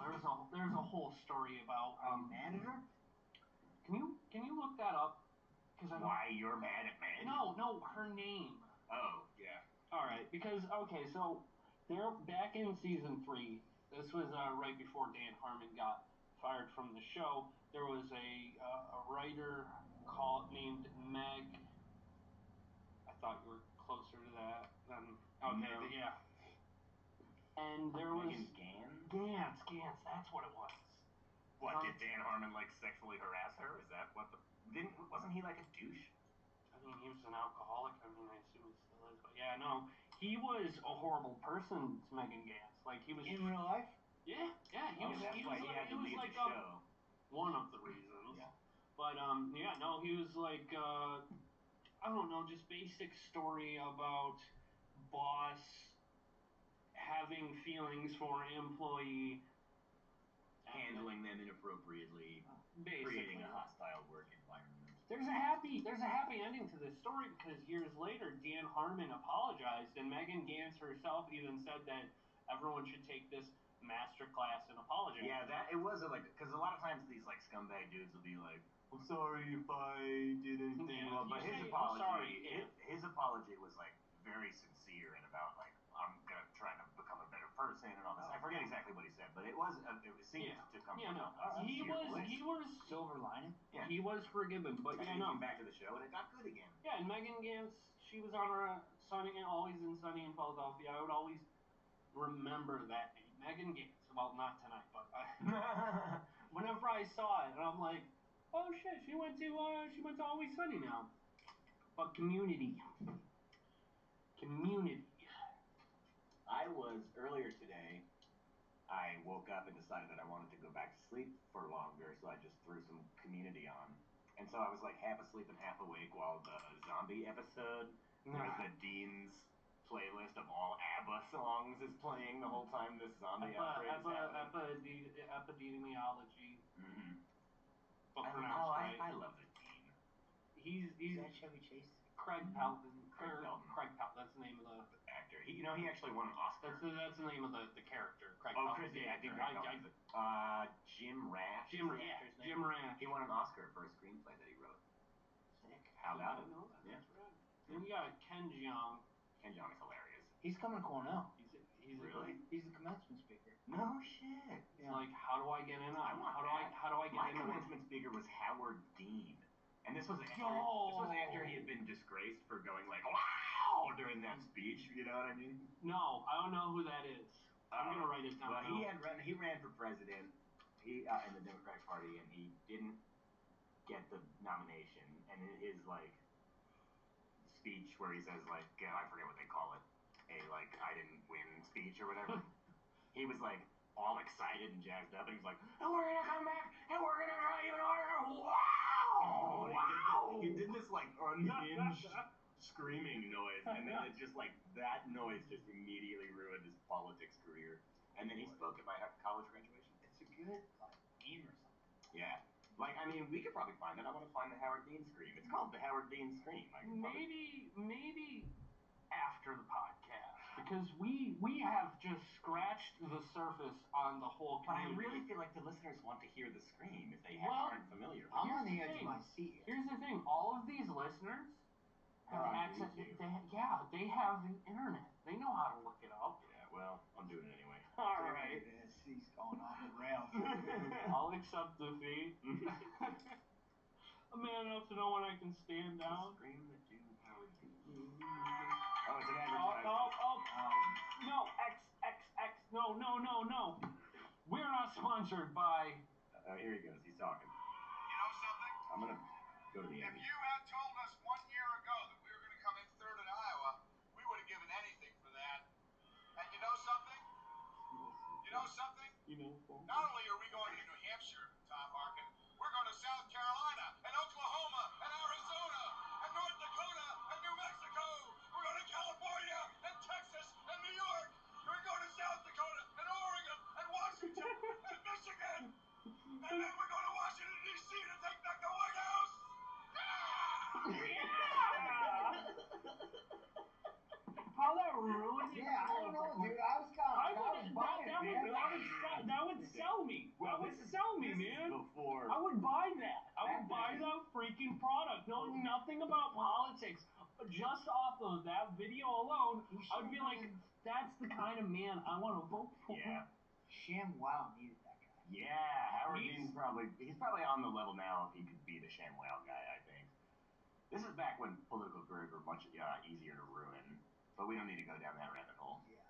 there's a whole story about Manager? Can you look that up? Because Why you're mad at Meg? No, her name. Oh, yeah. All right, because okay, so they're back in season 3. This was right before Dan Harmon got fired from the show. There was a writer named Meg. I thought you were closer to that than okay, No. yeah. And there was Megan Gans? Gans. That's what it was. What, did Dan Harmon like sexually harass her? Is that what the? Wasn't he like a douche? I mean, he was an alcoholic. I mean, I assume he still is. But yeah, no, he was a horrible person to Megan Gans. Like he was In real life? Yeah. He was. That's He why was he had like. to It was leave like the show. one of the reasons. Yeah. But yeah, no, he was like I don't know, just basic story about boss having feelings for an employee, Handling them inappropriately, basically. creating a hostile work environment. There's a happy ending to this story because years later, Dan Harmon apologized, and Megan Gans herself even said that everyone should take this master class in apology. Yeah, it was because a lot of times these like scumbag dudes will be like, "I'm sorry if I did anything wrong," but his apology, his apology was like very sincere and about like I'm gonna try to become a better person and all this. I forget exactly what he said, but it seemed to come from a he sincere place. was Silver lining. Yeah. He was forgiven, but And yeah, he no. came back to the show and it got good again. Yeah, and Megan Gans, she was on her Always in Sunny in Philadelphia. I would always remember that name, Megan Gans. Well, not tonight, but whenever I saw it, and I'm like, oh shit, she went to Always Sunny now. But Community. I was earlier today. I woke up and decided that I wanted to go back to sleep for longer, so I just threw some Community on. And so I was like half asleep and half awake while the zombie episode, where the Dean's playlist of all ABBA songs is playing the whole time this zombie outbreak is happening. Epidemiology. Mm-hmm. But pronounced right. I love the Dean. He's Is that Chevy Chase? Craig Pelton. Craig Pelton. That's the name of the actor. He actually won an Oscar. That's the name of the character. Craig Oh, Pelton. Chris, yeah, I think Craig Pelton. Jim Rash. Jim Rash. He won an Oscar for a screenplay that he wrote. Sick. How about it? Yeah. That's right. Then you got Ken Jeong. Ken Jeong is hilarious. He's coming to Cornell. He's really? He's the commencement speaker. No shit. It's like, how do I get in on? How do I get My in? My commencement speaker was Howard Dean. And this was after he had been disgraced for going like wow during that speech. You know what I mean? No, I don't know who that is. I'm gonna write it down. Well, he ran for president. In the Democratic Party, and he didn't get the nomination. And in his like speech where he says like I forget what they call it, like I didn't win speech or whatever. He was like all excited and jazzed up, and he was like, and we're gonna come back, and we're gonna try even harder. Wow! Wow! He did this like unhinged screaming noise, and then it just like that noise just immediately ruined his politics career. And then he spoke at my college graduation. It's a good like meme or something. Yeah. Like, I mean, we could probably find it. I want to find the Howard Dean scream. It's called the Howard Dean scream. Maybe after the podcast, because we have just scratched the surface on the whole community. But I really feel like the listeners want to hear the scream if they aren't familiar with it. I'm on the edge of my seat. Here's the thing. All of these listeners have access. They have the internet. They know how to look it up. Yeah, well, I'm doing it anyway. All right. He's going off the rails. I'll accept defeat. I'm man enough to know when I can stand down. The scream that you Howard Dean. Oh, it's an advertisement. No, X. No. We're not sponsored by. Here he goes. He's talking. You know something? I'm gonna go to the end. If you had told us 1 year ago that we were going to come in third in Iowa, we would have given anything for that. And you know something? Not only are we going to New Hampshire, Tom Harkin, we're going to South Carolina and Oklahoma and Arizona and North Dakota and New Mexico. We're going to California and Texas and New York. We're going to South Dakota and Oregon and Washington and Michigan. And then we're going to Washington, D.C. to take back the White House. How that ruined it? Yeah, I don't know, dude. I was kind of. That would sell me. Well, that would sell me, this man. Is before. I would buy that. I would buy that freaking product. No, alone, I would be like, that's the kind of man I want to vote for. Yeah. ShamWow needed that guy. Yeah, Howard Dean's he's probably on the level now if he could be the ShamWow guy, I think. This is back when political careers were much easier to ruin, but we don't need to go down that rabbit hole. Yeah.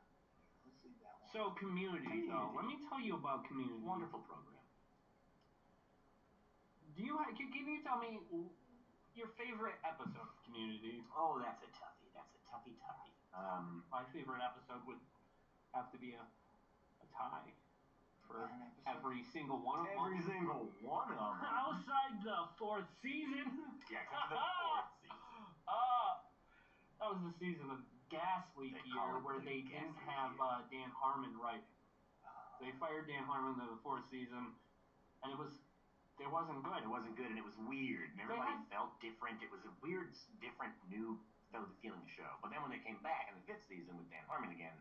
Let's leave that one. So Community, though. Let me tell you about Community. Wonderful program. Can you tell me your favorite episode of Community? Oh, that's a toughie. That's a toughie. My favorite episode would have to be a tie for every single one of them. Every single one of them. Outside the 4th season. Yeah, except for the 4th season. That was the season of Gas Leak year where they didn't have Dan Harmon writing. They fired Dan Harmon in the 4th season, and it wasn't good. It wasn't good, and it was weird. And everybody felt different. It was a weird, different, new feeling show. But then when they came back in the 5th season with Dan Harmon again,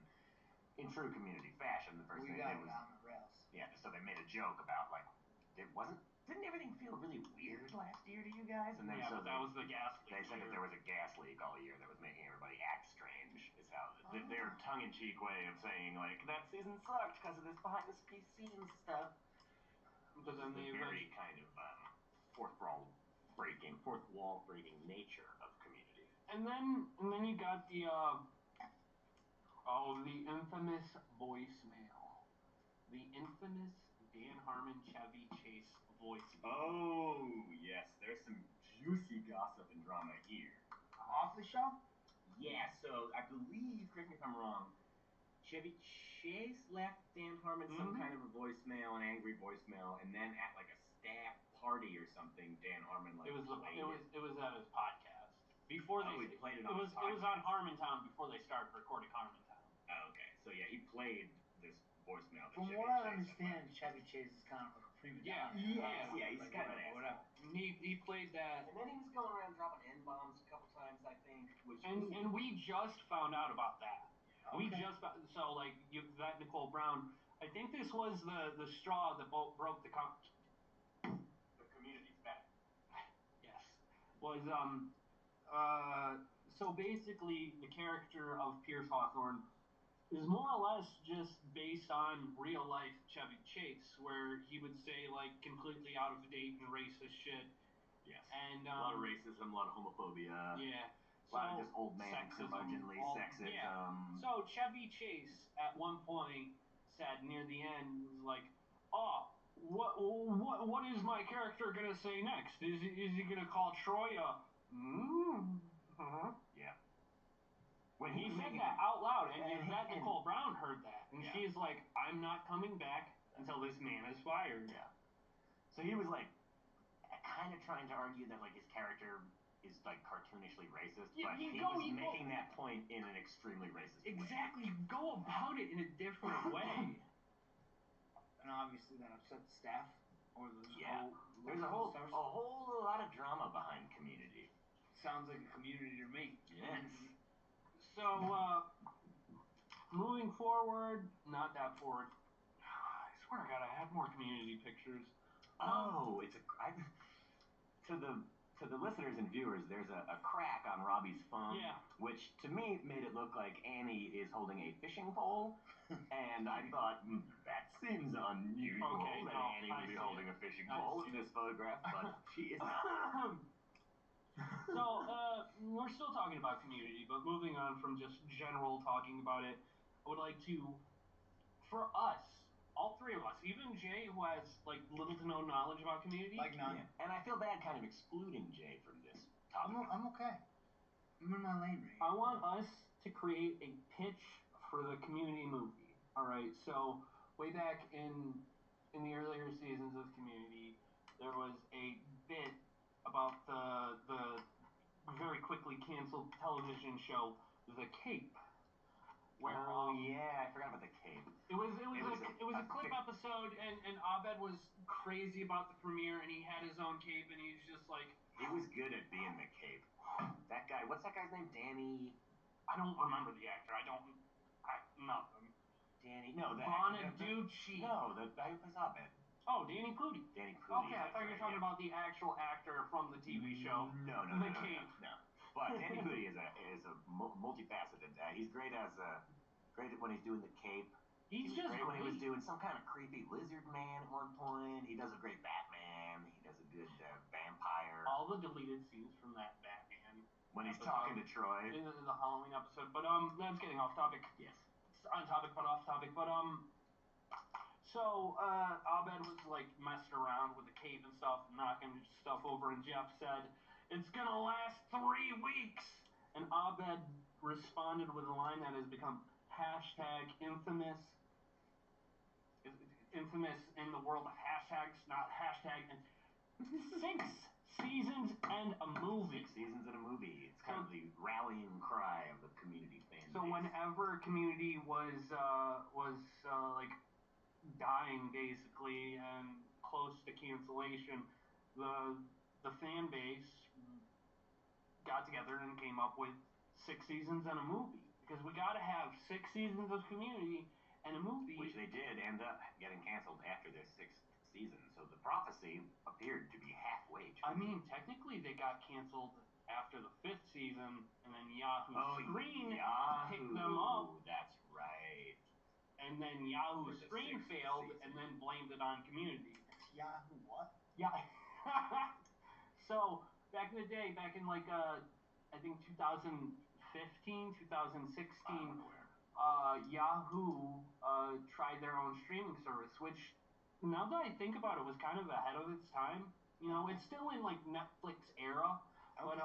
in true Community fashion, the first thing they did was on the rails. Yeah, so they made a joke about like didn't everything feel really weird last year to you guys? And then so that was the gas leak. They said that there was a gas leak all year that was making everybody act strange. Is how their tongue-in-cheek way of saying like that season sucked because of this behind-the-scenes scenes stuff. But then they very kind of fourth wall breaking nature of Community. And then you got the infamous voicemail. The infamous Dan Harmon Chevy Chase voicemail. Oh yes, there's some juicy gossip and drama here. Off the show? Yeah, so I believe, correct me if I'm wrong, Chevy Chase left Dan Harmon some kind of a voicemail, an angry voicemail, and then at like a staff party or something, Dan Harmon like it was played at his podcast before he played it on his podcast. It was on Harmontown before they started recording Harmontown. Oh, okay. So yeah, he played this voicemail. From what I understand, Chevy Chase is kind of like a prima donna. Yeah, he's kind of an asshole. Whatever. He played that, and then he was going around dropping N-bombs a couple times, I think. And we just found out about that. Okay. That Nicole Brown. I think this was the straw that broke the Community's back. Yes. Was so basically the character of Pierce Hawthorne is more or less just based on real life Chevy Chase, where he would say like completely out of date and racist shit. Yes. And a lot of racism, a lot of homophobia. Yeah. A lot of just old man curmudgeonly sexism. Yeah. So Chevy Chase at one point said near the end was like, "Oh, what is my character gonna say next? Is he gonna call Troy a?" Yeah. When he said that out loud, and Nicole Brown heard that, and she's like, "I'm not coming back until this man is fired." Yeah. So he was like, kind of trying to argue that like his character is like cartoonishly racist, but he was making that point in an extremely racist way. Exactly. Go about it in a different way. And obviously that upset the staff. Or there's a whole lot of drama behind Community. Sounds like a community to me. Yes. So, moving forward, not that forward. I swear to God, I had more Community pictures. Oh, to the listeners and viewers, there's a crack on Robbie's phone, which to me made it look like Annie is holding a fishing pole, and I thought, that seems unusual that Annie would be holding a fishing pole in this photograph, but she is not. So, we're still talking about Community, but moving on from just general talking about it, I would like to, for us, all three of us, even Jay, who has like little to no knowledge about Community. Like none. Yeah. And I feel bad kind of excluding Jay from this topic. I'm okay. I'm in my lane, right? I want us to create a pitch for the Community movie. All right. So way back in the earlier seasons of Community, there was a bit about the very quickly canceled television show The Cape. Where, I forgot about The Cape. It was a clip episode, and Abed was crazy about the premiere, and he had his own cape, and he's just like... He was good at being the cape. That guy, what's that guy's name? Danny... I don't remember the actor. Nothing. Danny... No, the Bonaducci. No, the guy who plays Abed. Oh, Danny Pudi. Danny Pudi. Okay, I thought you were talking about the actual actor from the TV show. No. The Cape. No. But Andy Pudi is a multifaceted. He's great great when he's doing the cape. He's He was just great when he was great. doing some kind of creepy lizard man at one point. He does a great Batman. He does a good vampire. All the deleted scenes from that Batman When he's episode, talking to Troy. in the Halloween episode. But that's getting off topic. Yes. It's on topic but off topic. But so Abed was like messing around with the cape and stuff, knocking stuff over, and Jeff said, "It's gonna last 3 weeks." And Abed responded with a line that has become #infamous. Infamous in the world of hashtags, not hashtag. And 6 seasons and a movie. 6 seasons and a movie. It's kind of the rallying cry of the Community fan So base. whenever Community was like dying basically and close to cancellation, the fan base got together and came up with 6 seasons and a movie, because we got to have 6 seasons of Community and a movie. Which they did end up getting canceled after their 6th season. So the prophecy appeared to be halfway. I mean, technically they got canceled after the 5th season, and then Yahoo Screen picked them up. That's right. And then Yahoo For the Screen 6th failed, season. and then blamed it on Community. Yahoo what? Yeah. So back in the day, back in like I think 2015, 2016, Yahoo tried their own streaming service, which, now that I think about it, was kind of ahead of its time. You know, it's still in like Netflix era, but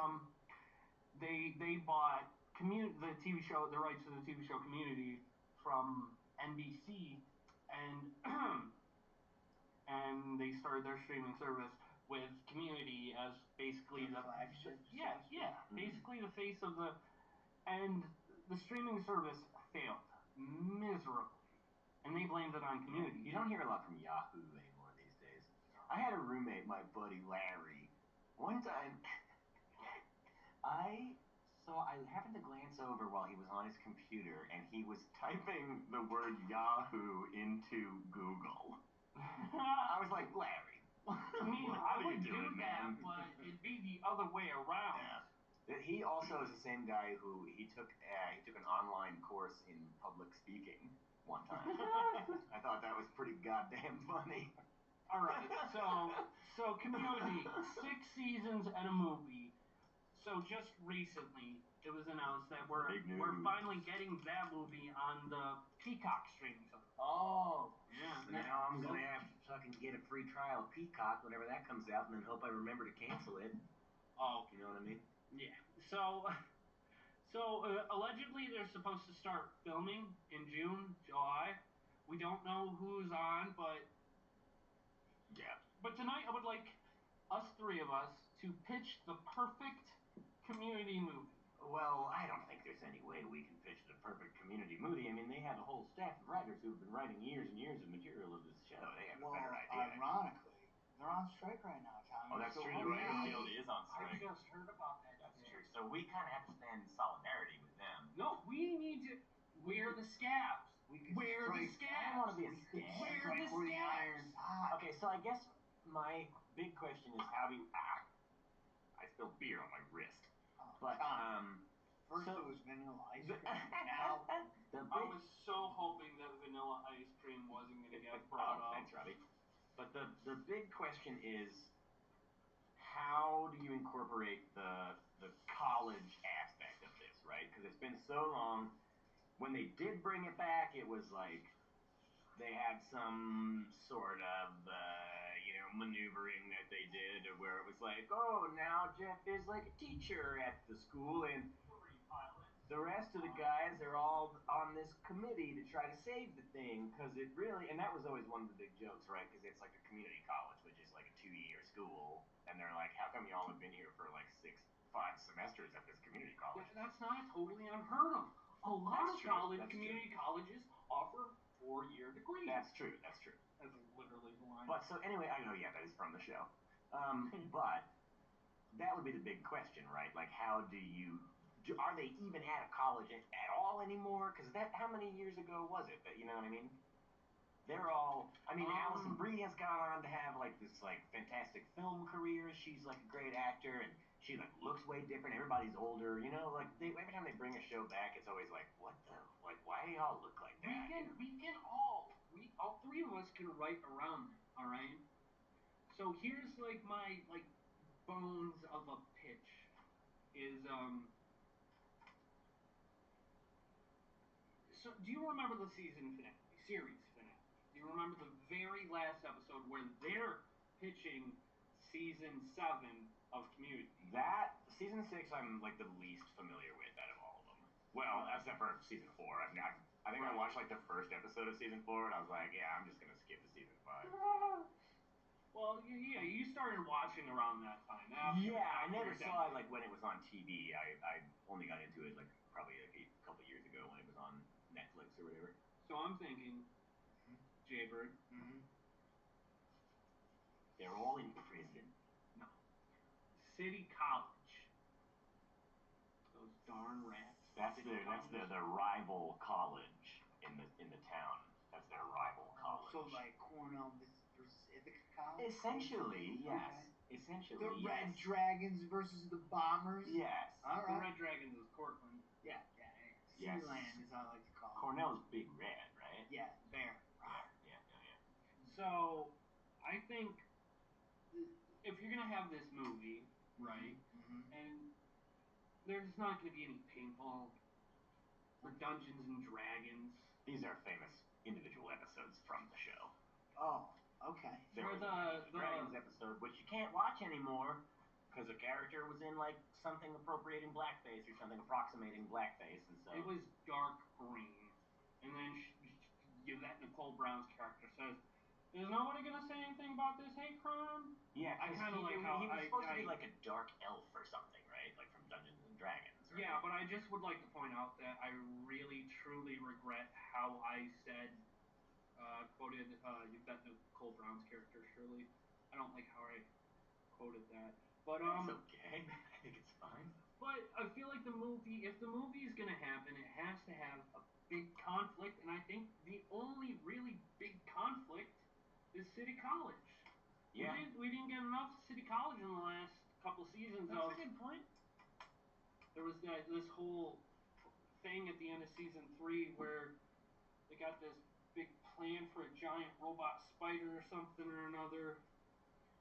they bought the TV show, the rights to the TV show Community from NBC, and and they started their streaming service with Community as basically the flagship. basically the face of the, and the streaming service failed miserably, and they blamed it on Community. You don't hear a lot from Yahoo anymore these days. I had a roommate, my buddy Larry. One time, I happened to glance over while he was on his computer, and he was typing the word Yahoo into Google. I was like, Larry, I mean, what I are would you doing, do that, man? but it'd be the other way around. Yeah. He also is the same guy who he took an online course in public speaking one time. I thought that was pretty goddamn funny. All right, so Community, 6 seasons and a movie. So just recently, it was announced that we're finally getting that movie on the Peacock streaming service. Oh, yeah. So now I'm gonna have to fucking get a free trial of Peacock whenever that comes out, and then hope I remember to cancel it. Oh, You know what I mean? yeah. So allegedly they're supposed to start filming in June, July. We don't know who's on, but Yeah. But tonight I would like us 3 of us to pitch the perfect Community movie. Well, I don't think there's any way we can pitch the perfect Community movie. I mean, they have a whole staff of writers who have been writing years and years of material of this show. They have a better idea. Ironically, they're on strike right now, Tommy. Oh, that's So true. what The do Writers we- Guild is on I strike. just heard about that. That's true. So we kind of have to stand in solidarity with them. No, we need to. We're the scabs. We could We're the strike- scabs. I don't want to be a We could scab. We're strike the where the scabs. iron's hot. Okay, so I guess my big question is how do you... I spilled beer on my wrist. Oh, But, Tom, first so- it was vanilla ice cream. Now, I was so hoping that Vanilla Ice Cream wasn't going to get brought up. Thanks, Robbie. But the big question is, how do you incorporate the college aspect of this, right? Because it's been so long. When they did bring it back, it was like they had some sort of, maneuvering that they did where it was like, oh, now Jeff is like a teacher at the school, and the rest of the guys are all on this committee to try to save the thing, because it really, and that was always one of the big jokes, right? Because it's like a community college, which is like a 2-year school, and they're like, how come y'all have been here for like 5 semesters at this community college? That's not totally unheard of. A lot That's of true. That's community colleges offer 4-year degrees. That's true. That's true. That's literally the line. But so anyway, I know, yeah, that is from the show. But that would be the big question, right? Like, how do you... are they even at a college at all anymore? Because how many years ago was it? That, you know what I mean? they're all. I mean, Um, Alison Brie has gone on to have like this like fantastic film career. She's like a great actor, and she like looks way different. Everybody's older, you know. Like every time they bring a show back, it's always like, what the like? Why do y'all look like that? we all three of us can write around that. All right. So here's like my like bones of a pitch is So do you remember the series finale? Do you remember the very last episode where they're pitching season 7 of Community? That season 6, I'm like the least familiar with out of all of them. Well, except for season 4. I think I watched like the first episode of season 4, and I was like, yeah, I'm just gonna skip to season 5. Well, yeah, you started watching around that time. I never saw it like when it was on TV. I only got into it like probably like a couple years ago when it was on Netflix or whatever. So I'm thinking, Jaybird. They're all in prison. No. City College. Those darn rats. That's the rival college in the town. That's their rival college. So like Cornell versus Ithaca College? Essentially, yes. Okay. Essentially, The yes. Red Dragons versus the Bombers? Yes. All The right. Red Dragons is Cortland. Yeah. Yes. Sealand, as I like to call it. Cornell's Big Red, right? Yeah, bear. Yeah. So, I think if you're gonna have this movie, right, and there's not gonna be any paintball or Dungeons and Dragons. These are famous individual episodes from the show. Oh, okay. There was a Dragons episode, which you can't watch anymore because a character was in like something appropriating blackface or something approximating blackface, and so it was dark green, and then that Nicole Brown's character says, "Is nobody gonna say anything about this hate crime?" Yeah, I kind of like how he was supposed to be like a dark elf or something, right? Like from Dungeons and Dragons. Right? Yeah, but I just would like to point out that I really truly regret how I said quoted that Nicole Brown's character Shirley. I don't like how I quoted that. But it's okay. I think it's fine. But I feel like if the movie is gonna happen, it has to have a big conflict, and I think the only really big conflict is City College. Yeah. We didn't get enough City College in the last couple seasons. That's a good point. There was this whole thing at the end of season 3 where they got this big plan for a giant robot spider or something or another.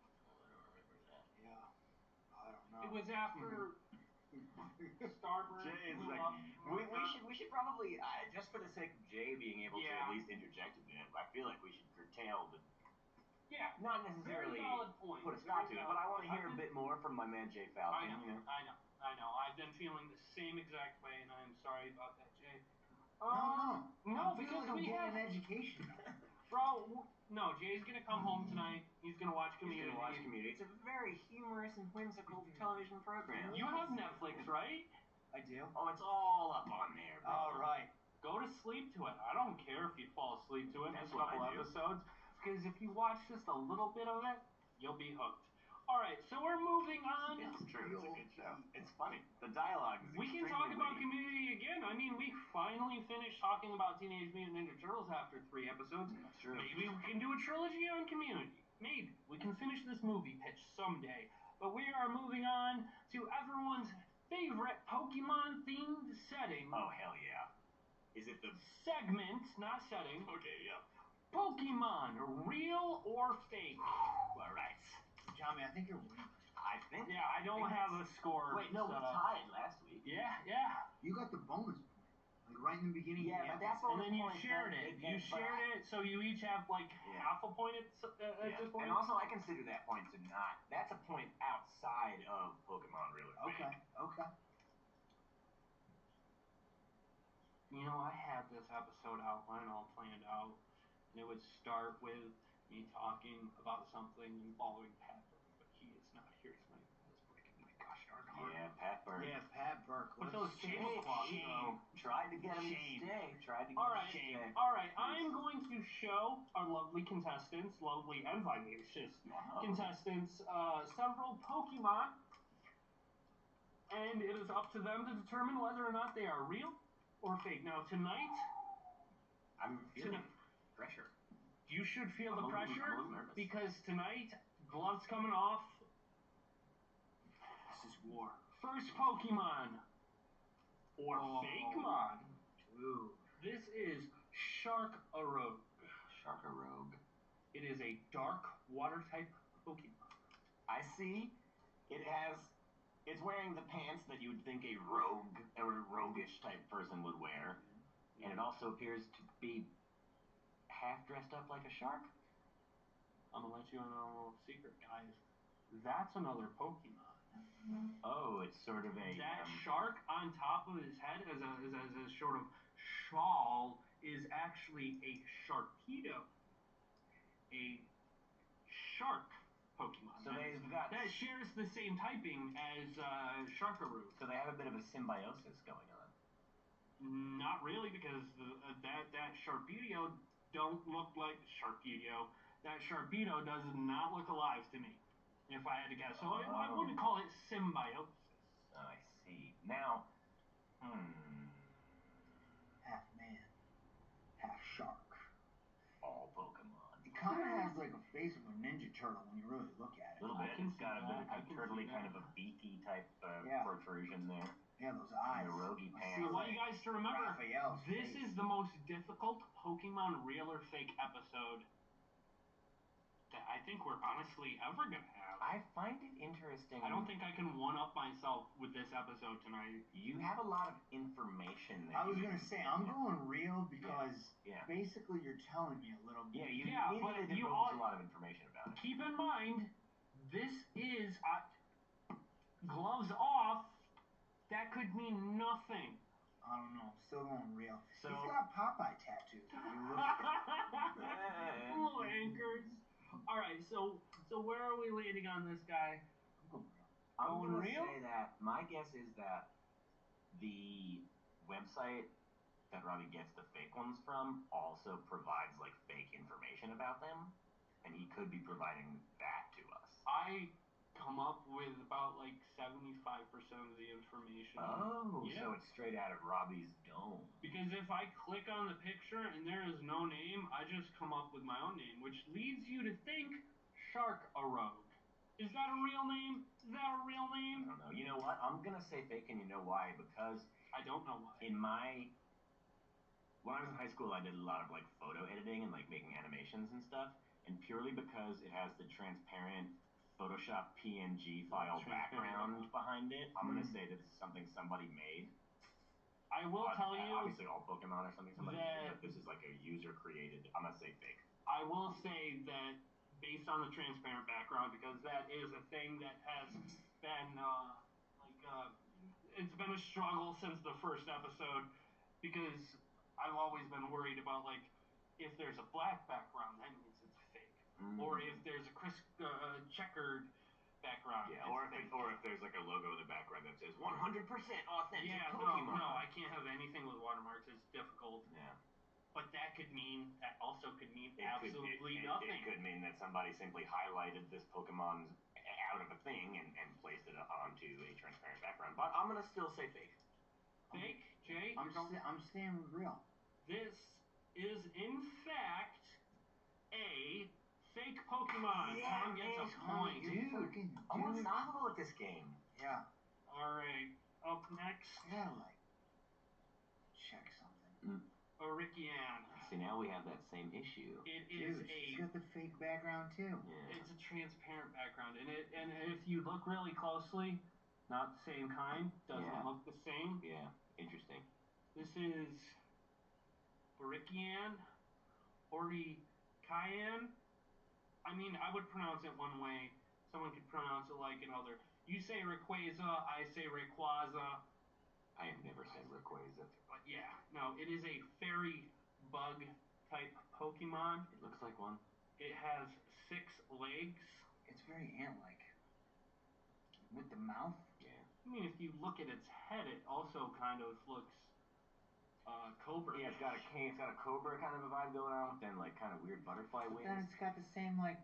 I don't remember that. Yeah. I don't know. It was after Starburst. Jay is like, we should probably just for the sake of Jay being able to at least interject a bit. I feel like we should curtail the. Yeah. Not necessarily very valid point. put a stop to it, but I want to hear a bit more from my man Jay Falcon. I know. I've been feeling the same exact way, and I'm sorry about that, Jay. No, because like we have an education. Bro, no, Jay's gonna come home tonight. He's gonna watch Community. It's a very humorous and whimsical television program. You have Netflix, right? I do. Oh, it's all up on there, bro. All right. Go to sleep to it. I don't care if you fall asleep to it in That's a couple episodes, because if you watch just a little bit of it, you'll be hooked. All right, so we're moving on. It's true. It's a good show. It's funny. The dialogue is We can talk about Community again. I mean, we finally finished talking about Teenage Mutant Ninja Turtles after 3 episodes. That's true. Maybe we can do a trilogy on Community. Maybe. We can finish this movie pitch someday. But we are moving on to everyone's favorite Pokemon-themed setting. Oh, hell yeah. Is it the... Segment, not setting. Okay, yeah. Pokemon, real or fake? All right. Tommy, I think you're winning. I think. Yeah, I don't have a score. Wait, no, we tied last week. Yeah. You got the bonus point, like right in the beginning. Yeah, but that's and then you shared it. You shared it, so you each have like half a point at this point. And also, I consider that point to not. That's a point outside of Pokemon Real or Fake. Okay. You know, I had this episode outline all planned out, and it would start with me talking about something involving Pat Burke, but he is not here tonight. That's breaking my gosh darn heart. Yeah, Pat Burke. Yeah, Pat Burke. With those tablecloths, though. Tried to get him to stay. All right. I'm going to show our lovely contestants, lovely and vivacious contestants, several Pokemon, and it is up to them to determine whether or not they are real or fake. Now, tonight... I'm feeling pressure. You should feel the I'm a little pressure nervous. because tonight, gloves coming off. This is war. First Pokemon or Fakemon. Dude. This is Shark-a-Rogue. Shark-a-Rogue. It is a dark water type Pokemon. I see. It's wearing the pants that you would think a rogue or a roguish type person would wear. And it also appears to be half dressed up like a shark. I'm gonna let you in on a little secret, guys. That's another Pokemon. Oh, it's sort of a That shark on top of his head as a sort of shawl is actually a Sharpedo. A shark Pokemon. So they've got that shares the same typing as Sharkaroo. So they have a bit of a symbiosis going on. Not really, because that Sharpedo don't look like Sharpedo. That Sharpedo does not look alive to me, if I had to guess. So I wouldn't call it symbiosis. I see. Now, Half man, half shark. all Pokemon. It kind of has like a face of a Ninja Turtle when you really look at A it. little I bit. can It's got see a bit that. of I a can turtly see kind that. of a beaky type Yeah. protrusion there. Yeah, those eyes. And the roguey I pants. see I want you guys to remember, Raphael's this face. is the most difficult Pokemon real or fake episode that I think we're honestly ever gonna have. I find it interesting. I don't think I can one-up myself with this episode tonight. You have a lot of information there. I was gonna say I'm going real because Yeah. basically you're telling me a little bit. Yeah, you Yeah, but immediately you divulge all- a lot of information about it. Keep in mind, this is gloves off. That could mean nothing. I don't know. I'm still going real. So- He's got Popeye tattoos. If you look Little anchors. All right, so where are we landing on this guy? I'm Going gonna real? say that my guess is that the website that Robbie gets the fake ones from also provides like fake information about them, and he could be providing that to us. I come up with about like 75% of the information. Oh, Yeah. so it's straight out of Robbie's dome. Because if I click on the picture and there is no name, I just come up with my own name, which leads you to think Shark-a-Rogue. Is that a real name? Is that a real I name? don't know. You know what? I'm gonna say fake, and you know why? Because I don't know why. when I was in high school, I did a lot of like photo editing and like making animations and stuff, and purely because it has the transparent Photoshop PNG file background behind it, I'm gonna say that this is something somebody made. I will tell you obviously all Pokemon or something somebody made, that- but this is like a user created. I'm gonna say fake. I will say that based on the transparent background, because that is a thing that has been it's been a struggle since the first episode, because I've always been worried about like if there's a black background, that means it's fake, or if there's a checkered background. Yeah, it's or fake. if there's like a logo in the background that says 100% authentic Yeah, Pokemon. no, I can't have anything with watermarks. It's difficult. Yeah. But that also could mean It absolutely could, nothing. It could mean that somebody simply highlighted this Pokemon out of a thing and placed it onto a transparent background. But I'm gonna still say fake. Fake, Jay? I'm staying with real. This is in fact a fake Pokemon. Tom gets a point. Dude, I'm unstoppable at this game. Yeah. Alright, up next, I gotta like check something. Ricky-Ann. See, now we have that same issue. It is Dude, she's got the fake background too. Yeah. it's a transparent background, and if you look really closely, not the same kind, doesn't Yeah. look the same. Yeah. Interesting. This is Ricky-Ann, Cayenne. I mean, I would pronounce it one way. Someone could pronounce it like another. You say Rayquaza, I say Rayquaza. I have never said Rayquaza. But yeah, no, it is a fairy bug type Pokemon. It looks like one. It has 6 legs. It's very ant-like. With the mouth. Yeah. I mean, if you look at its head, it also kind of looks cobra. Yeah, it's got a cobra kind of a vibe going on, with then like kind of weird butterfly wings. Then it's got the same like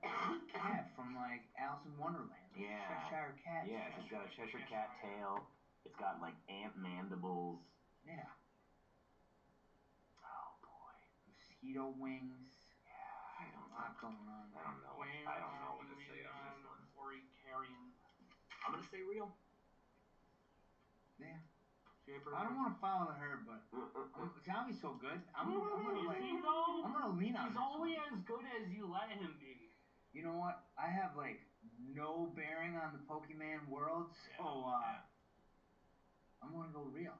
cat from like Alice in Wonderland. Yeah. Cheshire cat. Yeah, it's got a Cheshire cat tail. It's got like ant mandibles. Yeah. Oh boy. Mosquito wings. Yeah, I don't lot going on. I don't know. Where I don't know are what to we say on this one. Or carrying? I'm gonna say real. Yeah. Shaper. I don't want to follow the herd, but Tommy's so good. I'm gonna Is like. he though? I'm gonna lean on He's this only one. as good as you let him be. You know what? I have like no bearing on the Pokemon world, so I'm gonna go real.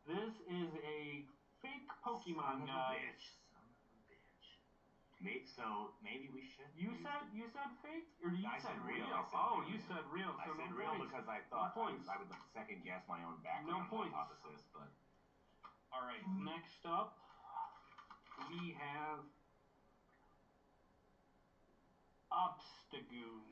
This is a fake Pokemon, Son of a guys. bitch. Son of a bitch. So maybe we should. You said fake, or you I said said real? real. I said Oh, real. you said real. I So said no real points. because I thought No points. I would second guess my own background points. hypothesis, but. All right. Next up, we have Obstagoon.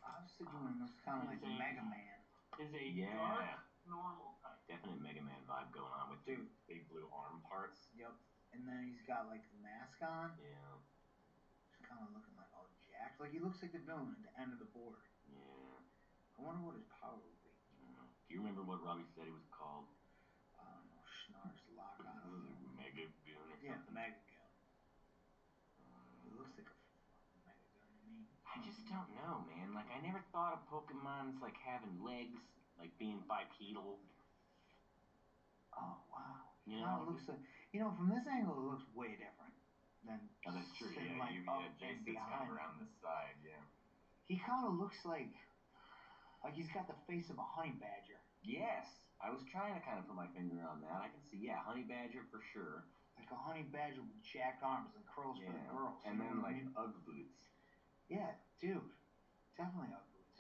Obstagoon looks kind of like Mega Man. Is a Yeah. dark normal type. Definite Mega Man vibe going on with two big blue arm parts. Yep. And then he's got like the mask on. Yeah. He's kind of looking like all jacked. Like he looks like the villain at the end of the board. Yeah. I wonder what his power would be. Do you remember what Robbie said he was called? I don't know. Schnars Lock on. Mega Goon or Yeah, something? Mega Goon. It looks like a fucking Mega Goon to me. I just don't know, man. Like, I never thought of Pokemon's like having legs, like being bipedal. Oh, wow. You Kind know, of looks like, from this angle, it looks way different than oh, that's true. sitting Yeah, like yeah, up Jay and sits kind behind. of around this side. Yeah. He kind of looks like he's got the face of a honey badger. Yes, I was trying to kind of put my finger on that. I can see, yeah, honey badger for sure. Like a honey badger with jacked arms and curls for the girls. And you then know what like I mean? Ugg boots. Yeah, dude. Definitely Ugg boots.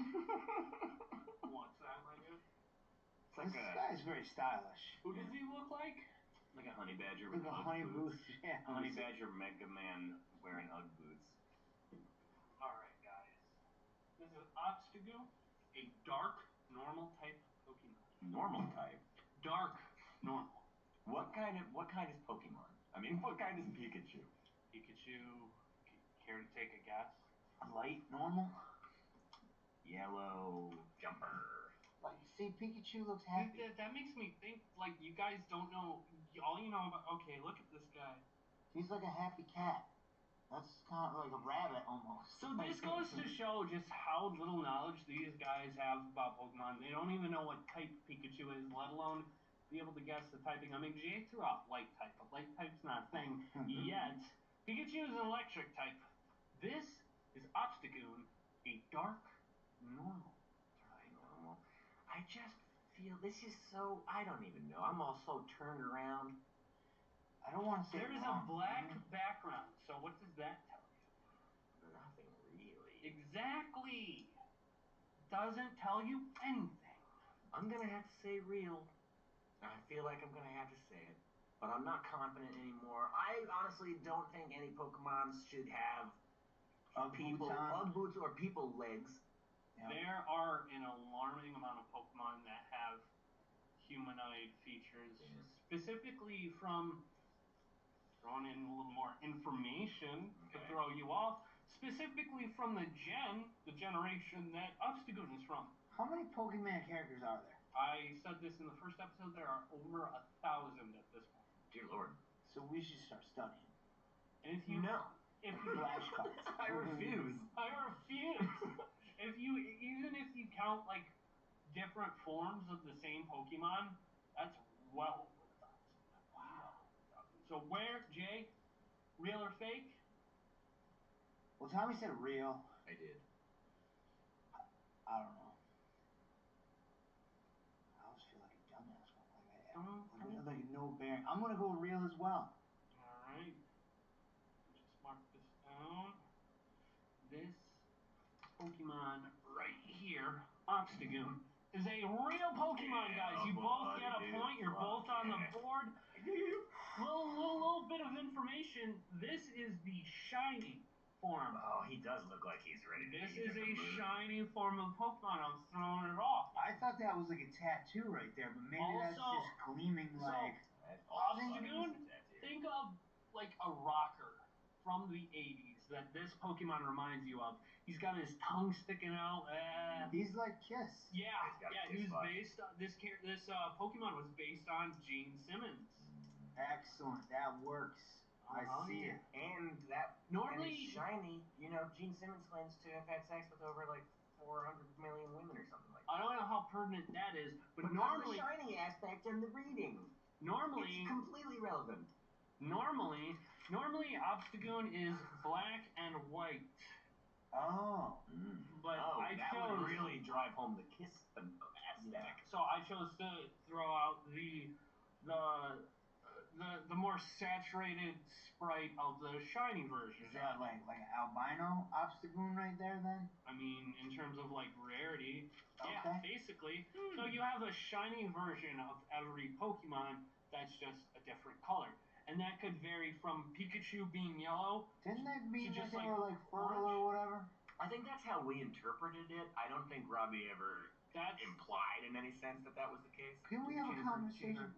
What's that, my dude? It's like This guy's very stylish. Who does he look like? Like a honey badger Like with a Ugg honey boots. boot. Yeah. Honey badger Mega Man wearing Ugg boots. All right, guys. This is Obstagoon, a dark normal type Pokemon. Normal type. Dark normal. What kind is Pokemon? I mean, what kind is Pikachu? Pikachu. Care to take a guess? Light normal. Yellow jumper. Like, see, Pikachu looks happy. That makes me think, like, you guys don't know, all you know about, okay, look at this guy. He's like a happy cat. That's kind of like a rabbit almost. So this goes to show just how little knowledge these guys have about Pokemon. They don't even know what type Pikachu is, let alone be able to guess the typing. I mean, Jay threw out light type, but light type's not a thing yet. Pikachu is an electric type. This is Obstagoon, a dark normal. Normal. I just feel this is so. I don't even know. I'm all so turned around. I don't want to say There is wrong. a black background, so what does that tell you? Nothing really. Exactly. Doesn't tell you anything. I'm gonna have to say real. I feel like I'm gonna have to say it, but I'm not confident anymore. I honestly don't think any Pokemon should have Ugg boots or people legs. Yeah. There are an alarming amount of Pokemon that have humanoid features, specifically from throwing in a little more information to throw you off, specifically from the generation that Obstagoon is from. How many Pokemon characters are there? I said this in the first episode, there are over 1,000 at this point. Dear Lord. So we should start studying. And if you flashcards. I refuse. Even if you count like different forms of the same Pokemon, that's well over 1,000. Wow. So where, Jay, real or fake? Well, Tommy said real. I did. I don't know. I always feel like a dumbass. Like no bearing. I'm gonna go real as well. All right. Just mark this down. This Pokemon right here, Obstagoon, is a real Pokemon, guys. You both get a point. You're both on the board. Little bit of information. This is the shiny form. Oh, he does look like he's ready to This be is in the a mood. shiny form of Pokemon. I'm throwing it off. I thought that was like a tattoo right there, but maybe that's just gleaming like. Obstagoon, think of like a rocker from the 80s that this Pokemon reminds you of. He's got his tongue sticking out. He's like Kiss. Yeah. He was based on this Pokemon was based on Gene Simmons. Excellent, that works. I Oh, see yeah. it. And that Normally- and it's shiny. You know, Gene Simmons claims to have had sex with over like 400 million women or something like that. I don't know how pertinent that is, but But normally, the shiny aspect and the reading, normally, it's completely relevant. normally, Obstagoon is black and white. Oh. But oh, I that chose- would really drive home the kiss aesthetic. So I chose to throw out the more saturated sprite of the shiny version. Is that like an albino Obstagoon right there then? I mean, in terms of like rarity, yeah, Okay. basically. So you have a shiny version of every Pokemon that's just a different color, and that could vary from Pikachu being yellow. Didn't that mean just, that they like, were like fertile orange? or whatever? I think that's how we interpreted it. I don't think Robbie ever That's implied in any sense that that was the case. Can we have a conversation?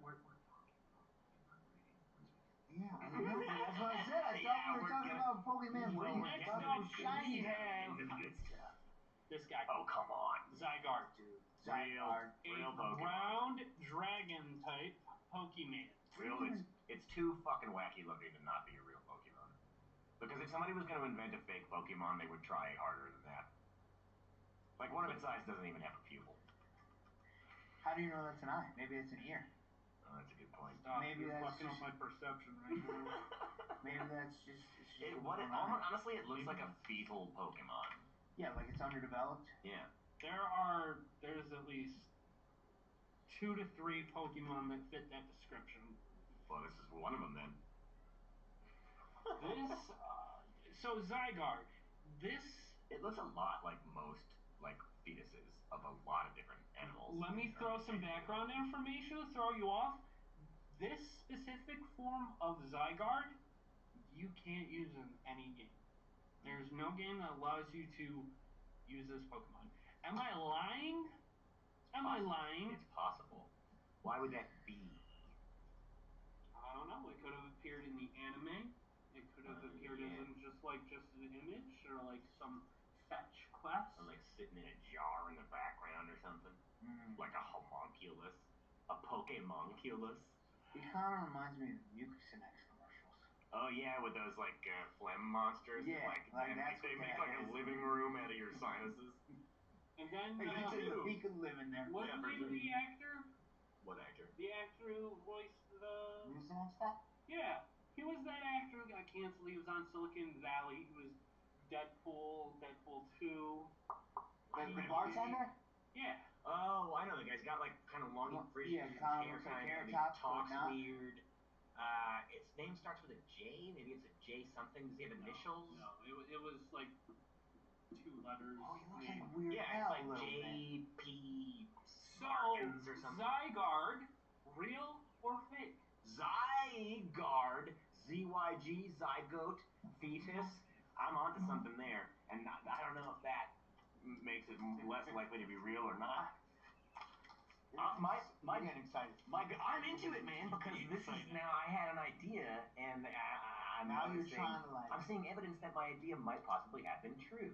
Yeah, I know. That's what I said. I thought Yeah, we were we're talking gonna- about Pokemon Well, breeding. we're next getting up, into we the- have into the good stuff. this guy, Oh, come on. Zygarde, dude. Zygarde. Real A Pokemon. ground dragon type Pokemon. Real, it's too fucking wacky looking to not be a real Pokemon. Because if somebody was going to invent a fake Pokemon, they would try harder than that. Like, one of its eyes doesn't even have a pupil. How do you know that's an eye? Maybe it's an ear. Oh, that's a good point. Stop, Maybe you're that's fucking just- up my perception right now. Maybe that's just. It's just Honestly, it looks like a fetal Pokemon. Yeah, like it's underdeveloped. Yeah. There's at least 2 to 3 Pokemon that fit that description. Well, this is one of them then. So Zygarde, this, It looks a lot like most, like, fetuses of a lot of different animals. let me throw some background information to throw you off. This specific form of Zygarde, you can't use in any game. There's no game that allows you to use this Pokemon. Am I lying? Am I lying? It's possible. Why would that be? I don't know. It could have appeared in the anime. It could have appeared as in just an image or like some fetch quest. Or like sitting in a jar in the background or something. Like a homunculus. A Pokemonculus. It kind of reminds me of Mucinex commercials. Oh yeah, with those like phlegm monsters. Yeah, that, like and that's they what make that like a is. living room out of your sinuses. And then Hey, you too. He could live in there. what's Yeah, the for name of sure. the actor? What actor? The actor who voiced the Mucinex stuff? yeah, he was that actor who got canceled. He was on Silicon Valley. He was Deadpool 2. The bartender? Yeah. Oh, I know the guy's got like kind of long frizzy Yeah, kind of looks like hair tops, but talks not. weird. Its name starts with a J. Maybe it's a J something. Does he have initials? No, it was like 2 letters. Oh, he looks name. like Weird Yeah, Al it's like a little bit. J.P. So Sparkins or something. Zygarde, real or fake? Zygarde, Z-Y-G, zygote, fetus. I'm onto something there, and I don't know if that makes it less likely to be real or not. I'm getting excited. I'm into it, man, because this is now. I had an idea, and I'm Now you're noticing. trying to like. I'm seeing evidence that my idea might possibly have been true.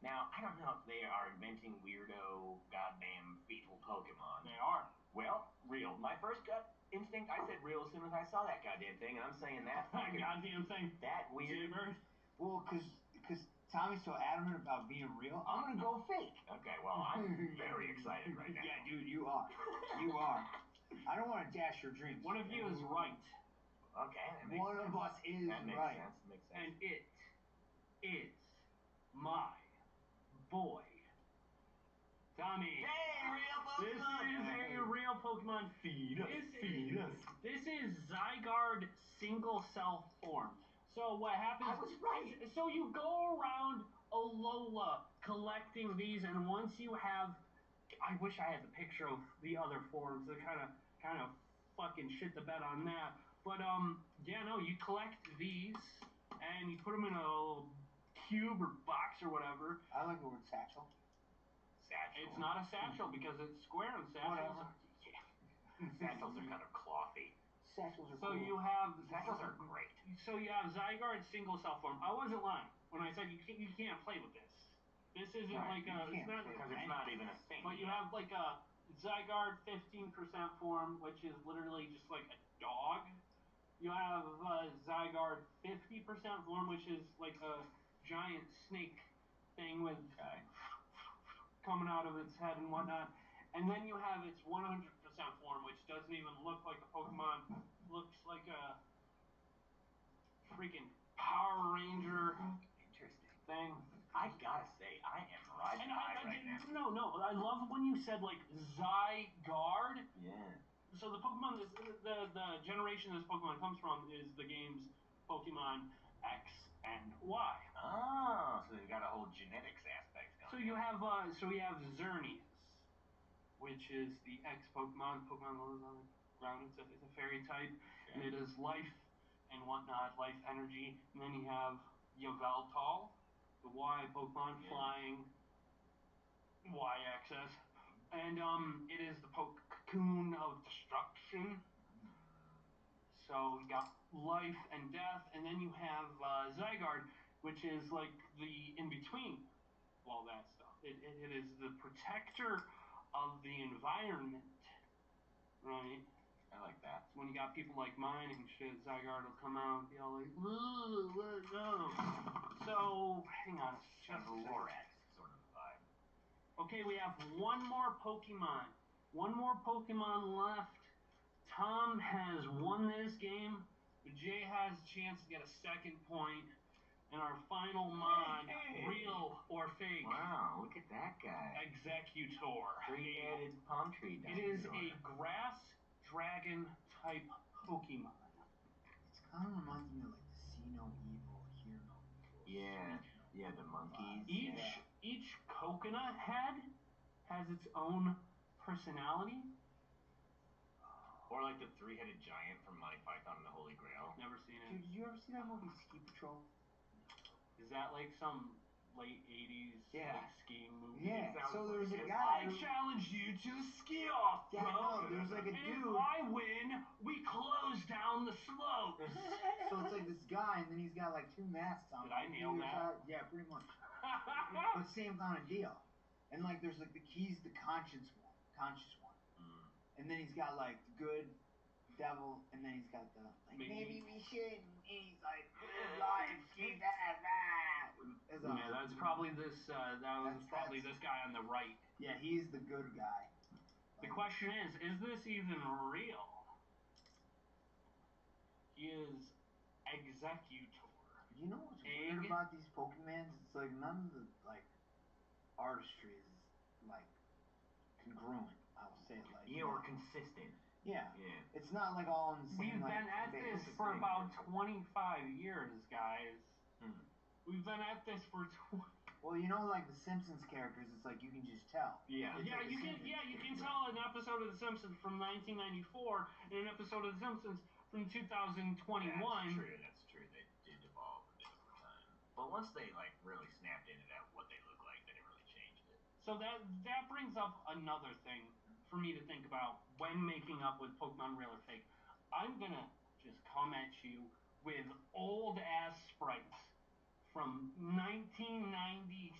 Now, I don't know if they are inventing weirdo, goddamn fetal Pokemon. They are. Well, real. My first gut instinct, I said real as soon as I saw that goddamn thing, and I'm saying that fucking Goddamn thing. that weird. Jaybird. Well, because Tommy's so adamant about being real, I'm gonna go fake. Okay, well, I'm very excited right now. Yeah, dude, you are. You are. I don't want to dash your dreams. One of you is right, Okay, that makes One sense. of us is that makes right. sense. Makes sense. and it is my boy, Tommy. Hey, real This Pokemon! is a real Pokemon. Feed us, feed us. This is Zygarde single cell form. So what happens? I was right. So you go around Alola collecting these, and once you have, I wish I had the picture of the other forms to kind of fucking shit the bed on that. But yeah, no, you collect these and you put them in a little cube or box or whatever. I like the word satchel. Satchel. It's not a satchel because it's square and satchels. Whatever. Satchels are kind of clothy. Satchels are So cool. you have Satchels are great. So you have Zygarde single cell form. I wasn't lying when I said you can't play with this. This isn't Right, like you a. It's can't not. play Because it's not even a thing. But you have like a Zygarde 15% form, which is literally just like a dog. You have Zygarde 50% form, which is like a giant snake thing with Okay. coming out of its head and whatnot. And then you have its 100% form, which doesn't even look like a Pokemon. Looks like a freaking Power Ranger Interesting. thing. I gotta say, I am riding And high right now. no, I love when you said like Zygarde. Yeah. So the Pokemon, the generation this Pokemon comes from is the game's Pokemon X and Y. Oh, so they've got a whole genetics aspect going. So you have we have Xerneas, which is the X Pokemon. Pokemon lives on the ground. It's a fairy type, and it is life and whatnot, life energy. And then you have Yveltal, the Y Pokemon, flying Y-axis, and it is the cocoon of destruction. So you got life and death, and then you have Zygarde, which is like the in between of all that stuff. It is the protector of the environment, right? I like that. So when you got people like mine and shit, Zygarde will come out and be all like, "Ooh, let it go." So hang on, Kind of a Lorax sort of vibe. Okay, we have one more Pokemon. One more Pokemon left. Tom has won this game, but Jay has a chance to get a second point. And our final mod, real or fake? Wow, look at that guy. Executor. Three-headed palm tree. It is a grass dragon type Pokemon. It kind of reminds me of like the See No Evil, Hear No Evil. Yeah, yeah, the monkeys. Each coconut head has its own personality. Or like the three-headed giant from Monty Python and the Holy Grail. Never seen it. Dude, did you ever see that movie Ski Patrol? Is that like some late 80s like, skiing movie? Yeah, so there was a I guy. challenge you to ski off, bro. Yeah, no, there's like a and dude. if I win, we close down the slopes. So it's like this guy, and then he's got like two masks on. Did I nail that? Yeah, pretty much. But same kind of deal. And like there's like the keys to conscious one. And then he's got like the good devil, and then he's got the like maybe we shouldn't. And he's like live life, keep that. Yeah, that's probably this. That was probably this guy on the right. Yeah, he's the good guy. The question is this even real? He is Executor. You know what's weird about these Pokemons? It's like none of the like artistry is like congruent. I'll say it like or consistent. Yeah. It's not like all in the same. We've been at this for about 25 years, guys. We've been at this for 20. Well, you know, like the Simpsons characters, it's like you can just tell. Yeah, you can tell an episode of The Simpsons from 1994 and an episode of The Simpsons from 2021. That's true. They did evolve a bit over time. But once they like really snapped into that, what they look like, then it really changed it. So that brings up another thing for me to think about when making up with Pokemon Real or Fake. I'm gonna just come at you with old ass sprites from 1996,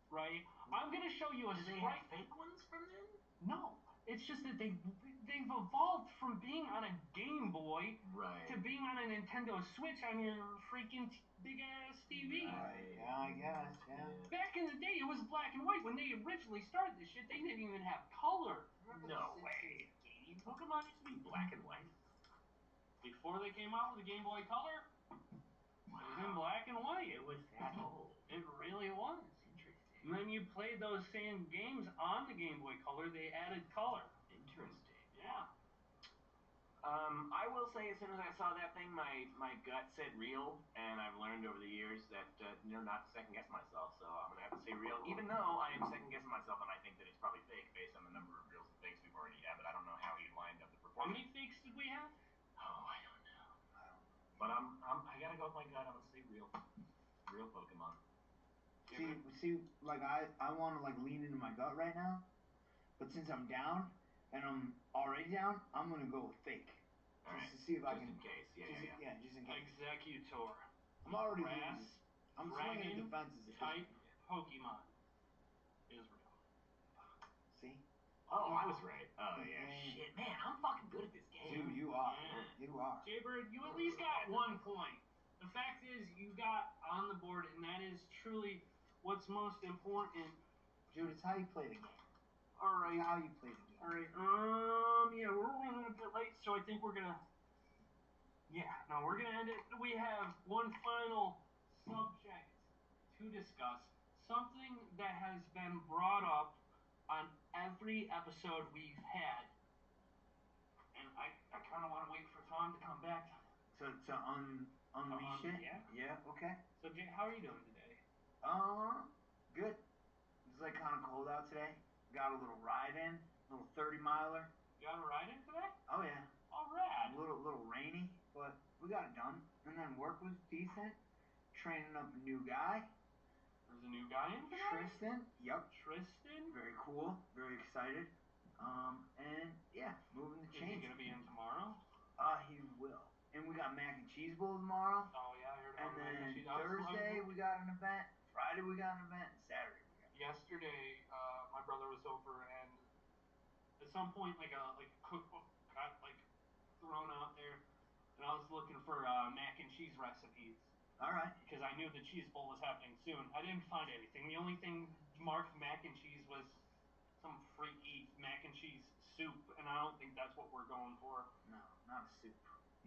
right? I'm gonna show you a Do they sprite. have fake ones from then? No, it's just that they've evolved from being on a Game Boy to being on a Nintendo Switch on your freaking big ass TV. Right. Yeah, I guess. Yeah. Back in the day, it was black and white. When they originally started this shit, they didn't even have color. No way. Pokemon used to be black and white. Before they came out with the Game Boy Color, it was in black and white. It was that old. It really was. Interesting. And then you played those same games on the Game Boy Color. They added color. Interesting. Yeah. I will say, as soon as I saw that thing, my gut said real, and I've learned over the years that not to second guess myself. So I'm gonna have to say real, even though I am second guessing myself, and I think that it's probably fake based on the number of reals and fakes we've already had. But I don't know how he lined up the How proportions. many fakes did we have? Oh, I don't know. But I gotta go with my gut. I'm gonna say real Pokemon. See, like I want to like lean into my gut right now, but since I'm down and I'm already down, I'm gonna go with fake. To see if I can. Just in case. Yeah, just in case. Executor. I'm already Grass, I'm swinging the fences. type Pokemon is real. See? Oh, I was right. Oh yeah. Shit, man, I'm fucking good at this game. Dude, you are. Yeah. You are. Jaybird, you at least got 1 point. The fact is, you got on the board, and that is truly what's most important. Dude, it's how you play the game. All right. How you play the game. All right. Yeah, we're running a bit late, so I think we're gonna. Yeah, no, we're gonna end it. We have one final subject to discuss. Something that has been brought up on every episode we've had, and I kind of want to wait for Tom to come back. To unleash it? Yeah. Yeah, okay. So, Jay, how are you doing today? Good. It's like kind of cold out today. Got a little ride in, a little 30-miler. You got a ride in today? Oh yeah. All right. A little rainy, but we got it done. And then work was decent. Training up a new guy. There's a new guy in today? Tristan. Yep. Tristan? Very cool. Very excited. And yeah, moving the Is he chains. gonna be in tomorrow? He will. And we got mac and cheese bowl tomorrow. Oh yeah, I heard And about the mac then and cheese. Thursday we got an event. Friday we got an event. And Saturday we got an event. Yesterday, my brother was over, and at some point, like a cookbook got like thrown out there, and I was looking for mac and cheese recipes All right. because I knew the cheese bowl was happening soon. I didn't find anything. The only thing marked mac and cheese was some freaky mac and cheese soup, and I don't think that's what we're going for. No, not a soup.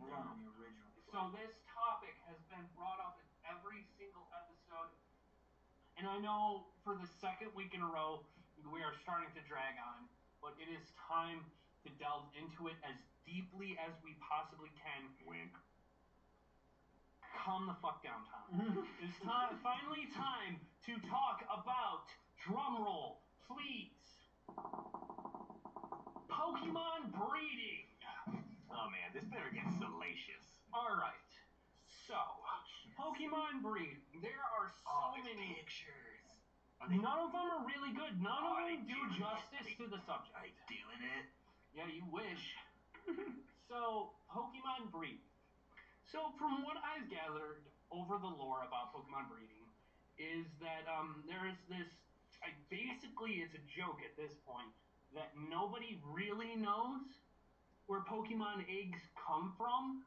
We're on the original. So this topic has been brought up in every single episode, and I know for the second week in a row we are starting to drag on, but it is time to delve into it as deeply as we possibly can. Wink. Calm the fuck down, Tom. It's finally time to talk about, drumroll, please, Pokemon breeding. Oh man, this better get salacious. Alright, so, Pokemon breeding. There are so many. Pictures. None of them are really good. None of Are they them do doing it? justice to the subject. Are they doing it? Yeah, you wish. So, Pokemon breeding. So, from what I've gathered over the lore about Pokemon breeding, is that there is this. Basically, it's a joke at this point that nobody really knows where Pokemon eggs come from.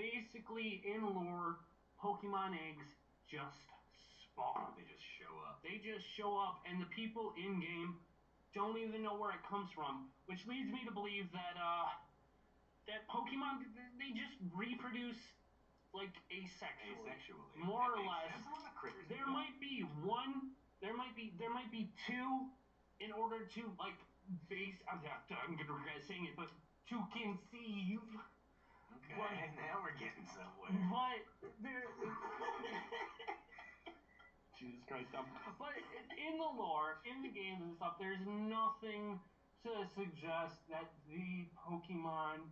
Basically, in lore, Pokemon eggs just spawn. They just show up. They just show up, and the people in game don't even know where it comes from, which leads me to believe that that Pokemon, they just reproduce like asexually, more or less. There might be one, there might be two, in order to like base. I'm gonna regret saying it, but to conceive. Okay, But- now we're getting somewhere. But there. Jesus Christ, but in the lore, in the games and stuff, there's nothing to suggest that the Pokemon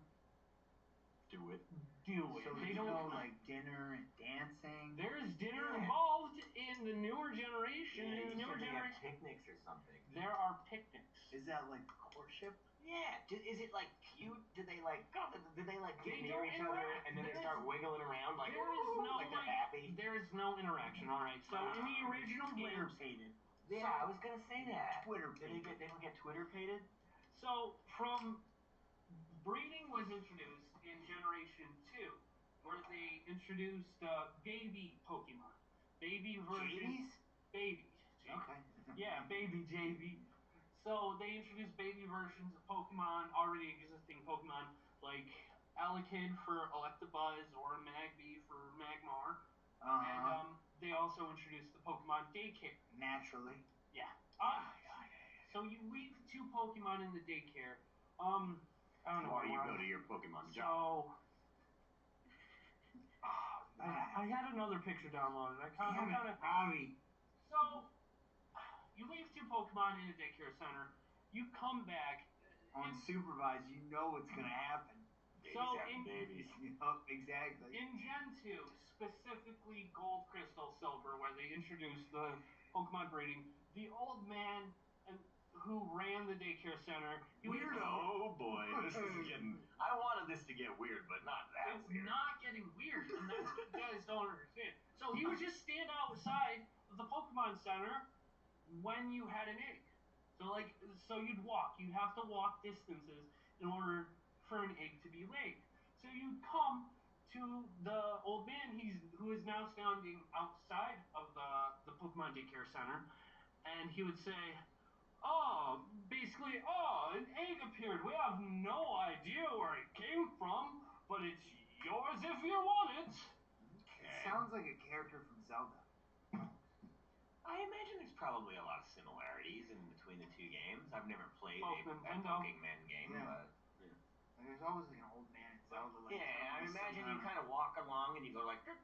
Do it. do it. So They there's don't. no like dinner and dancing. There's dinner Yeah. involved in the newer generation. In the newer generation, picnics or something. there are picnics. Is that like courtship? Yeah. Is it like cute? Do they like? Do they like They get near don't each other interact. and then they There's- start wiggling around like? There is no like they're happy. There is no interaction. All right. So in the original Twitter games, pated. Yeah, I was gonna say that. Twitter Did they pated. don't get Twitter pated? so from breeding was introduced in Generation 2, where they introduced baby Pokemon, baby versions, Babies? babies. Okay. Yeah, baby JV. So they introduced baby versions of Pokemon, already existing Pokemon, like Alakid for Electabuzz or Magby for Magmar. And they also introduced the Pokemon daycare. Naturally. Yeah. So you leave 2 Pokemon in the daycare. I don't know. Or you where go I'm- to your Pokemon job. So I had another picture downloaded. I kind of. Robbie. So you leave 2 Pokemon in a daycare center. You come back. Unsupervised, you know what's gonna happen. Babies So having in- babies. Yup, exactly. In Gen 2, specifically Gold, Crystal, Silver, where they introduced the Pokemon breeding, the old man who ran the daycare center. Weirdo. Oh boy, this is getting. I wanted this to get weird, but not that It's weird. not getting weird, and that's what you guys don't understand. So he would just stand outside of the Pokemon Center when you had an egg. So you'd walk. You'd have to walk distances in order for an egg to be laid. So you come to the old man who is now standing outside of the Pokemon Daycare Center, and he would say, "Oh, basically, an egg appeared. We have no idea where it came from, but it's yours if you want it." It sounds like a character from Zelda. I imagine there's probably a lot of similarities in between the two games. I've never played Both a Nintendo. Pokemon game, Yeah. but Like, there's always like an old man in Zelda. Like, yeah, I imagine you kind of walk along and you go like, then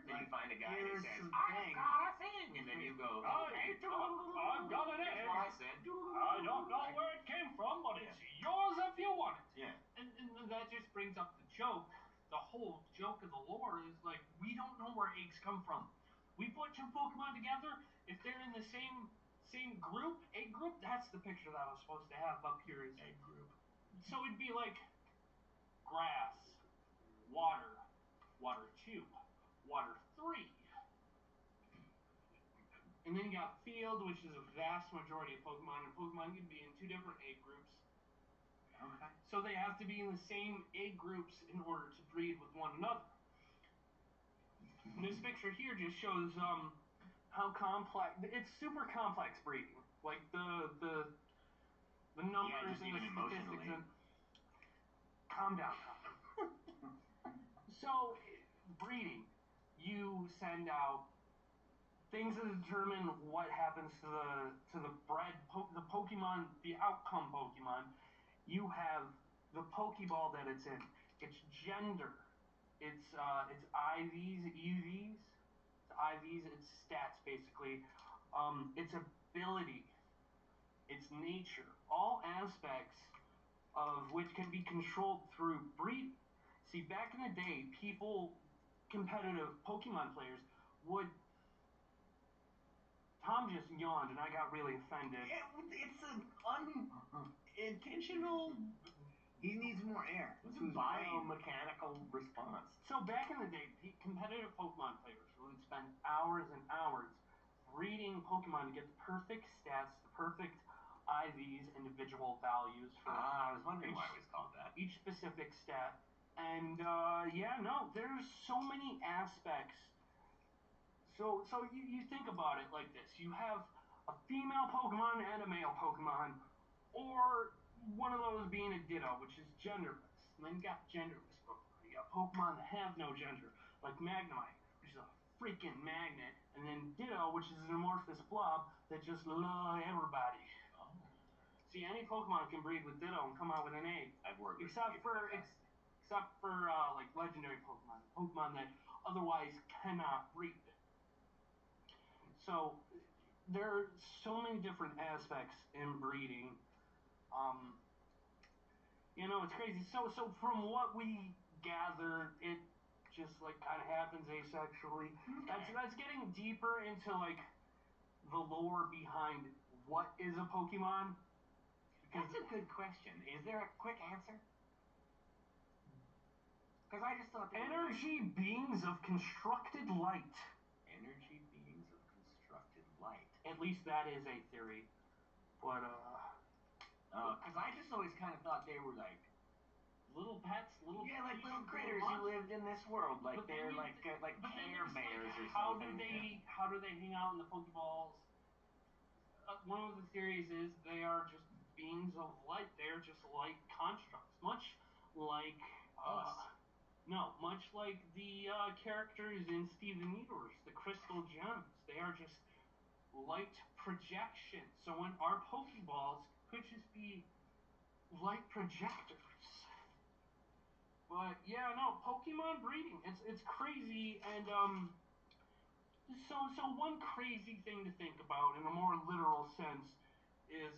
you Like, find a guy that here's says, some "I've things." got a thing," and then you go, "Okay, I've got an here's egg. what I said." I don't know where it came from, but it's yours if you want it. Yeah. And that just brings up the joke. The whole joke of the lore is like, we don't know where eggs come from. We put two Pokemon together, if they're in the same group, egg group, that's the picture that I was supposed to have up here. Is Egg group. so it'd be like grass, water, water 2, water 3. And then you got field, which is a vast majority of Pokemon, and Pokemon can be in two different egg groups. Okay. So they have to be in the same egg groups in order to breed with one another. And this picture here just shows how complex, it's super complex breeding. Like the numbers just and the even statistics. emotionally. And, calm down. So breeding, you send out things that determine what happens to the bred the Pokemon, the outcome Pokemon. You have the Pokeball that it's in, its gender, its IVs, EVs, its IVs, its stats basically, its ability, its nature, all aspects of which can be controlled through breeding. See, back in the day, competitive Pokemon players would. Tom just yawned, and I got really offended. It's an unintentional. He needs more air. It's to a his brain. biomechanical response. So back in the day, competitive Pokemon players would spend hours and hours breeding Pokemon to get the perfect stats, the perfect IVs, individual values for I was wondering why it was called that. each specific stat. And there's so many aspects. So you think about it like this. You have a female Pokemon and a male Pokemon, or one of those being a Ditto, which is genderless. And then you got genderless Pokemon. You got Pokemon that have no gender, like Magnemite, which is a freaking magnet, and then Ditto, which is an amorphous blob that just loves everybody. Oh. See, any Pokemon can breed with Ditto and come out with an egg. I've worked with except for like legendary Pokemon that otherwise cannot breed. So there are so many different aspects in breeding. It's crazy. So from what we gathered, it just like kind of happens asexually. Okay. That's getting deeper into like the lore behind what is a Pokemon. That's a good question. Is there a quick answer? Because I just thought energy beings of constructed light. Energy beings of constructed light. At least that is a theory. But because I just always kind of thought they were like little pets, little like little critters who lived in this world, like they're like Care Bears or how something. How do they hang out in the Pokeballs? One of the theories is they are just beings of light. They are just light constructs, much like us. No, much like the characters in Steven Universe, the Crystal Gems. They are just light projections. So when our Pokeballs could just be light projectors. But yeah, no, Pokemon breeding, it's crazy. And so one crazy thing to think about in a more literal sense is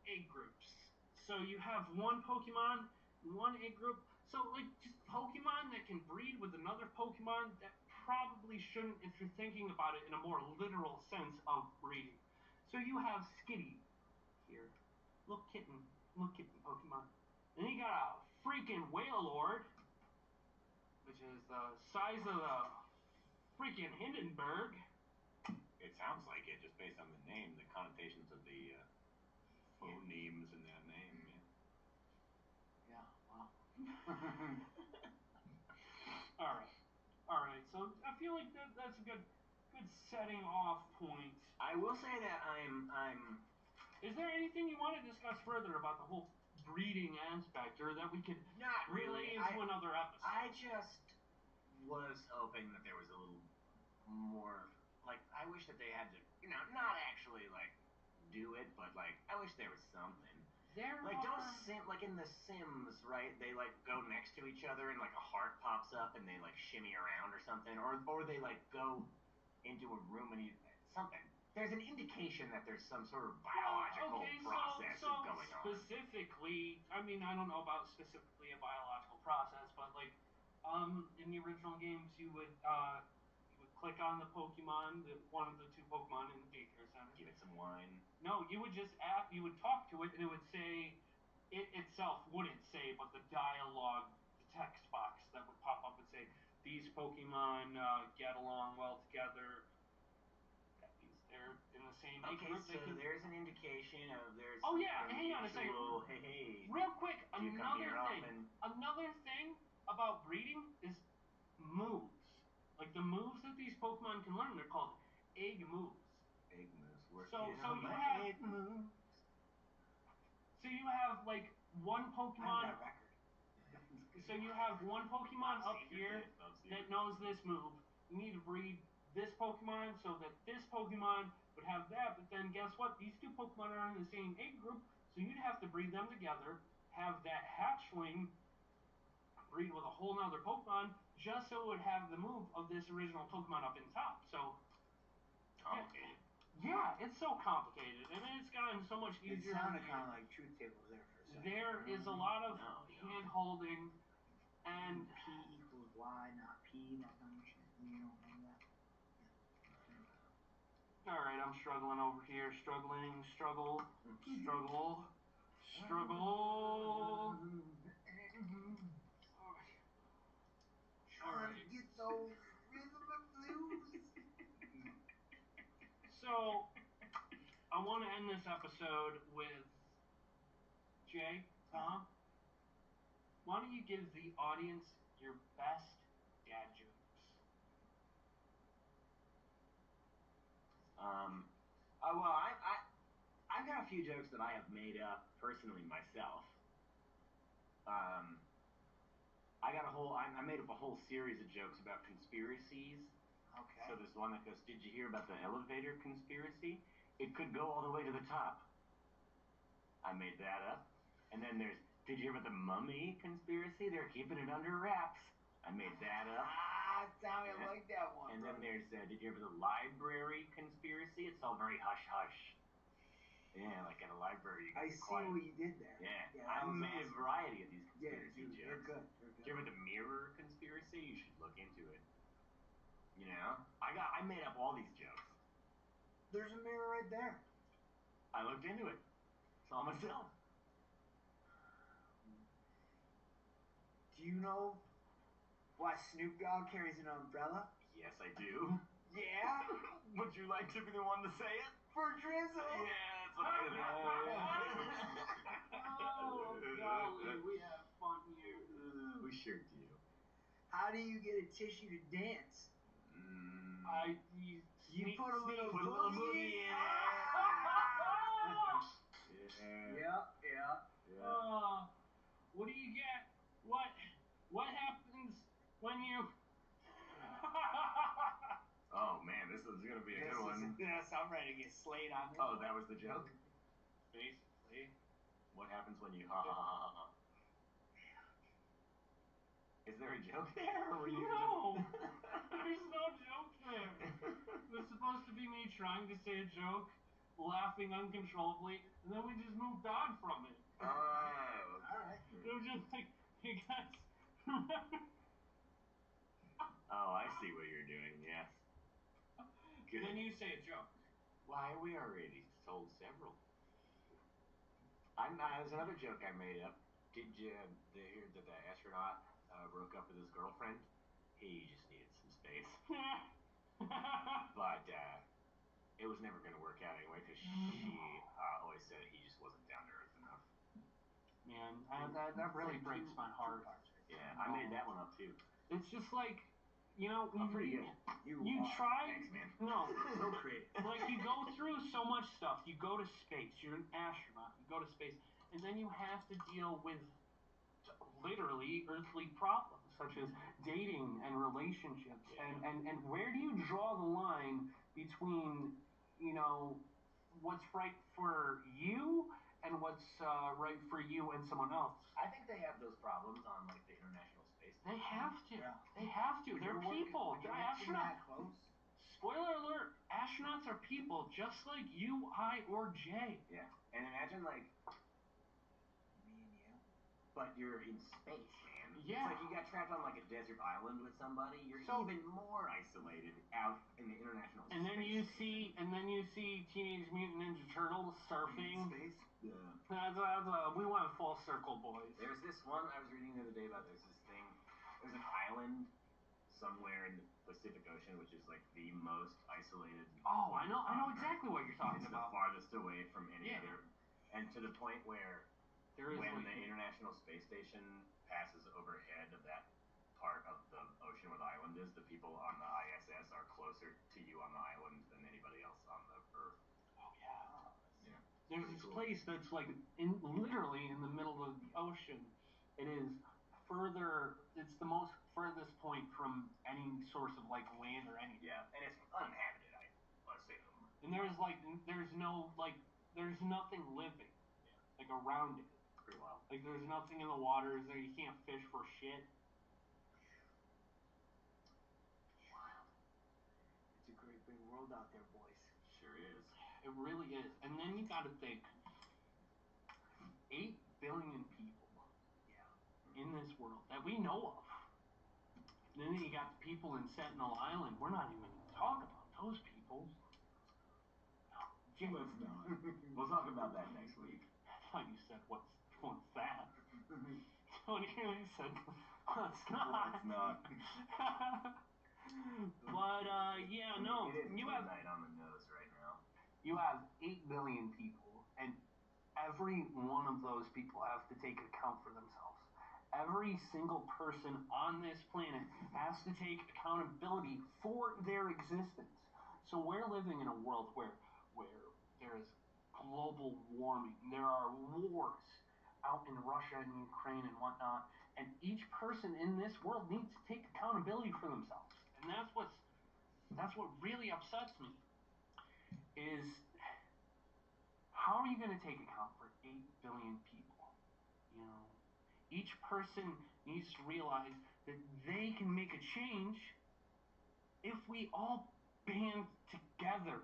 egg groups. So you have one Pokemon, one egg group. So like just Pokemon that can breed with another Pokemon that probably shouldn't if you're thinking about it in a more literal sense of breeding. So you have Skitty here. Little kitten Pokemon. Then you got a freaking Wailord, which is the size of the freaking Hindenburg. It sounds like it, just based on the name, the connotations of the phonemes in that name. Yeah, wow. All right. So I feel like that's a good setting off point. I will say that I'm. Is there anything you want to discuss further about the whole breeding aspect, or that we could Not relay really. into another episode? I just was hoping that there was a little more. Like, I wish that they had to, not actually like do it, but like, I wish there was something. Like in The Sims, right? They like go next to each other and like a heart pops up and they like shimmy around or something, or they like go into a room and something. There's an indication that there's some sort of biological process going on. Specifically, I mean, I don't know about specifically a biological process, but like, in the original games, you would click on the Pokemon, one of the two Pokemon in the daycare center. Give it some wine. No, you would just you would talk to it, and it would say, it itself wouldn't say, but the dialogue, the text box that would pop up would say, these Pokemon get along well together. They're in the same age group. So there's an indication of there's. Oh yeah, hang on a second. Hey. Real quick, do you come here often? Another thing about breeding is moves. Like the moves that these Pokemon can learn, they're called egg moves. Egg moves. So you have like one Pokemon. that record. So you have one Pokemon up here that knows this move. You need to breed this Pokemon so that this Pokemon would have that, but then guess what? These two Pokemon are in the same egg group, so you'd have to breed them together, have that hatchling breed with a whole nother Pokemon, just so it would have the move of this original Pokemon up in top. So complicated. Yeah, it's so complicated, and it's gotten so much It easier. sounded kind of like Truth Table there for a second. There is a lot of hand holding, and P equals Y, not P, that kind of shit. You don't know that. All right, I'm struggling over here. Struggle. Trying to get those rhythm and blues. So, I want to end this episode with Jay, Tom. Why don't you give the audience your best dad jokes? Well, I've got a few jokes that I have made up personally myself. I made up a whole series of jokes about conspiracies. Okay. So there's one that goes, did you hear about the elevator conspiracy? It could go all the way to the top. I made that up. And then there's, did you hear about the mummy conspiracy? They're keeping it under wraps. I made that up. Tommy, I like that one. And then there's, did you hear about the library conspiracy? It's all very hush-hush. Yeah, like at a library. I see what you did there. Yeah, I made a variety of these conspiracy jokes. You're good. Do you hear about the mirror conspiracy? You should look into it. You know, I made up all these jokes. There's a mirror right there. I looked into it. Saw myself. Do you know why Snoop Dogg carries an umbrella? Yes, I do. Yeah? Would you like to be the one to say it? For drizzle? Yeah, that's what I did. Oh, golly, we have fun here. We sure do. How do you get a tissue to dance? You put a little boogie in it. Yeah. What do you get? What happens when you? Oh man, this is gonna be a good one. Yes, I'm ready to get slayed on this. Oh, that was the joke? Basically. What happens when you ha ha ha ha ha? Is there a joke there? Or were you No! There's no joke there. It was supposed to be me trying to say a joke, laughing uncontrollably, and then we just moved on from it. Oh, okay. Alright. It was just like, you guys remember? Oh, I see what you're doing, yes. Good. Then you say a joke. Why, we already told several. There's another joke I made up. Did you hear that the astronaut broke up with his girlfriend? He just needed some space. But it was never going to work out anyway because she always said he just wasn't down to earth enough. Man, that really breaks my heart. Yeah, I made that one up too. It's just like, you know, I'm pretty good. you try. Thanks, man. No. So creative. Like, you go through so much stuff. You go to space. You're an astronaut. You go to space. And then you have to deal with literally earthly problems, such as dating and relationships. And where do you draw the line between, you know, what's right for you and what's right for you and someone else? I think they have those problems on like the International Space Station. They have to. Yeah. They have to. When They're you're working- people. when They're you're working astronauts. that close. Spoiler alert, astronauts are people just like you, I, or Jay. Yeah, and imagine like, Me and you. but you're in space, man. Yeah. It's like you got trapped on like a desert island with somebody. You're So- even more isolated out in the International And then you Space see Teenage Mutant Ninja Turtles surfing. Space. Station. Yeah. We went full circle, boys. There's this one I was reading the other day about. There's this thing. There's an island somewhere in the Pacific Ocean, which is like the most isolated. Oh, I know on exactly what you're Earth. talking It's about. the farthest away from any Yeah. other, and to the point where There is when like, the International Space Station passes overhead of that part of the ocean where the island is, the people on the ISS are closer to you on the island than anybody else on the Earth. oh yeah. Yeah. There's Pretty this cool. place that's like literally in the middle of the ocean. It is further. It's the most furthest point from any source of like land or anything. Yeah, and it's uninhabited, I assume. And there's nothing living, like around it. Pretty wild. Like there's nothing in the waters there. You can't fish for shit. Wild. It's a great big world out there, boys. Sure is. It really is. And then you got to think, 8 billion people in this world that we know of. And then you got the people in Sentinel Island. We're not even going to talk about those people. Let's not. We'll talk about that next week. I thought you said, what's that? Tony said, what's not? Let's not. But, yeah, no. It is You have midnight on the nose right now. You have 8 billion people, and every one of those people have to take account for themselves. Every single person on this planet has to take accountability for their existence. So we're living in a world where there is global warming. There are wars out in Russia and Ukraine and whatnot, and each person in this world needs to take accountability for themselves. And that's what really upsets me. Is how are you going to take account for 8 billion people? You know, each person needs to realize that they can make a change if we all band together.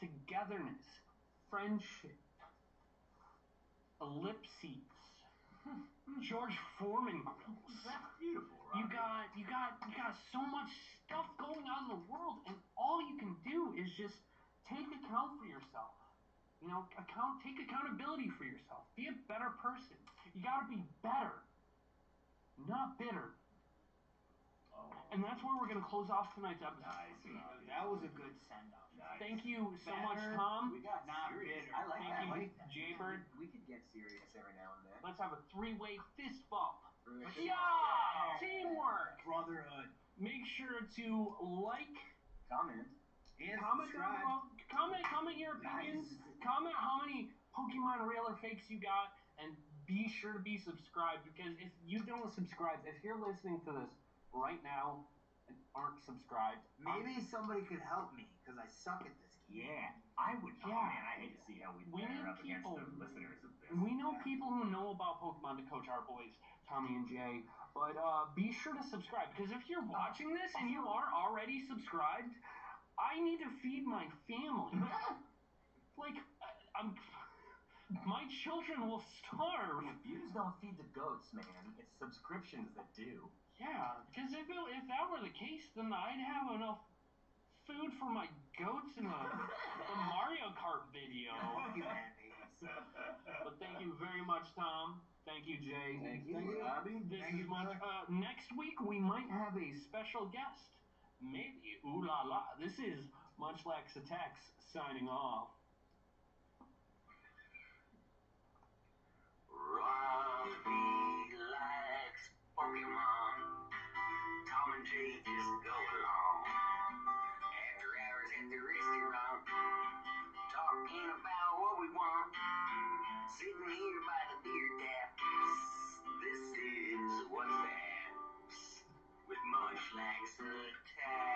Togetherness, friendship, ellipses, George Foreman grills. That's beautiful, You Robbie. got so much stuff going on in the world, and all you can do is just take account for yourself. You know, take accountability for yourself. Be a better person. You gotta be better, not bitter. Oh, And that's where we're gonna close off tonight's episode. nice, Robbie. That was a good send-off. Nice. Thank you so much, Better. Tom. We got Not serious. bitter. I like Thank that. you, I like that. Jaybird. We could get serious every now and then. Let's have a 3-way fist bump. Really? Yeah! Teamwork! Brotherhood. Make sure to like, Comment. And comment down subscribe. below. Comment your opinions. Comment how many Pokemon real or fakes you got, and be sure to be subscribed, because if you don't subscribe, if you're listening to this right now and aren't subscribed, Maybe somebody could help me, because I suck at this game. Yeah, I would. Oh, Yeah. man, I hate to see how we We pair need up against people. the listeners of this. we know people who know about Pokemon to coach our boys, Tommy and Jay, but be sure to subscribe, because if you're watching this and you are already subscribed, I need to feed my family. Like, my children will starve. Views don't feed the goats, man. It's subscriptions that do. Yeah, because if that were the case, then I'd have enough food for my goats in the Mario Kart video. Pokemon babies. But thank you very much, Tom. Thank you, Jay. Thank you, Thank you. Robbie. This Thank is you, much. brother. Next week we might have a special guest. Maybe. Ooh la la. This is Munchlax Attacks signing off. Robbie likes Pokemon. Munchlax attacks.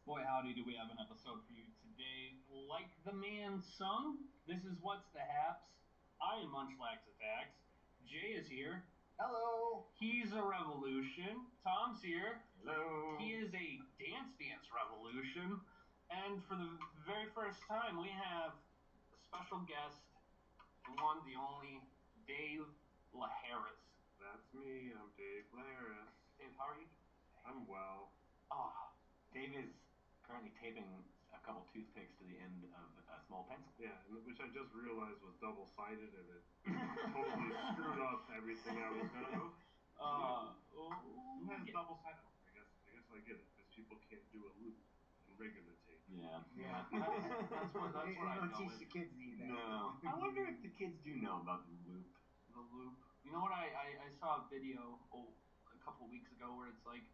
Boy, howdy, do we have an episode for you today. Like the man sung, this is What's the Haps. I am Munchlax Attacks. Jay is here. Hello. He's a revolution. Tom's here. Hello. He is a Dance Revolution. And for the very first time, we have a special guest, the one, the only, Dave LaHarris. That's me. I'm Dave LaHarris. Dave, how are you? I'm well. Oh, Dave is currently taping a couple toothpicks to the end of a small pencil. Yeah, which I just realized was double-sided, and it totally screwed up everything I was gonna do. Who has double-sided? I guess I get it, because people can't do a loop in regular tape. Yeah. Yeah. That's what I don't go teach with. the kids either. No. I wonder if the kids do know about the loop. The loop. You know what? I saw a video a couple weeks ago where it's like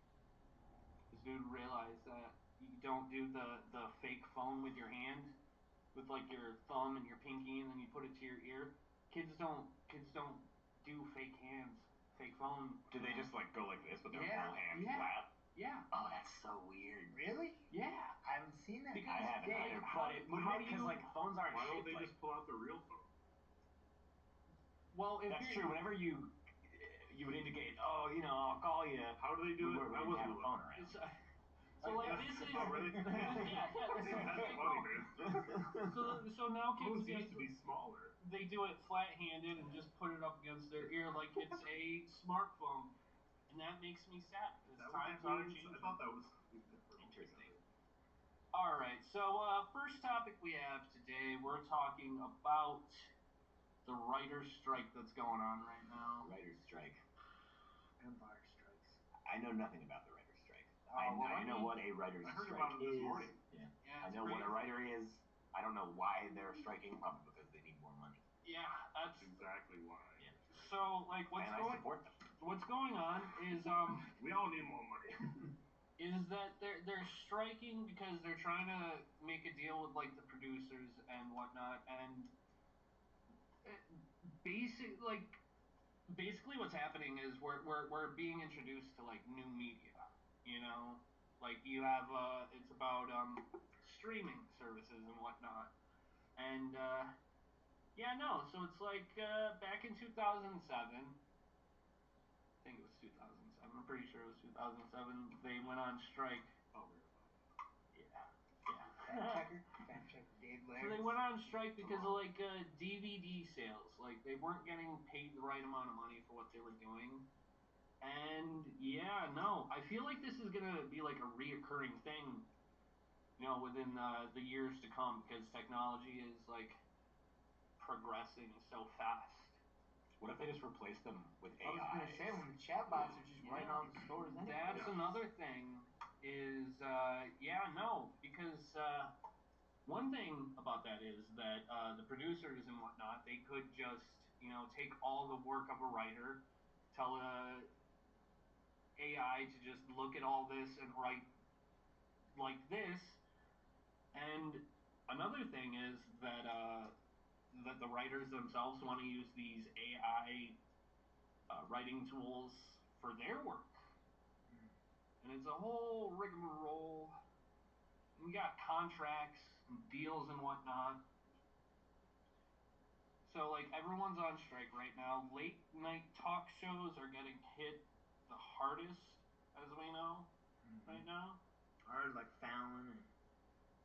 this dude realized that you don't do the fake phone with your hand, with like your thumb and your pinky, and then you put it to your ear. Kids don't do fake hands, fake phone. Do they just like go like this with their Yeah, whole hand yeah. flat? Yeah. Oh, that's so weird. Really? Yeah. I haven't seen that. Because I haven't Dave, either, how- but it how wouldn't do because you- like phones aren't Why don't shaped they like. just pull out the real phone? Well, if That's you're, true. Whenever you would indicate, oh, you know, I'll call you. How do they do it? Where we I didn't wasn't have a phone looking. around. so like this is Oh, really? yeah, this is a That's fake funny, phone. man. So now kids Phones used to be smaller. they do it flat-handed and just put it up against their ear like it's a smartphone, and that makes me sad Is because that what times that are means? changing. I thought that was something different. Interesting. All right, so first topic we have today, we're talking about the writer's strike that's going on right now. Writer's strike. Empire Strikes. I know nothing about the writer's strike. Oh, well, I know what a writer's I heard strike about it this is. morning. Yeah. Yeah, I it's know what a crazy. writer is. I don't know why they're striking. Probably because they need more money. Yeah, that's That's exactly why. Yeah. so like And I support them. what's going on is We all need more money. is that they're striking because they're trying to make a deal with like the producers and whatnot, and basically what's happening is we're being introduced to like new media, you know, like you have it's about streaming services and whatnot, and yeah, no, so it's like back in 2007. I think it was 2007. I'm pretty sure it was 2007. They went on strike. Oh, we were Yeah. Fact checker Dave So Larry. they went on strike because of like DVD sales. Like they weren't getting paid the right amount of money for what they were doing. And yeah, no, I feel like this is gonna be like a reoccurring thing, you know, within the years to come because technology is like progressing so fast. What if they just replace them with AI? I was gonna say when the chatbots are just writing all the stories anyway. That's another thing is because one thing about that is that the producers and whatnot, they could just, you know, take all the work of a writer, tell AI to just look at all this and write like this. And another thing is that that the writers themselves want to use these AI writing tools for their work. And it's a whole rigmarole. We got contracts and deals and whatnot. So like everyone's on strike right now. Late night talk shows are getting hit the hardest, as we know, right now. I heard like Fallon and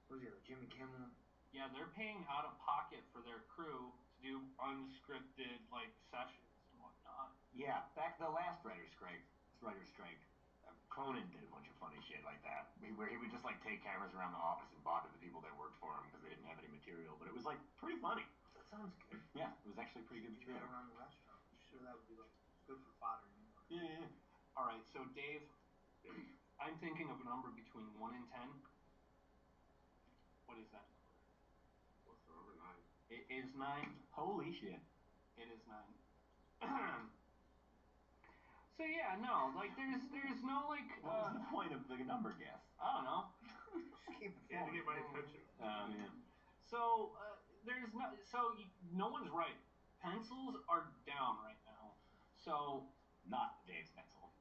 what was the other, Jimmy Kimmel. Yeah, they're paying out of pocket for their crew to do unscripted like sessions and whatnot. Yeah, back the last writer's strike. Conan did a bunch of funny shit like that, where he would just like take cameras around the office and bother the people that worked for him because they didn't have any material. But it was like pretty funny. That sounds good. Yeah, it was actually pretty good Do that material. around the restaurant. I'm sure that would be like good for fodder anymore. Yeah. All right, so Dave, I'm thinking of a number between 1 and 10. What is that number? What's the number? 9. It is 9. Holy shit. It is 9. So yeah, no, like there's no like. What was the point of the number guess? I don't know. Just keep it You had to flowing. get my attention. Yeah. So there's no one's right. Pencils are down right now. So Not Dave's pencil.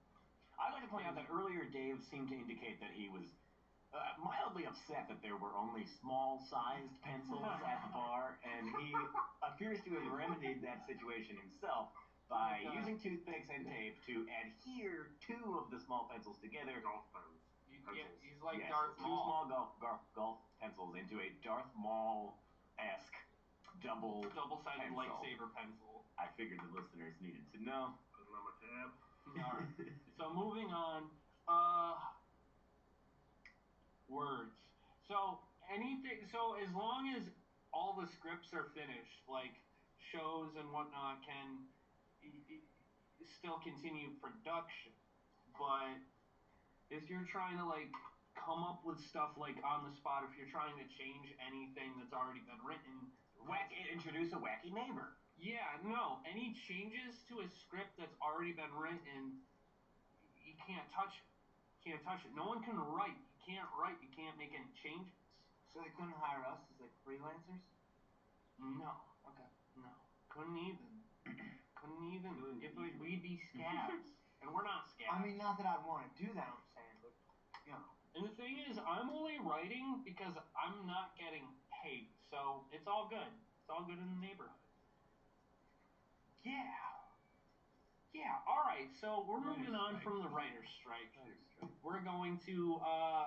I'd like to point out that earlier Dave seemed to indicate that he was mildly upset that there were only small-sized pencils at the bar, and he appears to have remedied that situation himself by using toothpicks and tape to adhere two of the small pencils together. Golf pencils. Yeah, he's like Yes, Darth two Maul. small golf pencils into a Darth Maul-esque double-sided Double-sided lightsaber pencil. I figured the listeners needed to know. Put it on my tab. All right. So moving on. Words. So anything. So as long as all the scripts are finished, like shows and whatnot can still continue production. But if you're trying to like come up with stuff like on the spot, if you're trying to change anything that's already been written, Introduce a wacky neighbor. yeah, no, any changes to a script that's already been written, you can't touch it. Can't touch it. No one can write. You can't write. You can't make any changes. So they couldn't hire us as like freelancers? No. Okay. No. Couldn't even. Couldn't even. If we'd be scabs. And we're not scabs. I mean, not that I'd want to do that, I'm saying, but, you know. And the thing is, I'm only writing because I'm not getting paid. So it's all good. It's all good in the neighborhood. Yeah. Yeah, alright, so we're moving on from the writer's strike. We're going to,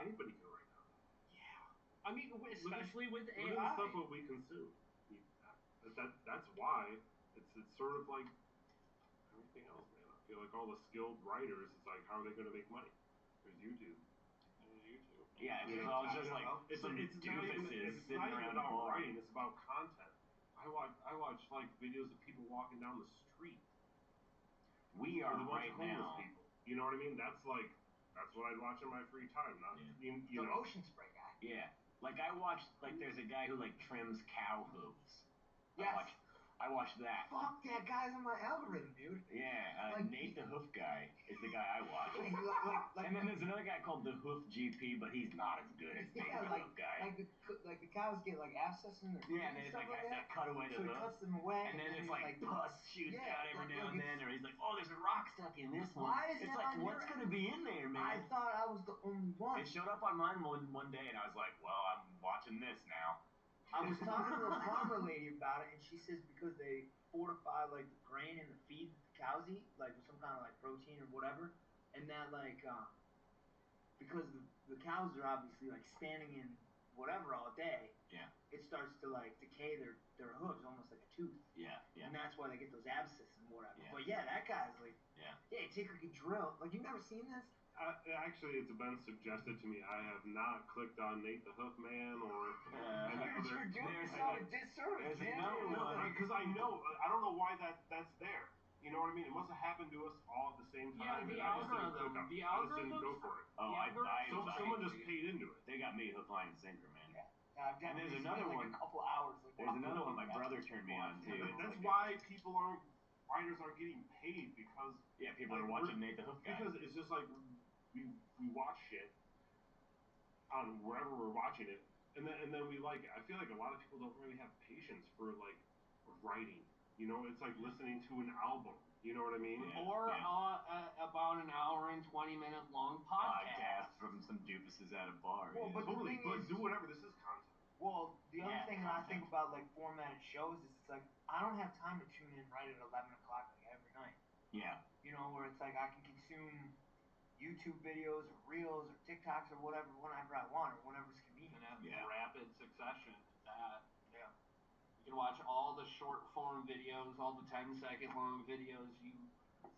Anybody can write now. yeah. I mean, especially with AI. Look at the stuff that we consume. That's why it's sort of like everything else, man. I feel like all the skilled writers, it's like, how are they going to make money? There's YouTube. Yeah, You it's know, all just like it's some not even, doofuses it's sitting not even around a about bar. writing. It's about content. I watch like videos of people walking down the street. We are With a bunch right of homeless now. people. You know what I mean? That's what I'd watch in my free time. Not you The know. ocean spray guy. Yeah, like I watched. Like there's a guy who like trims cow hooves. Yes. I watched that. Fuck, that guy's on my algorithm, dude. Yeah, Like, Nate the Hoof Guy is the guy I watched. like, And then there's another guy called the Hoof GP, but he's not as good as Nate the Hoof Guy. Like the cows get like abscesses in their Yeah, feet and then it's stuff like has that. to cut away the So he hoof. cuts them away, And then it's he's like pus shoots out every now and then, or he's like, oh, there's a rock stuck in this one. Why is It's that like, on what's your- gonna be in there, I man? thought I was the only one. It showed up on mine one day, and I was like, well, I'm watching this now. I was talking to a farmer lady about it, and she says because they fortify like the grain in the feed that the cows eat, like with some kind of like protein or whatever, and that like because the cows are obviously like standing in whatever all day. Yeah. It starts to like decay their hooves, almost like a tooth. Yeah, yeah. And that's why they get those abscesses and whatever. Yeah. But yeah, that guy's like, Yeah. you take like a drill. Like you've never seen this? Actually, it's been suggested to me. I have not clicked on Nate the Hoof Man or any other. You're doing there's yourself a- a disservice, there's man. another one. Because I know, I don't know why that's there. You know what I mean? It must have happened to us all at the same Yeah, time. the and I just didn't algorithm. click on it. The I just didn't algorithms. go for it. Oh, The algorithms Someone just paid into it. They got me hook, line, and sinker, man. I've And there's definitely another spent, one. like a couple hours. Like, There's another one my brother turned me on to. That's why writers aren't getting paid because people are watching Nate the Hoof Guy. Because it's just like we watch shit on wherever we're watching it, and then we like it. I feel like a lot of people don't really have patience for like writing. You know, it's like listening to an album. You know what I mean? Yeah. Or about an hour and 20-minute long podcast. From some doofuses at a bar. Well, yeah. but the Totally, thing but is, do whatever. This is content. well, the other Yeah, thing that I think content. about like formatted shows is it's like I don't have time to tune in right at 11 o'clock like every night. Yeah. You know, where it's like I can consume YouTube videos or Reels or TikToks or whatever whenever I want or whenever it's convenient. And have Yeah. rapid succession at that. Yeah. You can watch all the short form videos, all the 10-second long videos you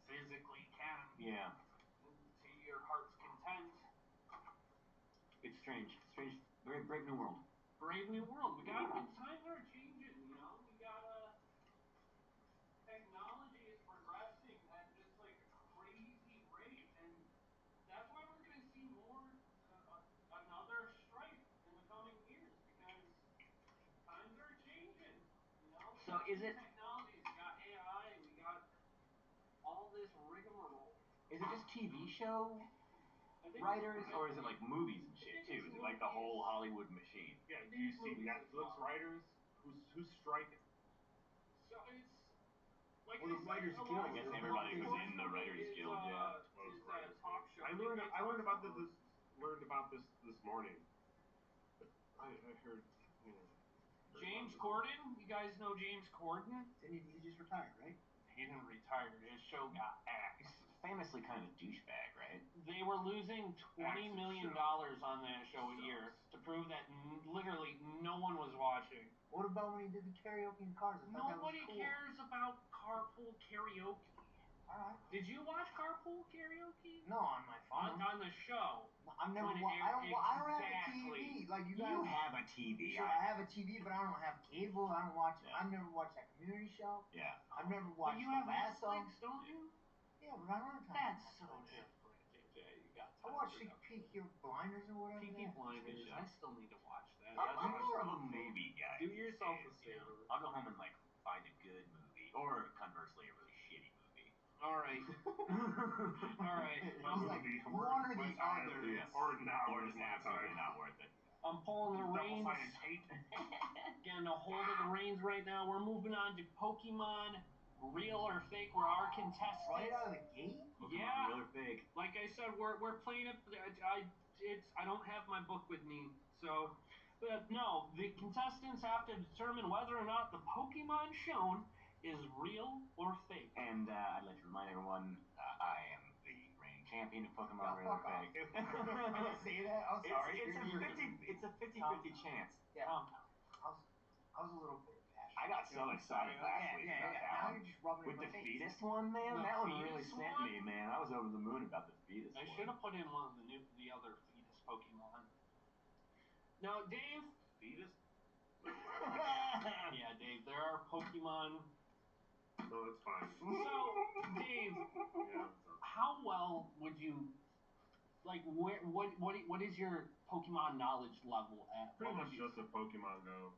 physically can. Yeah. To your heart's content. It's strange. Strange. Very brave new world. Brave new world. Times are changing, you know? We gotta. Technology is progressing at just like a crazy rate, and that's why we're gonna see more another strike in the coming years because times are changing. You know. We So got is new it- technologies? We got AI. We got all this rigmarole. Is it just TV show writers, or is it like movies and shit too? Is it like the whole Hollywood machine? Yeah. Do you see Netflix writers who's striking? So it's like Well, the Writers Guild, I guess everybody who's in the Writers Guild, yeah. Talk I learned about this morning. I heard, you know. James Corden? You guys know James Corden? He just retired, right? He didn't retire. His show got axed. Famously kind of a douchebag, right? They were losing $20 million on that show a year to prove that literally no one was watching. What about when he did the karaoke in cars? I thought Nobody that was cool. cares about carpool karaoke. Alright. Did you watch carpool karaoke? No, on my phone. On the show. No, I've never watched. I don't have a TV. Like you guys. You have a TV. Sure, I have a TV, but I don't have cable. I don't watch. Yeah. I've never watched that Community show. Yeah. I've never watched. But you have Lasso. Netflix, don't you? Yeah, but I don't have time. That's so different, JJ. You got I time watched for Peaky Blinders or whatever. Peaky that. Blinders. I still need to watch that. I'm more of a movie guy. Do yourself a these days, favor. I'll go home and like find a good movie, or conversely, a really shitty movie. All right. All right. He's like, what are the others? Or just absolutely not worth it. I'm pulling the reins. Double-sided tape. Getting a hold of the reins right now. We're moving on to Pokemon Real or Fake. We're our contestants. Right out of the gate? Yeah. Real or fake? Like I said, we're playing it. I don't have my book with me, so. But no, the contestants have to determine whether or not the Pokemon shown is real or fake. And I'd like to remind everyone, I am the reigning champion of Pokemon Real or Fake. Can I say that? I'm sorry. It's a 50-50 chance. Yeah. I was a little bit passionate. I got so excited last week about that now one. you're just rubbing With it the in my face. fetus one, man, The that one fetus really sent one? me, man. I was over the moon about the fetus I one. should have put in one of the other fetus Pokemon. Now, Dave. Fetus? Yeah, Dave. There are Pokemon. No, it's fine. So, Dave, Yeah, how well would you like? What is your Pokemon knowledge level at? pretty much just a Pokemon Go.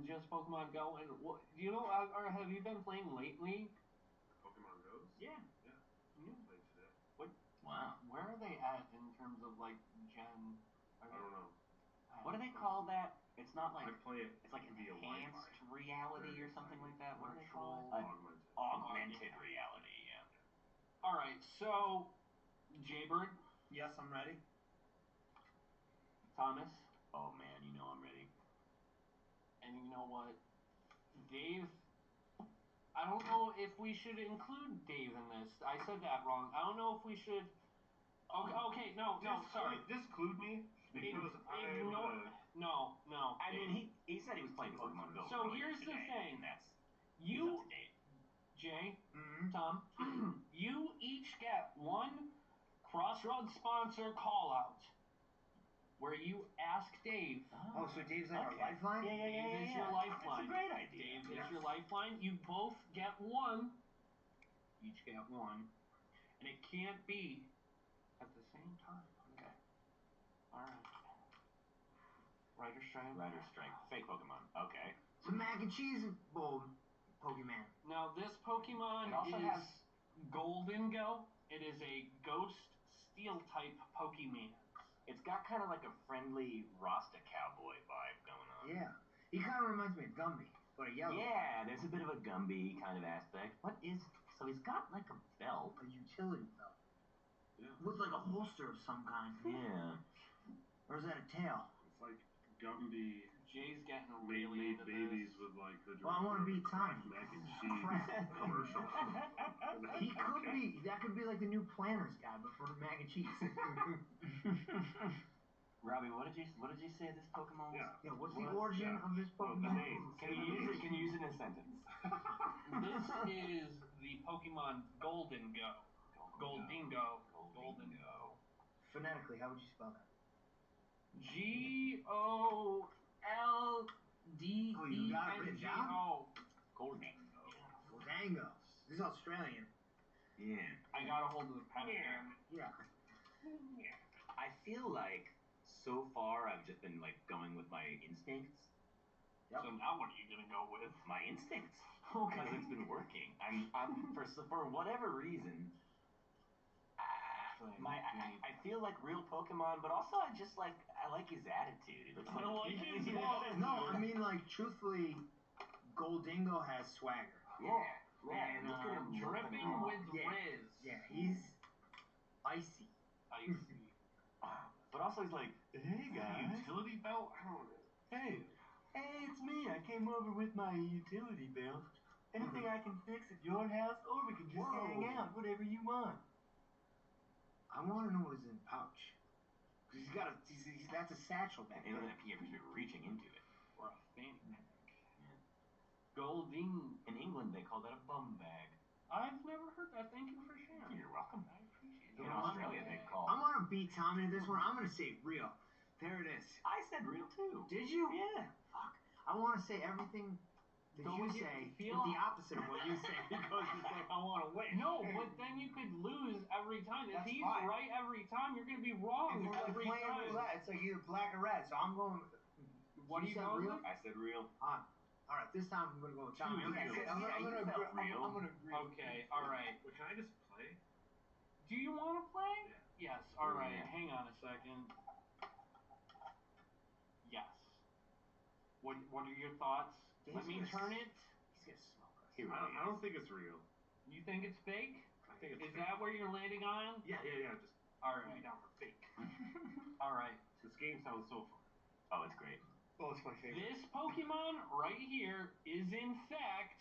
Just Pokemon Go, and what do you know? Or have you been playing lately? Pokemon Go's? Yeah. Yeah. Played today. Wow. Where are they at in terms of like gen? I don't know. What do they call that? It's not like I play it it's like via enhanced Wi-Fi. reality or something like that. What do they call it? Augmented. Augmented reality. Yeah. All right, so Jaybird, Yes, I'm ready. Thomas, Oh man, you know I'm ready. and you know what, Dave. I don't know if we should include Dave in this. I said that wrong. I don't know if we should. Okay, no, sorry. Disclude me because No. I mean, he said he was playing Pokemon Go. So earlier here's the today, thing. and that's You, he's up to date. Jay, Mm-hmm. Tom, you each get one Crossroads sponsor call out where you ask Dave. Oh, so Dave's like our lifeline? Yeah. Dave is your lifeline. That's a great idea. Dave is your lifeline. You both get one. Each get one. And it can't be at the same time. Okay. Alright. Rider Strike. Rider Strike. Fake Pokemon. Okay. It's a mac and cheese bowl Pokemon. Now this Pokemon It also is has Golden Go. It is a ghost steel type Pokemon. It's got kind of like a friendly Rasta cowboy vibe going on. Yeah. He kind of reminds me of Gumby, but a yellow. Yeah, there's a bit of a Gumby kind of aspect. So he's got like a belt. A utility belt. Yeah. With like a holster of some kind. Yeah. Or is that a tail? It's like Gumby Jay's getting really made into babies this. with like the Well, I want to be Tommy. mac and cheese Crap. commercial. He could be. That could be like the new Planners guy, but for mac and cheese. Robbie, what did you say this Pokemon was? Yeah. Yeah. What's the origin of this No, Pokemon? the name. Can you use it in a sentence? This is the Pokemon Golden Go. Goldingo. Golden Go. Phonetically, how would you spell that? Goldingo. Oh, you got it written down? Goldingo. Goldango. This is Australian. Yeah. I got a hold of the pen again. Yeah. I feel like so far I've just been like going with my instincts. Yep. So now what are you gonna go with? My instincts. Okay. Because it's been working. I'm for whatever reason. I feel like real Pokemon, but also I like his attitude. He looks like his Well, no, I mean like truthfully, Goldingo has swagger. Yeah. And Look at him dripping looking with Yeah. Riz. Yeah, he's icy. I see. But also he's like, hey guys. Utility belt? I don't know. Hey, it's me. I came over with my utility belt. Anything I can fix at your house, or we can just hang out, whatever you want. I want to know what is in the pouch. Cause that's a satchel back there. And if you're reaching into it. Or a fanny pack. Golding. In England, they call that a bum bag. I've never heard that. Thank you for sharing. You're welcome. I appreciate it. You In know, Australia, they call. I'm gonna beat Tommy to this one. I'm gonna say real. There it is. I said real too. Did you? Yeah. Fuck. I want to say everything that Go you with your say feel. with the opposite of what you say because you say I want to win. No, but then you could lose every time. If That's he's fine. right every time, you're going to be wrong If we're like every playing time. roulette, it's like either black or red. So I'm going. What do you You said go real? with? I said real. All right, this time I'm gonna go with Tommy. Two, I'm yeah, you gonna felt agree. real. I'm gonna agree. Okay, all right. Wait, can I just play? Do you want to play? Yeah. Yes. All right. Yeah. Hang on a second. Yes. What are your thoughts? Let me turn it. He's gonna smoke us. He really I don't think it's real. You think it's fake? I think it's Is fake. that where you're landing on? Yeah. Just All put me right. down for fake. All right. This game sounds so fun. Oh, it's great. Oh, it's my favorite. This Pokemon right here is in fact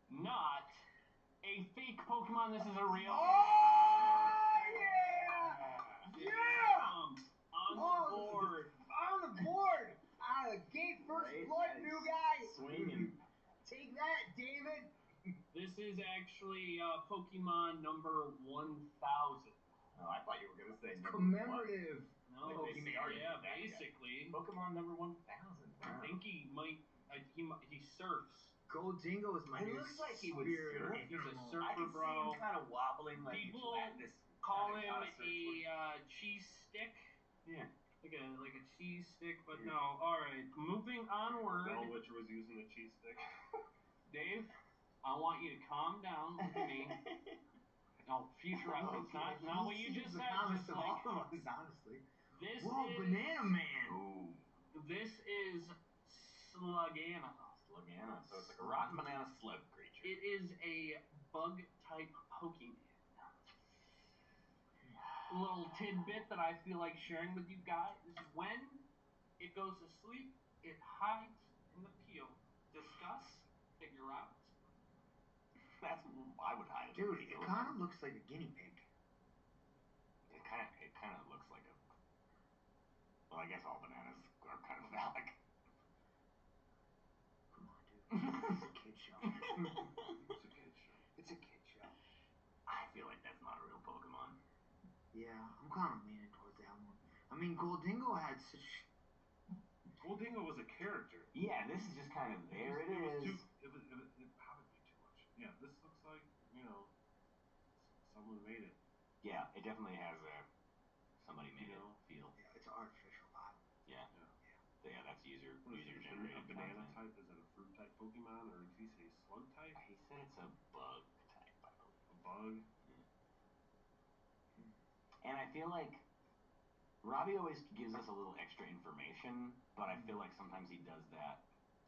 not a fake Pokemon. This is a real. Oh yeah! Yeah! On the board. On the board. Out of the gate, first Right? blood, That new is guy. swinging. Take that, David. This is actually Pokemon number 1000. Oh, I thought you were gonna say number Commemorative. No, Like they say, already yeah, did that, yeah. basically. Pokemon number 1000. I think he might. He surfs. Gold Dingo is my It new looks like he would spirit surf. He's a animal. surfer, I can see bro. him kind of wobbling like People a gelatinous. Call kinda him gotta surf a cheese stick. Yeah. Like a cheese stick, but Yeah. no. All right, moving onward. Witcher was using a cheese stick. Dave, I want you to calm down. Look at me. No, future reference, not what you just The said. comments Just of like all of us, honestly. this Whoa, is Banana Man. Ooh. this is Slugana. Slugana. So it's like a rotten banana slug creature. It is a bug type Pokemon. A little tidbit that I feel like sharing with you guys is when it goes to sleep, it hides in the peel. Discuss, figure out. That's I would hide it. Dude, it kind of looks like a guinea pig. It kind of looks like a. Well, I guess all bananas are kind of phallic. Come on, dude. It's a kid show. It's a kid show. It's a kid show. I feel like that's not a real Pokemon. Yeah, I'm kind of leaning towards that one. I mean, Goldingo had such. Goldingo was a character. Yeah, this is just kind of there. It is. It probably too much. Yeah, this looks like someone made it. Yeah, it definitely has a somebody made it feel. Yeah, it's an artificial bot. Yeah. Yeah, that's user What is it, generated. a banana type? Is it a fruit type Pokemon, or did he say slug type? He said it's a bug type, I believe. A bug. And I feel like Robbie always gives us a little extra information, but I feel like sometimes he does that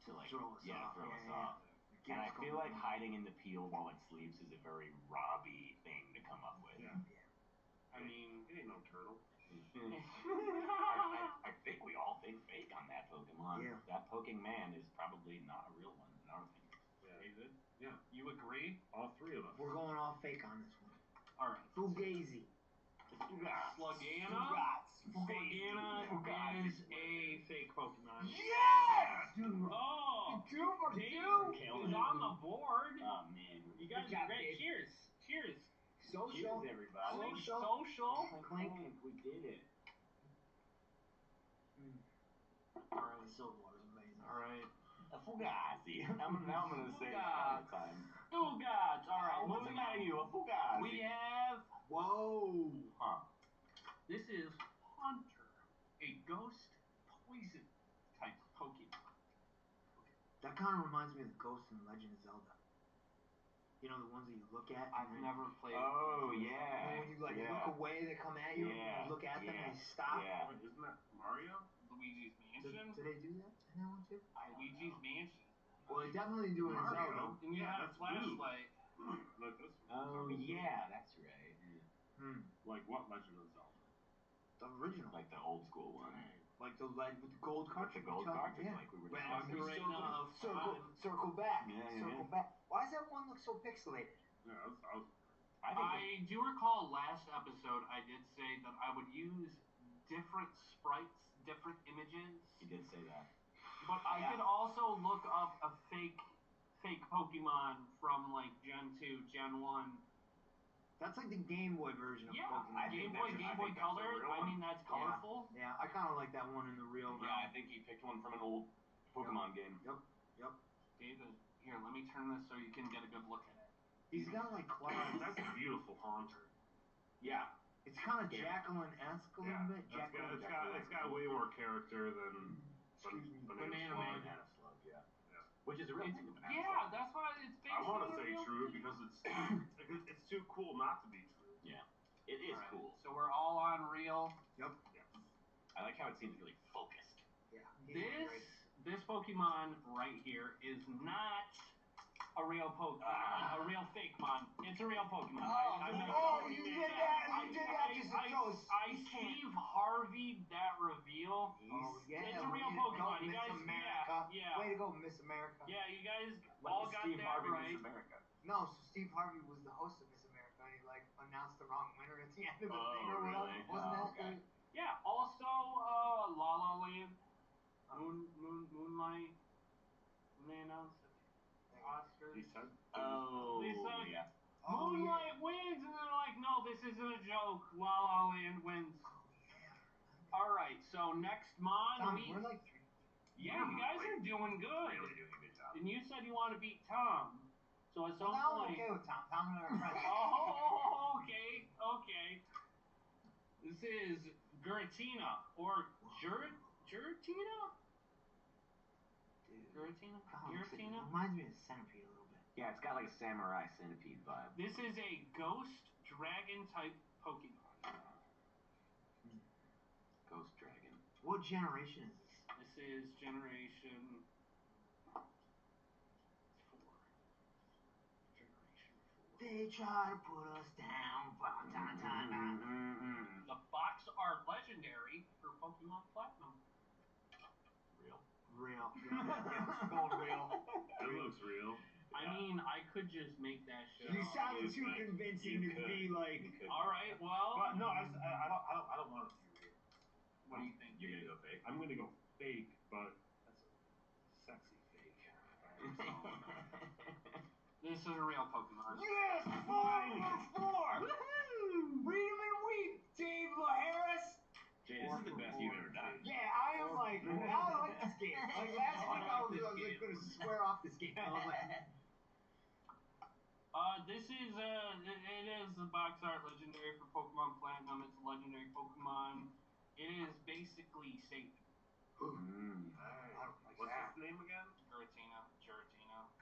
to like throw us off. throw us Yeah. off. And I feel like hiding in the peel while it sleeps is a very Robbie thing to come up with. Yeah. I mean, It ain't no turtle. I think we all think fake on that Pokemon. Yeah. That poking man is probably not a real one in our opinion. Yeah. David, Yeah. you agree? All three of us. We're going all fake on this one. All right. Fugazi. Slugana. Slugana is a fake Pokemon. Yeah! Dude. Oh, 2 for 2. Dave is on the board. Oh man. You guys Good are job, great. Dave. Cheers. Cheers. Social. Cheers, everybody. Social. Clink. We did it. All right, the silver water's amazing. All right. A Fugazi. I'm gonna say that all the time. Two gods. All right. What's the Moving matter on. with you? A Fugazi. We have. Whoa. Huh. This is Haunter, a ghost poison type Pokemon. That kind of reminds me of the Ghost in Legend of Zelda. You know, the ones that you look at. I've never played. Oh And yeah. when you look away, they come at you. Yeah, And you look at them yeah, and they stop. yeah. Wait, isn't that Mario? Luigi's Did Mansion. they do that in that one too? Luigi's Mansion. Well, they definitely do it in Mario. Zelda. And you had a that's blue. flashlight. Like this one. Oh yeah, that's right. Yeah. Hmm. Like what Legend of Zelda? The original. Like the old school one. Like the with the gold With cartridge. the gold cartridge, Yeah. like we were Right, discussing. circle back. Yeah, yeah, circle yeah. back. Why does that one look so pixelated? Yeah, I think I do recall last episode I did say that I would use different sprites, different images. you did say that. But I could also look up a fake Pokemon from like Gen 2, Gen 1. That's like the Game Boy version of Yeah, Pokemon. Game Boy Color. I mean, that's colorful. Yeah, I kind of like that one in the real realm. Yeah, I think he picked one from an old Pokemon game. Yep. David, here, let me turn this so you can get a good look at it. He's got like claws. That's a beautiful Haunter. Yeah. It's kind of Jacqueline-esque a little bit. It's got way more character than Banana Man. Banana Slug, yeah. Which is a real thing. Yeah, that's why it's based I want to on a say real true thing. because it's too cool not to be true. Yeah. It is Alright, cool. So we're all on real. Yep. I like how it seems really focused. Yeah. This Pokemon right here is not a real Pokemon, a real fake mon. It's a real Pokemon. You did that just to throw us. Steve Harvey that reveal. Yeah. It's a real Pokemon. You Miss guys, America. yeah. Way to go, Miss America. Yeah, you guys When all was got Steve that Harvey right. Miss America? No, so Steve Harvey was the host of Miss America, and he like announced the wrong winner at the end of the thing or whatever. Really? Wasn't that? Okay. Yeah. Also, La La Land, Moonlight. When they announced the Oscars. Lisa. Lisa. Yeah. Moonlight wins, and they're like, no, this isn't a joke. La La Land wins. All right, so next Mon, Tom, we're like 3. yeah, you guys are doing good. Really doing a good job. And you said you want to beat Tom, so at some I'm point. okay with Tom. Tom and I are friends. Oh, okay. This is Giratina or Giratina. Giratina. Reminds me of Centipede a little bit. Yeah, it's got like a samurai centipede vibe. This is a ghost dragon type Pokemon. Ghost dragon. What generation is this? This is generation 4. They try to put us down. The box art legendary for Pokemon Platinum. Real. Yeah, going real. It looks real. I mean, I could just make that shit You up. sounded too convincing to be like. All right, well. But no, I don't want it to be real. What do you think? You're gonna go fake? I'm gonna go fake, but that's a sexy fake. This is a real Pokemon. Yes, 5-4. Freedom and weep, Dave LaHarris. Jay, this is the best you've ever done. Yeah, I am like, I like this game. Like last week, I was like gonna swear off this game. I was like, this is it is the box art legendary for Pokemon Platinum. It's a legendary Pokemon. It is basically Satan. What's his name again? Giratina.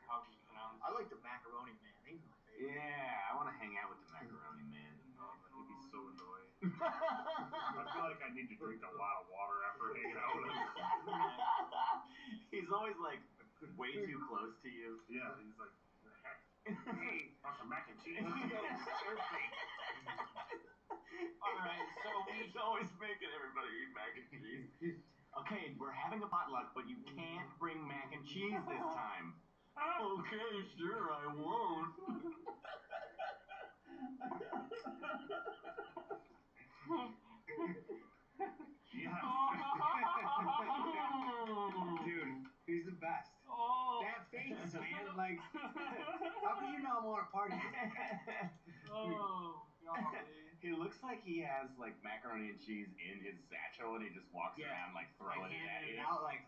How do you pronounce it? I like the Macaroni Man. He's my favorite. Yeah, I want to hang out with the macaroni man. Oh, he'd be so annoying. I feel like I need to drink a lot of water after hanging out with him. He's always like way too close to you. Yeah, he's like, hey, want some mac and cheese? Alright, so He's always making everybody eat mac and cheese. Okay, we're having a potluck, but you can't bring mac and cheese this time. Okay, sure, I won't. Yes. Dude, he's the best. Oh. That face, man. Like, how can you not want to party? Oh, golly. He looks like he has like macaroni and cheese in his satchel, and he just walks around like throwing it at you. Out like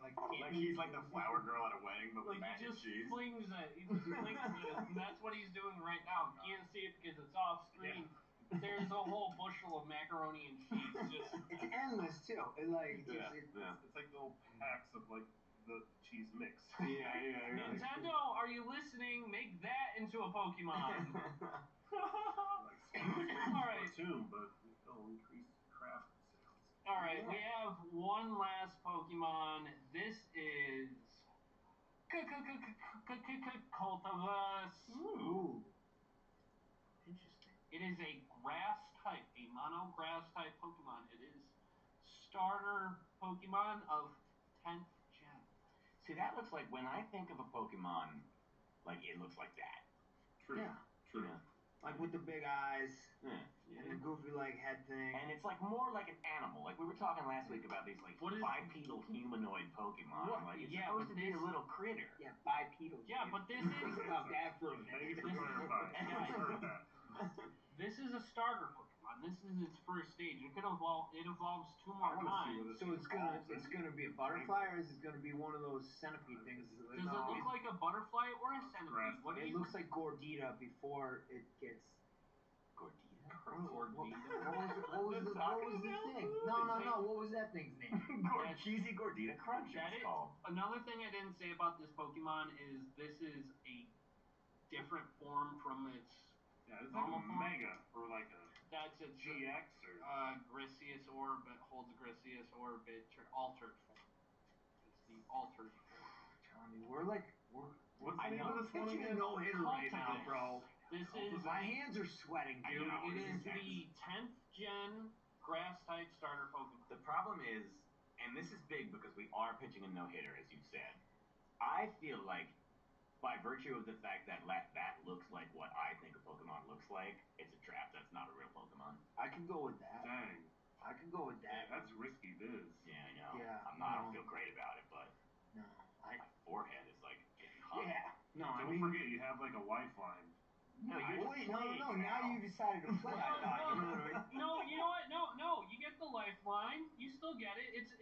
he's like the flower girl at a wedding, but with Like mac he and just cheese. flings it. He just flings it, and that's what he's doing right now. You can't see it because it's off screen. Yeah. There's a whole bushel of macaroni and cheese. Just it's endless too. It like It's like little packs of like the cheese mix. Yeah. Nintendo, are you listening? Make that into a Pokemon. Alright. Splatoon, but it'll increase craft sales. Alright, we have one last Pokemon. This is Cultivus. Ooh. Interesting. It is a grass type, a mono grass type Pokemon. It is starter Pokemon of 10th gen. See, that looks like when I think of a Pokemon, like it looks like that. True. Yeah. True. Yeah. Like with the big eyes Yeah. and the goofy like head thing. And it's like more like an animal. Like we were talking last week about these like What is- bipedal humanoid Pokemon. What? Like it's Yeah, supposed but to be a this- little critter. Yeah, bipedal. Yeah, but this is Think about that for a Thank you minute. for clarifying. I Guys. heard that. this is a starter Pokemon. This is its first stage. It could evolve. It evolves 2 I more want to see times. where this So evolves it's into. gonna be a butterfly, or is it gonna be one of those centipede things? Does it look like a butterfly or a centipede? What do It you? looks like Gordita before it gets. Gordita? What was the thing? No. What was that thing's name? Cheesy Gordita Crunch. That It's is called. another thing I didn't say about this Pokemon is this is a different form from its. Yeah, it's like normal a form. Mega or like a That's its GX or. Griseous Orbit holds a Griseous Orbit altered form. It's the altered form. Johnny, we're What's I the name know. of this one pitching a again? no hitter right now, bro. This is My hands are sweating, I dude. know. it is This is the 10th gen grass type starter Pokemon. The problem is, and this is big because we are pitching a no-hitter, as you said. I feel like, by virtue of the fact that that looks like what I think a Pokemon looks like, it's a trap. That's not a real Pokemon. I can go with that. Dang. I can go with that. That's risky biz. Yeah, I know. Yeah, I no. don't feel great about it, but No, my forehead is like getting hot. yeah. No, I Don't mean. forget, you have like a lifeline. No, you're Wait, playing no. Now you decided to play. I thought. You know what I mean? No, you know what? No. You get the lifeline. You still get it. It's.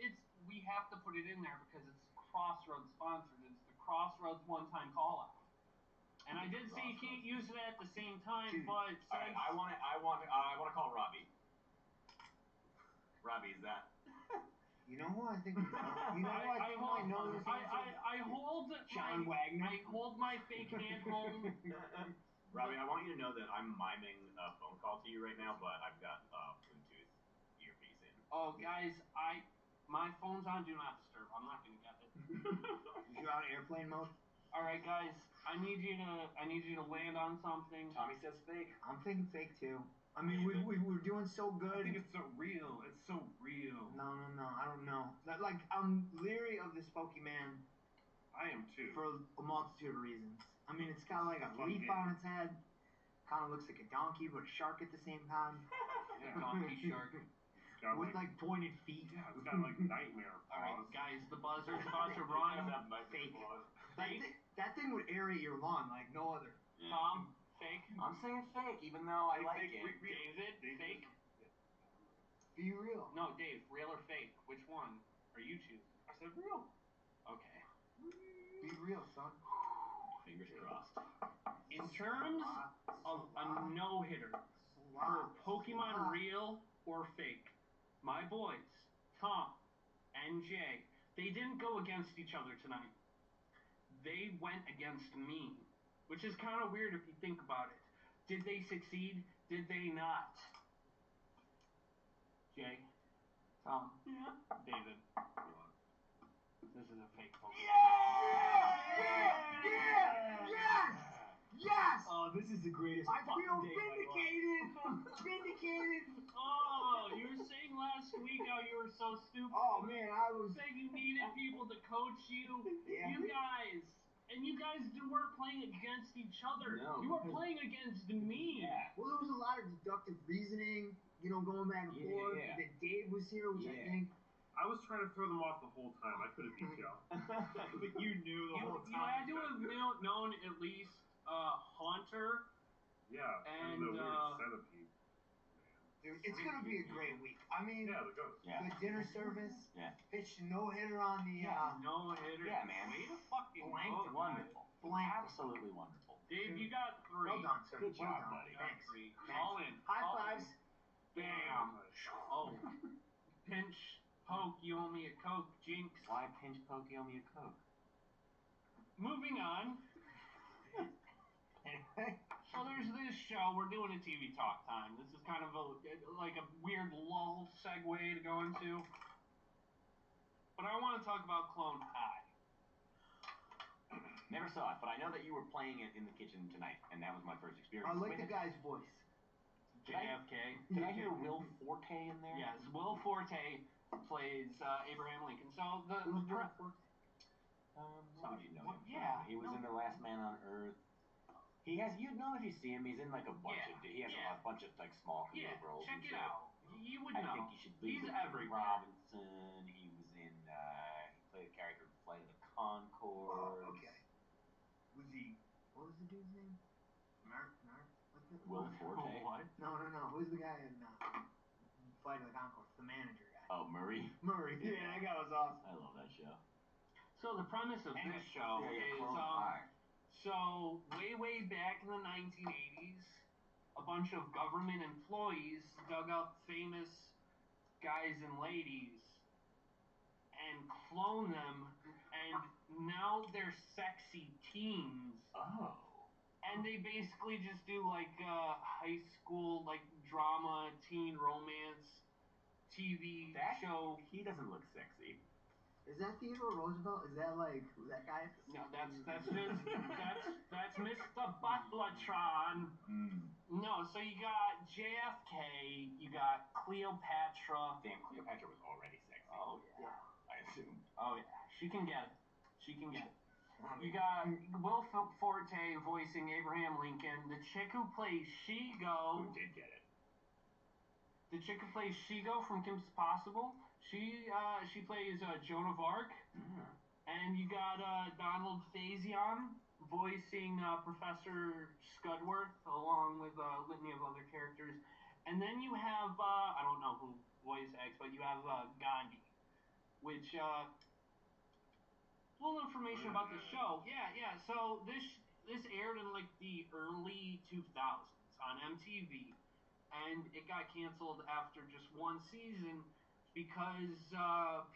We have to put it in there because it's Crossroads sponsored. It's the Crossroads one-time call-out. And I did say you can't use it at the same time, Dude. but since All right, I want to call Robbie. Robbie, is that? You know who I think? You know who I think might know this answer? I hold John my, Wagner. I hold my fake hand home. Robbie, I want you to know that I'm miming a phone call to you right now, but I've got Bluetooth earpiece in. Oh, guys, my phone's on Do Not Disturb. I'm not gonna get it. You're on airplane mode. All right, guys, I need you to land on something. Tommy says fake. I'm thinking fake too. I mean, we're doing so I good. think it's so real. It's so real. No. I don't know. Like, I'm leery of this Pokemon I am too. for a multitude of reasons. I mean, it's got like a Fun leaf game. on its head. Kind of looks like a donkey, but a shark at the same time. Yeah. Donkey shark. It's got With like pointed feet. yeah, it's got like nightmare All right, paws. guys, the buzzer's about to run. Fake. Fake. That thing would aerate your lawn like no other. Yeah. Tom, fake. I'm saying fake, even though I like it. David, fake. Be real. No, Dave, real or fake? Which one are you choosing? I said real. Okay. Be real, son. Fingers crossed. In terms of a no-hitter for Pokemon real or fake, my boys, Tom and Jay, they didn't go against each other tonight. They went against me, which is kind of weird if you think about it. Did they succeed? Did they not? Jay, Tom, David, this is a fake Pokemon. Yes! Oh, this is the greatest I fucking feel day of my life. vindicated. Oh, you were saying last week how you were so stupid. Oh man, I was. Saying you needed people to coach you. Yeah. You guys. And you guys weren't playing against each other. No, You were because- playing against me. Yeah. Well, there was a lot of deductive reasoning, going back and forth. Yeah. Then Dave was here, which I Yeah. think. I was trying to throw them off the whole time. I could have beat y'all. But you knew the whole You had to have known at least Haunter. Yeah, And, and the weird uh, centipede. Dude, it's gonna be a great week. I mean, Yeah, the ghost. Yeah. the dinner service. Yeah. Pitched a no-hitter on the. No hitter. Yeah, man. Way to fucking Blank. go, Wonderful. Blank. Absolutely wonderful. Dave, you got 3. Well done, sir. Good well job, done. buddy. Thanks. Three. Thanks. All in. High All fives. in. Bam. Oh. Pinch, poke, you owe me a Coke. Jinx. Why pinch poke you owe me a Coke? Moving on. Anyway. So there's this show. We're doing a TV talk time. This is kind of like a weird lull segue to go into. But I want to talk about Clone High. Never saw it, but I know that you were playing it in the kitchen tonight, and that was my first experience I like with the it. guy's voice. Did I- JFK. Did I hear Will Forte in there? Yes, Will Forte. plays Abraham Lincoln. So the Who's pre- Will Forte? How would you know him? Yeah. He was in The Last Man on Earth. He has, you'd know if you see him. He's in like a bunch of, he has a bunch of like small comedic roles. Check and it shit. out. You would I know. think you should leave He's it to everywhere. Robinson. He was in, he played a character in Flight of the Conchords. Oh, okay. Was he? What was the dude's name? What's the? Will Forte. What? No. Who's the guy in Flight of the Conchords? The manager guy. Oh, Murray. Murray. Yeah, that guy was awesome. I love that show. So the premise of this show is Clone High. so way back in the 1980s, a bunch of government employees dug up famous guys and ladies and clone them, and now they're sexy teens. Oh. And they basically just do like high school like drama, teen romance, TV show. He doesn't look sexy. Is that Theodore Roosevelt? Is that like that guy? No, that's Mr. Butlertron. No, so you got JFK, you got Cleopatra. Damn, Cleopatra was already sexy. Oh yeah. I assume. Oh yeah, she can get it. You got Will Forte voicing Abraham Lincoln. The chick who plays Shigo. Who did get it? The chick who plays Shigo from Kim's Possible. She plays Joan of Arc. And you got Donald Faison voicing Professor Scudworth, along with a litany of other characters. And then you have, I don't know who voice acts, but you have Gandhi, which, little information about the show. Yeah, so this aired in like the early 2000s on MTV, and it got canceled after just one season because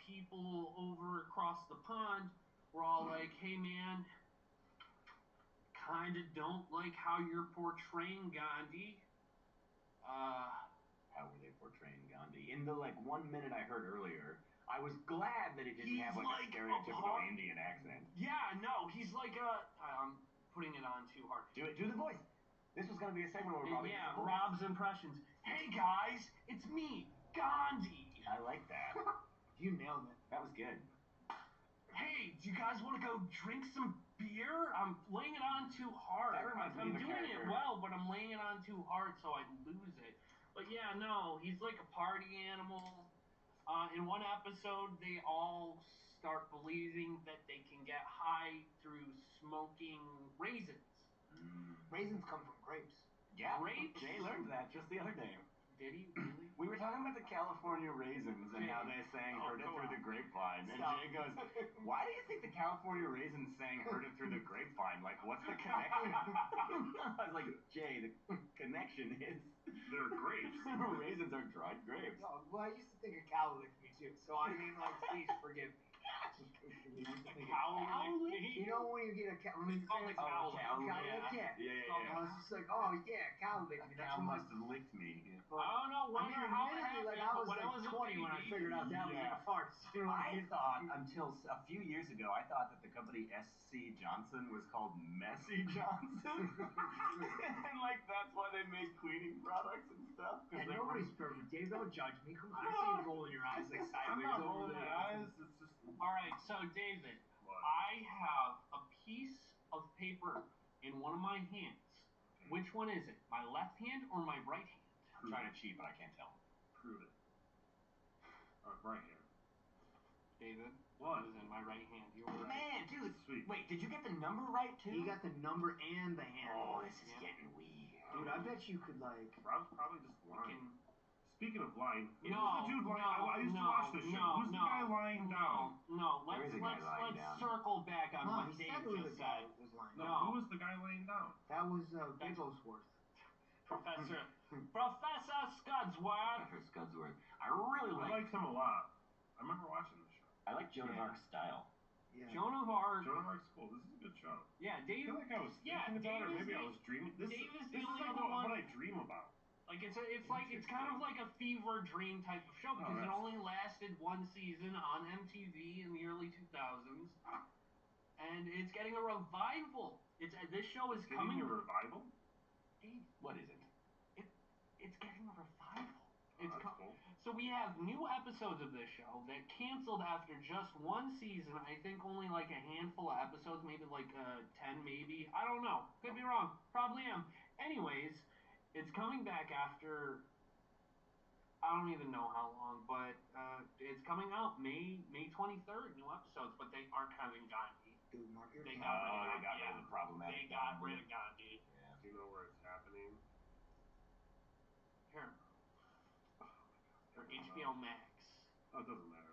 people over across the pond were all like, hey man, kinda don't like how you're portraying Gandhi. How were they portraying Gandhi? In the like 1 minute I heard earlier, I was glad that it didn't have like a stereotypical Indian accent. Yeah, no, he's like I'm putting it on too hard. Do the voice. This was gonna be a segment where Robbie. Yeah, Rob's impressions. Hey guys, it's me, Gandhi. I like that. You nailed it. That was good. Hey, do you guys want to go drink some beer? I'm laying it on too hard. That reminds me of I'm a doing character. it well, but I'm laying it on too hard, so I lose it. But yeah, no, he's like a party animal. In one episode, they all start believing that they can get high through smoking raisins. Raisins come from grapes. Yeah, Grapes? Jay learned that just the other day. Did he really? We were talking about the California raisins and how they sang "Heard It Through the Grapevine," and Jay goes, "Why do you think the California raisins sang "Heard It Through the Grapevine"? Like, what's the connection?" I was like, Jay, the connection is They're grapes. Raisins are dried grapes. No, well, I used to think of cow licked me too. So I mean, like, please forgive me. Cow lick. You know when you get a cow? It's called a cow lick. I was just like, oh yeah, cow licked me. A cow must have licked me. I don't know when or how it happened, like I was but when like I was 20 when I figured out that was in a fart. You know what I I mean? thought until a few years ago, I thought that the company SC Johnson was called Messy Johnson, and like that's why they make cleaning products and stuff. And nobody's perfect, Dave. Don't judge me. Come on, I see you rolling your eyes like I'm sideways not over rolling there. my eyes. It's just. All right, so David, What? I have a piece of paper in one of my hands. Which one is it? My left hand or my right hand? I'm trying to cheat, but I can't tell. Prove it. Right here. David, What? it was in my right hand. You were right. Man, dude, Sweet. wait, did you get the number right too? He got the number and the hand. Oh, this is Yeah. getting weird. Dude, I bet you could like. Rob's probably just lying. Speaking of lying, who's No, the dude lying? no, I used to no, watch this show. no, Who's the no, guy lying down? No, There is a guy lying down. circle back on No, what he Dave said it was just the guy said. who was lying. No, No. who was the guy laying down? That was Bigglesworth. Professor Scudsworth. Professor Scudsworth. I really I like. liked him a lot. I remember watching the show. I like Joan of Yeah. Arc's style. Yeah. Joan of Arc. Joan of Arc's cool. This is a good show. Yeah, I Dave. feel like I was Yeah, thinking about it, or Dave is maybe I the- was dreaming. This Dave is is the only like other what one- I dream about. Like it's kind of like a fever dream type of show because it that's- only lasted one season on MTV in the early 2000s, and it's getting a revival. This show is Getting coming. a revival? Dave, What is it? it's getting a revival. It's that's cool. So we have new episodes of this show that canceled after just one season. I think only like a handful of episodes, maybe like 10 maybe. I don't know. Could be wrong. Probably am. Anyways, it's coming back after I don't even know how long, but it's coming out May 23rd, new episodes, but they aren't having Gandhi. Dude, mark your They calendar. got rid of rid of the problematic. They got rid of Gandhi. Yeah. Do you know where it's happening? Here. Oh, Or I don't HBO know. Max. Oh, it doesn't matter.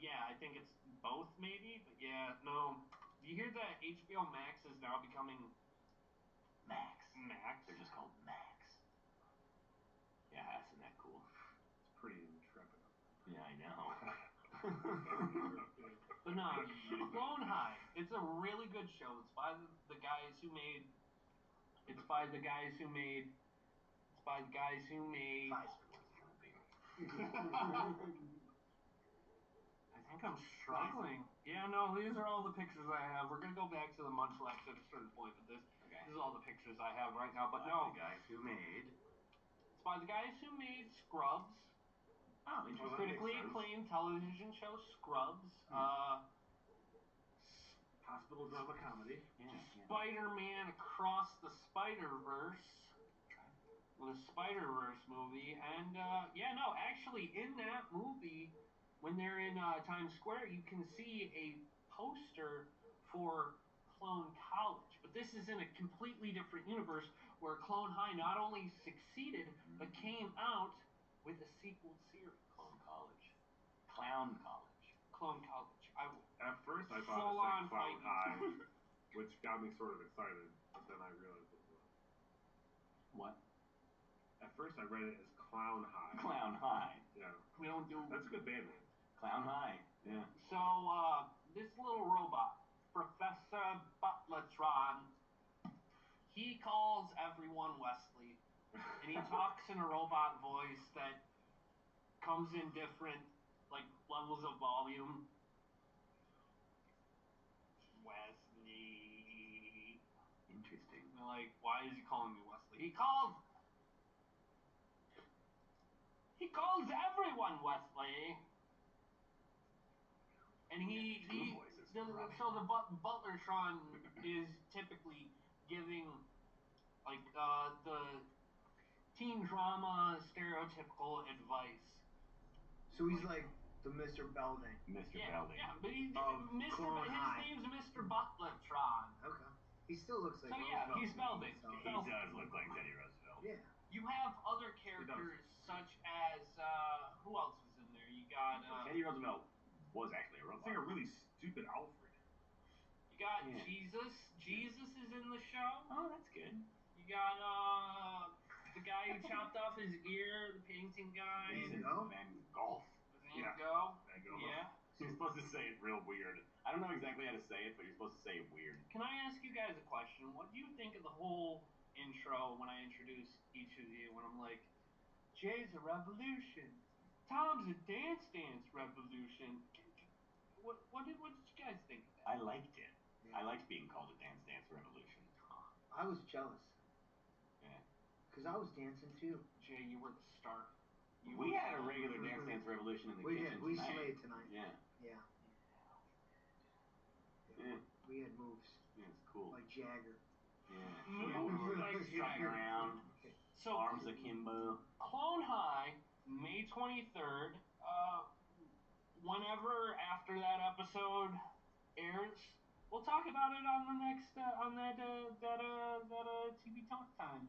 Yeah, I think it's both maybe, but yeah, no. Do you hear that HBO Max is now becoming Max. Max? They're just called Max. Yeah, isn't that cool? It's pretty intrepid of them. Yeah, I know. But no, Clone High. It's a really good show. It's by the guys who made. It's by the guys who made. It's by the guys who made. I think I'm struggling. Yeah, no, these are all the pictures I have. We're gonna go back to the Munchlax at a certain point with this. Okay. This is all the pictures I have right now. But By no, the guys who made. it's by the guys who made Scrubs. Oh, interesting. Critically acclaimed television show Scrubs. Hospital drama comedy. Spider-Man Across the Spider-Verse. The Spider-Verse movie. And, actually in that movie, when they're in Times Square, you can see a poster for Clone College. But this is in a completely different universe where Clone High not only succeeded, but came out with a sequel series. Clone College. Clown College. Clone College. At first, I thought Full it on said Clown fighting. High, which got me sort of excited, but then I realized it was. What? At first, I read it as Clown High. Clown High. Yeah. We don't do. That's a good band name. Clown High. Yeah. So, this little robot, Professor Butlertron, he calls everyone Wesley, and he talks in a robot voice that comes in different, like, levels of volume. Wesley. Interesting. And like, why is he calling me Wesley? He calls everyone Wesley. And so the Butlertron is typically giving, like, the teen drama stereotypical advice. So he's like the Mr. Belding. Mr. Belding. Yeah, but his Clone High. name's Mr. Butlertron. Okay. He still looks like So yeah, Roosevelt he's to me, Belding. so- He does look like Teddy Roosevelt. Yeah. You have other characters such as who else is in there? You got Teddy Roosevelt was actually a robot. It's like a really stupid Alfred. you got Yeah. Jesus. Jesus is in the show. Oh, that's good. You got the guy who chopped off his ear, the painting guy. Van Gogh? Van Gogh. Van Gogh. Van Gogh. Yeah. You're supposed to say it real weird. I don't know exactly how to say it, but you're supposed to say it weird. Can I ask you guys a question? What do you think of the whole intro when I introduce each of you? When I'm like, Jay's a revolution, Tom's a dance revolution. What did you guys think of that? I liked it. Yeah. I liked being called a dance revolution. I was jealous. Yeah. Because I was dancing too. Jay, you were the star. We had a regular dance revolution in the We kitchen did. We tonight. slayed tonight. Yeah. Yeah. Yeah. We had moves. Yeah, it's cool. Like Jagger. Yeah. Moves like strutting around, So arms akimbo. Clone High, May 23rd. Whenever after that episode airs, we'll talk about it on the next on that TV Talk Time.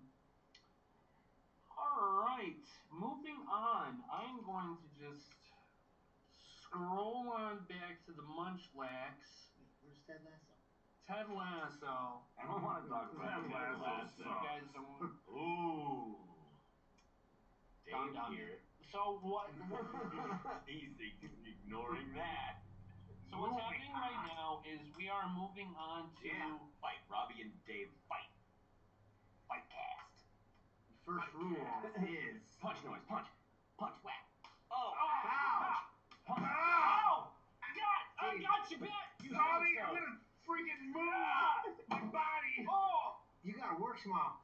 All right, moving on. I'm going to just scroll on back to the Munchlax. Where's Ted Lasso? Ted Lasso. I don't want to talk about Ted Ted Lasso Lasso. You guys don't. Ooh. Calm Dave down. here. So what? He's ignoring that. So what's happening right now is we are moving on to. Yeah. Fight. Robbie and Dave fight. Fight cast. The first rule is Punch noise. Punch. Punch. Whack. Oh. Ouch! Punch. Oh! God! I got you back! Sorry, I'm gonna freaking move my body. Oh! You gotta work small.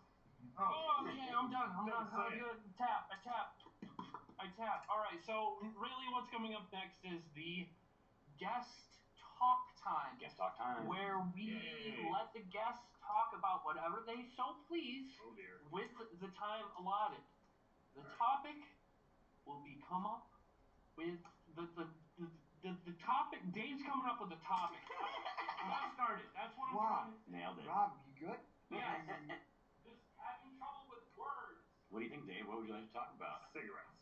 Oh, okay, I'm done. I'm Don't done. I'm say it. good. Tap. I tap. I tap. All right. So really, what's coming up next is the guest talk time. Guest talk time. Where we let the guests talk about whatever they so please Oh dear. with the time allotted. The topic will be come up with the topic. Dave's coming up with the topic. Got started. That's what I'm Wow. trying to say. Nailed it. Rob, you good? Yes. Just having trouble with words. What do you think, Dave? What would you like to talk about? Cigarettes.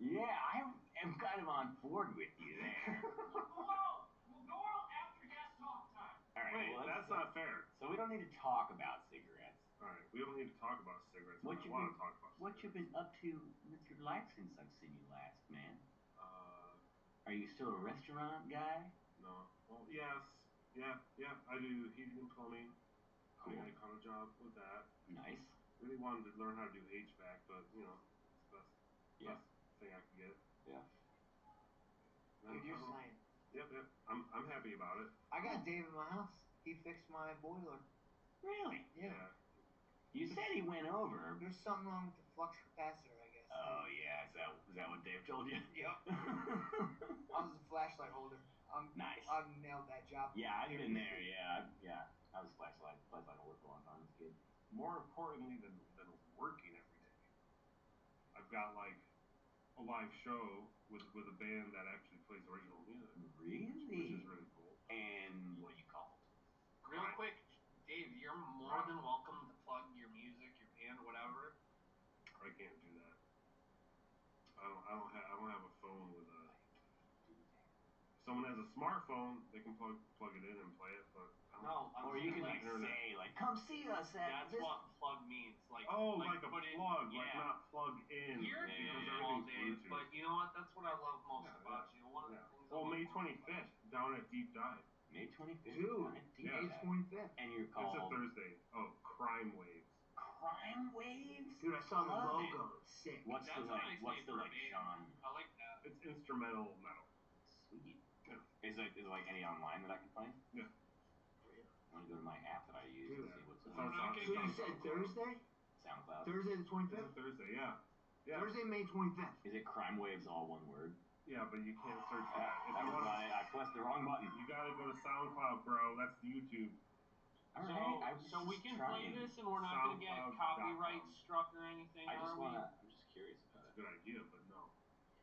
Yeah, I am kind of on board with you there. We'll go out after guest talk time. All right. Wait, well, that's not fair. So we don't need to talk about cigarettes. All right, we don't need to talk about cigarettes. What But I you want been- to talk about What you cigarettes. been up to with your life since I've seen you last, man? Uh, Are you still a restaurant guy? no. Well, yes. Yeah. I do heating and plumbing. Cool. I got a job with that. Nice. Really wanted to learn how to do HVAC, but you know, it's the best, Yeah. best thing I could get. Yeah. Dude, you're slaying. Yep. I'm happy about it. I got Dave in my house. He fixed my boiler. Really? Yeah. You said he went over. There's something wrong with the flux capacitor, I guess. Oh yeah, is that what Dave told you? Yep. I was a flashlight holder. Nice. I nailed that job. Yeah, I've been there. Yeah. I was flashlight holder for a long time as a kid. More importantly than working every day, I've got like a live show with a band that actually plays original music. Really? Which is really cool. And what do you call it? Real quick, Dave, you're more than welcome to plug your music, your band, whatever. I can't do that. I don't have a phone with a. If someone has a smartphone, they can plug it in and play it, but I don't. No, I'm Or you can saying, like say like, come see us at that's this. what plug means. Like like a put in, plug, yeah. like not plug in. You're because doing it all, everything's Dave. Bluetooth. But you know what? That's what I love most Yeah, about you. One of the Yeah. things. Well, I May love most 25th, down at Deep Dive. May 25th. Dude, Yeah. May 25th. And you're It's called a Thursday. Oh, Crime Waves. Crime Waves. Dude, I saw the Love it. logo. It's sick. What's That's the a like? nice What's name the for a like band. genre? I like that. It's instrumental metal. Sweet. Yeah. Is it like any online that I can find? Yeah. I'm gonna go to my app that I use Dude, and see what's it's on on not So gonna you get said Thursday? SoundCloud. Thursday the It's 25th? a Thursday, yeah. Thursday, May 25th. Is it Crime Waves all one word? Yeah, but you can't search for that. If That you was want I pressed the wrong button. you gotta go to SoundCloud, bro. That's the YouTube. All right. I was So we just can trying. play this and we're not gonna get SoundCloud.com. copyright struck or anything, I just are we? I'm just curious about It's it. a good idea, but no.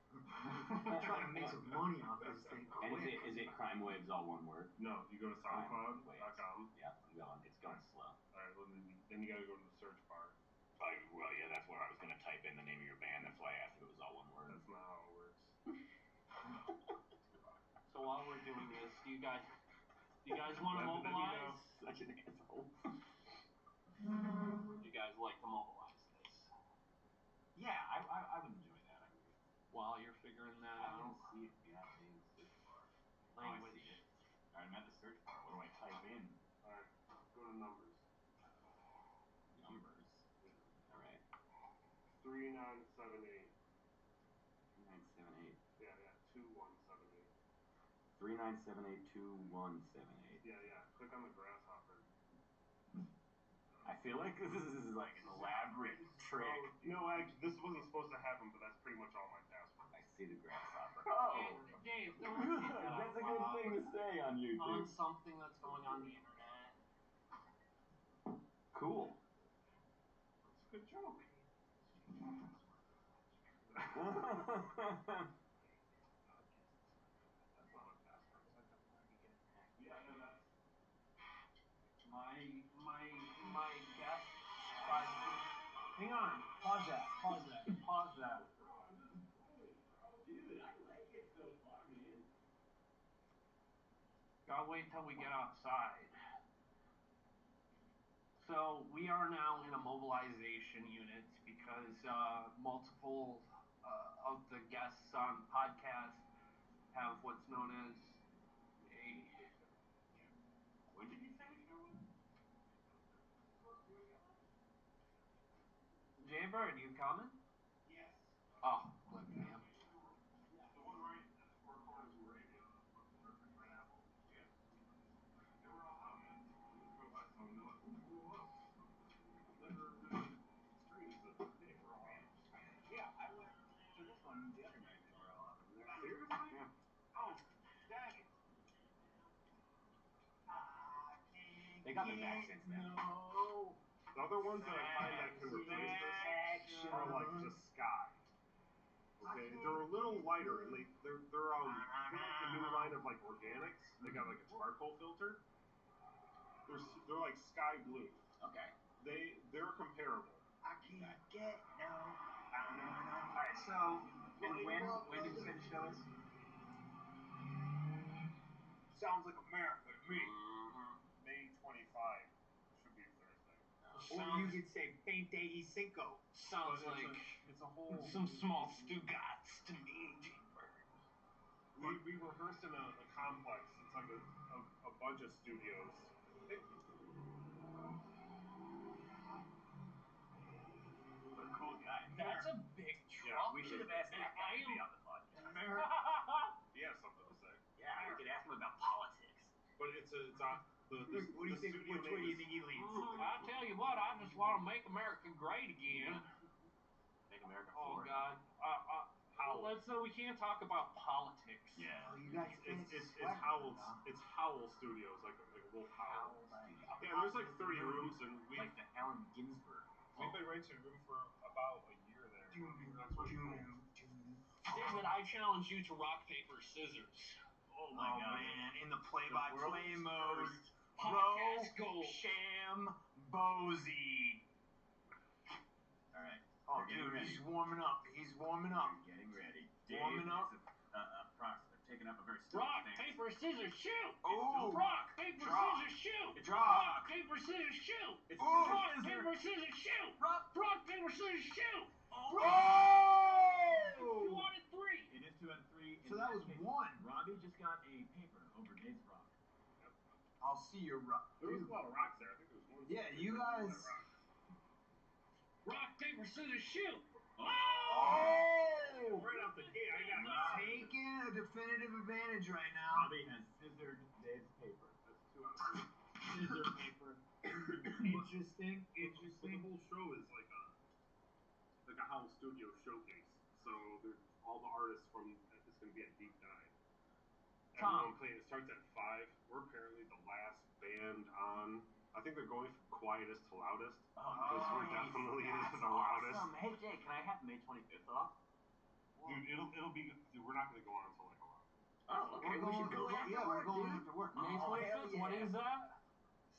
I'm trying to make some money off this thing. And quick. is it Crime Waves all one word? No, you go to SoundCloud.com. Yeah, I'm going. It's going slow. Alright, well, then you gotta go to the search bar. Well, yeah, that's where I was gonna type in the name of your band. That's why I asked if it was all one word. That's not how it works. So while we're doing this, do you guys want to Let me mobilize? know. Such an asshole. You guys like to mobilize this Yeah, I would enjoy that. I agree. while you're figuring that I out? don't see it in the goddamn search bar. Language. Oh, I see it. All right, I'm at the search bar. What do I type in? Alright, go to numbers. Numbers. Yeah. All right. 3978. 3978. Yeah, 2178. 39782178. Yeah. Click on the grasshopper. I feel like this is like an elaborate trick. No, actually, this wasn't supposed to happen, but that's pretty much all my passwords. I see the grasshopper. Oh, Dave, don't good. say that That's a out good loud. thing to say on On YouTube. something that's going on the internet. Cool. It's a good joke. That's That's not my password. Yeah, that's. My guest tried to. Hang on. Pause that. Dude, I like it so far, man. Gotta wait till we get outside. So we are now in a mobilization unit because multiple of the guests on the podcast have what's known as a. When did you say the show was? Jaybird, you coming? Yes. Oh, look at him. The one right at the four corners of Arabia. Perfect pineapple. Yeah. They were all out, man. I saw them. They're like, whoa. I've never been in streets that they were all out. Yeah, I went to this one not been back since then. No. The other ones that I find that can replace this are like the Sky. Okay, they're a little lighter, and they're like the new line of like organics. They got like a charcoal filter. They're like sky blue. Okay. They're comparable. I can't get no. All right. So, and when did you say the show is? Sounds like America to me. May 25 should be a Thursday. Or you could say 25. Sounds But like it's a whole. some small Stugats to me, We rehearsed in a complex. It's like a bunch of studios. What a cool guy. That's a big Yeah, truck. We should have asked that guy to be on the podcast. He has something to say. Yeah, we could ask him about politics. But it's the What do you think? studio Which way do you name think he leans? I tell you what, I just want to make America great again. Make America Oh for God. Let's we can't talk about politics. Yeah. Oh, you got your It's fancy sweater Howl. on, huh? It's Howl Studios, like a Wolf Howl. Yeah, there's like 30 rooms, and we Like the Allen Ginsberg. we've been renting a room for about a year there. That's what it's called. David, I challenge you to rock, paper, scissors. Oh my God. Man, in the play-by-play mode. Podcast gold. Sham Bozy. All right. Oh, You're dude, getting he's warming up. He's warming up. You're getting ready. Warming up. Taking up a very still Rock, stance. paper, scissors, shoot! Oh. Rock, paper, Drop. scissors, shoot! Drop. Rock, paper, scissors, shoot! It's Oh. Rock, scissor. paper, scissors, shoot! Rock. Rock, paper, scissors, shoot! Oh! 2 out of 3. It is 2 out of 3. So that was one. Robbie just got a paper over Dave's rock. I'll see your rock. There was a lot of rocks there. I think there was one. Yeah, you guys. Rock, paper, scissors, shoot! Oh! Right off the gate, I got Taking a definitive advantage right now. Robbie has scissored Dave's paper. That's 2 out of 3. Scissor paper. Interesting. But the whole show is like a Howl Studio showcase. So there's all the artists from. It's going to be a deep dive. Everyone playing. It starts at 5. We're apparently the last band on. I think they're going from quietest to loudest. Because we're definitely the loudest. Awesome. Hey Jay, can I have May 25th off? Dude, it'll be. Dude, we're not going to go on until like 11. Oh, okay. We're We going should go after yeah, we're work, going dude. after work. May Oh, 25th, hell what yeah. is that?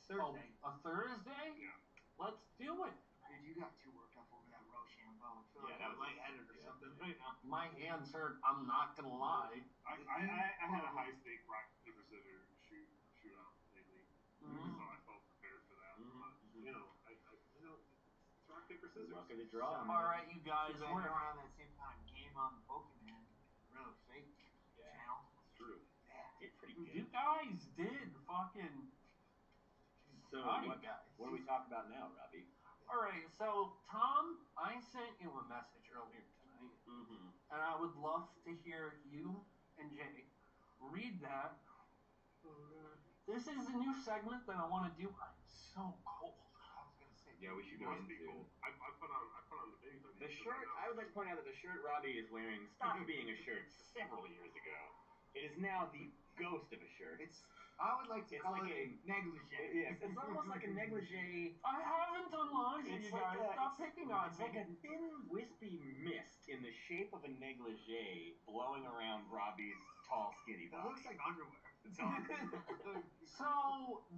Thursday. A Thursday? Yeah. Let's do it. Dude, you got too worked up over that Rochambeau. I feel Yeah, like that I'm was- lightheaded or something right now. My hands hurt, I'm not gonna lie. I had a high stake rock paper scissors shootout lately, Mhm. so I felt prepared for that. Mhm. But it's rock paper scissors. Luck of the draw. Alright, you guys, Too bad we're you don't have that same kind of game on the Pokemon. Really fake Yeah. channel. It's true. Did pretty you good. guys did fucking So Howdy, what do we talk about now, Robbie? Alright, so Tom, I sent you a message earlier tonight, Mm-hmm. and I would love to hear you and Jay read that. This is a new segment that I want to do. I'm so cold. I was gonna say. Yeah, we should It go must be into cold. I put on the big hoodie. the because shirt. know I would like to point out that the shirt Robbie is wearing stopped being a shirt several years ago. It is now the ghost of a shirt. I would like to It's call like it a negligee. Yes, it's almost like a negligee. I haven't done laundry, It's you like guys. Stop it's picking on like me. a thin, wispy mist in the shape of a negligee blowing around Robbie's tall, skinny It body. looks like underwear. It's awesome. So,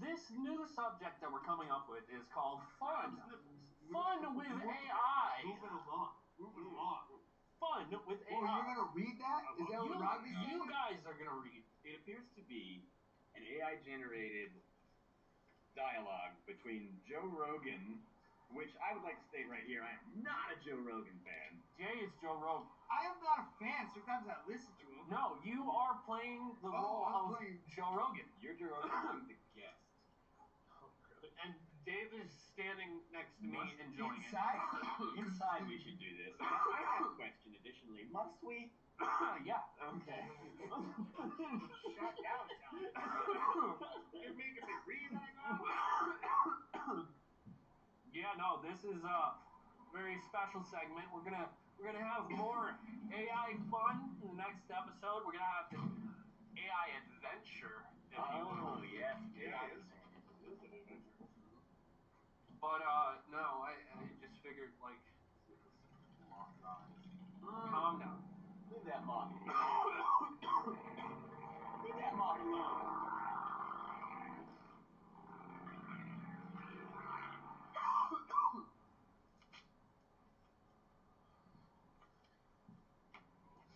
this new subject that we're coming up with is called fun. Fun with AI. Moving along. Moving along. Fun with Oh, you're AI. gonna read that? Is that what Robbie's You saying? guys are gonna read. It appears to be an AI-generated dialogue between Joe Rogan, which I would like to state right here, I am not a Joe Rogan fan. Jay is Joe Rogan. I am not a fan. Sometimes I listen to him. No, you are playing the role I'm of playing- Joe Rogan. You're Joe Rogan, I'm the guest. And Dave is standing next to me enjoying Inside? Inside we should do this. I have a question additionally. Must we? it. Yeah. Okay. Shut down, John. You're making me read right now. Yeah, no, this is a very special segment. We're gonna have more AI fun in the next episode. We're gonna have the AI adventure, if you will. Oh, yes. Yeah, it is an adventure. But no, I just figured like, calm down. Leave that monkey. Leave that monkey alone.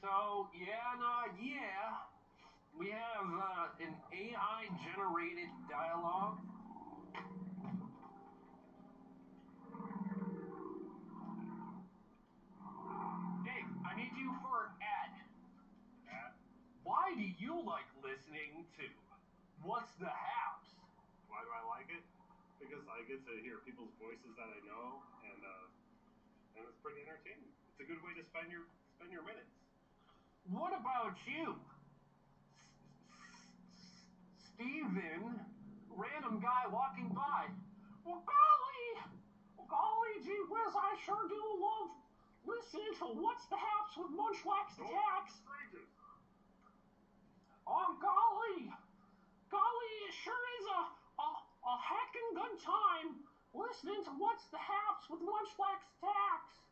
So yeah, we have an AI generated dialogue. Dave, I need you for an ad. Why do you like listening to What's the Haps? Why do I like it? Because I get to hear people's voices that I know, and it's pretty entertaining. It's a good way to spend your minutes. What about you? Steven, random guy walking by. Well, golly, gee whiz, I sure do love listening to What's the Haps with Munchlax Attacks. Strangers. Oh, golly, it sure is a heckin' good time listening to What's the Haps with Munchlax Attacks.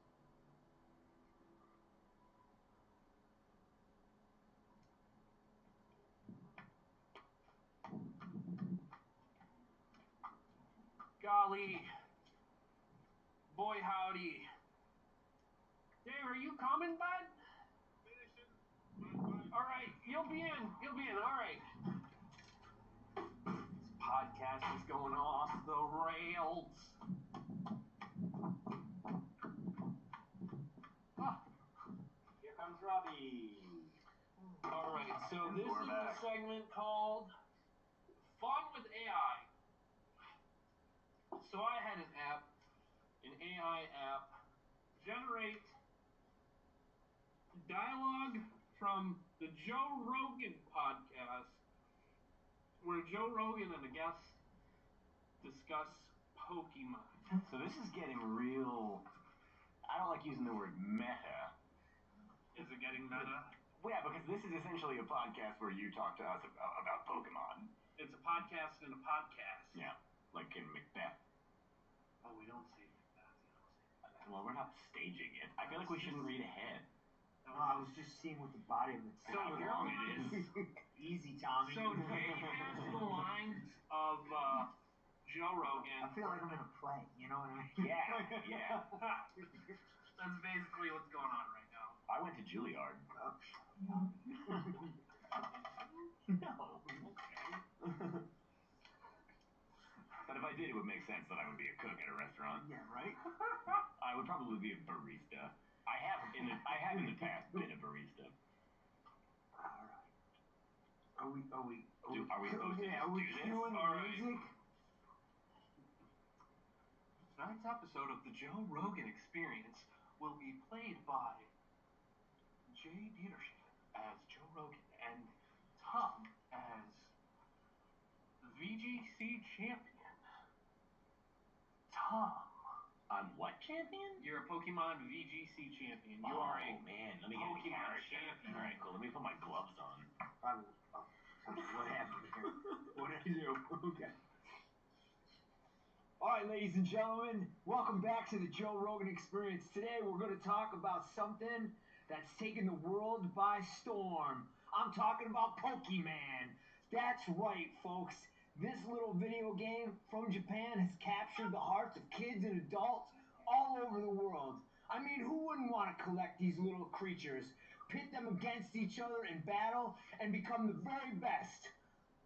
Golly, boy howdy. Dave, are you coming, bud? All right, you'll be in, all right. This podcast is going off the rails. Here comes Robbie. All right, so And this we're is back. the segment called Fun with AI. So I had an AI app, generate dialogue from the Joe Rogan podcast, where Joe Rogan and a guest discuss Pokemon. So this is getting real. I don't like using the word meta. Is it getting meta? Yeah, because this is essentially a podcast where you talk to us about Pokemon. It's a podcast in a podcast. Yeah, like in Macbeth. Oh, we don't say that. Well, we're not staging it. I feel like we shouldn't read ahead. No, I was just seeing what the body of it So How here long we it is. Easy, Tommy. So Jay has the line of Joe Rogan. I feel like I'm in a play. You know what I mean? Yeah. That's basically what's going on right now. I went to Juilliard. No. But if I did, it would make sense that I would be a cook at a restaurant. Yeah, right? I would probably be a barista. I have in the past been a barista. All right. Are we supposed to are we do this? cueing All right. music? Tonight's episode of the Joe Rogan Experience will be played by Jay Dietership as Joe Rogan and Tom as the VGC champion. Tom. I'm what champion? You're a Pokemon VGC champion. You Oh are a man, let me get a Pokemon character. champion. All right, cool. Let me put my gloves on. What happened here? What did I do? Okay. All right, ladies and gentlemen, welcome back to the Joe Rogan Experience. Today we're going to talk about something that's taken the world by storm. I'm talking about Pokemon. That's right, folks. This little video game from Japan has captured the hearts of kids and adults all over the world. I mean, who wouldn't want to collect these little creatures, pit them against each other in battle, and become the very best,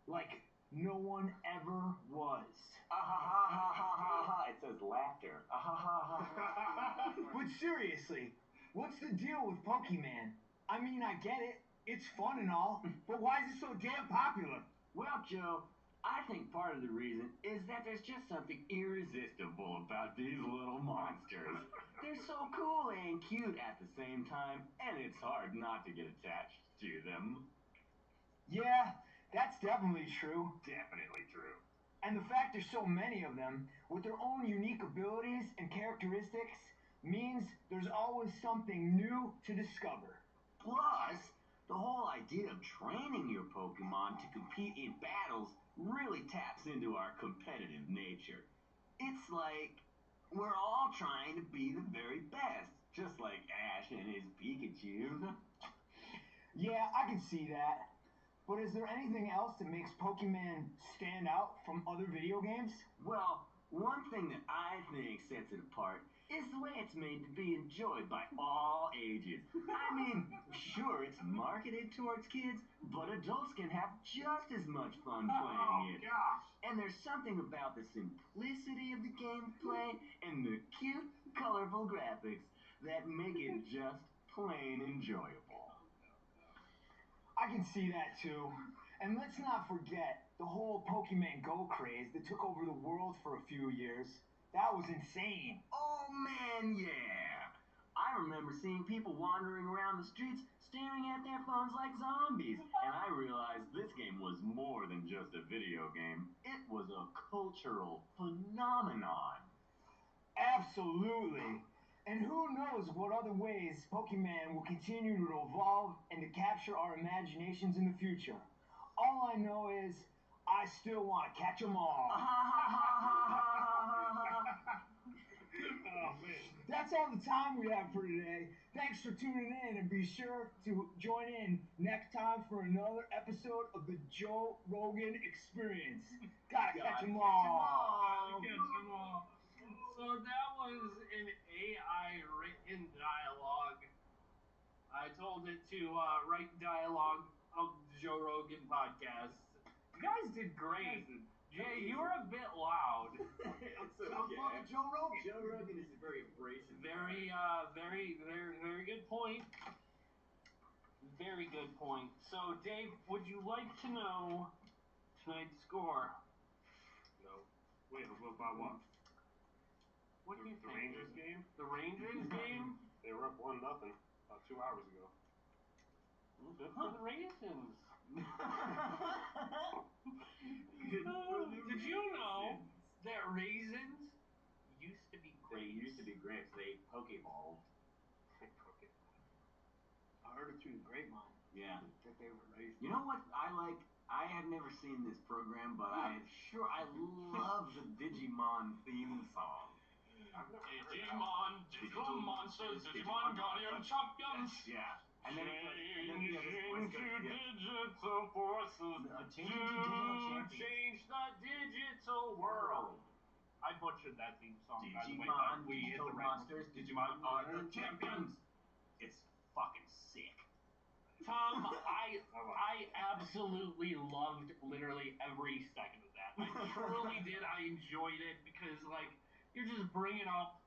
like no one ever was? Ah ha ha ha ha ha ha. It says laughter. Ah ha ha ha ha. But seriously, what's the deal with Pokemon? I mean, I get it. It's fun and all, but why is it so damn popular? Well, Joe, I think part of the reason is that there's just something irresistible about these little monsters. They're so cool and cute at the same time, and it's hard not to get attached to them. Yeah, that's definitely true. Definitely true. And the fact there's so many of them, with their own unique abilities and characteristics, means there's always something new to discover. Plus, the whole idea of training your Pokemon to compete in battles really taps into our competitive nature. It's like we're all trying to be the very best, just like Ash and his Pikachu. Yeah, I can see that. But is there anything else that makes Pokemon stand out from other video games? Well, one thing that I think sets it apart is the way it's made to be enjoyed by all ages. I mean, sure, it's marketed towards kids, but adults can have just as much fun playing it. Gosh. And there's something about the simplicity of the gameplay and the cute, colorful graphics that make it just plain enjoyable. I can see that too. And let's not forget the whole Pokemon Go craze that took over the world for a few years. That was insane. Oh man, yeah! I remember seeing people wandering around the streets staring at their phones like zombies, and I realized this game was more than just a video game. It was a cultural phenomenon. Absolutely. And who knows what other ways Pokemon will continue to evolve and to capture our imaginations in the future. All I know is I still want to catch 'em all. Oh, man. That's all the time we have for today. Thanks for tuning in, and be sure to join in next time for another episode of the Joe Rogan Experience. Gotta catch 'em all. So that was an AI written dialogue. I told it to write dialogue of the Joe Rogan podcast. You guys did great. Jay, you were a bit loud. It's I'm fucking Joe Rogan. Joe Rogan is very abrasive. Very good point. Very good point. So, Dave, would you like to know tonight's score? No. Wait, about what? What do you The think? Rangers game? The Rangers game? They were up 1-0 about 2 hours ago. Well, good for the Raisins. Did you know that raisins used to be grapes? They used to be grapes. They Pokeballs. I heard it through the grapevine. Yeah. That they were raised. You know what I like? I have never seen this program, but I love the Digimon theme song. Digimon, digital monsters, Digimon guardian champions. Yeah. And then Changing yeah, this voice to goes, yeah. digital forces Changing to digital to champions. change the digital world. I butchered that theme song, by the way, Digimon, but we hit digital the right monsters, Digimon are the champions. It's fucking sick. Tom, I absolutely loved literally every second of that. I truly did. I enjoyed it because, like, you're just bringing up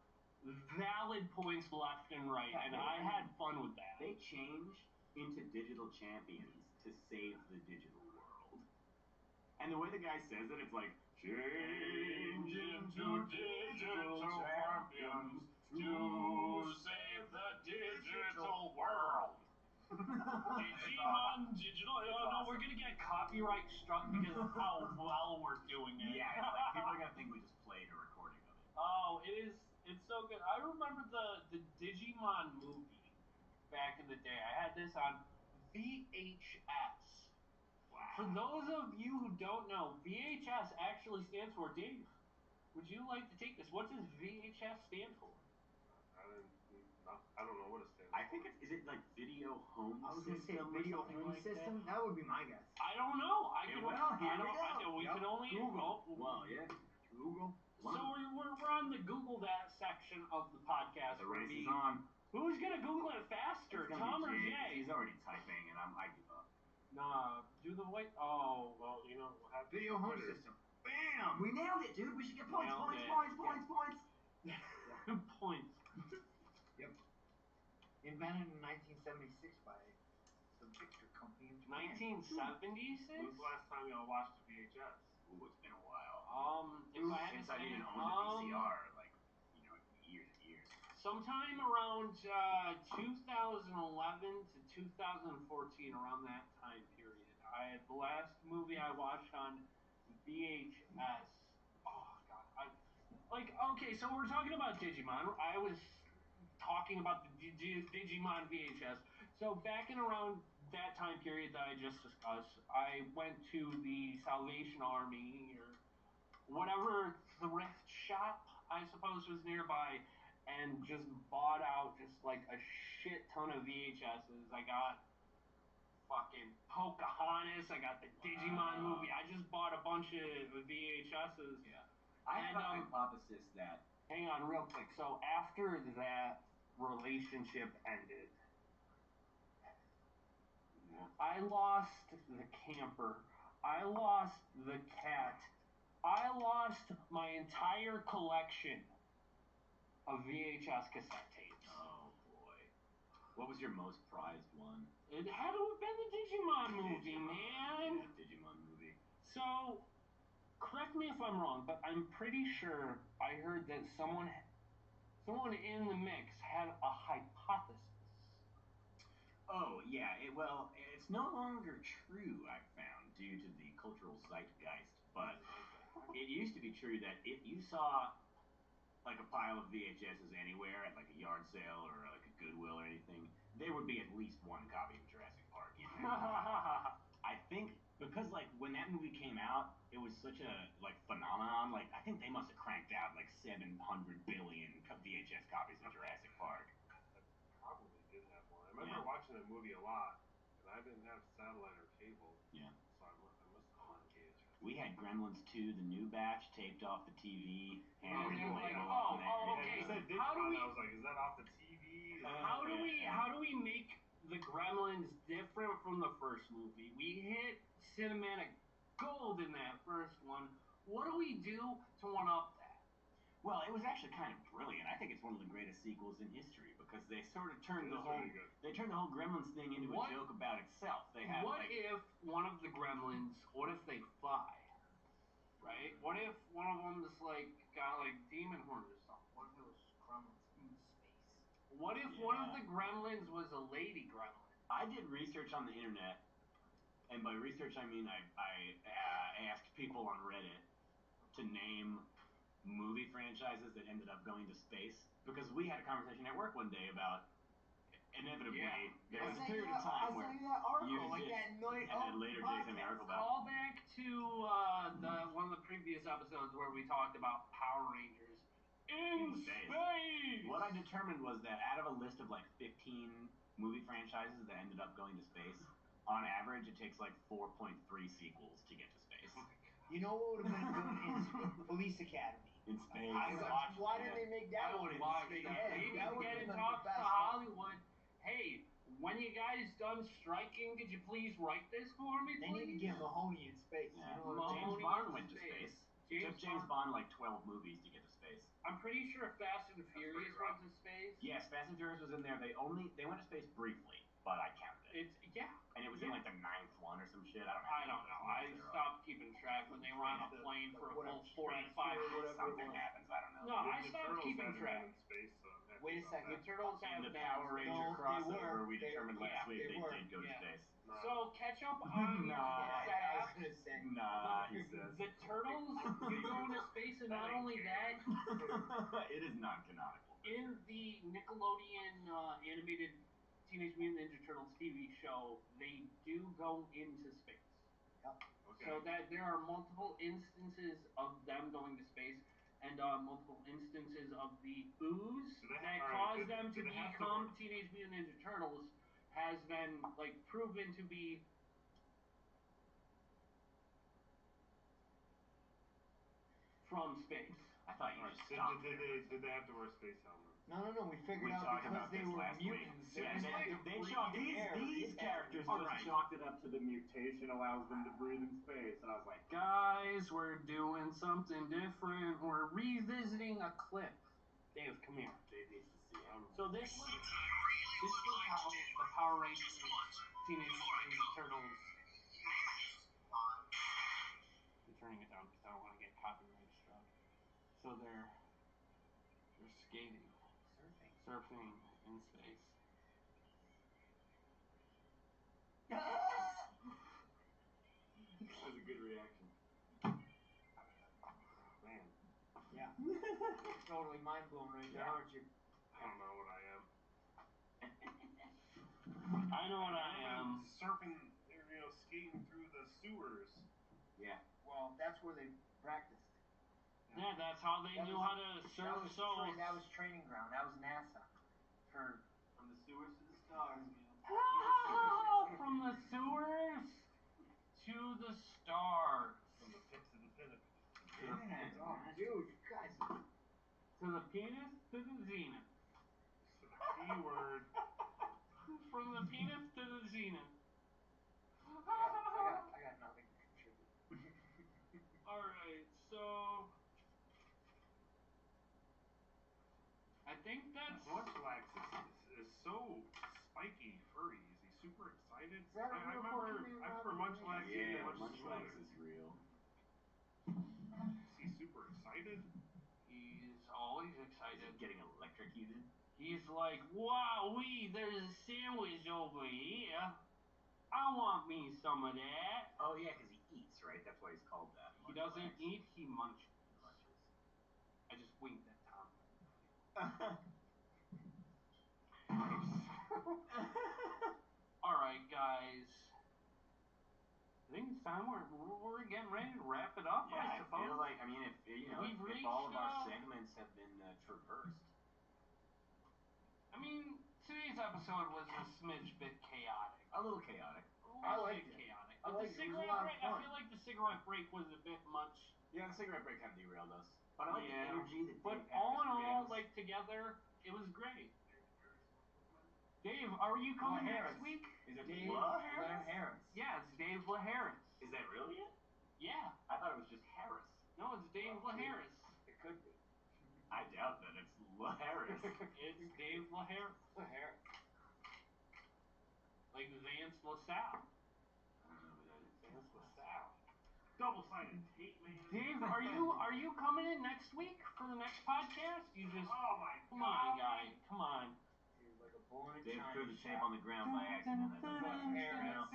valid points left and right, Yeah, and I had fun with that. They change into digital champions to save the digital world. And the way the guy says it, it's like, change into digital champions to save the digital world. Digimon digital. No, we're gonna get copyright struck because of how well we're doing it. Yeah, it's like people are gonna think we just played a recording of it. Oh, it is. It's so good. I remember the Digimon movie back in the day. I had this on VHS. Wow. For those of you who don't know, VHS actually stands for, Dave, would you like to take this? What does VHS stand for? I don't know what it stands for. I think is it like video home I was gonna say system video or something home like system. That would be my guess. I don't know. Here we go. We Yep. can only Google. Well, yeah. Google. So we're on the Google that section of the podcast. The race is on. Who's gonna Google it faster, It's gonna Tom be or Jay, 'cause Jay? He's already typing, and I give up. Nah, do the white. Oh, Well, you know, we'll have Video home Twitter. system. Bam! We nailed it, dude. We should get points, Nailed points, it. points, points, points. points. Invented in 1976 by the Victor Company in Japan. 1976. When's the last time y'all watched a VHS? Ooh, it's been a while. If I had to Since I've say, even owned a VCR, like, you know, years and years. sometime around 2011 to 2014, around that time period, the last movie I watched on VHS. Oh God, okay, so we're talking about Digimon. I was talking about the Digimon VHS. So back in around that time period that I just discussed, I went to the Salvation Army or whatever thrift shop I suppose was nearby, and just bought out just like a shit ton of VHSs. I got fucking Pocahontas. I got the Digimon movie. I just bought a bunch of VHSs. Yeah. I have a hypothesis that. Hang on, real quick. So after that relationship ended, I lost the camper. I lost the cat. I lost my entire collection of VHS cassette tapes. Oh boy. What was your most prized one? It had to have been the Digimon movie, man. Yeah, Digimon movie. So, correct me if I'm wrong, but I'm pretty sure I heard that someone in the mix had a hypothesis. Oh, yeah. Well, it's no longer true, I've found, due to the cultural zeitgeist. But it used to be true that if you saw like a pile of VHSs anywhere at like a yard sale or like a Goodwill or anything, there would be at least one copy of Jurassic Park in there. I think because like when that movie came out, it was such a like phenomenon. Like I think they must have cranked out like 700 billion VHS copies of Jurassic Park. Probably did have one. I remember watching that movie a lot, and I didn't have satellite or cable. Yeah. So I must have been on VHS. We had Gremlins 2, the new batch, taped off the TV. And the they're like, label oh, on there. okay. You said How do Digimon, we? I was like, is that off the TV? How do we make the Gremlins different from the first movie? We hit cinematic gold in that first one. What do we do to one up that? Well, it was actually kind of brilliant. I think it's one of the greatest sequels in history because they sort of turned the whole Gremlins thing into a joke about itself. They had what if one of the Gremlins? What if they fly? Right? What if one of them just like got like demon horns or something? What if it was Gremlins in space? What if one of the Gremlins was a lady Gremlin? I did research on the internet, and by research I mean I asked people on Reddit to name movie franchises that ended up going to space because we had a conversation at work one day about inevitably there was a period of time where you later days in the article about call back to one of the previous episodes where we talked about Power Rangers in space. What I determined was that out of a list of like 15 movie franchises that ended up going to space, on average it takes like 4.3 sequels to get to space. You know what would have been good in Police Academy? In space. Why didn't they make that one in space? Maybe get in talks to Hollywood. Hey, when you guys done striking, could you please write this for me, please? They need to get Mahoney in space. Yeah. You know James Bond went to space. It took James Bond like 12 movies to get to space. I'm pretty sure Fast and Furious went to space. Yes, Fast and Furious was in there. They went to space briefly, but I counted it. And it was in like the 9th one or some shit. I don't know. I stopped keeping track when they were on a plane for a full 45 minutes. Something happens. I don't know. No, I stopped keeping track. Wait a second. The Turtles have in the Power Ranger crossover we determined last week they did go to space. So catch up on I was gonna say. He says. The Turtles are going to space, and not only that, it is non-canonical. in the Nickelodeon animated Teenage Mutant Ninja Turtles TV show, they do go into space. Yep. Okay. So that there are multiple instances of them going to space, and multiple instances of the ooze that caused them to become Teenage Mutant Ninja Turtles has been like proven to be from space. I thought you just stopped. Did they have to wear space helmets? No. We figured out because they were mutants. Yeah, they chalked these characters just chalked it up to the mutation allows them to breathe in space, and I was like, guys, we're doing something different. We're revisiting a clip. Dave, come here. Dave needs to see it. So this was how the Power Rangers Teenage Mutant Ninja Turtles. I'm turning it down because I don't want to get copyright struck. So they're skating, surfing in space. That was a good reaction. Man. Yeah. Totally mind blown right there, aren't you? I don't know what I am. I know what I am. Surfing, skating through the sewers. Yeah. Well, that's where they practiced. Yeah, that's how they knew how to surf souls. That was training ground. That was NASA. For From the sewers to the stars, man. From the sewers to the stars. From the pit to the pinnacle. yeah. Oh, dude, you guys. To the penis to the zenith. So the key word. From the penis to the zenith. I got nothing to contribute. Alright, so I think that's Munchlax is so spiky, furry. Is he super excited? Is that a I real remember Pokemon? Munchlax being Yeah, much Munchlax smoother. is real. Is he super excited? he's always Is excited. he getting electrocuted? He's like, wow-wee, there's a sandwich over here. I want me some of that. Oh yeah, because he eats, right? That's why he's called that. He doesn't Munchlax. eat, he munches. He munches. I just winked at Tom. Alright, guys. I think it's time we're getting ready to wrap it up, Yeah, I suppose. feel like, I mean, if We've if all of our reached, segments have been traversed. I mean, today's episode was a smidge bit chaotic. A little chaotic. I liked it. Chaotic. I But liked the it. It was a cigarette lot of break, I fun. feel like the cigarette break was a bit much. Yeah, the cigarette break kind of derailed us. But I like Yeah. the energy that But Dave had all in was all, great. like together, it was great. Dave, are you coming Harris. next week? Is it Dave Harris? Yeah, it's Dave LaHarris. Is that really it? Yeah. I thought it was just Harris. No, it's Dave LaHarris. It could be. I doubt that. It's Harris. It's Dave LaHarris. Hair. Like Vance LaSalle. I don't know who that is. Vance LaSalle. Double-sided tape, man. Dave, are you coming in next week for the next podcast? You just Oh my come god. on, guy. Come on. He's like a bull in a Dave china threw the tape shop. on the ground by accident. That's unfortunate. Harris.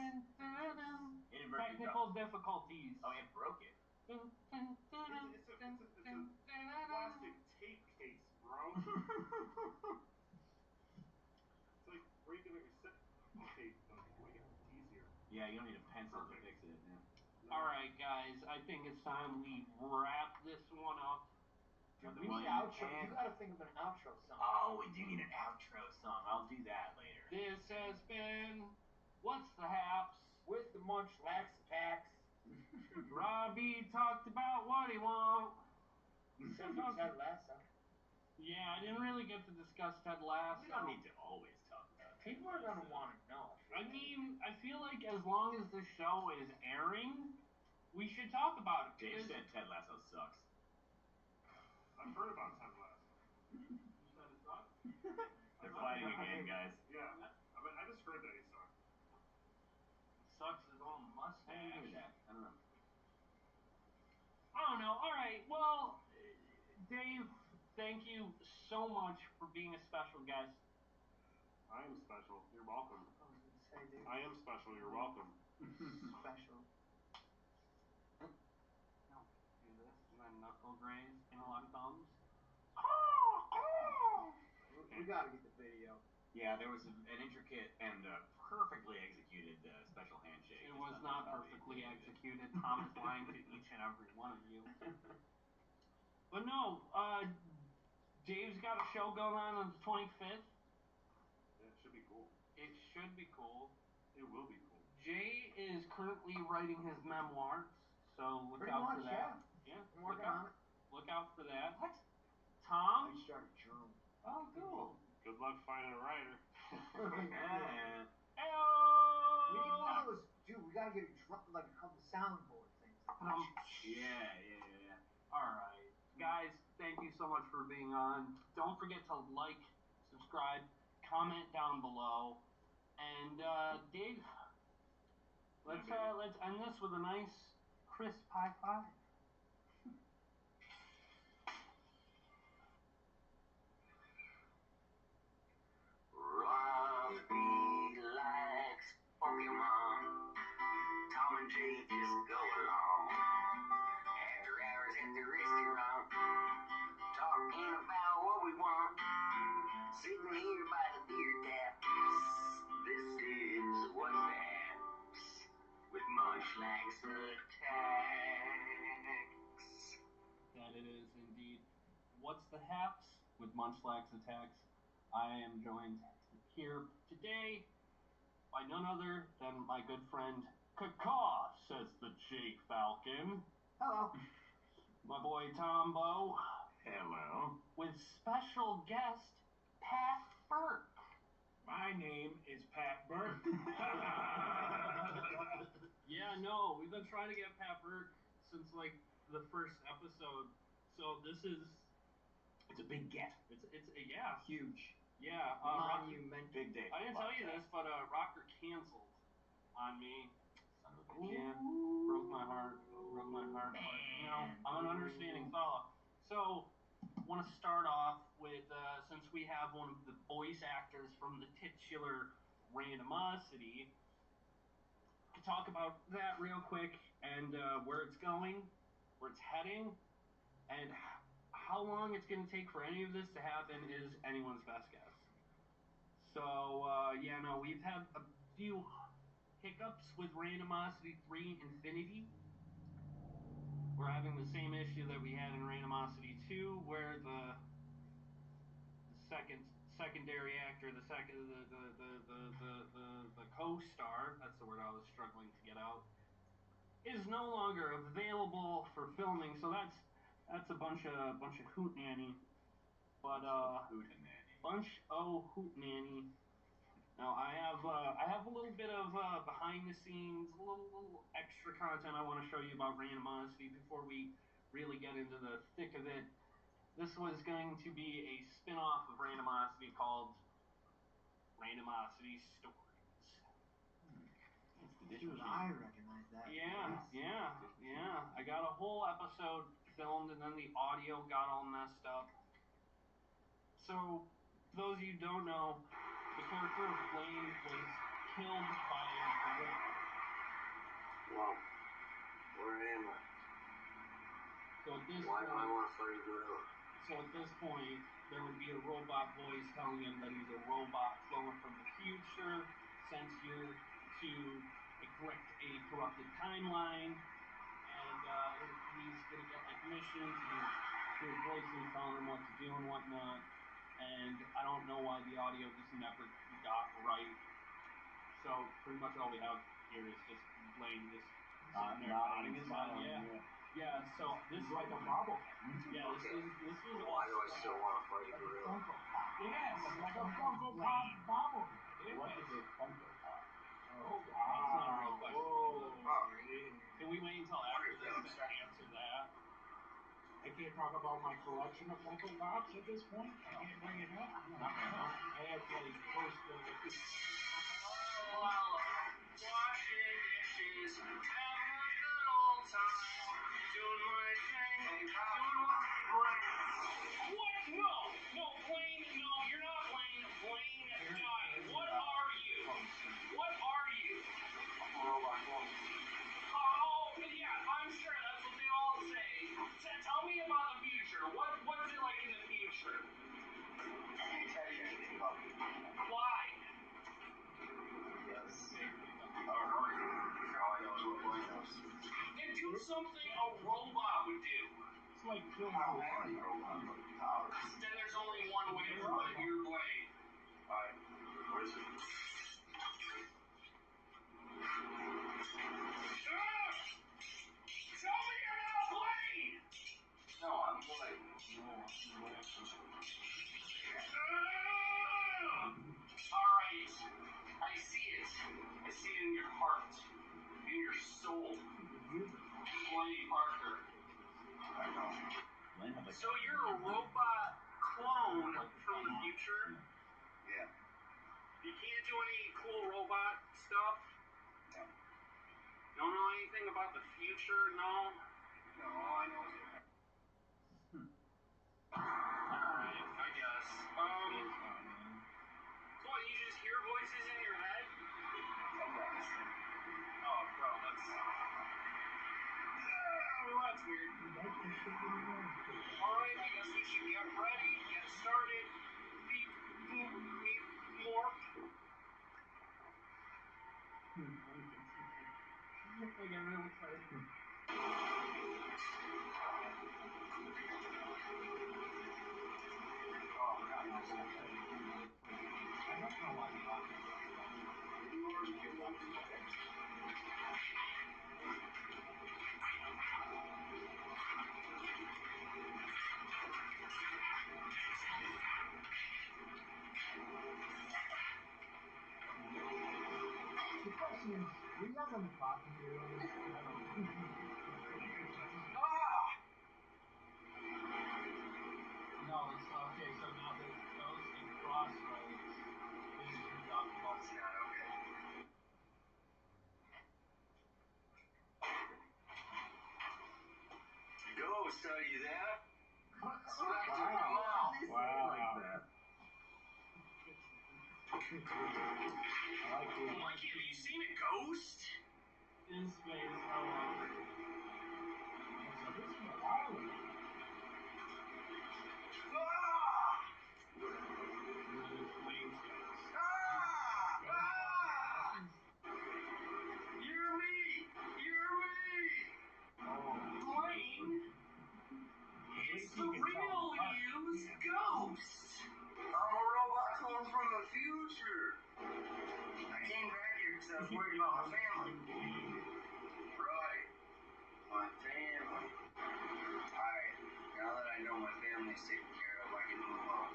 Inadvertently Technical dropped. difficulties. Oh, and broke it. It's a plastic tape case, bro. It's like, where are you gonna reset tape? Like, make it easier. Yeah, you don't need a pencil Perfect. to fix it. Yeah. Alright, guys. I think it's time we wrap this one up. Dude, Another we one need an outro. and- You gotta think of an outro song. Oh, we do need an outro song. I'll do that later. This has been What's the Haps? With the Munchlax attacks. Robbie talked about what he want. Except for Ted Lasso. Yeah, I didn't really get to discuss Ted Lasso. We don't need to always talk about it. People are gonna want to know. I mean, I feel like as long as the show is airing, we should talk about it. Dave because- said Ted Lasso sucks. I've heard about Ted Lasso. You said it sucks? They're fighting again, guys. Yeah. I mean, I just heard that he sucked. Sucks his own I didn't hear mustache. that. I don't know. I don't know. Alright, well, Dave, thank you so much for being a special guest. I am special. You're welcome. I was gonna say, dude. I am special. You're welcome. Special. No, do this, and then knuckle graze, interlock thumbs. We gotta get the video. Yeah, there was an intricate and perfectly executed special handshake. It Just was on not the top of perfectly the- executed. Tom is lying to each and every one of you. But no, Dave's got a show going on the 25th. Yeah, it should be cool. It should be cool. It will be cool. Jay is currently writing his memoirs, so look Pretty out much, for that. yeah. Yeah, I'm working on it. look out for that. What? Tom? I started a journal. Oh, cool. Good luck finding a writer. Yeah. Heyo! We need one of those, dude. We gotta get like a couple soundboard things. Yeah. Alright. Guys, thank you so much for being on. Don't forget to like, subscribe, comment down below. And Dave, let's end this with a nice crisp high five. Robbie likes Pokemon. Tom and Jay just go along. After hours at the restaurant, talking about what we want. Sitting here by the beer taps. This is What's the Haps with Munchlax attacks. That It is indeed. What's the haps with Munchlax Attacks? I am joined here today by none other than my good friend Caw, says the J Falcon. Hello. My boy Tombo. Hello. With special guest Pat Burke. My name is Pat Burke. Yeah, no, we've been trying to get Pat Burke since like the first episode. So this is It's a big get. it's yeah. Huge. Yeah, Monumental. Big day. I didn't tell you this, but Rocker canceled on me. Son of a bitch. Yeah, broke my heart. Broke my heart. But, you know, I'm an understanding fella. So, want to start off with since we have one of the voice actors from the titular Randomosity, to talk about that real quick and where it's going, where it's heading, and how long it's going to take for any of this to happen is anyone's best guess. So, yeah, no, we've had a few hiccups with Randomosity 3 Infinity. We're having the same issue that we had in Randomosity 2, where the secondary actor, the co-star, that's the word I was struggling to get out, is no longer available for filming. So that's a bunch of hootenanny. But bunch of hootenanny. Now I have a little bit of behind the scenes, a little extra content I want to show you about Randomosity before we really get into the thick of it. This was going to be a spin-off of Randomosity called Randomosity Stories. It's the Dude, I recognize that. Yeah. I got a whole episode filmed and then the audio got all messed up. So, for those of you who don't know, the character of Flame was killed by a gorilla. Well, where am I? So at this Why do I point, want to fight a gorilla? there would be a robot voice telling him that he's a robot clone from the future, sent here to correct a corrupted timeline, and he's gonna get like missions and hear voices telling him what to do and whatnot. And I don't know why the audio just never got right. So pretty much all we have here is just Blaine just sitting there nodding his head. Yeah. So this is like a bobble. Yeah, this was all. Why do I still want to fight a gorilla? Yes, Like a Funko Pop bobble. What is a Funko Pop? Oh, that's not a real question. Alright. Can we wait until after this to answer that? I can't talk about my collection of Funko Pops at this point. I can't bring it up. Not right now. I have like close to. Washing dishes, having a good old time, doing my thing, doing what. What? No, Blaine, no, you're not Blaine. Blaine died. What are you? What are you? Robot clone. Oh, yeah, I'm sure that's what they all say. Tell me about the future. What's it like in the future? I can't tell you anything about it. Why? Yes. I don't know anything. All I know is what Blaine knows. Then do something a robot would do. It's like killing I don't have any robot powers. Then there's only one way to put your Blaine. Alright, what is it? Tell me you're not Blaine! No, I'm Blaine. Alright, I see it. I see it in your heart, in your soul. Blaine Parker. I know. So you're a robot clone from the future? Yeah. You can't do any cool robot stuff? No. You don't know anything about the future? No? No, all I know is that. Alright, I guess. What, you just hear voices in your head? Oh, bro, that's weird. Alright, I guess we should get ready, get started. Beep, boop, beep, morph. I get real excited. God, no, it's not that. I don't know why you bought this. The question is, were you guys on the clock when you were doing this? I don't know. Ah! No, it's okay. So now the ghost in Crossroads is who got the ball. It's not okay. Ghost, are you there? Wow. Wow. Like that. I like the. Mikey, have you seen a ghost? His face, oh. So this is a while ago. Ah! Flames goes. Ah! Ah! You're me! You're me! Oh. Blaine, it's the real you. Ghost! I'm a robot clone from the future. I came back here because I was worried about my family. Right. My family. Alright, now that I know my family's taken care of, I can move on.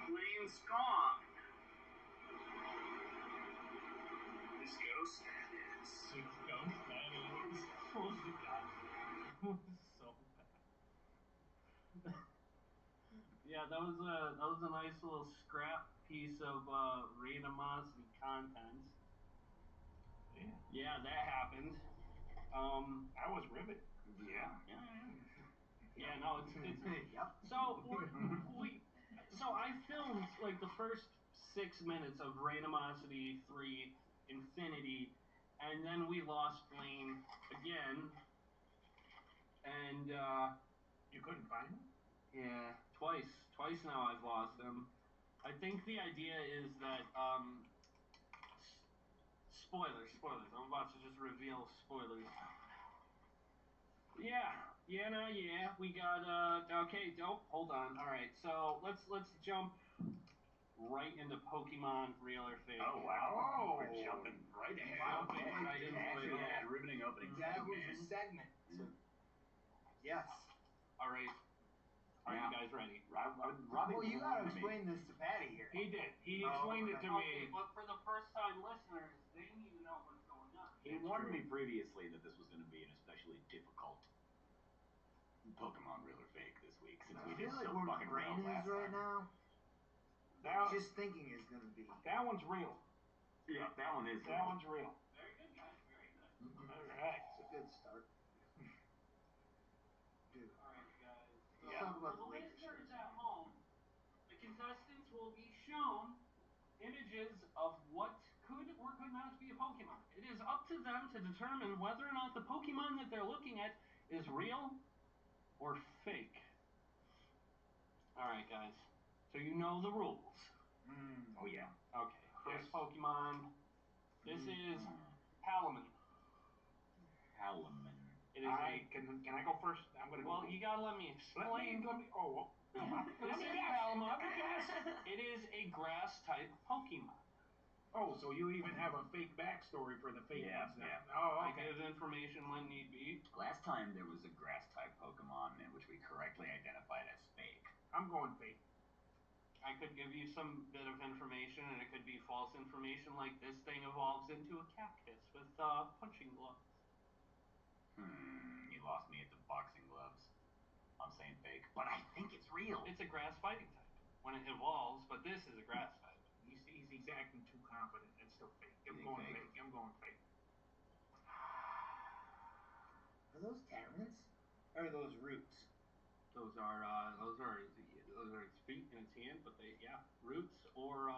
Blaine's gone. This ghost, that is. Six ghosts, that is. Oh my god. So bad. Yeah, that was a nice little scrap piece of randomosity content. Yeah, that happened. I was riveted. Yeah. Yeah, no, it's Yep. so so I filmed like the first 6 minutes of Randomosity 3 Infinity, and then we lost Blaine again, and You couldn't find him? yeah, twice now I've lost him. I think the idea is that spoilers. I'm about to just reveal spoilers. Yeah. We got okay, hold on. All right. So, let's jump right into Pokemon Real or Fake. Oh, wow. We're jumping right ahead. Wow. Jumping right into it. Yeah. Riveting opening That segment. was a segment. So, yes. All right. Are you guys ready? Robbie Well, you gotta warned me. explain this to Patty here. He did. He explained it to Okay, me. but for the first time listeners, they need to know what's going on. He warned me previously that this was going to be an especially difficult Pokemon Real or Fake this week since I we did feel like so where my fucking brain well is last right time. now, just thinking is gonna be. That one's real. Yeah, that one is. That one's real. Very good, guys. Very good. All right. It's a good start. Dude. All right, guys. So, Let's talk about for the the Lakers listeners first. at home, the contestants will be shown images of what could or could not be a Pokemon. It is up to them to determine whether or not the Pokemon that they're looking at is real or fake. All right, guys. So you know the rules. Oh, yeah. Okay. First Yes. Pokemon. This is Palamon. Palamon. It is Can I go first? I'm gonna go. well, you gotta let me explain. Let me. Oh, This is Palamon. It is a grass type Pokemon. Oh, so you even have a fake backstory for the fake ones now. yeah. Oh, I okay. give information when need be. Last time there was a grass type Pokemon in which we correctly identified as fake. I'm going fake. I could give you some bit of information, and it could be false information, like this thing evolves into a cactus with punching gloves. You lost me at the boxing gloves. I'm saying fake, but I think it's real. It's a grass fighting type when it evolves, but this is a grass type. He's acting too confident. It's still fake. I'm think going fake? fake. I'm going fake. Are those talons? Or are those roots? Those are its feet and its hand, but roots or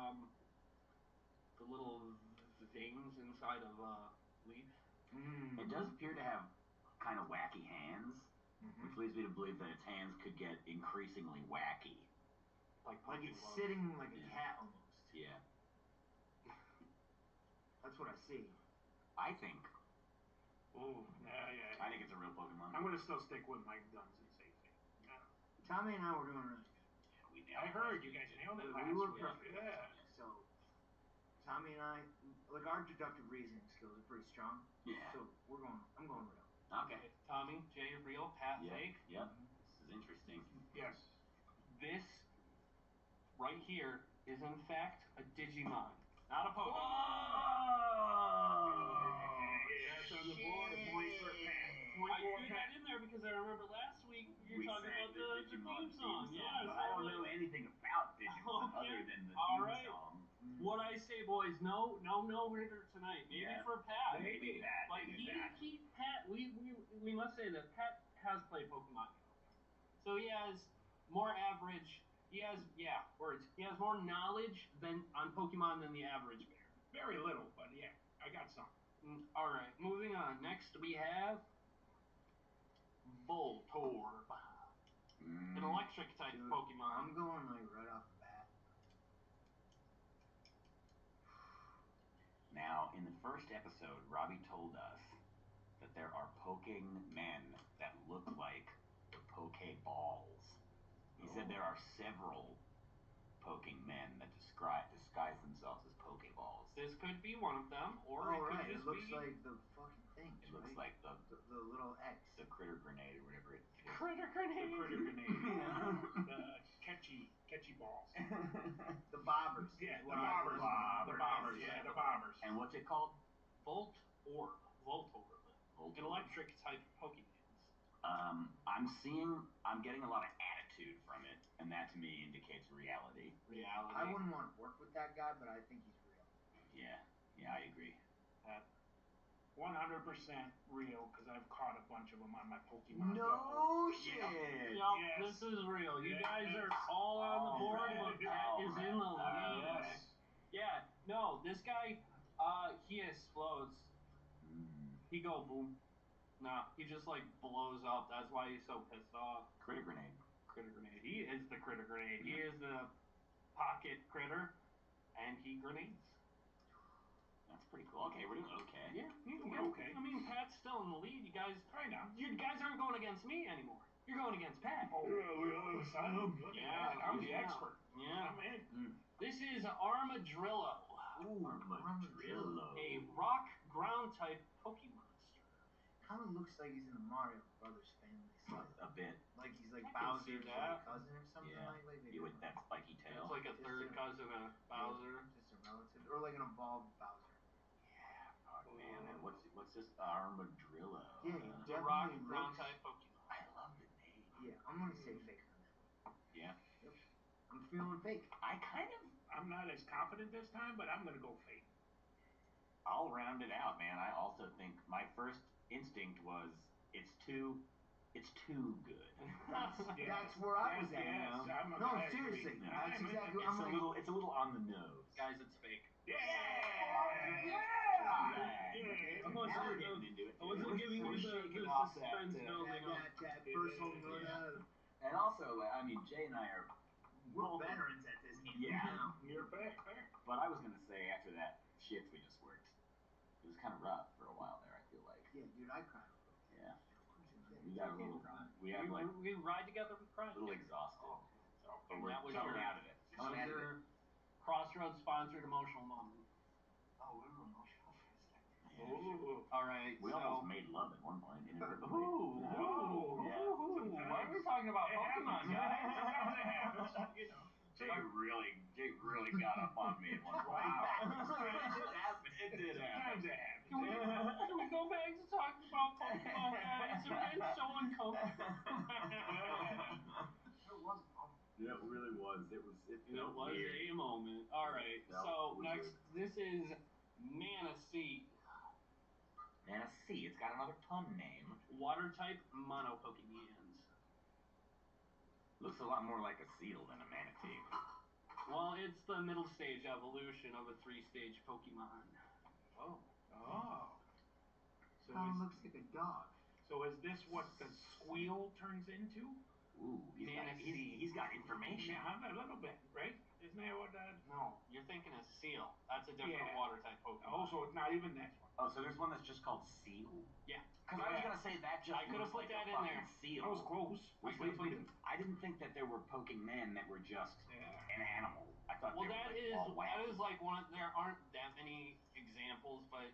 the little veins inside of leaf. It does appear to have kind of wacky hands, which leads me to believe that its hands could get increasingly wacky. Like Like punching it's gloves. sitting like a cat almost. Yeah. That's what I see. I think I'm gonna still stick with my guns and safety. Tommy and I were doing really good. Yeah, we I heard you guys nailed it last We were week. perfect. Yeah. So, Tommy and I, like our deductive reasoning skills are pretty strong. Yeah. So I'm going real. Okay. Tommy, Jay, real, Pat, Yep. fake. Yep. This is interesting. Yes. This right here is in fact a Digimon, not a Pokemon. That's on the board. Point for Pat. I threw that in there because I remember last week you were talking about the Digimon theme song. Yeah, but I don't know anything about Digimon other than the theme song. What I say, boys, no hitter tonight. Maybe for Pat. Maybe Pat. Like Pat, we must say that Pat has played Pokemon Go, so he has more average. He has He has more knowledge on Pokemon than the average bear. Very little, but yeah, I got some. All right, moving on. Next we have Voltorb, an electric type Pokemon. I'm going like right off the bat. Now, in the first episode, Robbie told us that there are poking men that look like the Pokeballs. He said there are several poking men that disguise themselves as Pokeballs. This could be one of them, or Oh, right. it It could looks just be like the fucking thing. It looks like the little X. the critter grenade or whatever it is. critter grenade. The critter grenade. The catchy balls. The bobbers. Yeah, is the what I bobbers. call them. The bobbers. Yeah. Yeah, the bobbers. And what's it called? Voltorb. An electric type Pokemon. I'm getting a lot of attitude from it, and that to me indicates reality. I wouldn't want to work with that guy, but I think he's real. Yeah, I agree. 100% real, because I've caught a bunch of them on my Pokemon Go. No shit! Yup, Yes. this is real. You Yes. guys are all on the board, but Pat is in the lead. Yes. Yeah, no, this guy, he explodes. He go boom. Nah, he just like blows up. That's why he's so pissed off. Critter grenade. He is the critter grenade. He is the pocket critter, and he grenades. That's pretty cool. Okay, we're doing okay. Yeah, Okay. I mean, Pat's still in the lead. You guys aren't going against me anymore. You're going against Pat. Oh, really? Son, look at that. I'm the expert. Yeah. I'm in. This is Armadillo. Ooh, Armadillo. A rock ground type Pokemon. Kind of looks like he's in the Mario Brothers family. A bit. Like he's like I can see Bowser's that. cousin or something Yeah. like that. You with that spiky tail. It's like a third cousin of Bowser. Just a relative, or like an evolved Bowser. Yeah. Oh man, and what's this Armadillo? Yeah, The rock ground type Pokemon. I love the name. Yeah, I'm gonna say fake on that one. Yeah. Yep. I'm feeling fake. I'm not as confident this time, but I'm gonna go fake. I'll round it out, man. I also think my first instinct was it's too good. That's where I was at. Yes, No, I seriously. agree. That's exactly. I'm like, It's a little on the nose. Guys, it's fake. Yeah! I Now we're getting into it. I wasn't giving you We're the shaking off suspense building up. that first home run out of. And also, I mean, Jay and I are We're both veterans at this game. Yeah. Now. You're fair. But I was gonna say after that shift we just worked, it was kind of rough for a while there. I feel like. Yeah, dude, I cried. Yeah. We got a little. We had like We ride together, we cry a little together. exhausted. So, but And we're that was coming your- out of it. That was your Crossroads sponsored emotional moment. Oh, we were emotional for a second. Ooh. All right, We so almost made love at one point. Inadvertently. Ooh, Yeah. why are we talking about It Pokemon, happens, guys? Sometimes it happens, you know. Jay really got up on me at one point. It did happen. Sometimes it happens. Can we go back to talking about Pokemon, guys? We're getting so uncomfortable. It was fun. Yeah, it really was. It It was weird. a moment. All right, Felt so weird. next, this is Manaphy, Manaphy. It's got another pun name. water type mono Pokemons. Looks a lot more like a seal than a manatee. Well, it's the middle stage evolution of a 3-stage Pokemon. Oh. Kind of looks like a dog. So is this what the squeal turns into? Ooh, he's got information. Yeah, a little bit, right? Isn't that what No, you're thinking of Seal. That's a different Yeah. water type Pokemon. Oh, so it's not even this one. Oh, so there's one that's just called seal? Yeah. Because I was gonna say that just I could've looks put like that a in fucking there. seal. That was close. I didn't think that there were poking men that were just an animal. I thought Well, they that were like is all wacky. that is like one of, there aren't that many examples, but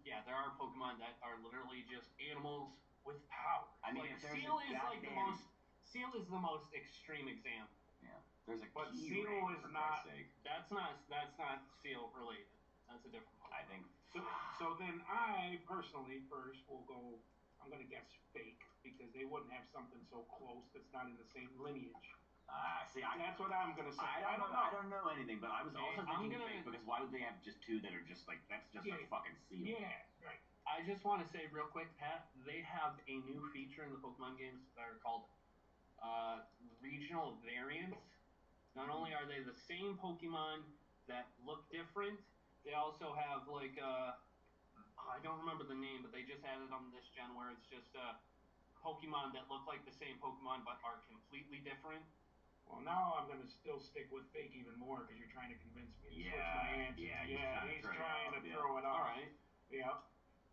yeah, there are Pokemon that are literally just animals with powers. I mean, like if there's Seal a is like the goddamn- most Seal is the most extreme example. Yeah, there's a But key seal ring, is for not- Christ's sake. That's not Seal related. That's a different Pokemon. I think. So then I personally first will go. I'm gonna guess fake because they wouldn't have something so close that's not in the same lineage. See, That's what I'm gonna say. I don't know. I don't know anything, but I was also I'm thinking gonna- fake because why would they have just two that are just like that's just a fucking seal? Yeah, right. I just want to say real quick, Pat, they have a new feature in the Pokemon games that are called regional variants. Not only are they the same Pokemon that look different, they also have like I don't remember the name, but they just added on this gen where it's just Pokemon that look like the same Pokemon but are completely different. Well, now I'm gonna still stick with fake even more because you're trying to convince me to switch my answer. Yeah, he's he's trying to yeah. throw it off. All right. Yep.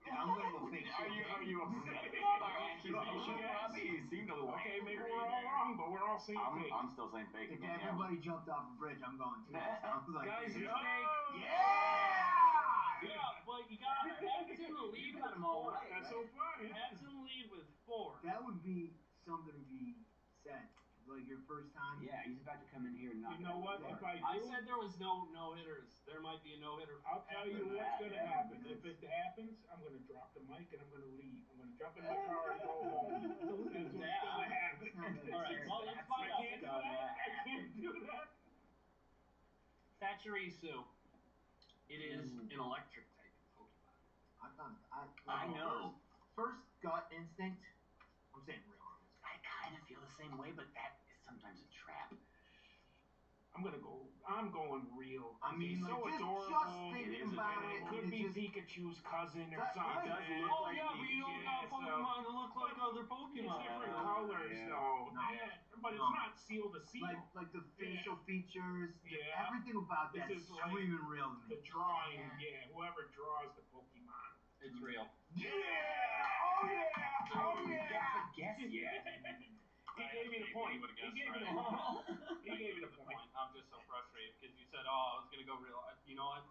Yeah, I'm gonna go fake shit. Are you upset with our accusation, Yes. Robbie? You seemed a little Okay, maybe angry we're all there. wrong, but we're all saying fake. I'm still saying fake. If again, everybody jumped off a bridge, I'm going to. I'm like, Guys, it's Oh, fake. Yeah! Yeah, but you got Pat's in the lead with 4. That's so funny. Pat's in the lead with 4. that would be something to be said. Like your first time. Yeah, he's about to come in here and knock You it know out what? of the If park. I I do, said there was no hitters. There might be a no hitter. I'll tell you what's gonna Yeah. happen. If it happens, I'm gonna drop the mic and I'm gonna leave. I'm gonna jump in my car and go home. That's what's gonna happen. All right, well, let's find I out. can't do that. I can't do that. Thatcherisu. It is an electric type Pokemon. I thought I know. First gut instinct. I'm saying real on this. I kind of feel the same way, but that is sometimes a trap. I'm going real. I mean, He's like, so just adorable. thinking It is about adorable. it. It could it's be just, Pikachu's cousin or That- something. It does look Oh, like yeah, but you don't got so- Pokemon that look like other Pokemon. It's different Yeah. colors, Yeah. though. No. Yeah, but it's No. not seal to seal. like the facial features. Yeah. Everything about This that's is like screaming real to The me. drawing, whoever draws the Pokemon. It's real. Yeah! Oh yeah! Oh yeah! That's a guess yet. He gave me the point. He gave me the point. He gave me the point. I'm just so frustrated because you said, "Oh, I was gonna go real." You know what?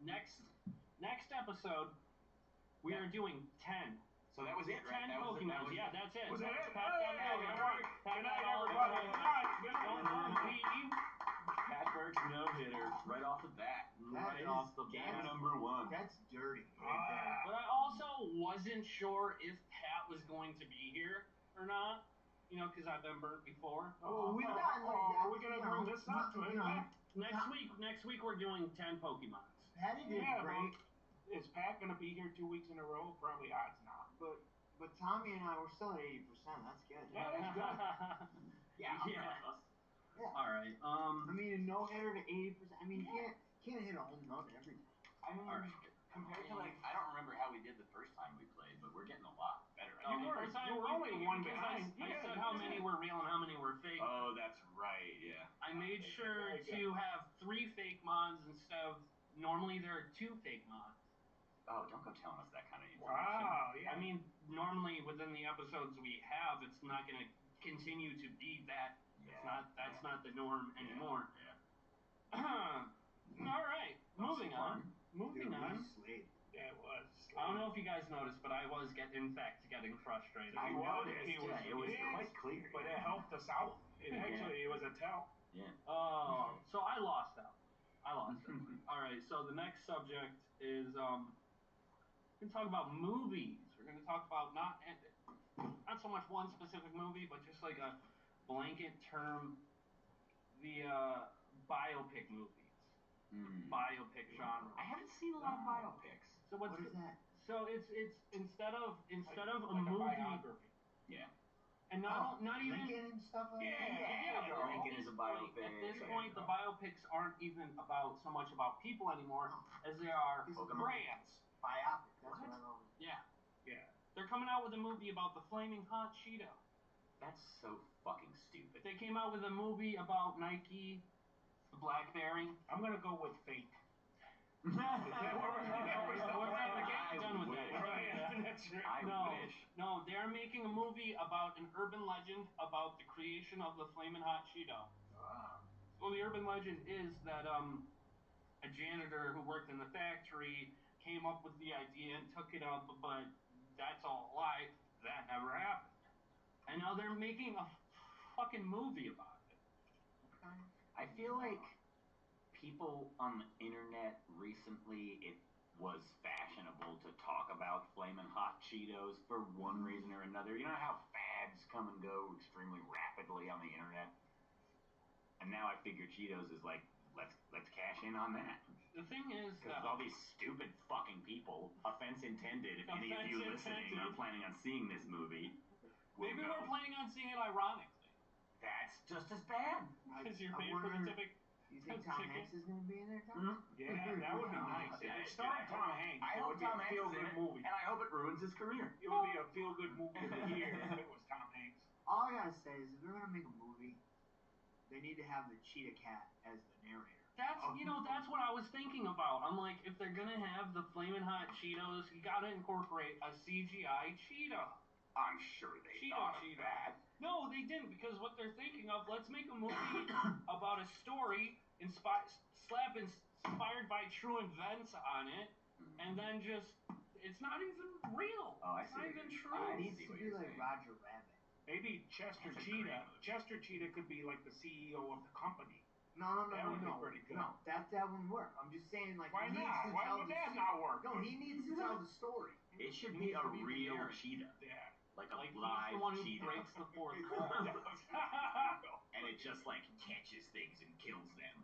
Next episode, we are doing 10. So that was it, right? 10 That was it. Pokemon. That was Yeah, that's it. Was that it? Pat that Hey, out. that worked. Pat Good that night, out. everybody. Good night. Good night. Don't leave. Patchwork's no hitter right off the bat. Right is- off the Game bat. number 1. That's dirty right there. But I also wasn't sure if Pat was going to be here or not. You know, because I've been burnt before. Well, we've gotten like that. Are we gonna bring this up? Next week we're doing 10 Pokemons. Patty did Yeah, great, Is Pat gonna be here 2 weeks in a row? Probably odds not. but Tommy and I were still at 80%. That's good. Yeah, that's good. Yeah. Yeah. All right. I mean, a no hitter to 80%. I mean, you can't hit a home run every time. I mean, All right. compared to like, I don't remember how we did the first time we played, but we're getting a lot better. You were- First time you were we only figured one because behind. I Yeah, said you how did. many were real and how many were fake. Oh, that's right. Yeah. I made sure Very good. to have 3 fake mons instead of normally there are 2 fake mons. Oh, don't go telling us that kind of information. Wow. Yeah. I mean, normally within the episodes we have, it's not going to continue to be that. That's not the norm anymore. Yeah. All right, moving on. Fun. Moving Dude, on. we slayed. Yeah, it was. I don't know if you guys noticed, but I was in fact getting frustrated. I He was. noticed. He was. It was Yes. quite clear. But it helped us out. It actually was a tell. Yeah. Oh, so I lost out. All right, so the next subject is we're gonna talk about movies. We're gonna talk about not so much one specific movie, but just like a blanket term, the biopic movies, biopic genre. I haven't seen a lot of biopics. So What is that? So it's instead of a Like movie, biography. Yeah. and not even. Lincoln and stuff like that. Yeah, Yeah, but Lincoln is a biopic. At this Yeah. point, the biopics aren't even about so much about people anymore as they are Pokemon. brands. Biopic. That's What? what I always. Yeah, Yeah. they're coming out with a movie about the flaming hot Cheeto. That's so fucking stupid. They came out with a movie about Nike, the BlackBerry. I'm gonna go with fake. We're done with that. Right. No, they're making a movie about an urban legend about the creation of the Flamin' Hot Cheeto. So the urban legend is that a janitor who worked in the factory came up with the idea and took it up, but that's all a lie. That never happened. And now they're making a fucking movie about it. Okay. I feel like people on the internet recently, it was fashionable to talk about Flamin' Hot Cheetos for one reason or another. You know how fads come and go extremely rapidly on the internet? And now I figure Cheetos is like, let's cash in on that. The thing is, Because all these stupid fucking people, offense intended, if any of you listening are planning on seeing this movie, maybe we're planning on seeing it ironically. That's just as bad. Because you're paying for the typical. You think Tom Hanks is going to be in there, Tom? Yeah, that would be nice. If it starred Tom Hanks, I it hope would be Tom a Hanks is in feel-good it, movie. and I hope it ruins his career. It would be a feel-good movie of the year if it was Tom Hanks. All I gotta say is, if they're gonna make a movie, they need to have the cheetah cat as the narrator. That's that's what I was thinking about. I'm like, if they're gonna have the Flamin' Hot Cheetos, you gotta incorporate a CGI cheetah. I'm sure they thought of that. No, they didn't, because what they're thinking of, let's make a movie about a story inspired by true events on it, and then just, it's not even real. Oh, it's not even true. It needs to be like Roger Rabbit. Maybe Chester Cheetah. Chester Cheetah could be like the CEO of the company. No. That would be pretty good. No, that wouldn't work. I'm just saying, like, Why he needs not? to Why tell would the that not work? No, he needs to tell the story. It should be a real cheetah. Yeah. Like a Like, live he's the one who cheetah. breaks the fourth wall. And it just, like, catches things and kills them.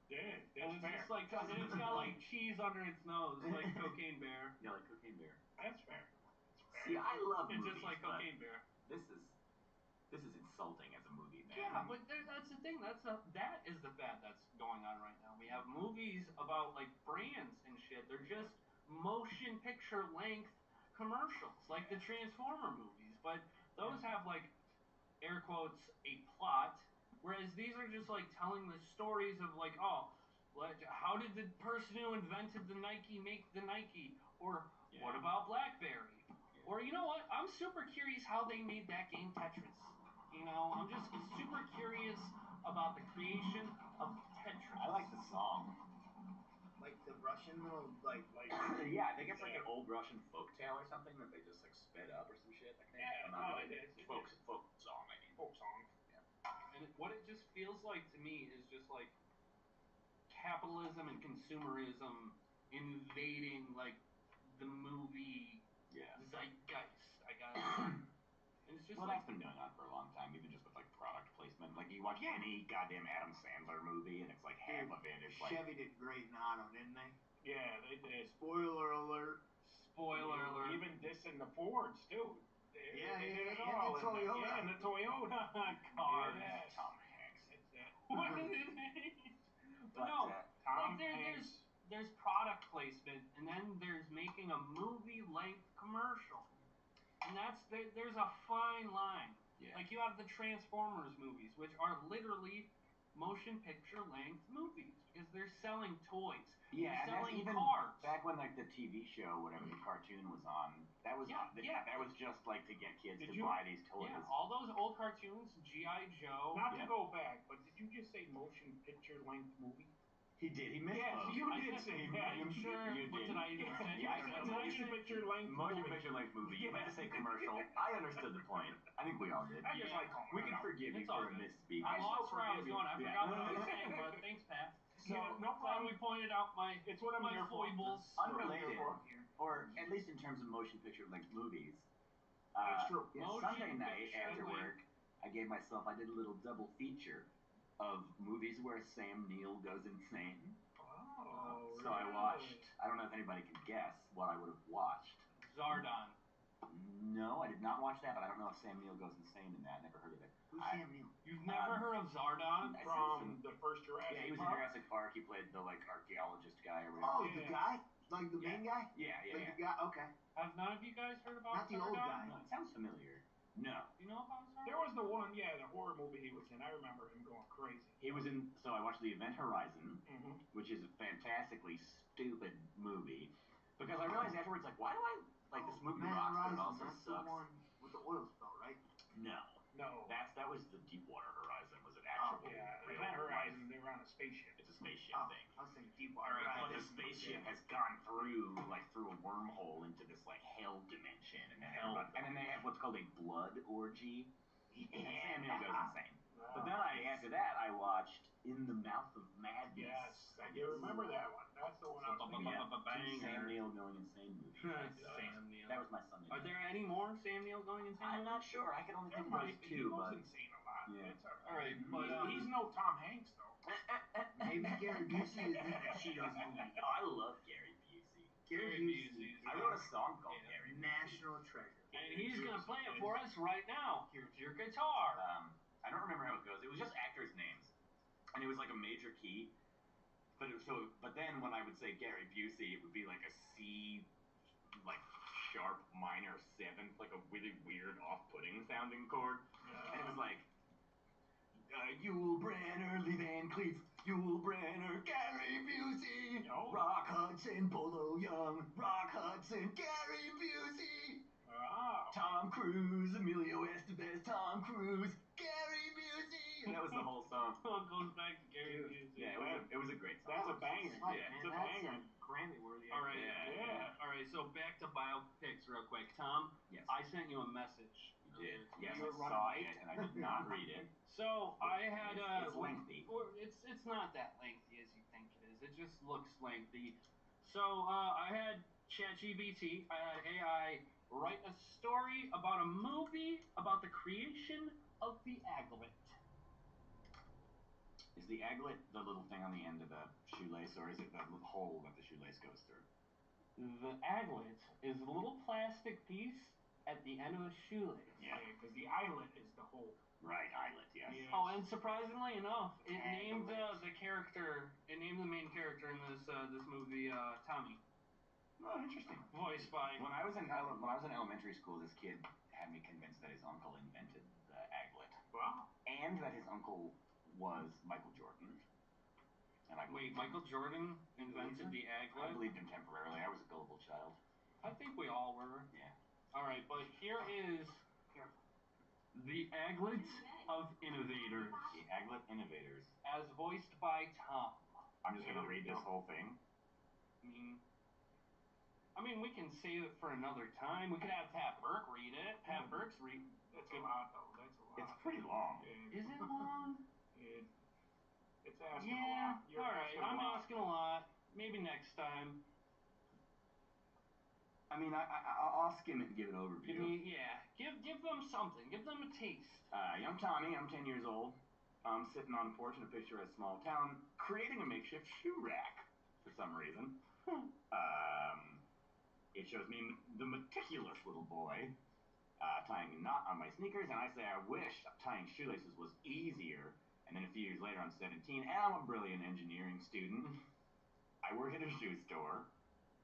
Yeah, And that's it's fair. just like, and it's got like cheese under its nose, like Cocaine Bear. Yeah, like Cocaine Bear. That's fair. See, I love It's movies, just like but Cocaine Bear. this is insulting as a movie fan. Yeah, but that's the thing. That is the fad that's going on right now. We have movies about like brands and shit. They're just motion picture length commercials, like the Transformer movies. But those have like air quotes a plot, whereas these are just like telling the stories of like, oh, how did the person who invented the Nike make the Nike, or what about BlackBerry, or you know what? I'm super curious how they made that game Tetris. You know, I'm just super curious about the creation of Tetris. I like the song. Like the Russian little, like Yeah, I think it's like an old Russian folktale or something that they just like sped up or some shit. I think. Yeah, not no, really. it is. Folk song, I mean. Folk song. And what it just feels like to me is just like capitalism and consumerism invading like the movie zeitgeist, I guess. And it's just Well, like, that's been going on for a long time, even just with like product placement. Like you watch any goddamn Adam Sandler movie, and it's like half of it is like. Chevy did great in Auto, didn't they? Yeah, they did. Spoiler alert. Spoiler alert. Even dissing the Fords too. They did it and all the Toyota. Yeah, and the Toyota. Cars. Yes. Tom Hanks. What did it mean? But no, Tom like there's product placement, and then there's making a movie-length commercial, and there's a fine line. Yeah. Like you have the Transformers movies, which are literally motion picture length movies because they're selling toys. Yeah, they're and that's selling even cars. back when like the TV show, whatever the cartoon was on. That was that was just like to get kids to buy these toys. Yeah, all those old cartoons, G.I. Joe. Not to go back, but did you just say motion picture length movie? He did. He missed Yes, both. you did say that. I'm sure. You What did. did I even say? Yeah, I don't know. Motion picture length movie. You meant to say commercial. I understood the point. I think we all did. I just like calling We it can out. forgive you It's all for a good. misspeak. I lost where I was going. I Yeah. forgot what I was saying, but thanks, Pat. So no problem. Finally pointed out It's what I'm my here for. foibles. Unrelated, or at least in terms of motion picture like movies. That's true. Yeah, Motion Sunday night picture after work, I did a little double feature of movies where Sam Neill goes insane. Oh, So I watched, I don't know if anybody can guess what I would have watched. Zardon. No, I did not watch that, but I don't know if Sam Neill goes insane in that. Never heard of it. Who's Sam Neill? You've never heard of Zardon? From the first Jurassic Yeah, he was in Park? Jurassic Park. He played the like archaeologist guy or Oh, whatever. the guy? Like the main guy? Yeah. Like the guy? Okay. Have none of you guys heard about Not the Zardon? old guy. No, it sounds familiar. No. You know about Zardon? There was the one, yeah, the horror movie he was in. I remember him going crazy. He was in. So I watched the Event Horizon, Mm-hmm. which is a fantastically stupid movie, because I realized afterwards, like, why do I like this movie? Man Rocks, but it Horizon, also that's sucks. the one with the oil spill, right? No, No. that was the Deepwater Horizon. Was an Oh, actual Yeah, real Event Horizon, life. they were on a spaceship. It's a spaceship Oh, thing. I was thinking Deepwater All right, But Horizon. the spaceship has gone through a wormhole into this like hell dimension, and then they have what's called a blood orgy, and Sam Neill goes insane. But then after that I watched In the Mouth of Madness. Yes, I do remember that one. That's the one I was thinking. Two Banger. Sam Neill going insane movies. Sam Neill. That was my Sunday. Are there any more Sam Neill going insane? I'm not sure. I can only think of those He two, goes but insane a lot. Yeah. It's all All right. right, but He's no Tom Hanks, though. Maybe Gary Busey is in the Cheetos movie. Oh, I love Gary Busey. Gary Busey. I wrote a song called Yeah. Gary Busey. National treasure. and he's gonna play it for us right now. Here's your guitar. I don't remember how it goes. It was just actors' names, and it was like a major key. But then when I would say Gary Busey, it would be like a C, like sharp minor seventh, like a really weird, off-putting sounding chord, and it was like. Yul Brynner, Lee Van Cleef, Yul Brynner, Gary Busey, No. Rock Hudson, Bolo Young, Rock Hudson, Gary Busey, Wow. Tom Cruise, Emilio Estevez, Tom Cruise, Gary Busey. That was the whole song. It goes back to Gary Dude. Busey. Yeah, it was a great song. That's a banger. Like, Yeah, man, it's a that's banger. Grammy worthy. All right, Yeah. All right, so back to biopics real quick. Tom, Yes, I sent you a message. you did. Yes, You I were running saw late. it, and I did not read it. So I had It's lengthy. It's not that lengthy as you think it is. It just looks lengthy. So I had ChatGPT. I had AI write a story about a movie about the creation of the aglet. Is the aglet the little thing on the end of the shoelace, or is it the little hole that the shoelace goes through? The aglet is a little plastic piece at the end of a shoelace. Yeah. Because the eyelet is the hole. Right, eyelet, yes. Yeah. Oh, and surprisingly enough, it named Aglet. the character. It named the main character in this movie Tommy, Oh, interesting. voiced by. When I was in elementary school, this kid had me convinced that his uncle invented the aglet, Wow. and that his uncle was Michael Jordan. And I Wait, believed Michael him. Jordan invented the I aglet? believed him temporarily. I was a gullible child. I think we all were. Yeah. All right, but here is the aglet of innovators, The aglet innovators. as voiced by Tom. I'm just gonna read this whole thing. I mean, we can save it for another time. We could have Pat Burke read it. Pat Burke's read. That's a lot, though. That's a lot. It's pretty long. Yeah. Is it long? It's asking a Yeah. lot. You're All right. I'm asking a lot. Maybe next time. I mean, I'll skim it and give an overview. Give them something. Give them a taste. Young Tommy, I'm 10 years old. I'm sitting on a porch in a picturesque small town, creating a makeshift shoe rack for some reason. It shows me the meticulous little boy tying a knot on my sneakers, and I say, I wish tying shoelaces was easier. And then a few years later, I'm 17, and I'm a brilliant engineering student. I work at a shoe store.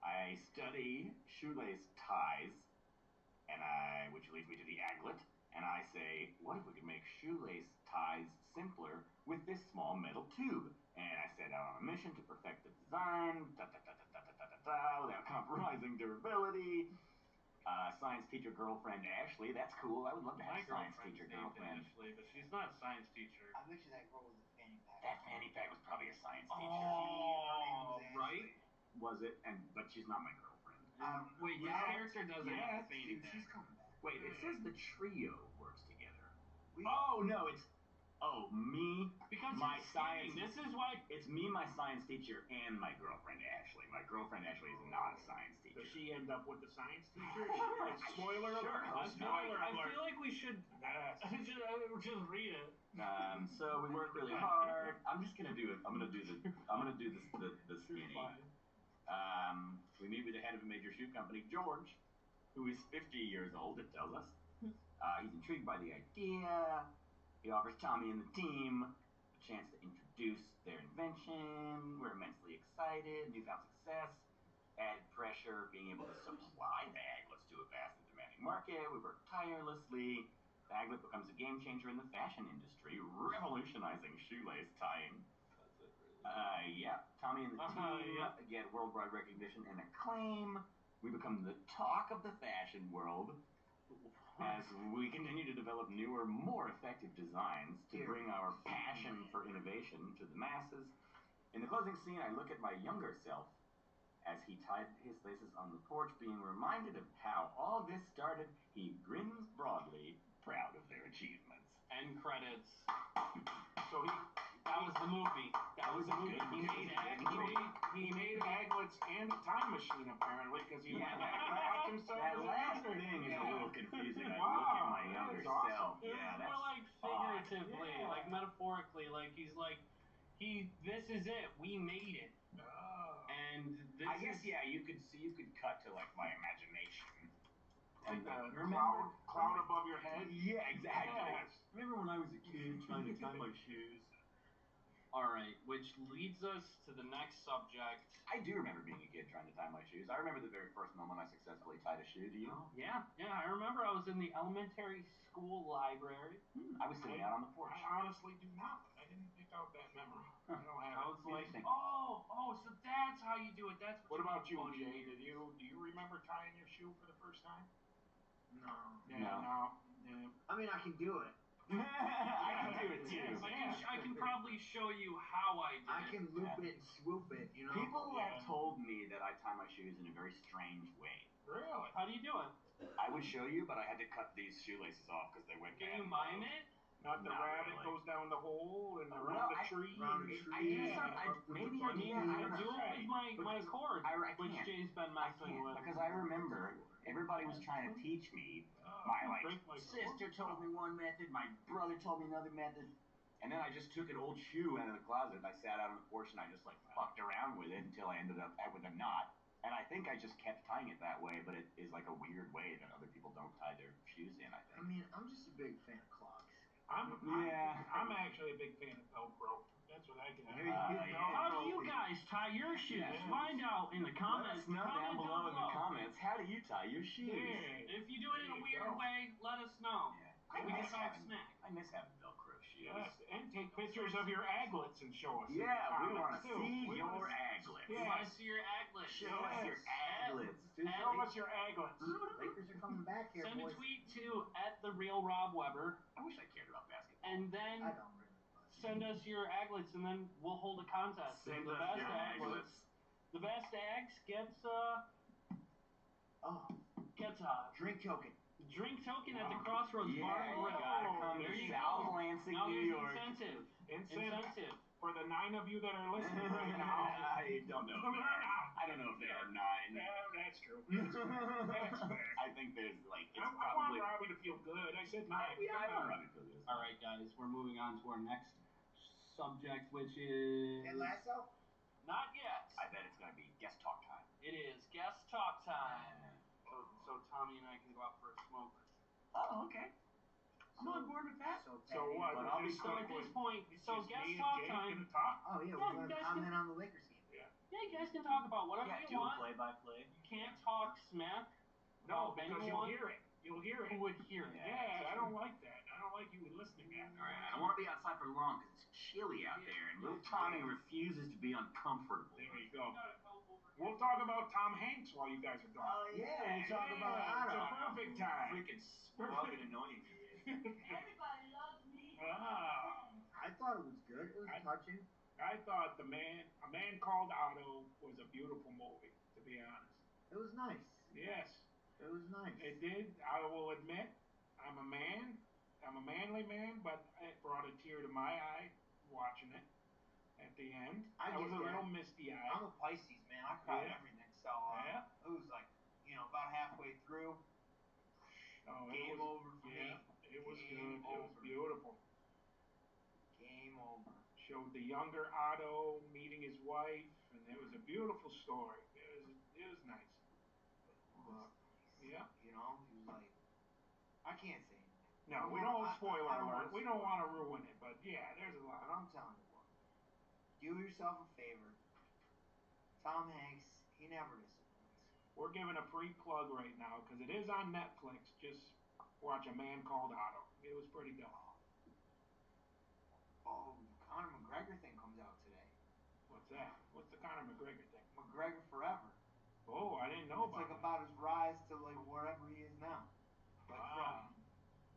I study shoelace ties, which leads me to the aglet, and I say, what if we could make shoelace ties simpler with this small metal tube? And I set out on a mission to perfect the design, without compromising durability. Science teacher girlfriend Ashley, that's cool. I would love to have My a science girlfriend's teacher named girlfriend. Ashley, but she's not a science teacher. I bet you that girl was a fanny pack. That fanny pack was probably a science teacher. Oh, right. Was it? But she's not my girlfriend. Wait, this character doesn't have a fanny pack. She's coming back. Wait, it says the trio works together. Oh no, it's me, Because my you're skipping. science. This is why. It's me, my science teacher, and my girlfriend Ashley. My girlfriend Ashley is not a science teacher. Does she end up with the science teacher? Spoiler Sure, alert. hope not. Spoiler I alert. feel like we should just read it. So we work really hard. I'm gonna do the skinny. We meet with the head of a major shoe company, George, who is 50 years old. It tells us. He's intrigued by the idea. He offers Tommy and the team a chance to introduce their invention. We're immensely excited. Newfound success, added pressure, being able to supply the aglets to a vast and demanding market. We work tirelessly. Aglet becomes a game changer in the fashion industry, revolutionizing shoelace tying. Yeah, Tommy and the team get worldwide recognition and acclaim. We become the talk of the fashion world as we continue to develop newer, more effective designs to bring our passion for innovation to the masses. In the closing scene, I look at my younger self as he tied his laces on the porch, being reminded of how all this started. He grins broadly, proud of their achievements. End credits. So that was the movie. That was the movie. He made Aglets and a time machine apparently because he went back and watched himself. That last thing is a little confusing. I look at my younger self. It was more like figuratively, like metaphorically, like he's like, this is it. We made it. And this I guess you could cut to like my imagination. Like And the cloud above your head? Yeah, exactly. Yes. Remember when I was a kid trying to tie my shoes? Alright, which leads us to the next subject. I do remember being a kid trying to tie my shoes. I remember the very first moment I successfully tied a shoe. Do you? Oh, yeah, I remember I was in the elementary school library. I was sitting out on the porch. I honestly do not. I didn't pick out that memory. I don't have I was like, oh, so that's how you do it. That's what about you, Jay? Do you remember tying your shoe for the first time? No. Yeah, no. Yeah. I mean, I can do it. I can do it too. I can probably show you how I did it. I can loop it and swoop it, you know? People have told me that I tie my shoes in a very strange way. Really? How do you do it? I would show you, but I had to cut these shoelaces off because they went bad. Can you mime it? Not the rabbit goes down the hole and around the tree. I do maybe I do. I do it with my cord, which Jay's been messing with. Because I remember everybody was trying to teach me. My sister told me one method, my brother told me another method, and then I just took an old shoe out of the closet and I sat out on the porch and I just like fucked around with it until I ended up with a knot. And I think I just kept tying it that way, but it is like a weird way that other people don't tie their shoes in, I think. I mean, I'm just a big fan of clogs. I'm actually a big fan of Velcro. That's what I get. How do you guys tie your shoes? Find out in the comments. Down below in the comments. How do you tie your shoes? Yeah. If you do it in a weird way, let us know. Yeah. We can talk smack. I miss having Velcro shoes. Yes, and take pictures of your aglets and show us. Yeah, we want to see your aglets. We want to see your aglets. Show us your aglets. Show us your aglets. Lakers are coming back here, Send boys. a tweet to @TheRealRobWeber. I wish I cared about basketball. And then I don't really. send us your aglets, and then we'll hold a contest. Send the us best your aglets. The best ags gets Drink token. drink token at the Crossroads Bar and Grill. Gotta come to There you South go. Lansing, Now New there's York. Incentive. For the 9 of you that are listening right now. I don't know. I don't know if there are 9. Yeah, that's true. That's fair. I think there's like it's I probably. want Robbie to feel good. I said 9. Yeah, I want Robbie to feel good. All right, guys, we're moving on to our next subject, which is And Lasso? not yet. I bet it's gonna be guest talk time. It is guest talk time. So Tommy and I can go out for a smoke. Oh, okay. I'm on board with that. So what? But I'll be So at this point, It's so just guest me and talk Jay time. gonna talk? Oh, yeah, Yeah, we're you going to guys comment on the Lakers game. Yeah. Yeah, you guys can talk about whatever Yeah, you do want. play-by-play. You can't talk smack No, about because anyone you'll hear it. You'll hear it. who would hear it. Yeah, I don't like that. I don't like you listening at All right, I don't want to be outside for long because it's chilly out there, and little Tommy refuses to be uncomfortable. There you go. We'll talk about Tom Hanks while you guys are gone. Oh, yeah, we'll talk about It's Otto. a perfect time. Freaking fucking annoying he is. Everybody loves me. Ah. I thought it was good. It was touching. I thought A Man Called Otto was a beautiful movie, to be honest. It was nice. Yes, It was nice. it did. I will admit, I'm a man. I'm a manly man, but it brought a tear to my eye watching it at the end. I was get a that. little misty-eyed. I'm a Pisces, man. I cried Yeah. everything. So, Yeah. it was like, about halfway through. Oh, Game over for yeah, me. it was Game good. It was over. beautiful. Game over. Showed the younger Otto meeting his wife, and it was a beautiful story. It was nice. Yeah. He was like, I can't say anything. No, we don't spoiler I don't alert. wanna We don't spoil want to ruin it, but yeah, there's a lot. But I'm telling you what. Do yourself a favor. Tom Hanks, he never disappoints. We're giving a free plug right now because it is on Netflix. Just watch A Man Called Otto. It was pretty good. Oh, the Conor McGregor thing comes out today. What's that? What's the Conor McGregor thing? McGregor Forever. Oh, I didn't know It's about like that. about his rise to like wherever he is now. Like Ah. from,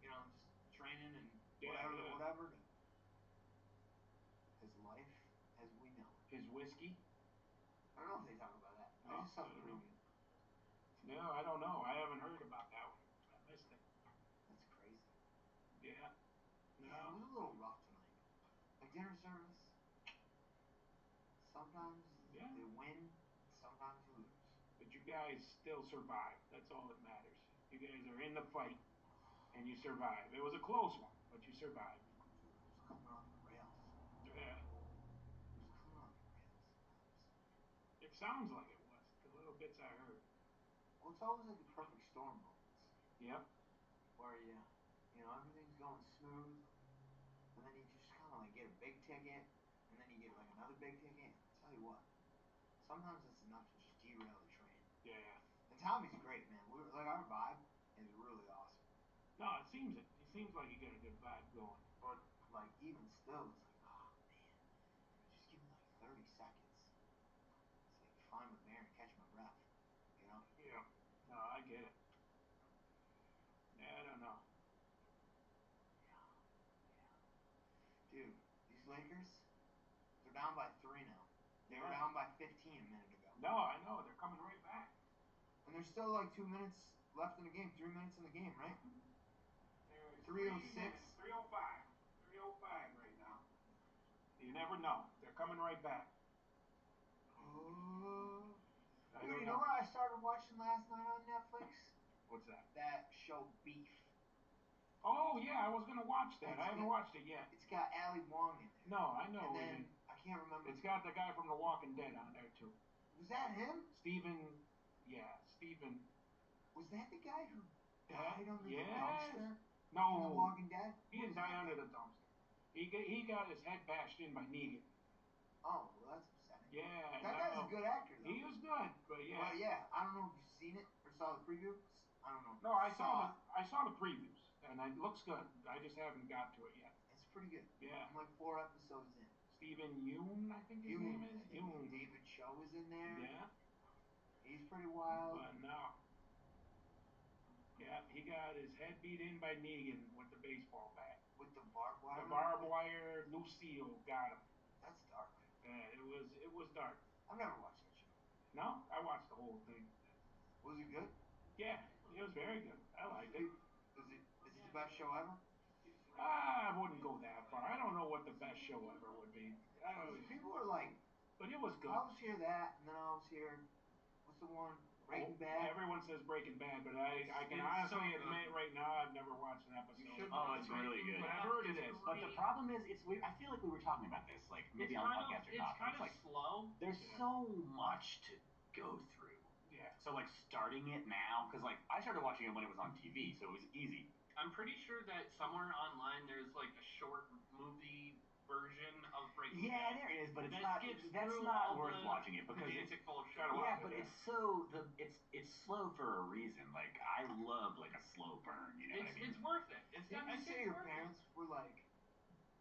you know, just training and Yeah, whatever, yeah. whatever, to his life as we know it. His whiskey? I don't know if they talk about that. I Oh, just saw I the don't know. preview. No, I don't know. I haven't heard about that one. I missed it. That's crazy. Yeah. Yeah, it was a little rough tonight. Like dinner service. Sometimes Yeah. they win, sometimes you lose. But you guys still survive. That's all that matters. You guys are in the fight, and you survive. It was a close one, but you survived. It was coming off the rails. Yeah. It was coming off the rails. It sounds like it was. The little bits I heard. Well, it's always like the perfect storm moments. Yep. Where you know, everything's going smooth, and then you just kind of like get a big ticket, and then you get like another big ticket. I tell you what, sometimes it's enough to just derail the train. Yeah. And Tommy's great, man. We're like our vibe is really awesome. No, it seems it. It seems like you got a good vibe going. But like even still, it's like, oh man, just give me like 30 seconds. It's like find my bear and catch my breath. You know? Yeah. No, I get it. Yeah, I don't know. Dude, these Lakers, they're down by 3 now. They were Yeah. down by 15 a minute ago. No, I know. They're coming right back. And there's still like 2 minutes left in the game, 3 minutes in the game, right? There's 3:06. 3:05. 3:05 right now. You never know. They're coming right back. Oh. I Dude, don't you know what I started watching last night on Netflix? What's that? That show Beef. Oh, yeah, I was going to watch that. It's I haven't got- watched it yet. It's got Ali Wong in there. No, I know. And then, it. I can't remember. It's got the guy from The Walking Dead on there, too. Was that him? Stephen. Was that the guy who died under the Yes. dumpster in The No, Walking Dead? he didn't die under the dumpster. He got his head bashed in by Negan. Oh, well, that's upsetting. Yeah. That guy's a good actor, though. He was good, but yeah. But yeah, I don't know if you've seen it or saw the preview. I don't know. No, I saw the previews, and it looks good. I just haven't got to it yet. It's pretty good. Yeah. I'm like 4 episodes in. Stephen Yeun, I think his name is. Yeun. David Cho is in there. Yeah. He's pretty wild. But no. Yeah, he got his head beat in by Negan with the baseball bat. With the barbed wire. The barbed wire Lucille got him. That's dark. Yeah, it was dark. I've never watched that show. No, I watched the whole thing. Was it good? Yeah, it was very good. I liked it. Is it the best show ever? I wouldn't go that far. I don't know what the best show ever would be. People are like, but it was good. I always hear that, and then I always hear, what's the one? Breaking Bad. Everyone says Breaking Bad, but I can It's honestly so admit right now I've never watched an episode. You should. Oh, it's really good. But I've heard it is. But the problem is, I feel like we were talking about this, like maybe on the podcast or not. It's kind of like slow. there's so much to go through. Yeah. So like starting it now, because like I started watching it when it was on TV, so it was easy. I'm pretty sure that somewhere online there's like a short movie version of Breaking Yeah, Bad. there is, but that that's skips not through worth all watching it because basic bullshit. Yeah, but it's so it's slow for a reason. Like I love like a slow burn, you know what I mean? It's worth it. It's Didn't you it's say your worth it. parents were like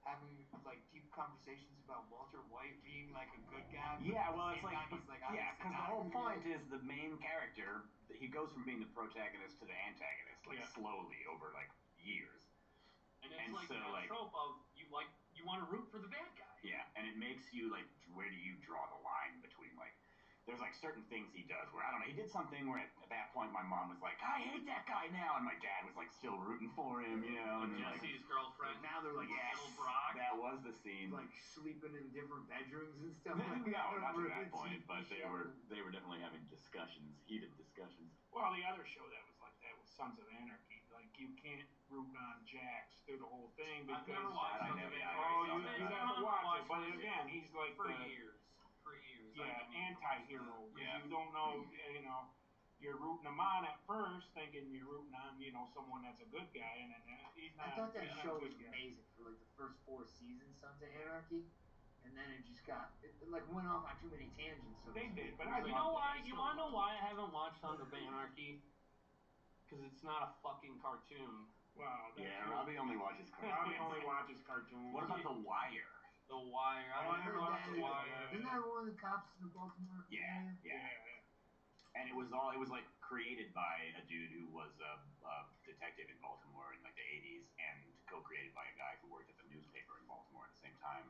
having like deep conversations about Walter White being like a good guy? But Yeah, at the well, same it's like time, he's like yeah, obviously because the not a whole good point guy. is the main character. He goes from being the protagonist to the antagonist, like slowly over like years. And it's And like so, that like- trope of you want to root for the bad guy. Yeah, and it makes you like, where do you draw the line between like, there's like certain things he does where I don't know. He did something where at that point my mom was like, I hate that guy now, and my dad was like still rooting for him, you know. And Jesse's girlfriend. Now they're like, yes, little Brock. that was the scene. like sleeping in different bedrooms and stuff. No, like that. not to Over that the point, TV but they show. were definitely having discussions, heated discussions. Well, the other show that was like that was Sons of Anarchy. Like you can't root on Jax through the whole thing because I've never watched I Sons of never- Anarchy. I Oh, saw you'd that. have to watch it. But for again, he's like the years. For years. yeah I've been anti-hero because Yeah. you don't know, you know. You're rooting him on at first, thinking you're rooting on, you know, someone that's a good guy, and then he's not. I thought that he's show not a was good guy. amazing for like the first 4 seasons, Sons of Anarchy, and then it just got it like went off on too many tangents. So They to did, speak. but It I was You like- know loved it. why? I You still want to know love why I haven't watched Sons of Anarchy? Because it's not a fucking cartoon. Wow. Yeah, Robbie only watches cartoons. Robbie only watches cartoons. What about The Wire? The Wire. I I haven't heard watched that The is- Wire. Isn't that one of the cops in the Baltimore Yeah, area? yeah. And it was like created by a dude who was a detective in Baltimore in like the 80s, and co-created by a guy who worked at the newspaper in Baltimore at the same time.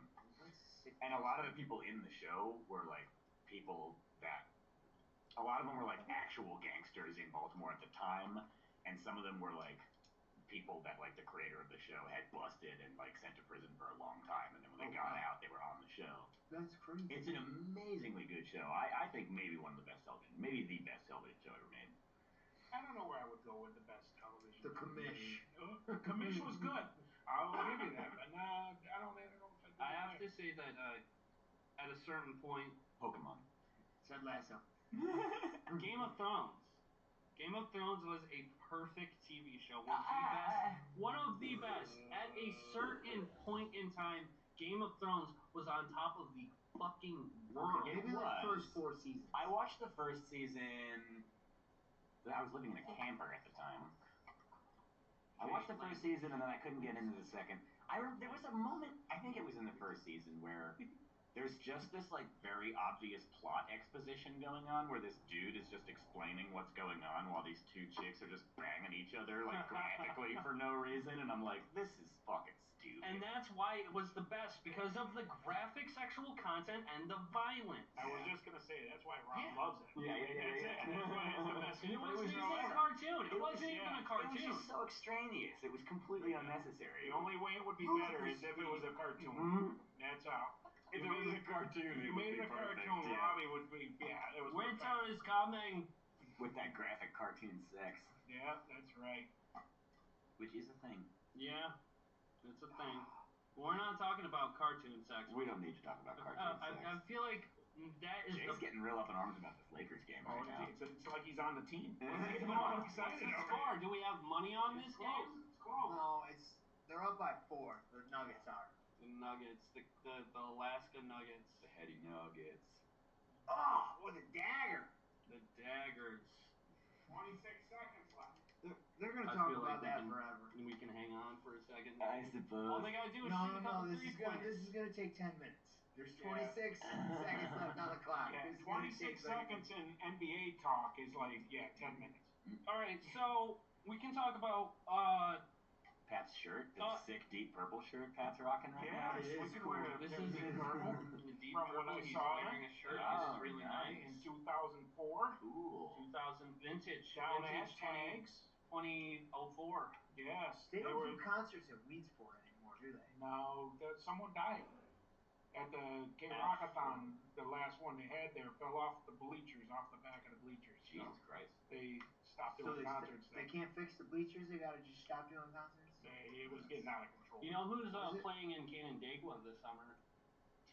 And a lot of the people in the show were like people that, a lot of them were like actual gangsters in Baltimore at the time, and some of them were like people that like the creator of the show had busted and like sent to prison for a long time, and then when they got out, they were on the show. That's crazy. It's an amazingly good show. I think maybe one of the best television, maybe the best television show ever made. I don't know where I would go with the best television. The Commish. The Commish was good. I'll give you that, but I don't know if I have to say that at a certain point, Pokemon. Ted Lasso. Game of Thrones. Game of Thrones was a perfect TV show. One of the best. At a certain point in time, Game of Thrones was on top of the fucking world. It Maybe the was. first 4 seasons. I watched the first season. I was living in a camper at the time. I watched the first season and then I couldn't get into the second. There was a moment, I think it was in the first season, where there's just this like very obvious plot exposition going on where this dude is just explaining what's going on while these two chicks are just banging each other like frantically for no reason, and I'm like, this is fucking stupid. And that's why it was the best, because of the graphic sexual content and the violence. I was just gonna say that's why Rob loves it. Yeah. That's why it's the best. It But wasn't even show a ever. cartoon. It wasn't even a It was cartoon. just so extraneous. It was completely unnecessary. The only way it would be better is if it was a cartoon. Mhm. That's how. If it was a cartoon, If you it would made be it a perfect. cartoon, Yeah. Robbie would be. Yeah, it was. Winter perfect. is coming. With that graphic cartoon sex, Yeah, that's right. which is a thing. Yeah, it's a thing. We're not talking about cartoon sex. We don't need to talk about cartoon sex. I feel like that is Jay's getting real up in arms about this Lakers game right now. It's like he's on the team. What's He's all excited the over score? here. Do we have money on this game? It's close. No, they're up by 4. The Nuggets are. The Nuggets, the Alaska Nuggets, The heady Nuggets. Oh, with a dagger. the Daggers. 26 seconds left. They're gonna I talk feel like about we that can- forever. We can hang on for a second. I All suppose. they gotta do is No, shoot a couple this is gonna three-pointers. take 10 minutes. There's Yeah. 26 seconds left on the clock. Yeah, This is gonna 26 take like- seconds in NBA talk is like 10 minutes. All right, so we can talk about Pat's shirt, the sick deep purple shirt Pat's rocking right now. Yeah, it we is could cool. wear this him is deep purple. deep From what purple. I He's saw. wearing a shirt. Oh, This is really nice. nice. In 2004, Cool. 2000 vintage. down vintage hashtags. 2004. Yes, They don't were. do concerts at Weedsport anymore, do they? No, someone died at the K-Rockathon. The last one they had there fell off the bleachers, off the back of the bleachers. So Jesus Christ. they stopped So doing concerts they there. can't fix the bleachers. They gotta just stop doing concerts. It was getting out of control. You know who's Was it? playing in Canandaigua this summer?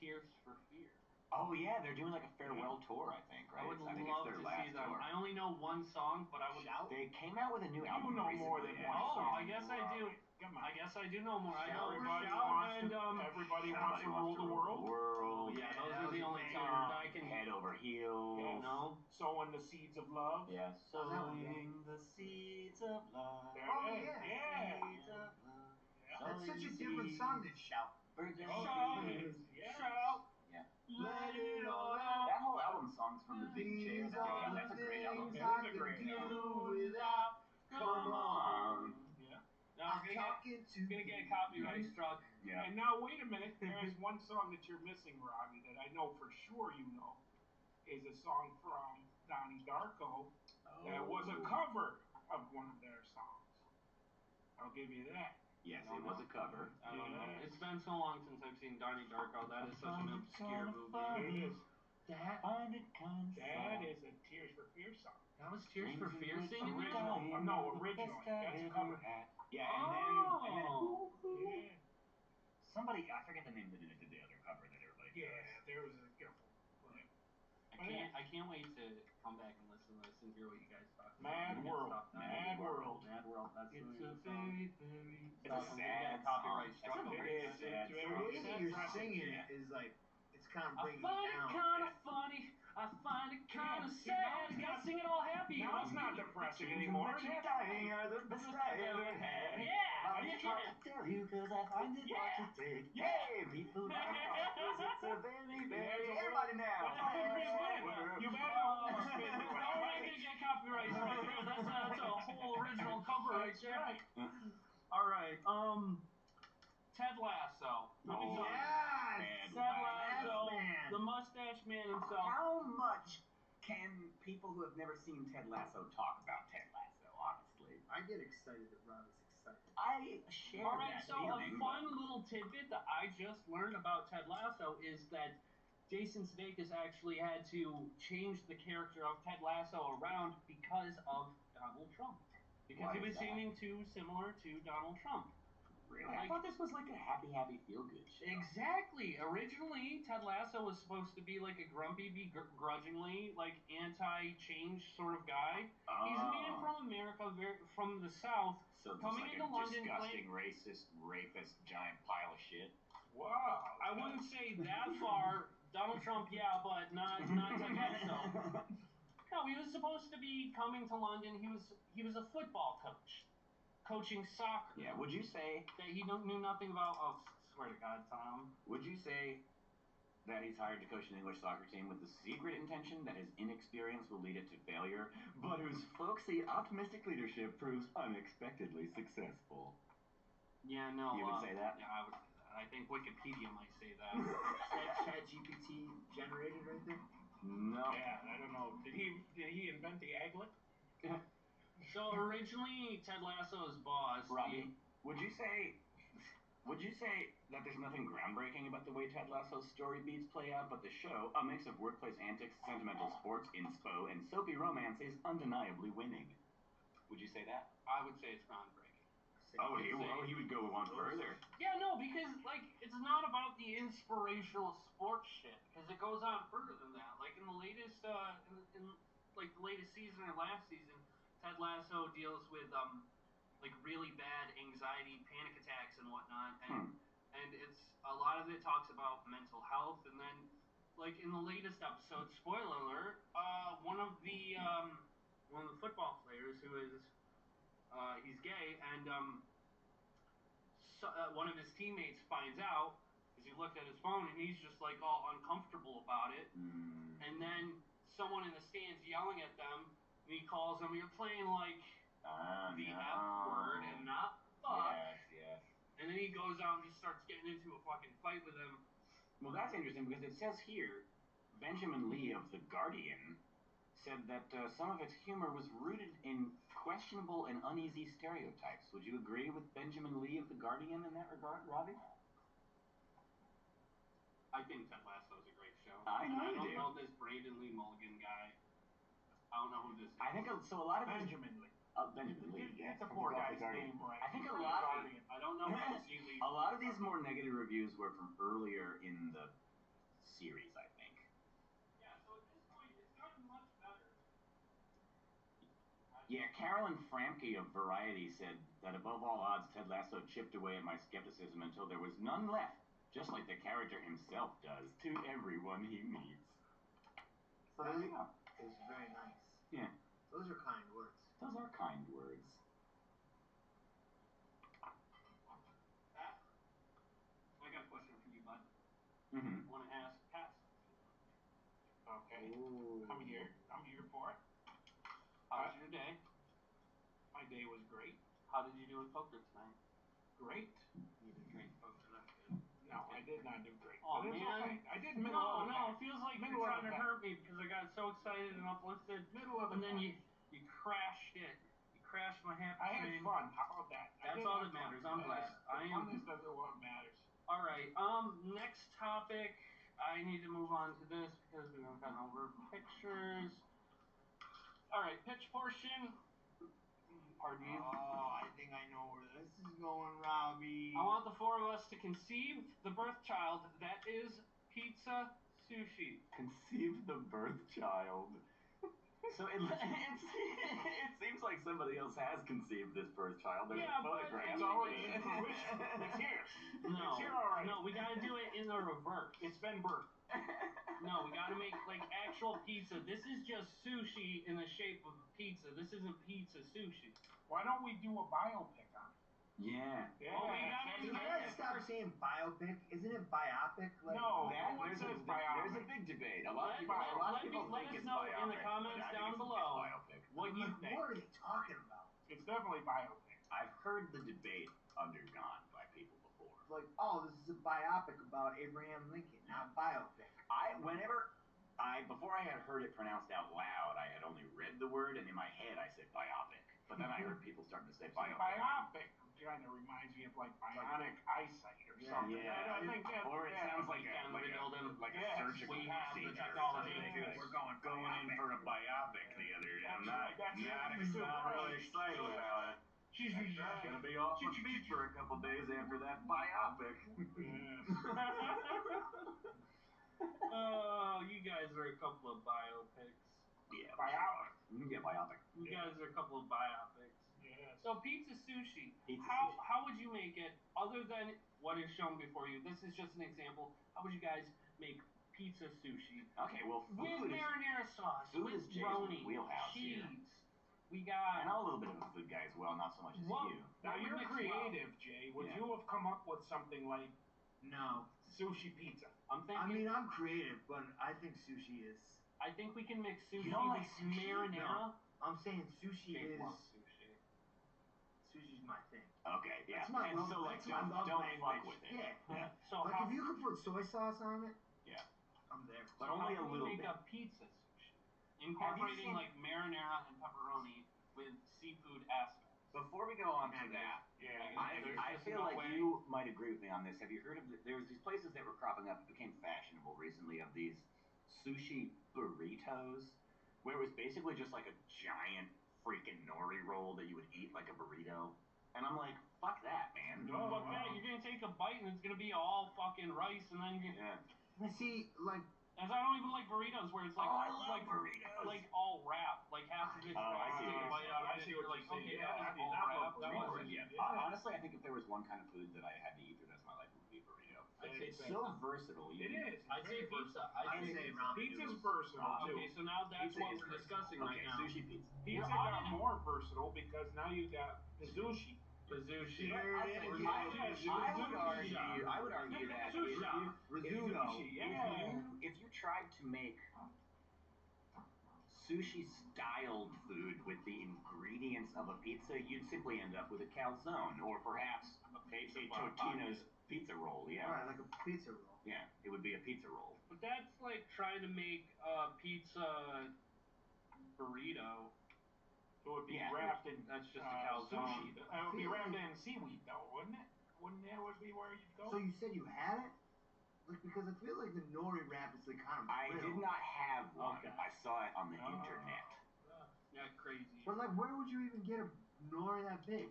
Tears for Fear. Oh yeah, they're doing like a farewell tour, I think, right? I would think love it's to their see last them. tour. I only know one song, but I would. Shout. They came out with a new album You know recently. more than one Oh, song. I guess I do. Come on. I guess I do know more. I know Everybody Shout wants and to, everybody wants to rule the world. world. yeah, those that are was the a only two banger. that I can. Head over heels. Yes. No. Sowing the seeds of love. Yeah. How's that one go? Sowing the seeds of love. There Oh, it is. yeah. Yeah. Seeds of love. That's such a Sowing different seeds. song than Shout. Very different. Oh, Shout. it is. Yeah. Shout. Yeah. Let it all out. That whole album, Songs from the Big Chair. These are That's the a great album. things It I is a can great do album. without. Come on. Yeah. Now I'm we're talking to gonna get copyright struck. Yeah. And now wait a minute. There is one song that you're missing, Robbie, that I know for sure you know, is a song from Donnie Darko that was a cover of one of their songs. I'll give you that. Yes, I don't it was know. a cover. I don't know. Yes. It's been so long since I've seen Donnie Darko. That is such an obscure movie. It is. That Find it kind of That is a Tears for Fears song. was Tears for Fear singing that? Original. No, originally. That's a cover. Yeah, and then Oh. Yeah. somebody, I forget the name that did the other cover that everybody Yeah, does. there was a I can't wait to come back and listen to this and hear what you guys talk about. Mad Get World. stuff done. Mad World. Mad World. That's It's the a song. very It's a Stop, I'm gonna sad get copyright song. struck. It's a It very is. sad It's The song. way that you're Sad singing yeah. is like it's kind of I bringing find you it down. kind of funny. I find it kind of see, now sad. it's You gotta not- sing it all happy. Now it's not depressing anymore. That you're dying are the best I ever had. Yeah. tell you because I find it hard to take. Yeah, people are opposites are very, very. Everybody now. That's a pretty good. You better almost spin to it. No, we're not gonna get copyright strike there. That's a whole original cover right there. Right. All right. Ted Lasso. Let me tell you. Yes! Ted Lasso, Man. the mustache man himself. How much can people who have never seen Ted Lasso talk about Ted Lasso, honestly? I get excited that Rob is excited. I share All right, that so feeling. a fun little tidbit that I just learned about Ted Lasso is that Jason Sudeikis actually had to change the character of Ted Lasso around because of Donald Trump. Because Why he is was that? seeming too similar to Donald Trump. Really? I thought this was like a happy, feel-good show. Exactly. Originally, Ted Lasso was supposed to be like a grumpy, begrudgingly, like anti-change sort of guy. He's a man from America, from the South, So just coming like into a London. disgusting, racist, rapist, giant pile of shit. Wow. I wouldn't say that far. Donald Trump, yeah, but not Ted Lasso. No, he was supposed to be coming to London. He was a football coach, coaching soccer. Yeah. Would you say that he knew nothing about? Oh, swear to God, Tom. Would you say that he's hired to coach an English soccer team with the secret intention that his inexperience will lead it to failure, but whose folksy, optimistic leadership proves unexpectedly successful? Yeah, no. You would say that? Yeah, I would say that. I think Wikipedia might say that. Is that ChatGPT generated right there? No. Yeah, I don't know. Did he invent the aglet? So originally, Ted Lasso's boss. Robbie, would you say that there's nothing groundbreaking about the way Ted Lasso's story beats play out, but the show, a mix of workplace antics, sentimental sports, inspo, and soapy romance, is undeniably winning? Would you say that? I would say it's groundbreaking. He would go one further. Yeah, no, because like it's not about the inspirational sports shit, because it goes on further than that. Like in the latest, in like the latest season or last season, Ted Lasso deals with like really bad anxiety, panic attacks, and whatnot, and it's a lot of it talks about mental health, and then like in the latest episode, spoiler alert, one of the football players who is he's gay, and one of his teammates finds out because he looked at his phone and he's just like all uncomfortable about it. And then someone in the stands yelling at them, and he calls them, "You're playing like the F word and not fuck." Yes. And then he goes out and just starts getting into a fucking fight with him. Well, that's interesting because it says here, Benjamin Lee of The Guardian said that some of its humor was rooted in questionable and uneasy stereotypes. Would you agree with Benjamin Lee of The Guardian in that regard, Robbie? I think Ted Lasso is a great show. I know you don't do. know this Brandon Lee Mulligan guy. I don't know who this is. I think so. A lot of Benjamin Lee. Benjamin Lee. Get the from poor The guy's Guardian. name right. I think a He's lot. Guardian. I don't know who this Lee. A lot of these more negative reviews were from earlier in the series, I think. Yeah, so at this point, it's gotten much better. Yeah, Carolyn Framke of Variety said that above all odds, Ted Lasso chipped away at my skepticism until there was none left, just like the character himself does to everyone he meets. So there you go. It was very nice. Yeah. Those are kind words. Those are kind words. I got a question for you, bud. Mm-hmm. I want to ask Pat. Okay. Ooh. I'm here for it. How was your day? My day was great. How did you do in poker tonight? Great. You did great in poker. That's good. No, I did not do great. Oh, but it's man. okay. I did middle of the No, pack. it feels like Middle you're of trying to the pack. hurt me because I got so excited and uplifted. Middle of the And then pack. you crashed it. You crashed my happy I had train. fun. How about that? I That's did all have that matters. fun. I'm glad. I am. Fun is what matters. All right. Next topic. I need to move on to this because we haven't gotten over pictures. All right, pitch portion. Pardon me. Oh, I think I know where this is going, Robbie. I want the four of us to conceive the birth child that is pizza sushi. Conceive the birth child. So it seems like somebody else has conceived this birth child. There's Yeah, a but photograph. It's already in fruition. It's here. No, It's here already. no, we gotta do it in the reverse. It's been birthed. No, we gotta make like actual pizza. This is just sushi in the shape of pizza. This isn't pizza sushi. Why don't we do a biopic on it? Yeah. Yeah. Well, we gotta saying biopic? Isn't it biopic? Like, No, That, what there's, says a, biopic? there's a big debate. A lot of people, Let think us it's know biopic, in the comments but I down think it's below biopic. what you like, think. what are they talking about? It's definitely biopic. I've heard the debate undergone by people before. It's like, oh, this is a biopic about Abraham Lincoln, not biopic. Before I had heard it pronounced out loud, I had only read the word, and in my head I said biopic. But then I heard people starting to say biopic. Biopic kind of reminds me of like bionic eyesight or something. Yeah. I think that, Or it sounds like can rebuild him. a surgical We have the procedure. technology. We're going in for a biopic the other day. I'm not really excited about it. She's Gonna be off my feet for a couple days after that biopic. Oh, you guys are a couple of biopics. Yeah, Biopic. Biopic. You guys are a couple of biopics. Yes. So pizza sushi. Pizza how sushi. how would you make it other than what is shown before you? This is just an example. How would you guys make pizza sushi Okay, well, with marinara sauce, food with is Jay's brownie, wheelhouse cheese? here. We got. And I'm a little bit of a food guy as well, not so much as What? you. Now What would you're mix creative, Jay. Would Yeah. you have come up with something like No. sushi pizza? I'm thinking. I mean, I'm creative, but I think sushi is. I think we can mix sushi You don't with like sushi? marinara. I'm saying sushi Jake is. loves sushi. Sushi's my thing. Okay, yeah. That's my and love. so, like, That's my love don't language. fuck with it. Yeah. So Like how, if you could put soy sauce on it, Yeah. I'm there. But so only how a can little we make bit. a pizza sushi? Incorporating seen- like marinara and pepperoni with seafood aspects. Before we go on to Negative. that, Yeah. There's I just feel no like way. you might agree with me on this. Have you heard of there's these places that were cropping up, it became fashionable recently, of these sushi burritos, where it was basically just like a giant freaking nori roll that you would eat like a burrito. And I'm like, fuck that, man. No. Fuck that, you're gonna take a bite and it's gonna be all fucking rice and then you're Yeah. See, like, as I don't even like burritos where it's like Oh, I love like burritos. like all wrapped. Like half of it's Oh, I wrapped, see take what a you're bite out of I it see and what you're like, you're okay, saying. that Yeah, was I mean, all that wrapped. was- That that was was- Yeah. Yeah. Honestly, I think if there was one kind of food that I had to eat for the rest of my life, it would be a burrito. I'd say It's pizza. so versatile. It is. I'd say pizza. I'd say ramen Pizza's noodles. versatile too. Okay, so now that's Pizza what is we're versatile. discussing Okay, right now. sushi pizza. Pizza You're got on it. more versatile because now you got Pazushi. Pazushi. There it is. I would argue that Risotto. if you tried to make sushi styled food with the ingredients of a pizza, you'd simply end up with a calzone or perhaps a Totino's pizza roll. Yeah. Right, like a pizza roll. Yeah, it would be a pizza roll. But that's like trying to make a pizza burrito. It would be Yeah, wrapped in That's just a calzone. sushi. It would be wrapped in seaweed though, wouldn't it? Wouldn't that would be where you'd go? So you said you had it? Like, because I feel like the nori wrap is like kind of I brittle. did not have one. Okay. I saw it on the internet. Not crazy. But like, where would you even get a nori that big?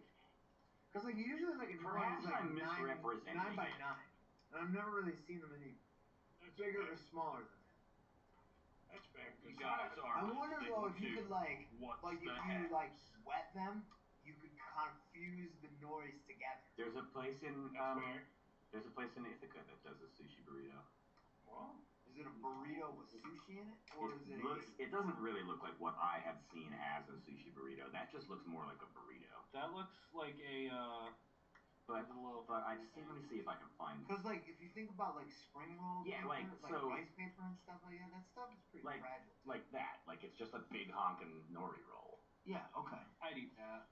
Because like usually like a nori Perhaps is like I'm 9 misrepresenting by it. 9, and I've never really seen them any bigger or smaller than that. That's fair. You guys are. I wonder though if you sticking could like What's if the you heck? like wet them, you could kind of fuse the noris together. There's a place in That's fair. there's a place in Ithaca that does a sushi burrito. Well, Is it a burrito with sushi in it, or is it? It doesn't really look like what I have seen as a sushi burrito. That just looks more like a burrito. That looks like a But a little. I've seen. Let me see if I can find. Because like if you think about like spring roll Yeah, paper, like, like so- rice paper and stuff like that, that stuff is pretty Like- fragile. Like that. Like it's just a big honkin' nori roll. Yeah. Okay. I'd eat that.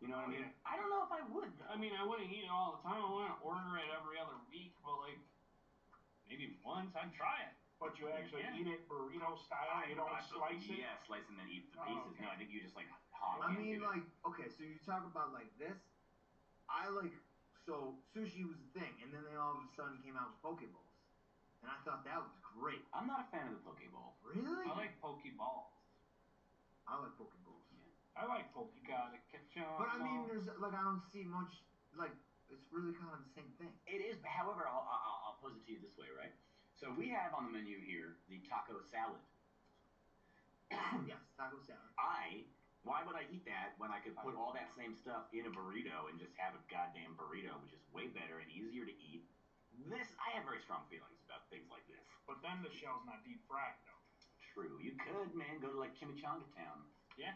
You know what I mean? yeah. I don't know if I would though. I mean, I wouldn't eat it all the time. I wouldn't order it every other week, but like maybe once I'd try it. but you actually Yeah. eat it burrito style. You don't slice it. Yeah, slice and then eat the Oh, pieces. okay. No, I think you just like honk I into mean, it. like, okay, so you talk about like this. I like, so sushi was a thing, and then they all of a sudden came out with poke bowls, and I thought that was great. I'm not a fan of the poke bowl. Really? I like poke balls. I like poke bowls. I like poke. You gotta catch on. But I mean, there's like I don't see much like it's really kind of the same thing. It is. However, I'll pose it to you this way, right? So we have on the menu here the taco salad. Yes, taco salad. Why would I eat that when I could put all that same stuff in a burrito and just have a goddamn burrito, which is way better and easier to eat? I have very strong feelings about things like this. But then the shell's not deep fried though. True, you could, man, go to like Chimichanga Town. Yeah.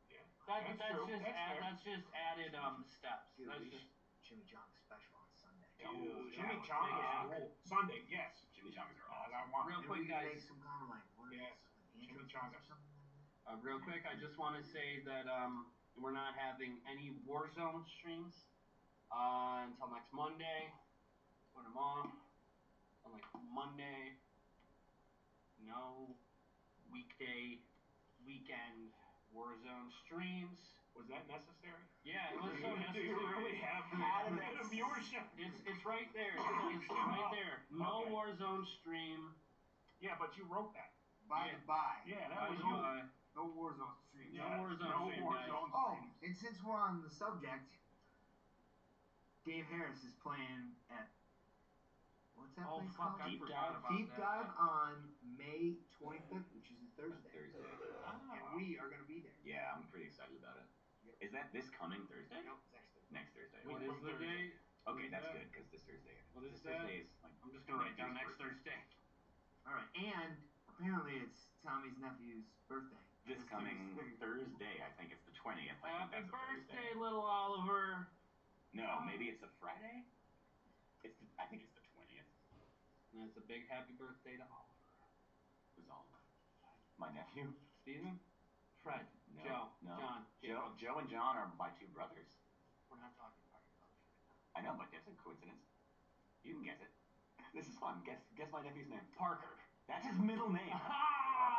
Yeah. That's true. just That's fair. that's just added steps. Dude, That's we just should chimichanga special on Sunday. Dude, Chimichangas yeah. rule. Sunday, yes. Chimichangas are I awesome. want Real Maybe quick, we can guys. make some kind of like what is Yes. it, like intro Chimichangas. or something like that. Real quick, I just want to say that we're not having any Warzone streams until next Monday. Put them off on like Monday. No weekday, weekend Warzone streams. Was that necessary? Yeah, it was so Do necessary. you really have How did a that- viewership? It's right there. It's right there. No Okay. Warzone stream. Yeah, but you wrote that. By Yeah. the by. Yeah, that was Bye, you. bye. No Warzone stream. No Warzone no stream, guys. Warzone Oh, streams. and since we're on the subject, Dave Harris is playing at what's that Oh place fuck, called? I Deep forgot Dive? about Deep that. Dive on May 25th, which is a Thursday. Thursday. And we are gonna be there. Yeah, I'm pretty excited about it. Is that this coming Thursday? Nope, next Thursday. Next Thursday. What okay. is the date? Okay, What is that's that? good because this Thursday. What is this that? Thursday is like. I'm just gonna write down next nephew's Thursday. All right, and apparently it's Tommy's nephew's birthday. This coming Thursday, I think it's the 20th. I think Happy that's a birthday, Thursday. little Oliver. No, maybe it's a Friday. I think it's the 20th. And that's a big happy birthday to Oliver. Who's all? My nephew. Steven? Fred? No, Joe? no. John? Jacob? Joe and John are my two brothers. We're not talking about your brothers right now. I know, but that's a coincidence. You can guess it. This is fun. Guess my nephew's name. Parker. That's his middle name.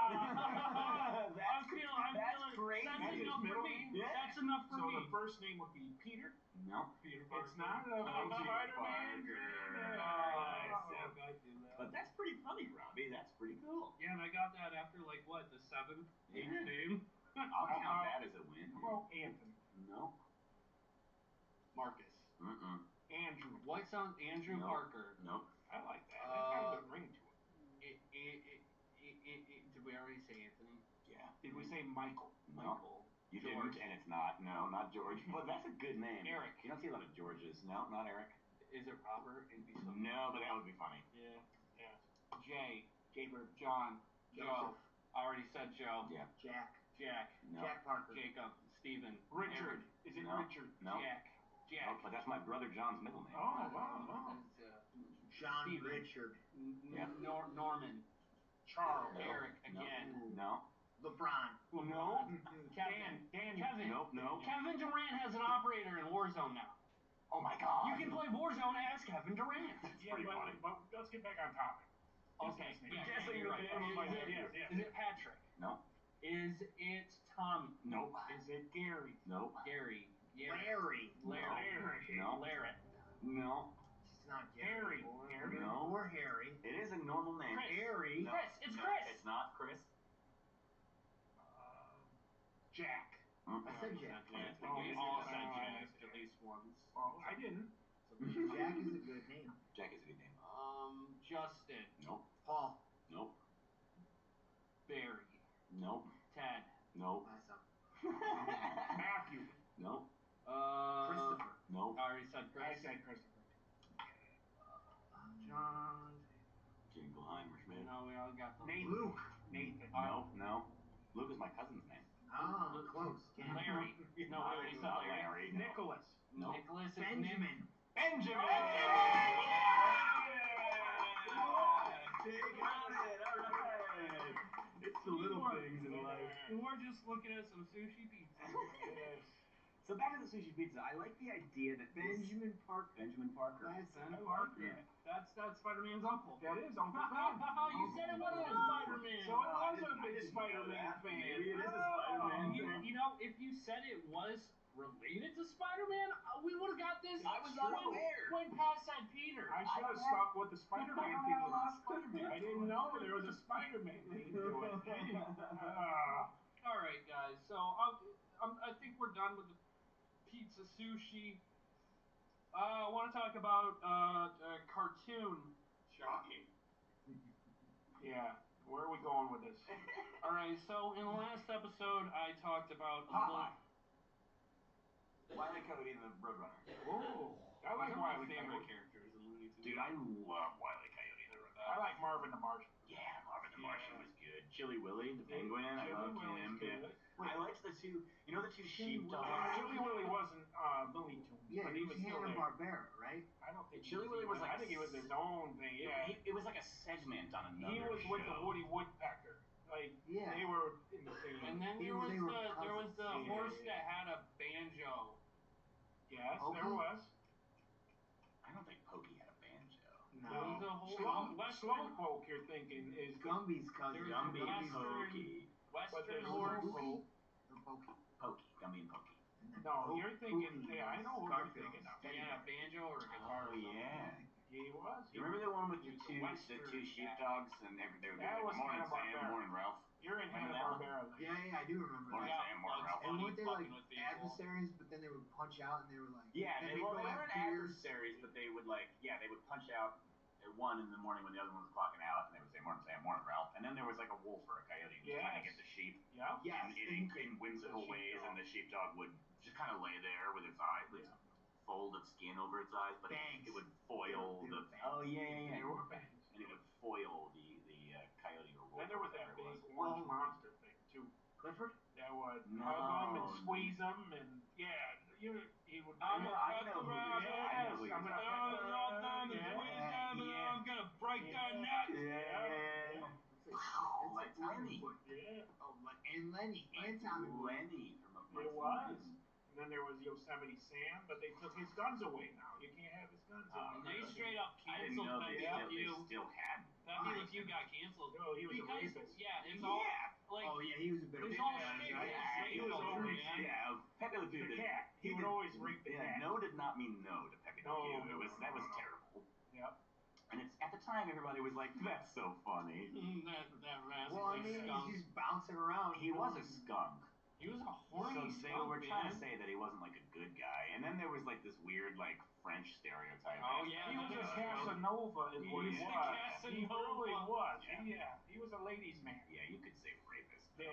I'm feeling crazy. That's That's his enough for middle me. name? Yeah. That's enough for So me. the first name would be Peter. No. Peter Parker. It's not a Spider-Man. But that's pretty funny, Robbie. That's pretty cool. Yeah, and I got that after like what, the 7th, 8th Yeah. name? I'll count that as a win. How about Anthony? No. Marcus. Mm-mm. Andrew. What sounds Andrew No. Parker? Nope. I like that. That has a ring to it. Did we already say Anthony? Yeah. Did we say Michael? No. Michael. You George. didn't, and it's not. No, not George. But that's a good name. Eric. You don't see a lot of Georges. No, not Eric. Is it Robert? It'd be so No, but that would be funny. Yeah. Yeah. Jay. Gabriel, John. Joe. Joseph, I already said Joe. Yeah. Jack, Jack. No. Jack Parker. Jacob. Stephen. Richard. Eric, Is it No. Richard? No. Jack. No, but that's my brother John's middle name. Oh, wow. It's, John Steven. Richard, Yeah. Norman. Charles. No. Eric No. again. No. LeBron, No. Kevin. Kevin. Nope. No. Kevin Durant has an operator in Warzone now. Oh my God. You can play Warzone as Kevin Durant. Yeah, pretty funny. but let's get back on topic. Okay. Guess his name. Yeah, Guessing you're the right. name of my Is nephew. it Patrick? No. Is it Tommy? Nope. Is it Gary? Nope. Gary? Larry. No. Larry? No. It's not Harry. Gary. Harry. No. Or Harry. It is a normal name. Chris. Harry. No. Chris. It's No, Chris. It's not Chris. Jack. I said Jack. We all said Jack at least once. Well, I didn't. Jack is a good name. Jack is a good name. Justin. Nope. Paul. Nope. Barry. Nope. Ted. Nope. Myself. Matthew. Nope. Christopher. Nope. I already said Chris. I said Christopher. John. Jingleheimer Schmidt. No, we all got the Nathan. Luke. Nathan. Nope. No. Luke is my cousin's name. Oh, close. Ken. Larry. No, we already said Not Larry. Larry. No. Nicholas. Nope. Nicholas is Benjamin. Benjamin. Take on it. All right. It's the little things in life. We're just looking at some sushi pizza. Yes. So back to the sushi pizza. I like the idea that Benjamin Parker. Benjamin Parker. Ben I like Parker. that. That's Spider-Man's uncle. That is Uncle Ben. You said it wasn't Spider-Man. So it was a I big didn't know Spider-Man that. fan. Maybe it is a Spider-Man fan. You know, if you said it was related to Spider-Man, we would have got this. I was when- unaware. When Pat said Peter. I should have stuck with the Spider-Man theme. I didn't know there was a Spider-Man theme to it. All right, guys. So I think we're done with the pizza sushi. I want to talk about a cartoon. Shocking. Yeah. Where are we going with this? All right. So in the last episode, I talked about Popeye. Wile E. Coyote and the Roadrunner. Oh, I like One of Wile my E. favorite Coyote. characters in Looney Tunes. Dude, I love Wile E. Coyote and the Roadrunner. I like Marvin the Martian. Yeah, Marvin the Martian was good. Chili Willy, the penguin, I Chili loved Willie's him. good. Yeah. Wait. I liked the two. You know the two Chili sheepdogs. Willy wasn't Looney Tunes, Yeah, but he he was was still there. Hanna-Barbera, right? I don't think Chili Willy was like I think he was his own thing. Yeah, It was like a segment on another he was with the show. Woody Woodpecker. Like Yeah. they were in the same. And then They there were was the cousins. horse Yeah. that had a banjo. Yes, Pokey? there was. I don't think Pokey had a banjo. There was a whole Western Slowpoke. You're thinking is Gumby's cousin. There's Gumby and Western- Pokey. but Western there's horse. Slowpoke. Or Pokey. Pokey. Gumby and Pokey. And then No, Pokey you're thinking. Yeah, I was know who you're Garfield's thinking of. teddy Yeah, bear. banjo or a guitar. Oh or something. yeah. He was. You remember the one with He the was a two Western sheepdogs and they would be That like, was morning Sam, Hanna-Barbera. morning Ralph. You're in Remember that one? Hanna-Barbera land. Yeah, I do remember Morning that. Sam, morning Bugs Ralph. And Bunny weren't they fucking like with people. adversaries, but then they would punch out and they were like, Yeah, then they they'd go have weren't beers. adversaries, but they would they would punch out at 1 in the morning when the other one was clocking out, and they would say morning Sam, morning Ralph. And then there was like a wolf or a coyote who was trying to get the sheep Yeah. Yes. in whimsical The ways, sheepdog. and the sheepdog would just kind of lay there with its eyes, with its fold of skin over its eyes, but Bangs. it would foil They the. were bangs. Oh yeah. There were bangs. And it would foil the coyote or wolf. Then there was or that whatever big it was. orange monster thing too. Clifford? That would No. hug him and squeeze him and he would. I know who you're Yes, talking I'm about. gonna gonna break their neck. Yeah. Wow, like Lenny. Yeah. Oh, and Lenny. And Tommy Boy. Lenny from It was. And then there was Yosemite Sam, but they took his guns away now. You can't have his guns And they anymore. straight up I didn't canceled know Pepe they Le Pew. still had. Pepe Le Pew got canceled. No, he was a Because, rapist. yeah, it's all like Oh, yeah, he was a bit of his a whole bad shtick guy. is Yeah, rape he was culture, always man. Pepe Le Pew The did. cat. He would always rape the cat. No did not mean no to Pepe Le Pew. That was No. terrible. Yep. And it's at the time everybody was like, that's so funny. that rascal Well, I mean, skunk. he's just bouncing around. He was a skunk. He was a horny So they skunk, were trying to man. say that he wasn't like a good guy, and then there was like this weird like French stereotype. Oh, yeah, He was a that's Casanova is He what he was a was. Casanova. He really was. Yeah. He was a ladies' man. Yeah, you could say rapist. Yeah.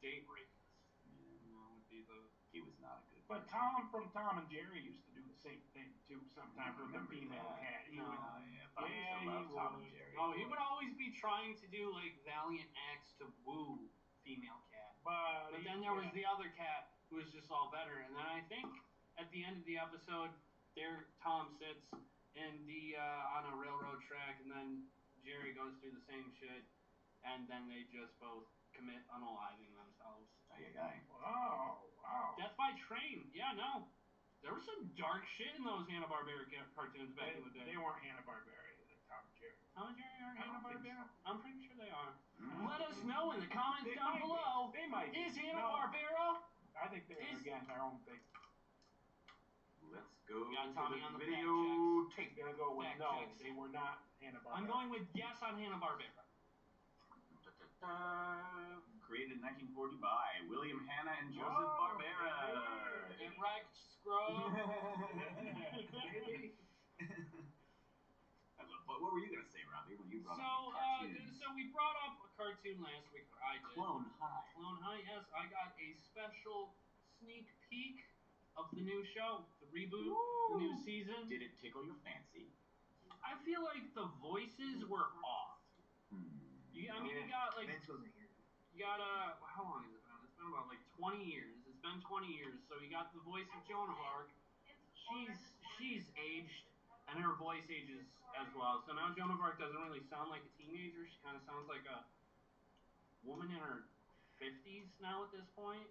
Date rapist. That would be the. He was not a good. But person. Tom from Tom and Jerry used to do the same thing too. Sometimes with the Remember female that. cat. He No. would. Yeah, but I used to love Tom and Jerry. Oh, he would always be trying to do like valiant acts to woo female cat. But then there was the other cat who was just all better. And then I think at the end of the episode, there Tom sits in the on a railroad track, and then Jerry goes through the same shit, and then they just both commit unaliving themselves. Wow. Death by train. Yeah, no. There was some dark shit in those Hanna-Barbera cartoons back in the day. They weren't Hanna-Barbera. Tom and Jerry. Tom and Jerry are I don't think Hanna-Barbera? so. I'm pretty sure they are. Mm. Let us know in the comments They down might be. below. They might be. Is Hanna-Barbera? I think they're again their own thing. Let's go We got to Tommy the on the video fact tape. Gonna go with Fact no. checks. They were not Hanna-Barbera. I'm going with yes on Hanna-Barbera. Created in 1940 by William Hanna and Joseph Barbera. Get wrecked, scrub. But what were you gonna say, Robbie, when you brought So, up cartoons? so we brought up a cartoon last week, or I did. Clone High. Clone High, yes. I got a special sneak peek of the new show, the reboot, the new season. Did it tickle your fancy? I feel like the voices were off. You got like Vince wasn't here. you got how long has it been? It's been about like 20 years. It's been 20 years. So you got the voice of Joan of Arc. She's aged, and her voice ages as well. So now Joan of Arc doesn't really sound like a teenager. She kind of sounds like a woman in her 50s now at this point.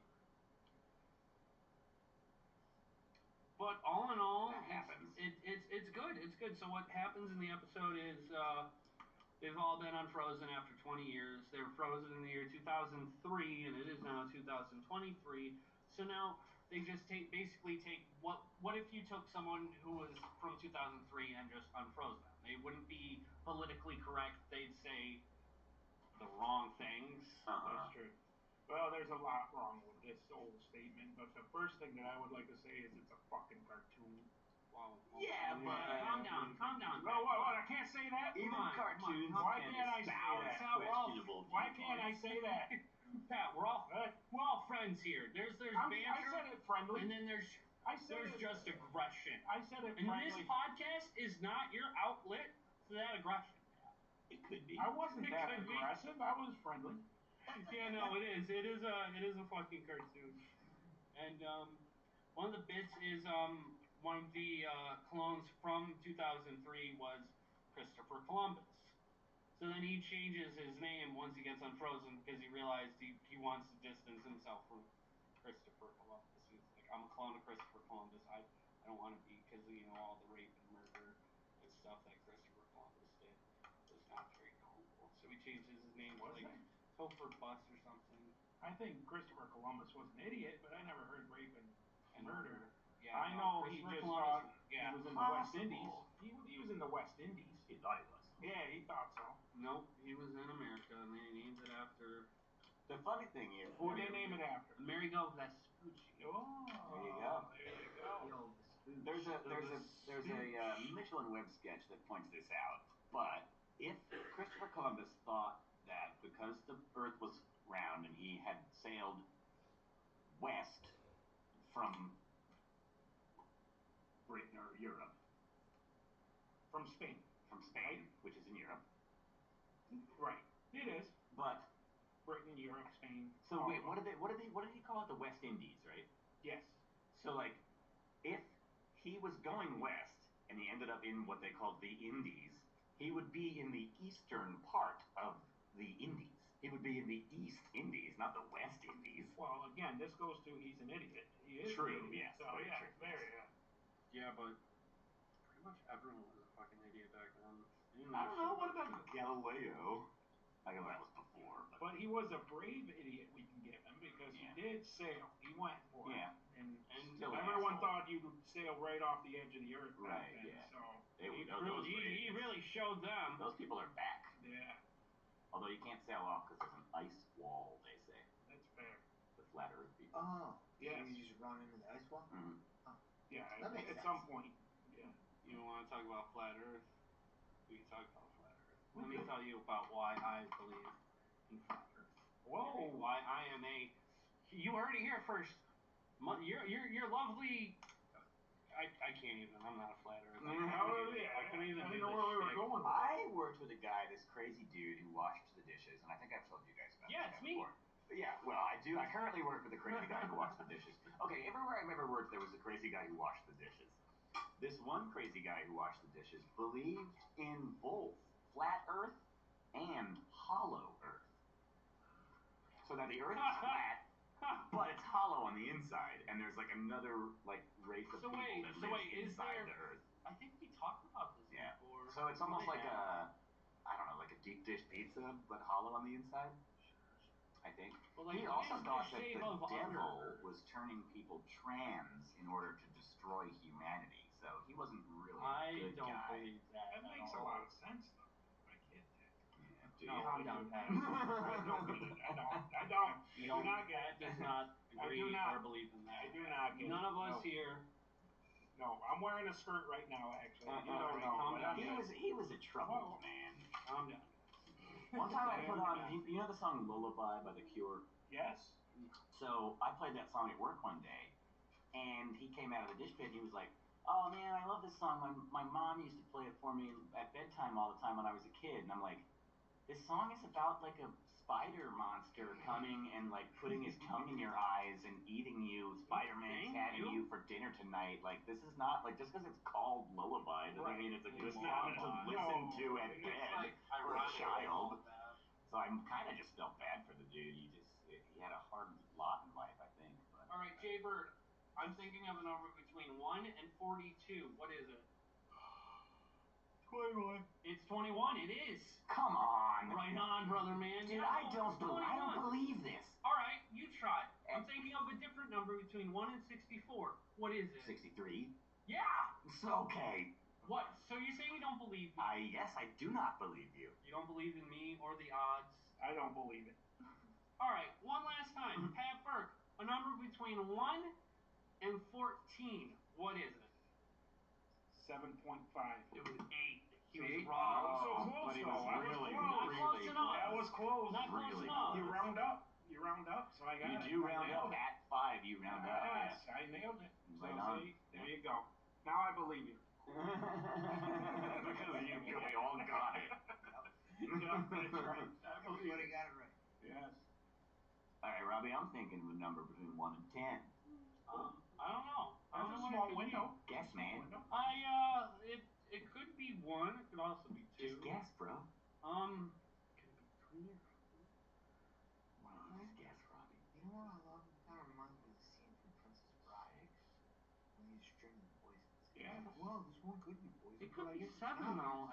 But all in all, it's good. It's good. So what happens in the episode is they've all been unfrozen after 20 years. They were frozen in the year 2003, and it is now 2023. So now they just basically take what if you took someone who was from 2003 and just unfroze them? They wouldn't be politically correct. They'd say the wrong things. That's true. Well, there's a lot wrong with this old statement, but the first thing that I would like to say is it's a fucking cartoon. Wow. Yeah, but Calm down. No, what? I can't say that. Even cartoons Why can can't I say espouse that? questionable Why can't I say that? Pat, we're all friends here. There's I banter, said it friendly. and then there's just aggression. I said it And friendly. this podcast is not your outlet to that aggression. It could be. I wasn't It that could be. aggressive. I was friendly. Yeah, no, it is. It is a fucking cartoon. And one of the bits is one of the clones from 2003 was Christopher Columbus. So then he changes his name once he gets unfrozen because he realized he wants to distance himself from Christopher Columbus. He's like, I'm a clone of Christopher Columbus. I don't want to be, because you know all the rape and murder and stuff that Christopher Columbus did was not very cool. So he changes his name to like Topher Bus or something. I think Christopher Columbus was an idiot, but I never heard rape and murder. Yeah, I know he Christopher just Columbus, thought yeah. he was in the West Indies. He was in the West Indies. He thought he was. Yeah, he thought so. Nope, he was in America, and they named it after. The funny thing is, Who did they name it after? Amerigo Vespucci. Oh, there you go. There you go. The old Vespucci. There's a Michelin Web sketch that points this out. But if Christopher Columbus thought that because the Earth was round and he had sailed west from Britain or Europe, From Spain. which is in Europe, Right. It is. but Britain, Europe, Spain. so all wait, of them. what did he call it? The West Indies, right? Yes. So like, if he was going west and he ended up in what they called the Indies, he would be in the eastern part of the Indies. He would be in the East Indies, not the West Indies. Well, again, this goes to he's an idiot. He is True, an idiot. yes, So very yeah, true, very yes. Yeah, but pretty much everyone was a fucking idiot back then. I don't know. What about Galileo? I know that was before. But he was a brave idiot, we can give him, because he did sail. He went for it. Yeah. And Still an everyone asshole. thought you'd sail right off the edge of the earth back Right, then. yeah. So He really showed them. Those people are back. yeah, Although you can't sail off because there's an ice wall, they say. that's fair. The flat Earth people. Oh, Yes. you just run into the ice wall? Mhm. Yeah, That makes at sense. some point. Yeah. You want to talk about flat Earth? We can talk about flat Earth. Let me tell you about why I believe in flat Earth. Whoa. Why I am a. You heard it here first. You're lovely. I can't even. I'm not a flat Earth. I couldn't even I do didn't know this where we were shtick. going with I worked with a guy, this crazy dude who washed the dishes, and I think I've told you guys about Yeah, this it's guy me. before. Yeah, well, I do. I currently work with a crazy guy who washed the dishes. Okay, everywhere I've ever worked, there was a crazy guy who washed the dishes. This one crazy guy who washed the dishes believed in both flat Earth and hollow Earth. So that the Earth is flat, but it's hollow on the inside, and there's like another like race of people that lives inside the Earth. I think we talked about this Yeah. before. So it's almost like I don't know, like a deep dish pizza, but hollow on the inside. I think. Well, like, He also is thought the that shape the of devil other- was turning people trans in order to destroy humanity. So he wasn't really a I good don't guy. believe that. That at makes a all. lot of sense, though. I get that. Do No, you? I'm down, Pat. I don't get it. I don't. You do don't. not get Pat it. does not I agree do not. or believe in that. I do not get None it. of us No. here. No, I'm wearing a skirt right now, actually. You All don't right, know. calm but down. He was a troubled Whoa. man. Calm down. One time I put on, you know the song Lullaby by The Cure? Yes. So I played that song at work one day, and he came out of the dish pit and he was like, "Oh man, I love this song. My mom used to play it for me at bedtime all the time when I was a kid." And I'm like, "This song is about like a spider monster coming and like putting his tongue in your eyes and eating you. Spider-Man's having you for dinner tonight. Like this is not like just because it's called Lullaby doesn't mean it's a good song to listen to at bed Like, for a child." all that. So I kind of just felt bad for the dude. He had a hard lot in life, I think. But All right, Jay Bird. I'm thinking of a number between 1 and 42. What is it? 21. It's 21. It is. come on, Right on, brother man. dude! Yeah, I don't it's 21. believe this. All right, you try. I'm thinking of a different number between 1 and 64. What is it? 63. Yeah. It's okay. What? So you're saying you don't believe me? Yes, I do not believe you. You don't believe in me or the odds? I don't believe it. All right, one last time. Pat Burke, a number between 1 and 14. What is it? 7.5. It was 8. He See? was wrong. I was so close, but he though. was I was really, close. Not close really enough. That was close. Not close Really enough. You round up. You round up, so I got You it. do I round nailed up it. at 5. You round up. Yes, Yeah. I nailed it. So Right on. see, there you go. Now I believe you. Because we all got it. Yeah, that's right. I believe Everybody it. got it right. Yes. All right, Robbie, I'm thinking of a number between 1 and 10. I don't know. I don't That's a know what small it could window. be. Guess, man. Window. It could be 1. It could also be 2. Just guess, bro. Could it be 3 or 4? Why don't you just guess, Robbie? You know what I love? It kind of reminds me of the scene from Princess Bride. When he's stringing poisons. Yeah. Well, this one could be poison. It could but I be guess it's 7 not. though.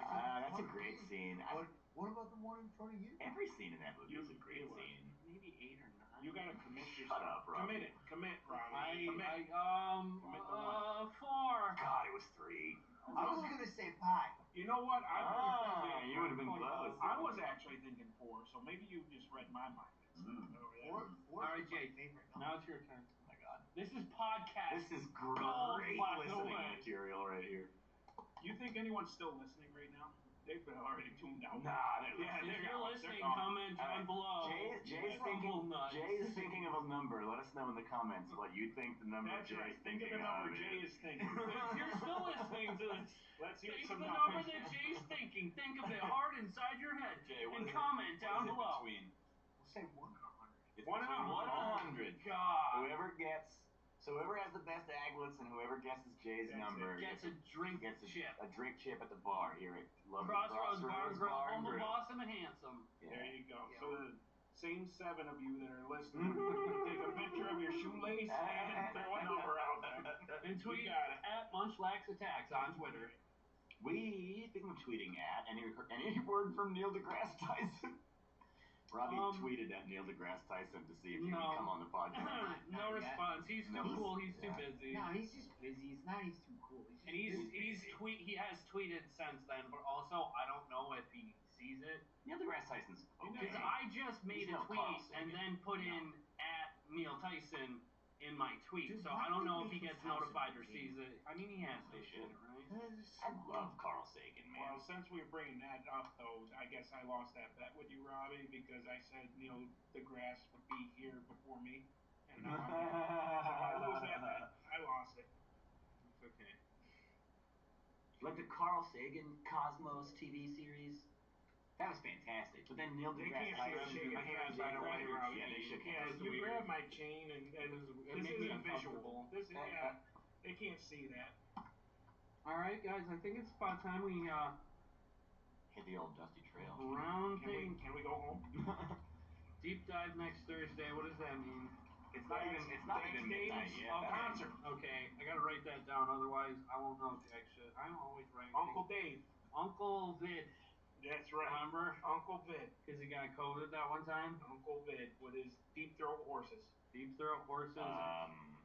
That's a great scene. But what about the one in front of you? Every scene in that movie is a You- great you are. scene. Maybe 8 or 9. You gotta commit Shut yourself. up, Robbie. Commit, Robbie. Commit. Commit to one. 4. God, it was 3. I was gonna say 5. You know what? I would have thinking. You would have been close. I was actually thinking 4, so maybe you just read my mind. Four All right, is my Jake. favorite number. Now it's your turn. Oh my God. This is podcast. This is Gold, great by the listening way. material right here. You think anyone's still listening right now? They've been already tuned out. Nah, they're Yeah, listening. If you're gone. listening, They're gone. comment down below. Jay's Rumble nuts. thinking of a number. Let us know in the comments what you think the number That's Jay's right. Think of thinking the number of Jay is thinking. If you're still listening to this, Let's hear think some of the number numbers. that Jay's thinking. Think of it hard inside your head. Jay, what and is it? comment down What is it below. between? We'll say 1 and 100. It's 1 and between 1 and 100. God. Whoever has the best aglets and whoever guesses Jay's That's number Gets a drink gets a chip. drink chip at the bar here at lovely Crossroads Bar and Grill, Bar and home of Grill. Awesome and Handsome. Yeah. There you go. Yeah. So the same 7 of you that are listening, take a picture of your shoelace and throw a number out there. And tweet You got it. at Munchlax Attacks on Twitter. Speaking of tweeting at, any word from Neil deGrasse Tyson? Robbie tweeted at Neil deGrasse Tyson to see if he would come on the podcast. No Not yet. response. He's too No, cool. He's too yeah. busy. No, he's just busy. It's not he's too cool. And he has tweeted since then, but also I don't know if he sees it. Neil deGrasse Tyson's okay. Because I just made He's a no Carl tweet Sagan. and then put in at Neil Tyson in my tweet, so I don't know if he gets notified or sees it. I mean, he has to They see should. it, right? I love Carl Sagan, man. Well, since we're bringing that up, though, I guess I lost that bet with you, Robbie, because I said Neil deGrasse would be here before me, and now I'm here. So I lose that bet. I lost it. It's okay. Like the Carl Sagan Cosmos TV series, that was fantastic. But then Neil They deGrasse can't Tyson, shake hands by like the that, way, Robbie. yeah, they shook Yeah, hands. you weird. grab my chain, and It this made me isn't visual. uncomfortable. This is, yeah, they can't see that. All right, guys, I think it's about time we hit the old dusty trail. round thing. Can we go home? Deep dive next Thursday. What does that mean? It's not even midnight Dave's yet. concert. Okay, I gotta write that down, otherwise I won't know jack shit. I'm always writing. Uncle Dave. Uncle Vid. That's right. Remember? Uncle Vid. Because he got COVID that one time. Uncle Vid with his deep throat horses. Deep throat horses.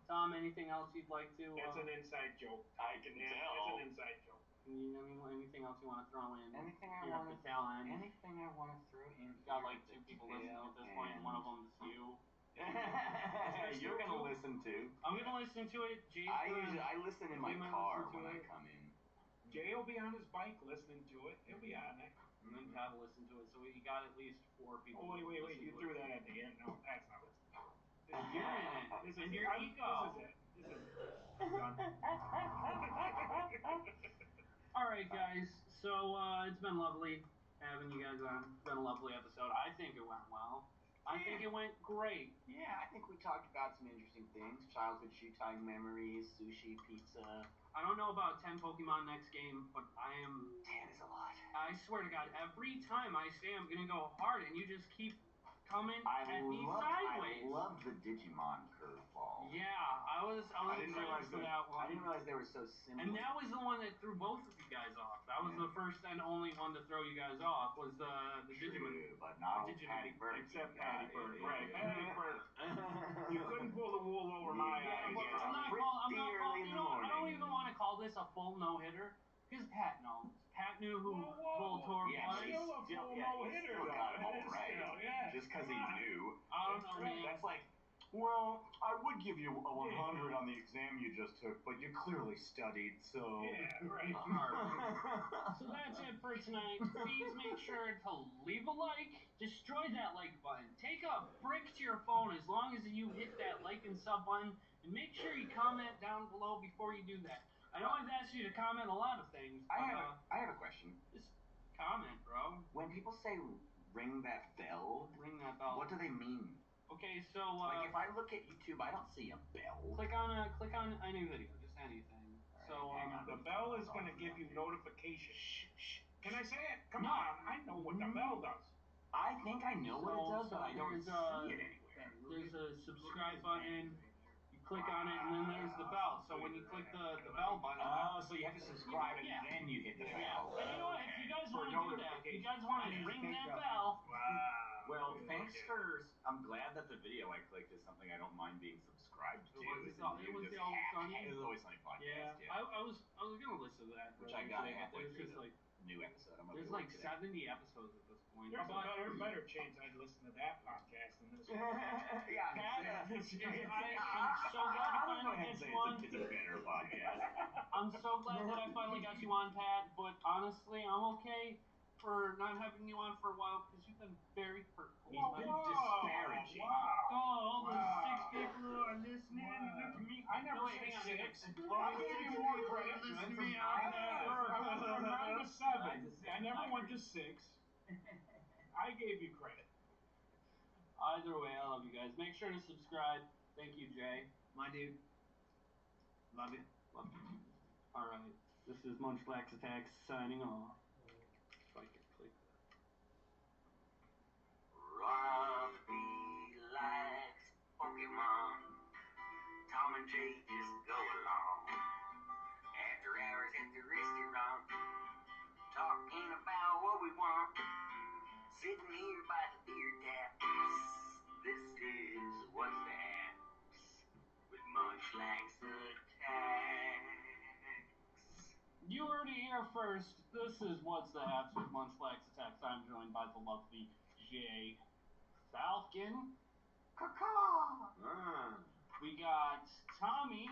Tom, anything else you'd like to? That's an inside joke. I can Yeah, tell. it's an inside joke. Anything else you want to throw in? Anything I here want at to the tail end? Anything I want to throw in? You got like 2 people listening at this point, and one of them is you. You're gonna listen to. I'm gonna listen to it. Jay's I listen in my Jay might car listen to when I it. come in. Jay will be on his bike listening to it. He'll be on it. And then Pat will listen to it. So you got at least 4 people. Oh, wait. listening You to threw it. that at the end. No, that's not listening. You're in it. This And is your it. ego. This is it. Done. All right, guys. So it's been lovely having you guys on. It's been a lovely episode. I think it went well. I think it went great. Yeah, I think we talked about some interesting things. Childhood shoe tying memories, sushi, pizza. I don't know about 10 Pokemon next game, but 10 is a lot. I swear to God, every time I say I'm gonna go hard, and you just keep coming at me sideways. I love the Digimon curveball. Yeah, I was excited for that one. I didn't realize they were so similar. And that was the one that threw both of you guys off. That was the first and only one to throw you guys off. Was the Digimon. But not old Digimon. Patty Bird. Except Patty Bird. Yeah, Right, yeah. Patty Bird. You couldn't pull the wool over my eyes. Yeah, I'm not calling. You know what? I don't even want to call this a full no hitter because Pat knows. Pat knew who Voltorb Yeah, was. but Still a full no-hitter, still got them though. all It is right. still, yeah. Just because he knew. I don't know, man. That's like, well, I would give you a 100 on the exam you just took, but you clearly studied, so. Yeah, right. So that's it for tonight. Please make sure to leave a like, destroy that like button, take a brick to your phone as long as you hit that like and sub button, and make sure you comment down below before you do that. I know I've asked you to comment a lot of things, but I have a question. just comment, bro. When people say ring that bell, Ring that bell. what do they mean? Okay, so Like if I look at YouTube, I don't see a bell. click on any video, just anything. Right, So hang on. The bell is going to give you notifications. Shh. Can I say it? Come No. on, I know what the bell does. I think I know what it does, but I don't there's, see it anywhere. There's a subscribe button. You click on it, and then there's the bell. So when you click the bell button, Oh, so you have to subscribe and Yeah. then you hit the yeah. bell. And you know what? If you guys For want to do that, if you guys want to ring that bell, Well, thanks for. I'm glad that the video I clicked is something I don't mind being subscribed to. It was the Always Sunny. It was Always Sunny podcast. yeah, I was gonna listen to that, Which I got eventually, but halfway there's through just the like new episode. I'm there's like 70 episodes at this point. There's But a better chance I'd listen to that podcast than this one. yeah, Pat, I'm so glad I you finally get you on. It's a better podcast. I'm so glad that I finally got you on, Pat. But honestly, I'm okay for not having you on for a while because you've been very hurtful. He's been disparaging. Oh, all the 6 people who are listening. Look at me. I never wait, said hang on. 6. I gave you more credit. Listen to me. I went from 9 to 7. I never went to 6. I gave you credit. Either way, I love you guys. Make sure to subscribe. Thank you, Jay. My dude. Love you. Love you. All right. This is Munchlax Attacks signing off. If I could click that. Robbie likes Pokemon. Tom and Jay just go along. After hours at the restaurant, talking about what we want. Sitting here by the beer taps. This is What's the Haps with Munchlax Attacks. You heard it here first. This is What's the Haps with Munchlax Attacks. I'm joined by the lovely Jay Falcon. We got Tommy.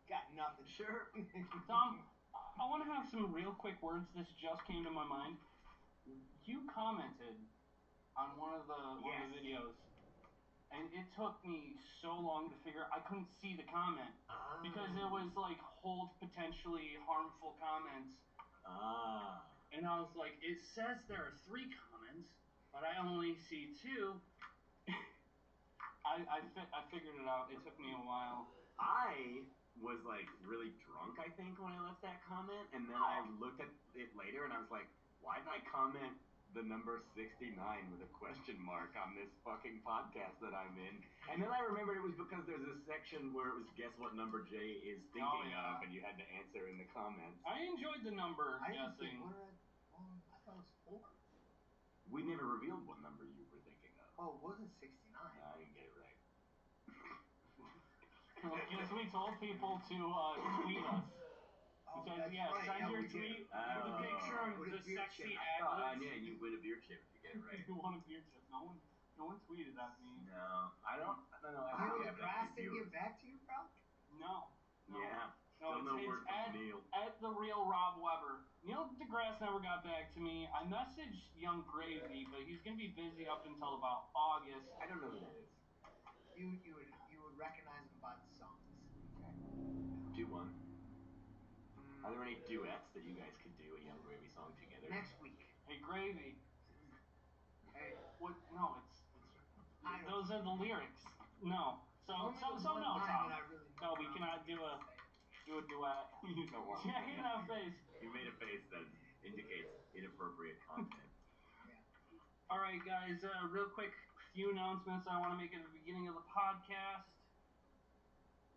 Got nothing. Sure. Tom, I want to have some real quick words. This just came to my mind. You commented on one of the videos, and it took me so long to figure. I couldn't see the comment because it was like hold potentially harmful comments. And I was like, it says there are 3 comments, but I only see 2. I figured it out. It took me a while. I was like really drunk, I think, when I left that comment, and then I looked at it later and I was like, why did I comment the number 69 with a question mark on this fucking podcast that I'm in? And then I remembered it was because there's a section where it was guess what number Jay is thinking of, and you had to answer in the comments. I enjoyed the number guessing. I thought it was 4. We never revealed what number you were thinking of. Oh, it wasn't 69. I didn't get it right. Because we told people to tweet us. Oh, Says, that's yeah, right. send your we tweet did. with a picture of With the a beer sexy chip. ad libs. Yeah, you win a beer chip if you get it right. You want a beer chip. No one tweeted at me. No, I don't know. Neil deGrasse didn't get back to you, bro? No. Yeah. No, Still no it's word from Neil. at the real Rob Weber. Neil deGrasse never got back to me. I messaged Young Gravy, but he's gonna be busy up until about August. I don't know who that is. You would recognize him by the songs. Okay. Do one. Are there any duets that you guys could do a Young Gravy song together? Next week. Hey, Gravy. Hey. What? No, it's those are the lyrics. No. So Only the no, one line Tom. that I really No, know we about. cannot do a duet. You don't want to. Yeah, in that face. You made a face that indicates inappropriate content. All right, guys. Real quick, few announcements I want to make at the beginning of the podcast.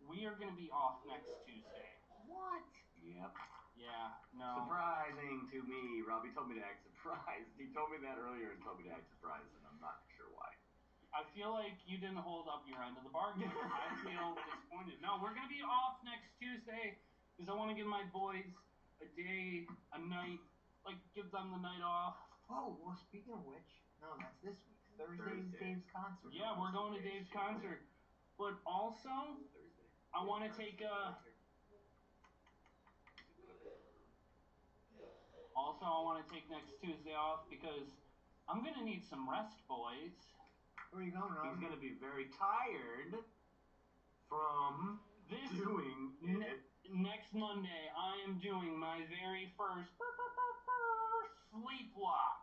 We are going to be off next Tuesday. What? Yep. Yeah. No. Surprising to me. Robbie told me to act surprised. He told me that earlier and told me to act surprised, and I'm not sure why. I feel like you didn't hold up your end of the bargain. I feel disappointed. No, we're going to be off next Tuesday because I want to give my boys a day, a night, like give them the night off. Oh, well, speaking of which, no, that's this week. Thursday is Dave's concert. Yeah, we're going to Dave's concert. But also, I want to take next Tuesday off because I'm going to need some rest, boys. Where are you going, Rob? He's going to be very tired from doing it. Next Monday, I am doing my very first sleepwalk.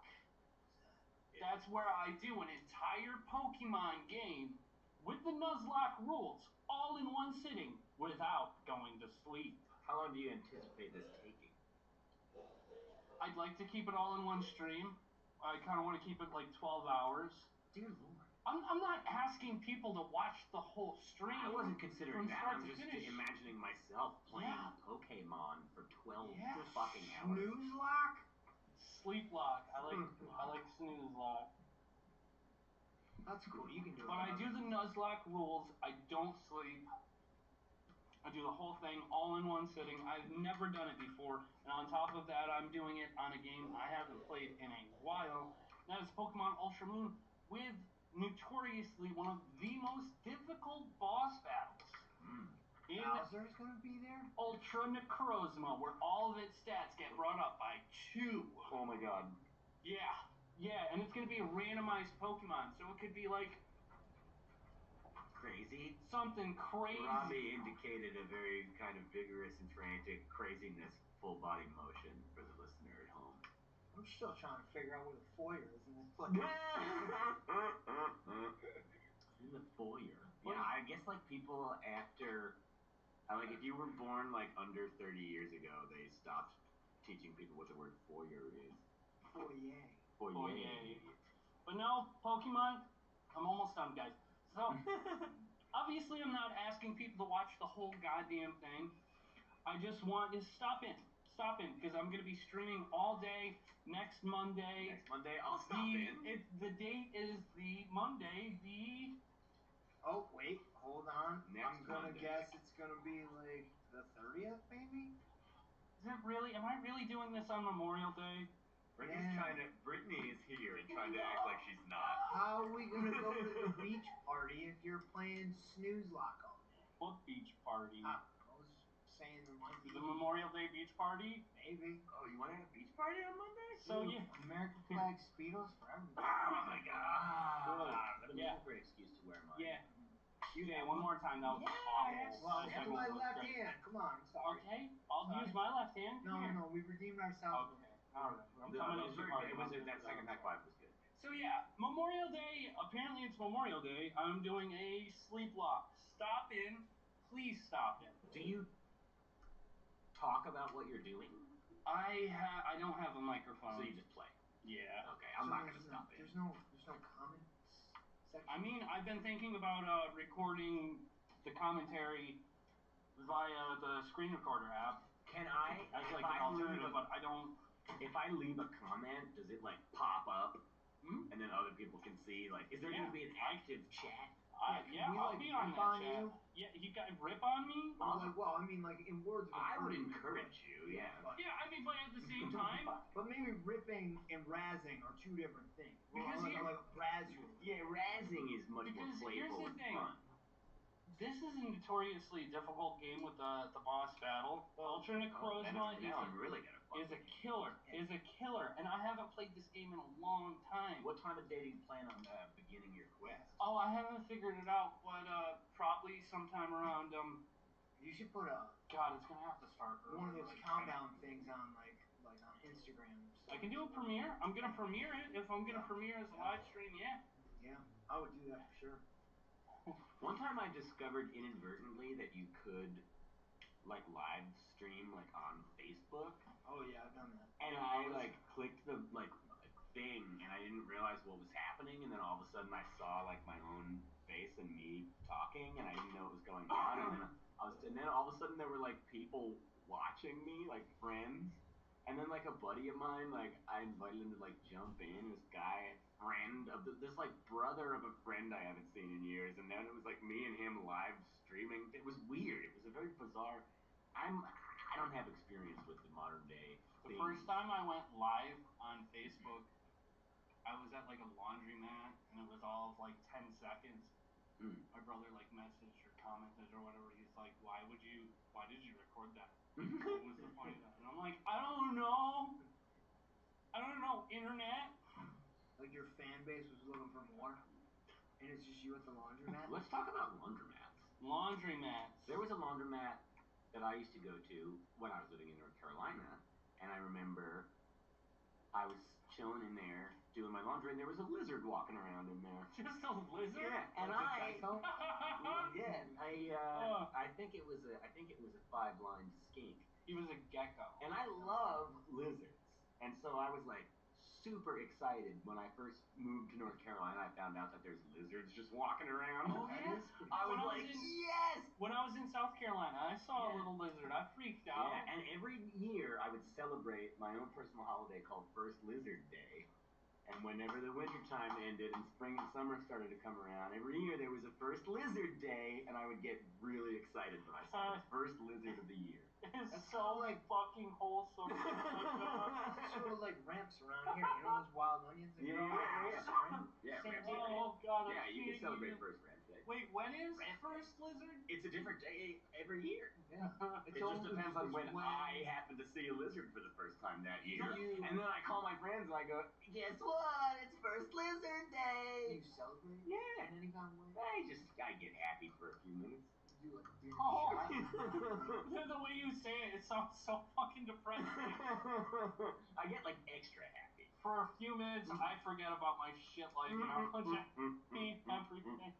That's where I do an entire Pokemon game with the Nuzlocke rules, all in one sitting, without going to sleep. How long do you anticipate this taking? I'd like to keep it all in one stream. I kind of want to keep it like 12 hours. Dear Lord. I'm not asking people to watch the whole stream. I wasn't considering from that. start I'm to just finish. imagining myself playing Yeah. Pokemon for 12 Yeah. fucking hours. Snooze lock? Sleep lock. I like snooze lock. That's cool. You can do it. But I do the Nuzlocke rules. I don't sleep. I do the whole thing all in one sitting. I've never done it before. And on top of that, I'm doing it on a game I haven't played in a while. That is Pokemon Ultra Moon with notoriously one of the most difficult boss battles. In Bowser's gonna be there? Ultra Necrozma, where all of its stats get brought up by 2. Oh my god. Yeah, and it's gonna be a randomized Pokemon, so it could be like Crazy? something crazy. Robbie indicated a very kind of vigorous and frantic craziness, full body motion for the listener at home. I'm still trying to figure out where the foyer is in this place. In the foyer. Yeah, I guess like people after, like if you were born like under 30 years ago, they stopped teaching people what the word foyer is. Foyer. Foyer. But no, Pokemon, I'm almost done, guys. So, obviously I'm not asking people to watch the whole goddamn thing. I just want to stop in, because I'm going to be streaming all day next Monday. Next Monday, I'll stop in. The date is the Monday, the... Oh, wait, hold on. Next I'm gonna Monday. guess it's gonna be like the 30th, maybe? Is it really? Am I really doing this on Memorial Day? Brittany is here and trying to act like she's not. How are we gonna go to the beach party if you're playing snooze lock all day? What beach party? I was saying there might be. The Memorial Day beach party? Maybe. Oh, you want to have a beach party on Monday? So, Dude, yeah. American flag Speedos for everybody. Oh my god. Whoa. What a Yeah. great excuse to wear mine. Yeah. Okay, one more time. That was Yes. awful. Well, The it's second my one was left great. hand. Come on, I'm sorry. Okay, I'll Sorry. use my left hand. No, we redeemed ourselves. Okay, alright. I'm That coming was at you very hard. good. That second high five was good. So yeah, Memorial Day, apparently it's Memorial Day. I'm doing a sleep lock. Stop in. Please stop in. Do you talk about what you're doing? I don't have a microphone. So you just play? Yeah. Okay, I'm not gonna stop in. There's no comments section. I mean, I've been thinking about recording the commentary via the screen recorder app Can I, as if like an I alternative, but I don't. if I leave a comment, does it like pop up? Hmm? And then other people can see, like, is there Yeah. going to be an active chat? Yeah, we, I'll like, be on rip that on chat. you? Yeah, you guys rip on me? Or like, well, I mean, like in words of I would encouragement, encourage you, yeah. But, Yeah, I mean, but at the same time, but maybe ripping and razzing are two different things. Because like, here- like razz you. Yeah, razzing is much more Because here's playful the and thing. fun. this is a notoriously difficult game with the boss battle. Ultra Necrozma Now I'm really gonna fuck is a with you. killer, and I haven't played this game in a long time. What time of day do you plan on beginning your quest? Oh, I haven't figured it out, but probably sometime around You should put a God, it's gonna have to start early. one of those like, countdown things on like on Instagram. I can do a premiere. I'm gonna premiere it if I'm gonna premiere as a live stream. Yeah. Yeah, I would do that for sure. One time I discovered inadvertently that you could like live stream like on Facebook. Oh yeah, I've done that. And I like clicked the like thing and I didn't realize what was happening, and then all of a sudden I saw like my own face and me talking and I didn't know what was going on, and then all of a sudden there were like people watching me, like friends. And then like a buddy of mine, like I invited him to like jump in, this guy, friend of this like brother of a friend I haven't seen in years, and then it was like me and him live streaming. It was weird. It was a very bizarre. I don't have experience with the modern day. The first time I went live on Facebook, I was at like a laundromat, and it was all of like 10 seconds. My brother like messaged or commented or whatever. He's like, why did you record that? What was the point of that? And I'm like, I don't know, internet. Like your fan base was looking for more, and it's just you at the laundromat. Let's talk about laundromats. Laundromats. There was a laundromat that I used to go to when I was living in North Carolina, and I remember I was chilling in there, doing my laundry, and there was a lizard walking around in there. Just a lizard? Yeah, and I think it was a 5-lined skink. He was a gecko. And I love lizards. And so I was like super excited when I first moved to North Carolina. I found out that there's lizards just walking around. Oh, yeah? I was like, yes! When I was in South Carolina, I saw a little lizard. I freaked out. Yeah, and every year I would celebrate my own personal holiday called First Lizard Day. And whenever the winter time ended and spring and summer started to come around, every year there was a First Lizard Day, and I would get really excited when I saw the first lizard of the year. It's so like fucking wholesome. It's sort of like ramps around here. You know those wild onions that grow in the spring? Yeah, Same Ramps deal. Day. Oh god, Yeah, you can celebrate First Ramps Day. Wait, when is first lizard? It's a different day every year. Yeah. It just depends on when I happen to see a lizard for the first time that year. And then I call my friends and I go, guess what? It's First Lizard Day. You celebrate? Yeah. In any kind of way? I get happy for a few minutes. You do like dinner Oh. shot? The way you say it sounds so fucking depressing. I get like extra happy. For a few minutes, I forget about my shit life and I'm just happy everything.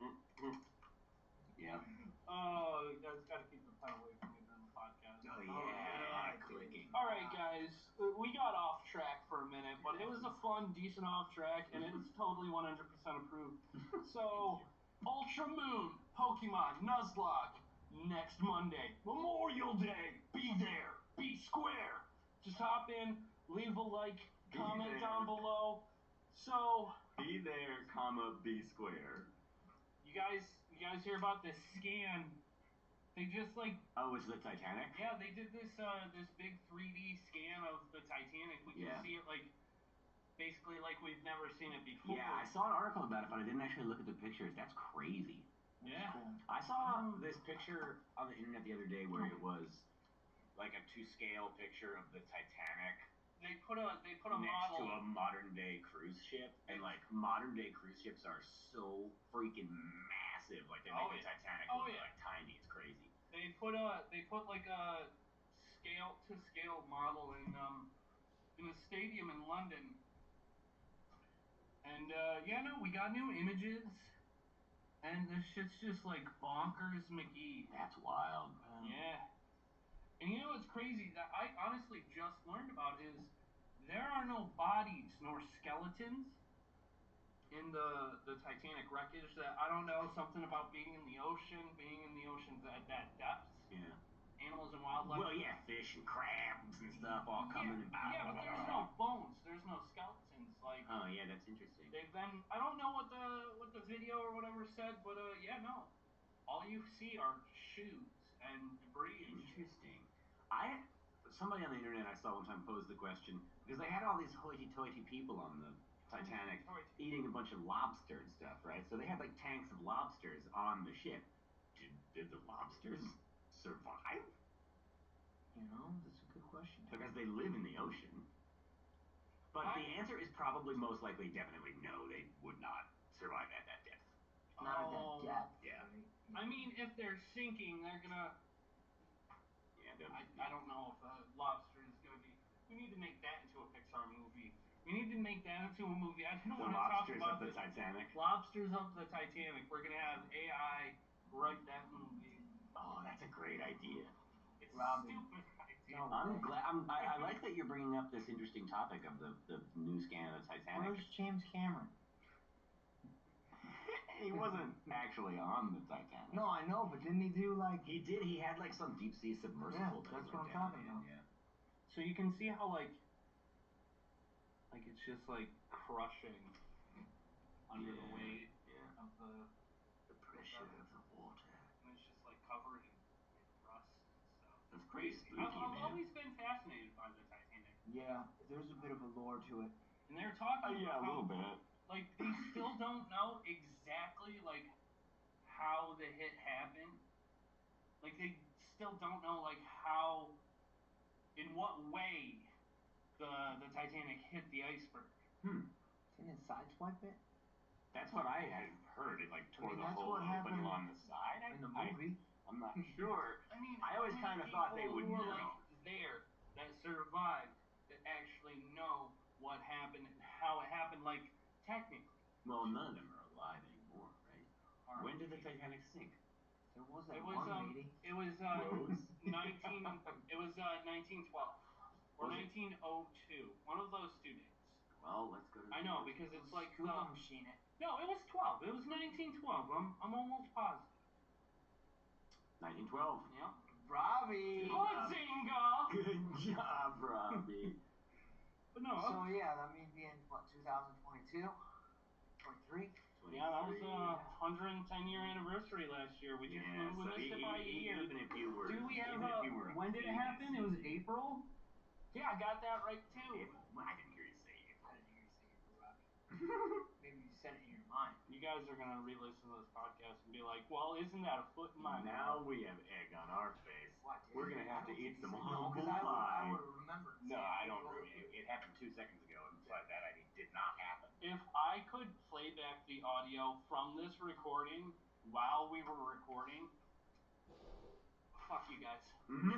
Yeah. Oh, you guys gotta keep the pen away from me during the podcast. Oh yeah, a lot of clicking. All right, guys, we got off track for a minute, but it was a fun, decent off track, and it was totally 100% approved. So, Ultra Moon, Pokemon, Nuzlocke, next Monday, Memorial Day. Be there, be square. Just hop in, leave a like, comment down below. So, Be there, be square. you guys hear about this scan? They just like. Oh, it's the Titanic? Yeah, they did this big 3D scan of the Titanic. We can see it like basically like we've never seen it before. Yeah, I saw an article about it, but I didn't actually look at the pictures. That's crazy. Yeah. Cool. I saw this picture on the internet the other day where it was like a 2-scale picture of the Titanic. They put a next model to a modern day cruise ship, and like modern day cruise ships are so freaking massive. Like they make the Titanic look like tiny. It's crazy. They put like a scale to scale model in a stadium in London. And we got new images, and this shit's just like bonkers McGee. That's wild. Yeah. And you know what's crazy that I honestly just learned about is there are no bodies nor skeletons in the Titanic wreckage. That I don't know, something about being in the ocean at that depth. Yeah. Animals and wildlife. Well, yeah, fish and crabs and stuff all coming and Yeah, but there's no bones. There's no skeletons. Like. Oh yeah, that's interesting. They've been. I don't know what the video or whatever said, but no. All you see are shoes and debris. Interesting. Somebody on the internet I saw one time posed the question, because they had all these hoity-toity people on the Titanic eating a bunch of lobster and stuff, right? So they had like tanks of lobsters on the ship. Did the lobsters survive? You know, that's a good question. Because they live in the ocean. But the answer is probably most likely definitely no, they would not survive at that depth. Not at that depth. Yeah. I mean, if they're sinking, they're gonna. Yeah, I don't know if a lobster is gonna be. We need to make that into a Pixar movie. We need to make that into a movie. I didn't want to talk about the Titanic. Lobsters of the Titanic. We're gonna have AI write that movie. Oh, that's a great idea. It's a stupid idea. No, I'm glad. I like that you're bringing up this interesting topic of the new scan of the Titanic. Where's James Cameron? He wasn't actually on the Titanic. No, I know, but didn't he do like? He did. He had like some deep sea submersible. Yeah, that's what I'm talking about. Yeah. So you can see how like it's just like crushing under the weight of the pressure of the water. And it's just like covered in rust and stuff. That's pretty spooky, I've always been fascinated by the Titanic. Yeah, there's a bit of a lore to it. And they're talking a about little bit. Like they still don't know exactly like how the hit happened. Like they still don't know like how, in what way the Titanic hit the iceberg. Didn't it sideswipe it? That's what I had heard. It like tore the hole open along the side. In the movie. I'm not sure. I mean, I always kind of thought they would know. Like there that survived that actually know what happened and Well, none of them are alive anymore, right? When did the Titanic sink? There was that It was one lady. it was Rose? 1912 or 1902. One of those 2 dates. Well, let's go to the I know first. because it's like Google machine it. No, it was 12. It was 1912. I'm almost positive. 1912. Yep. Robbie. Bazinga! Good job, Robbie. But no. So yeah, that means being what 2022, 23. Yeah, that was 110-year anniversary last year. We just we missed it by a year. Even if you were, Do we have even if you were when did it happen? It was April. Yeah, I got that right too. April. I didn't hear you say April. I didn't hear you say April, Robbie. Maybe you said it in your mind. You guys are gonna re-listen to this podcast and be like, "Well, isn't that a foot in my Now mouth?" we have egg on our face. What, We're gonna have to eat some humble humble pie. pie. I would have remembered. No, I don't remember. It happened 2 seconds ago, and by that I mean did not happen. If I could play back the audio from this recording while we were recording, fuck you guys. No, Tom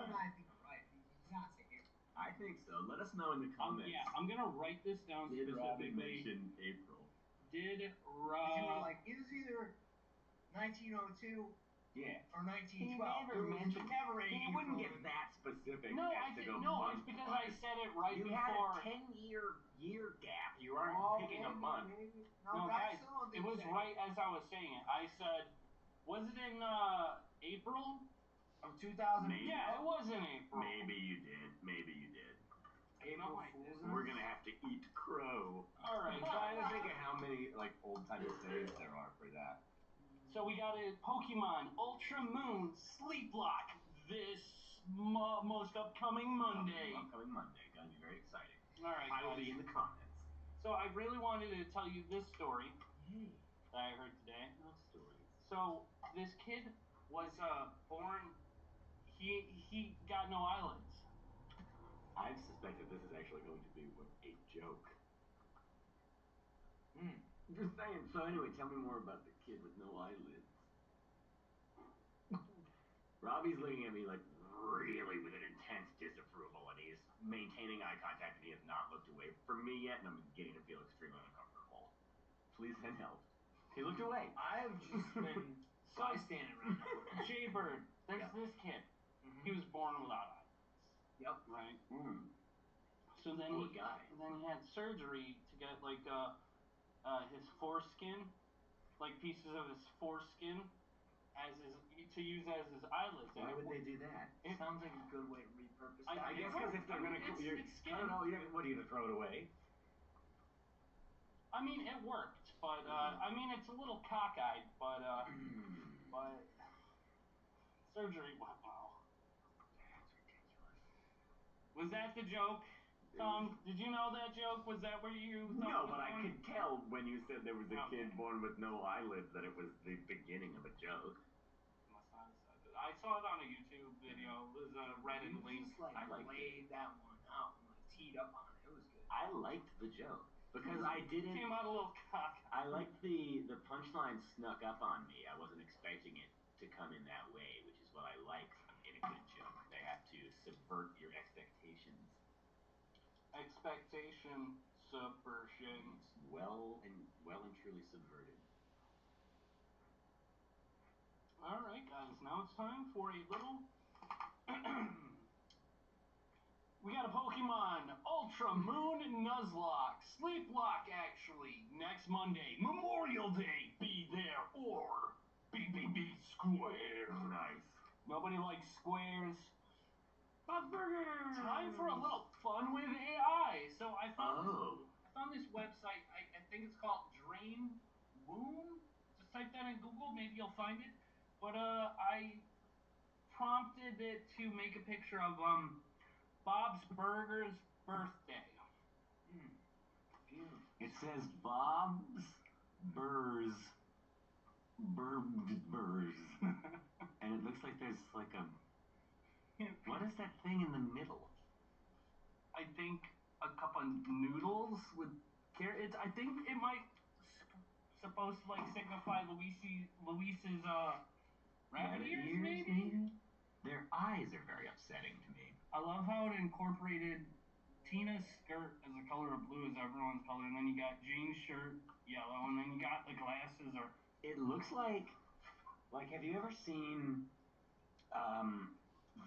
and I think are right. He did not say April. I think so. Let us know in the comments. Yeah, I'm gonna write this down Did Robbie specifically. mention April? Did You were like, it was either 1902 Yeah. or 1912. He never He April. wouldn't get that specific. No, as to go no, month it's because wise. I said it right You before. had a 10-year gap. You aren't picking a month. Maybe. No, that's guys, still a it good was thing. right as I was saying it. I said, was it in April? Of 2000. Maybe. Yeah, it was in April. Maybe you did. Maybe you did. April No, I Fool's. didn't. We're gonna have to eat crow. All right, Trying to guys. think of how many like old-timey sayings there are for that. So we got a Pokemon Ultra Moon Sleep Lock this most upcoming Monday. Upcoming Monday. Gonna be very exciting. All right, I will guys. be in the comments. So I really wanted to tell you this story Yay. that I heard today. No stories. So this kid was born. He got no eyelids. I've suspected this is actually going to be a joke. Just saying. So anyway, tell me more about the kid with no eyelids. Robbie's looking at me like really with an intense disapproval, and he's maintaining eye contact, and he has not looked away from me yet, and I'm beginning to feel extremely uncomfortable. Please send help. He looked away. I have just been bystanding right now. Jaybird, there's this kid. He was born without eyelids. Yep. Right. So then Poor guy. then he had surgery to get like his foreskin, like pieces of his foreskin, to use as his eyelids. Why would they do that? It sounds like a good way to repurpose that. I guess because if they're gonna, it's skin. I don't know. What are you gonna throw it away? I mean, it worked, but I mean, it's a little cockeyed, but surgery. Wow. That's ridiculous. Was that the joke? Tom, did you know that joke? Was that where you thought No, it was but I going? could tell when you said there was a Okay. kid born with no eyelids that it was the beginning of a joke. Must not have said it. I saw it on a YouTube video. It was read and You linked. just like I liked laid that one out and like teed up on it. It was good. I liked the joke because I didn't. Came out a little cock. I liked the punchline snuck up on me. I wasn't expecting it to come in that way, which is what I like in a good joke. They have to subvert your expectations. Expectation subversion. It's well and truly subverted. All right, guys. Now it's time for a little. We got a Pokemon Ultra Moon Nuzlocke. Sleep Lock, actually. Next Monday. Memorial Day. Be there or be square. Nice. Nobody likes squares. Time for a little fun with AI. So I found this website. I think it's called Drain Womb. Just type that in Google. Maybe you'll find it. But I prompted it to make a picture of Bob's Burgers birthday. Beautiful. It says Bob's Burrs. Burrs. And it looks like there's like a. What is that thing in the middle? I think a cup of noodles with carrots. I think it might supposed to like signify Luis's rabbit ears, maybe? Their eyes are very upsetting to me. I love how it incorporated Tina's skirt is the color of blue as everyone's color, and then you got Jane's shirt yellow, and then you got the glasses are. It looks like have you ever seen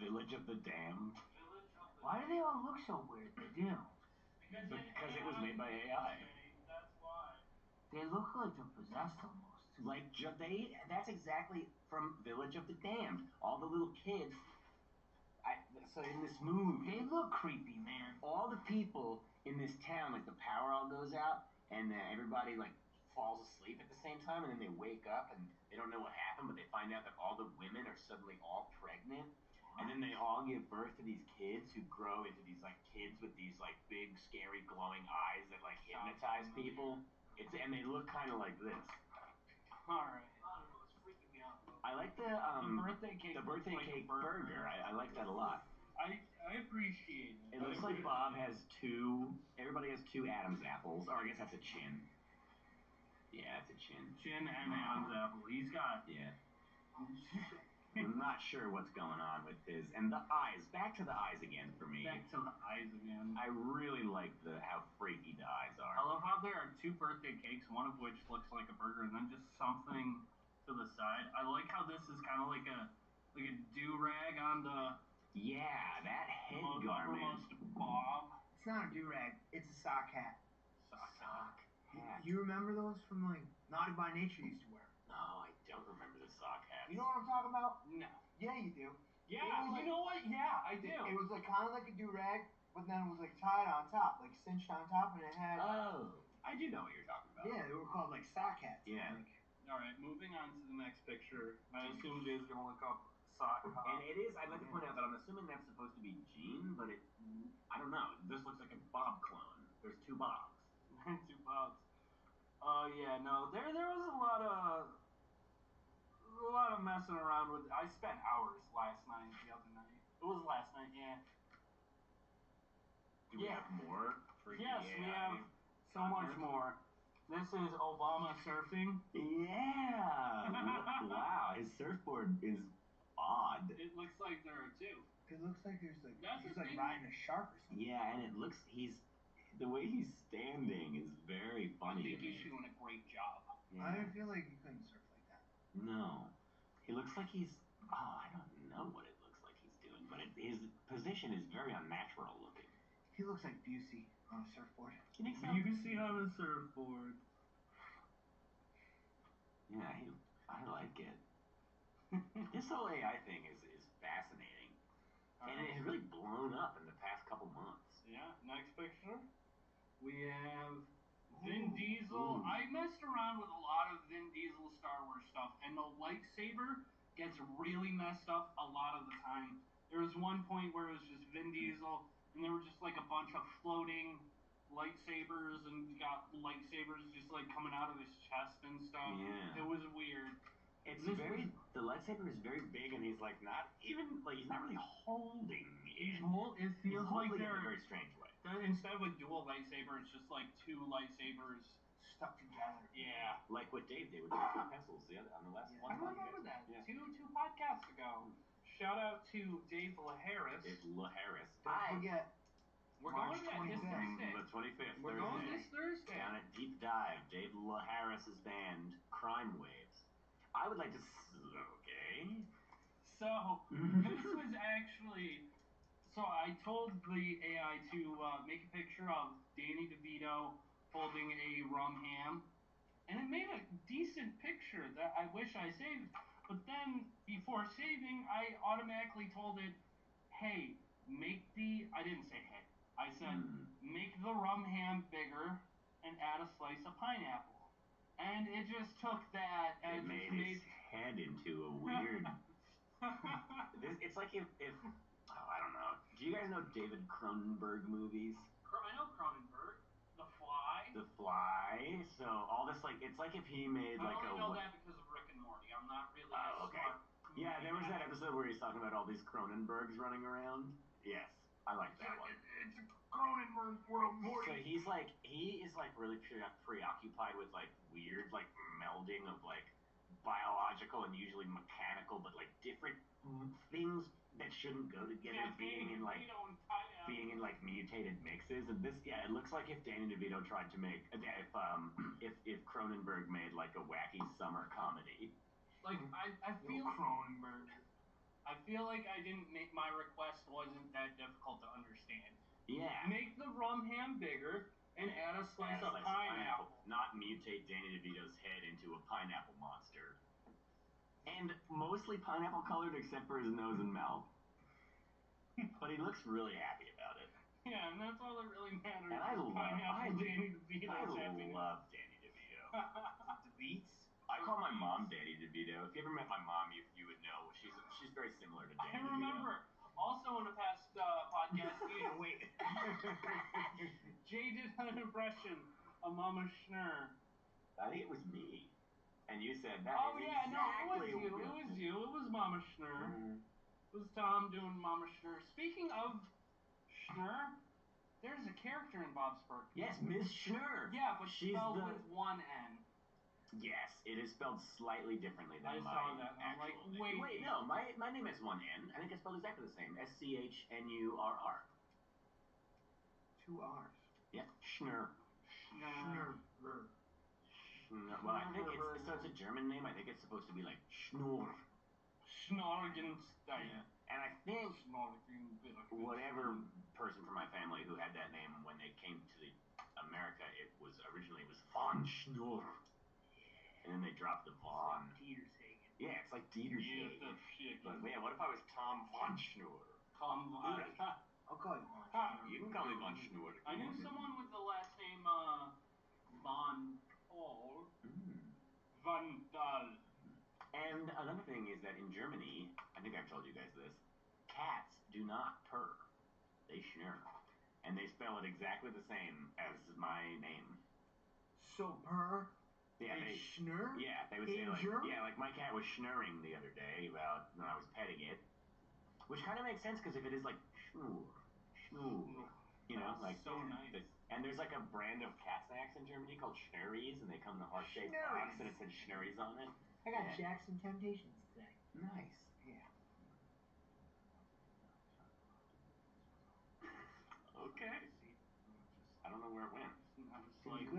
Village of the Damned? Why do they all look so weird? They do. Because it was made by AI. That's why. They look like they're possessed almost. That's exactly from Village of the Damned. All the little kids. So in this movie, They look creepy, man. all the people in this town, like the power all goes out, and everybody like falls asleep at the same time, and then they wake up and they don't know what happened, but they find out that all the women are suddenly all pregnant, and then they all give birth to these kids who grow into these like kids with these like big, scary, glowing eyes that like hypnotize people. And they look kind of like this. All right. I don't know. It's freaking me out. I like the birthday cake burger. I like that a lot. I appreciate it. It looks like Bob has everybody has two Adam's apples, or I guess that's a chin. Yeah, it's a chin. Chin and Adam's apple. He's got. Yeah. I'm not sure what's going on with his. And the eyes. Back to the eyes again for me. Back to the eyes again. I really like how freaky the eyes are. I love how there are two birthday cakes, one of which looks like a burger, and then just something to the side. I like how this is kind of like a do-rag on the. Yeah, that head garment. Uppermost bob. It's not a do-rag. It's a sock hat. Sock hat. You remember those from like Naughty by Nature used to wear? No, I don't remember the sock hats. You know what I'm talking about? No. Yeah, you do. Yeah, you know what? Yeah, I do. It was like kind of like a do-rag, but then it was like tied on top, like cinched on top, and it had. Oh, I do know what you're talking about. Yeah, they were called like sock hats. Yeah. All right, moving on to the next picture. I assume Jay's gonna look up sock. And it is. I'd like to point out that I'm assuming that's supposed to be Gene, but I don't know. This looks like a Bob clone. There's two Bobs. Two Bobs. Yeah, no. There was a lot of messing around with. I spent hours the other night. It was last night, yeah. Do we have more? Yes, we have so much more. This is Obama surfing. Yeah. Wow, his surfboard is odd. It looks like there are two. It looks like he's like thing. riding a shark or something. Yeah, and the way he's standing is very funny. I think he's doing a great job. Yeah. I feel like you couldn't surf like that. No. He looks like he's. Oh, I don't know what it looks like he's doing, but his position is very unnatural looking. He looks like Busey on a surfboard. You think so? Busey on a surfboard. Yeah, I like it. This whole AI thing is fascinating. And it has really blown up in the past couple months. Yeah, next picture. We have Vin Diesel. I messed around with a lot of Vin Diesel Star Wars stuff, and the lightsaber gets really messed up a lot of the time. There was one point where it was just Vin Diesel, and there were just like a bunch of floating lightsabers, and you got lightsabers just like coming out of his chest and stuff. Yeah. It was weird. The lightsaber is very big, and he's like not even like he's not really holding it. It feels like in they're a very strange way. Instead of a dual lightsaber, it's just like two lightsabers stuck together. Yeah. Like what Dave did with the two pencils on the last one. I remember that. Yeah. Two podcasts ago. Shout out to Dave LaHarris. Don't forget. We're March going to that this Thursday. The 25th. We're going this Thursday. Down at Deep Dive, Dave LaHarris's band, Crime Waves. I would like to. Okay. So this was actually. So I told the AI to make a picture of Danny DeVito holding a rum ham, and it made a decent picture that I wish I saved. But then before saving, I automatically told it, "Hey, I didn't say hey. I said make the rum ham bigger and add a slice of pineapple." And it just took that and it made his head into a weird. It's like if I don't know. Do you guys know David Cronenberg movies? I know Cronenberg. The Fly. So all this it's like if he made like I only know that because of Rick and Morty. I'm not really okay. smart. Yeah, there was that episode where he's talking about all these Cronenbergs running around. Yes, I like that one. It's a Cronenberg world, Morty. So he is really preoccupied with like weird like melding of like biological and usually mechanical, but like different things that shouldn't go together being in like mutated mixes. And this, yeah, it looks like if Danny DeVito tried to make if Cronenberg made like a wacky summer comedy. Like I feel Cronenberg. I feel like I didn't make my request wasn't that difficult to understand. Yeah. Make the rum ham bigger and add a slice of pineapple. Not mutate Danny DeVito's head into a pineapple monster. And mostly pineapple colored except for his nose and mouth. But he looks really happy about it. Yeah, and that's all that really matters. And I love Danny DeVito's happiness. love Danny DeVito. DeVito? I call my mom Danny DeVito. If you ever met my mom, you would know. She's very similar to Danny DeVito. I remember. Also in a past podcast, wait. Jay did an impression of Mama Schnurr. I think it was me. And you said that. Oh yeah, no, it was you. It was you. It was Mama Schnurr. It was Tom doing Mama Schnurr. Speaking of Schnurr, there's a character in Bob's Burgers. Yes, Ms. Schnurr. Yeah, but she's spelled with one N. Yes, it is spelled slightly differently than my saw that. I'm like, name. Wait, no, my name has one N. I think it's spelled exactly the same. SCHNURR. 2 R's. Yeah, Schnurr. Schnurr. Well, I think it's a German name. I think it's supposed to be like Schnurr. Schnorgenstein. Yeah. And I think whatever person from my family who had that name when they came to America, it was von Schnurr. And then they dropped the von. Dietershagen. Yeah, it's like Dietershagen. But man, what if I was Tom von Schnurr? Tom von. I'll call you von Schnurr. You can call me von Schnurr. I knew someone with the last name Von Paul. Van Dahl. And another thing is that in Germany, I think I've told you guys this, cats do not purr. They schnurr. And they spell it exactly the same as my name. So purr? Yeah, they schnurr? Yeah, they would say like, yeah, like my cat was schnurring the other day about when I was petting it. Which kind of makes sense because if it is like schnurr, you know, like so nice. And there's like a brand of cat snacks in Germany called Schnurries, and they come in a heart-shaped box, and it says Schnurries on it. I got Jackson Temptations today. Nice. Yeah. Okay. I don't know where it went. Like,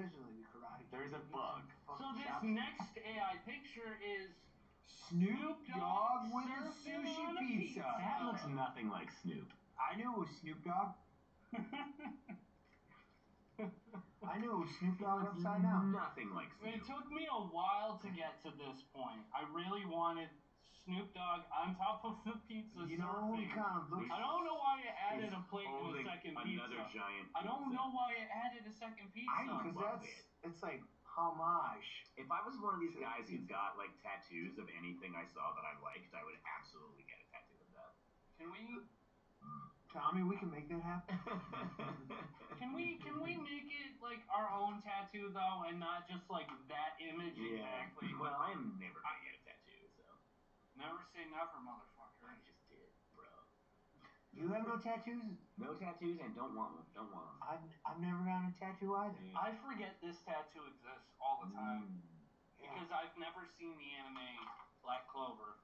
there's a bug. So this next AI picture is Snoop Dogg with a sushi pizza. That looks nothing like Snoop. I knew it was Snoop Dogg. I knew it was Snoop Dogg upside down. Nothing like Snoop. It took me a while to get to this point. I really wanted Snoop Dogg on top of the pizza. You know, he kind of looks. I don't know why it added a plate and a second pizza. Another giant. I don't know why it added a second pizza. I know, because it's like homage. If I was one of these guys who got like tattoos of anything I saw that I liked, I would absolutely get a tattoo of that. Can we? Tommy, we can make that happen. Can we make it like our own tattoo though, and not just like that image exactly? Well, I am never gonna get a tattoo, so. Never say never, motherfucker. I just did, bro. You have no tattoos? No tattoos and don't want them. Don't want them. I've never gotten a tattoo either. Yeah. I forget this tattoo exists all the time because I've never seen the anime Black Clover.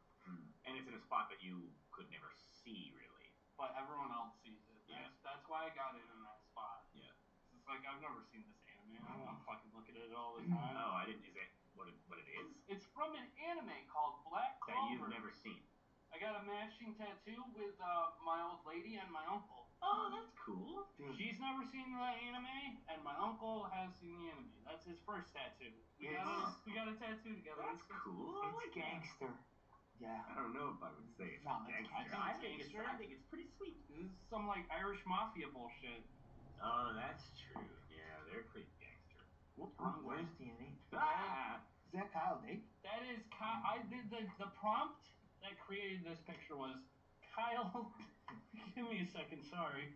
And it's in a spot that you could never see really. But everyone else sees it. That's why I got it in that spot. Yeah. It's like I've never seen this anime. I don't want to fucking look at it all the time. Oh, I didn't. Is that what it is? It's from an anime called Black Clover. That you've never seen. I got a matching tattoo with my old lady and my uncle. Oh, that's cool. Dude. She's never seen the anime, and my uncle has seen the anime. That's his first tattoo. We got a tattoo together. That's cool. It's gangster. Yeah. I don't know if I would say it's gangster. I think it's pretty sweet. This is some like Irish mafia bullshit. Oh, that's true. Yeah, they're pretty gangster. Where's Danny? Ah! Is that Kyle Dake? That is Kyle. I did the prompt that created this picture was Kyle. Give me a second. Sorry.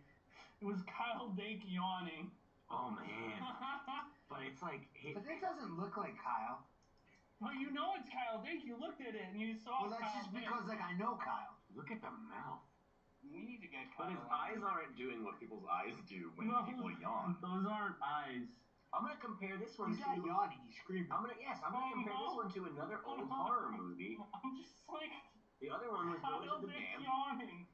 It was Kyle Dake yawning. Oh man. But it's like. But it doesn't look like Kyle. Well, you know it's Kyle Dake. You looked at it and you saw. Well, that's just because like I know Kyle. Look at the mouth. We need to get Kyle. But his eyes aren't doing what people's eyes do when people yawn. Those aren't eyes. I'm gonna compare this one He's not yawning. He's screaming. I'm gonna compare this one to another old horror movie. I'm just like The other one was Village of the Damned. Yawning.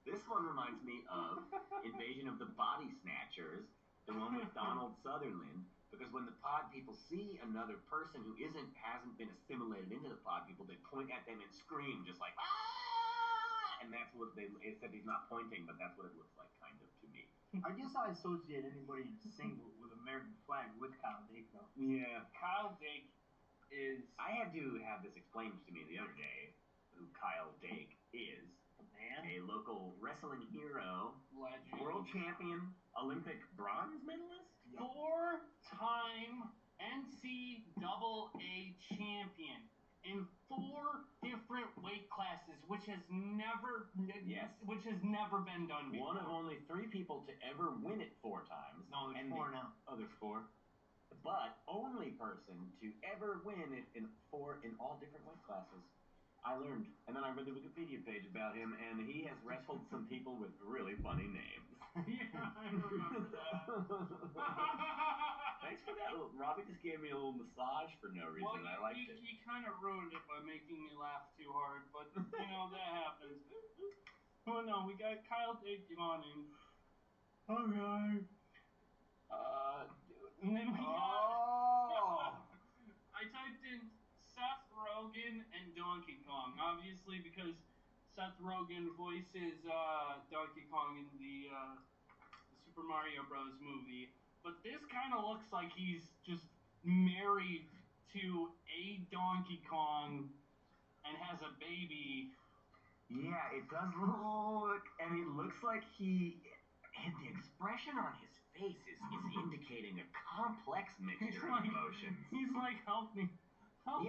This one reminds me of Invasion of the Body Snatchers, the one with Donald Sutherland. Because when the pod people see another person who hasn't been assimilated into the pod people, they point at them and scream, just like, ah! And that's what except he's not pointing, but that's what it looks like, kind of, to me. I guess I associate anybody in single with American flag with Kyle Dake, though. Yeah. Kyle Dake is... I had to have this explained to me the other day, who Kyle Dake is. A local wrestling hero, legend, world champion, Olympic bronze medalist, 4-time NCAA champion in 4 different weight classes, which has never been done before. One of only 3 people to ever win it 4 times. No, there's 4 now. Oh, there's 4. But only person to ever win it in all different weight classes. I learned, and then I read the Wikipedia page about him, and he has wrestled some people with really funny names. Yeah, I remember that. Thanks for that. Robbie just gave me a little massage for no reason. Well, I liked it. You kind of ruined it by making me laugh too hard, but, that happens. Oh, no, we got Kyle Dake yawning. Okay. And then we got... I typed in Seth Rogen and Donkey Kong, obviously because Seth Rogen voices Donkey Kong in the Super Mario Bros. Movie, but this kind of looks like he's just married to a Donkey Kong and has a baby. Yeah, it does look, and it looks like the expression on his face is indicating a complex mixture of emotions. He's like, help me. Help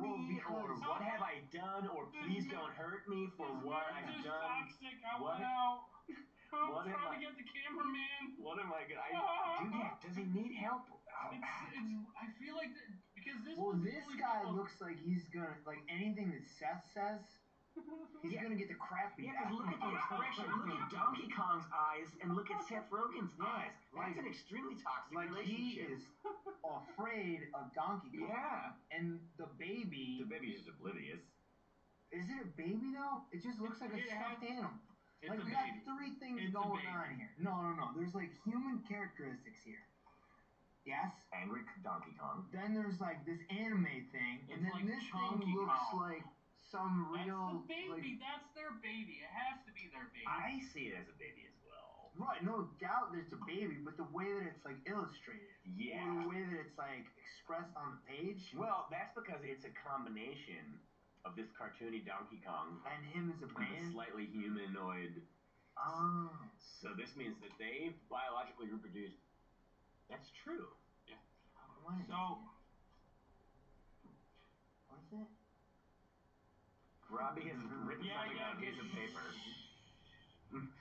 me, or what have I done, or please don't hurt me for what I've done. Toxic, I want out. I'm trying to get the cameraman. What am I gonna... does he need help? I feel like because this guy looks like he's gonna, like, anything that Seth says, he's gonna get the crap beat out. Yeah, because look at the expression. Look at Donkey Kong's eyes, and look at Seth Rogen's eyes. That's an extremely toxic relationship. He is afraid of Donkey Kong. Yeah. And the baby... The baby's just oblivious. Is it a baby, though? It just looks like a stuffed animal. Like, we got 3 things going on here. No. There's, like, human characteristics here. Yes? Angry Donkey Kong. Then there's, like, this anime thing. And then like this thing looks like some real... That's the baby. That's their baby. It has to be their baby. I see it as a baby as well. Right, no doubt that it's a baby, but the way that it's, like, illustrated. Yeah. Or the way that it's, like, expressed on the page. Well, that's because it's a combination of this cartoony Donkey Kong and him as a man, slightly humanoid. Oh. So this means that they biologically reproduced. That's true. Yeah. So, what's it? Robbie has written something on a piece of paper.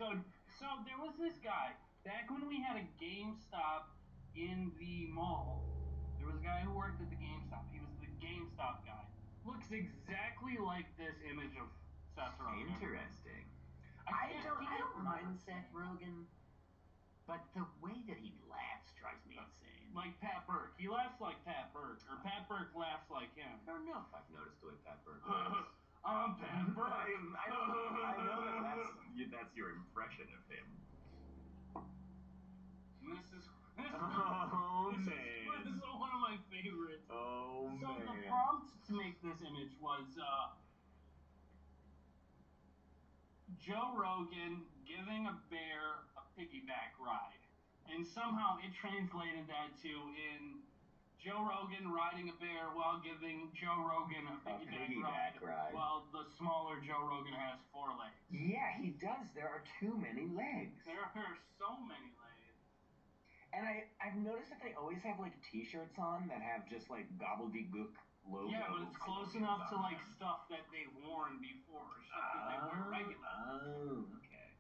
So there was this guy back when we had a GameStop in the mall. There was a guy who worked at the GameStop. He was the GameStop guy. Looks exactly like this image of Seth Rogen. Interesting. I don't mind Seth Rogen, but the way that he laughs drives me insane. Like Pat Burke. He laughs like Pat Burke, or Pat Burke laughs like him. I don't know if I've noticed the way Pat Burke laughs. I'm Pat Burke. I know that's your impression of him. This is one of my favorites. Oh, so man. The prompt to make this image was Joe Rogan giving a bear a piggyback ride. And somehow it translated that to in Joe Rogan riding a bear while giving Joe Rogan a piggyback ride while the smaller Joe Rogan has 4 legs. Yeah, he does. There are too many legs. There are so many legs. And I've noticed that they always have, like, t-shirts on that have just, like, gobbledygook logos. Yeah, but it's close enough to, like, stuff that they've worn before, or stuff that they wear regularly. Oh, okay.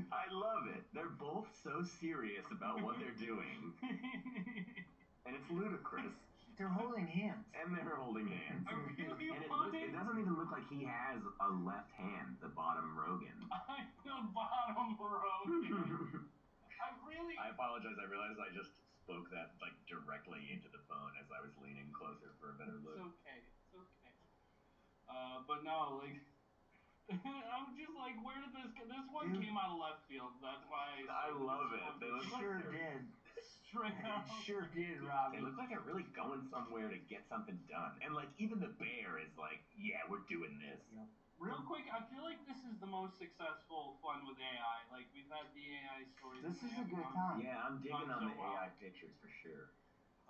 I love it. They're both so serious about what they're doing. And it's ludicrous. They're holding hands. And they're holding hands. And it doesn't even look like he has a left hand, the bottom Rogan. I'm the bottom Rogan. I apologize. I realized I just spoke that like directly into the phone as I was leaning closer for a better look. It's okay. It's okay. But no, like, I'm just like, where did this one Dude. came out of left field. That's why I love it. They look like Sure they're did. straight out. Sure did, They Robbie. look like they're really going somewhere to get something done. And like even the bear is like, yeah, we're doing this. Yep. Real quick, I feel like this is the most successful fun with AI. Like, we've had the AI stories. This and is they a good haven't time. Yeah, I'm digging Done on so the well. AI pictures for sure.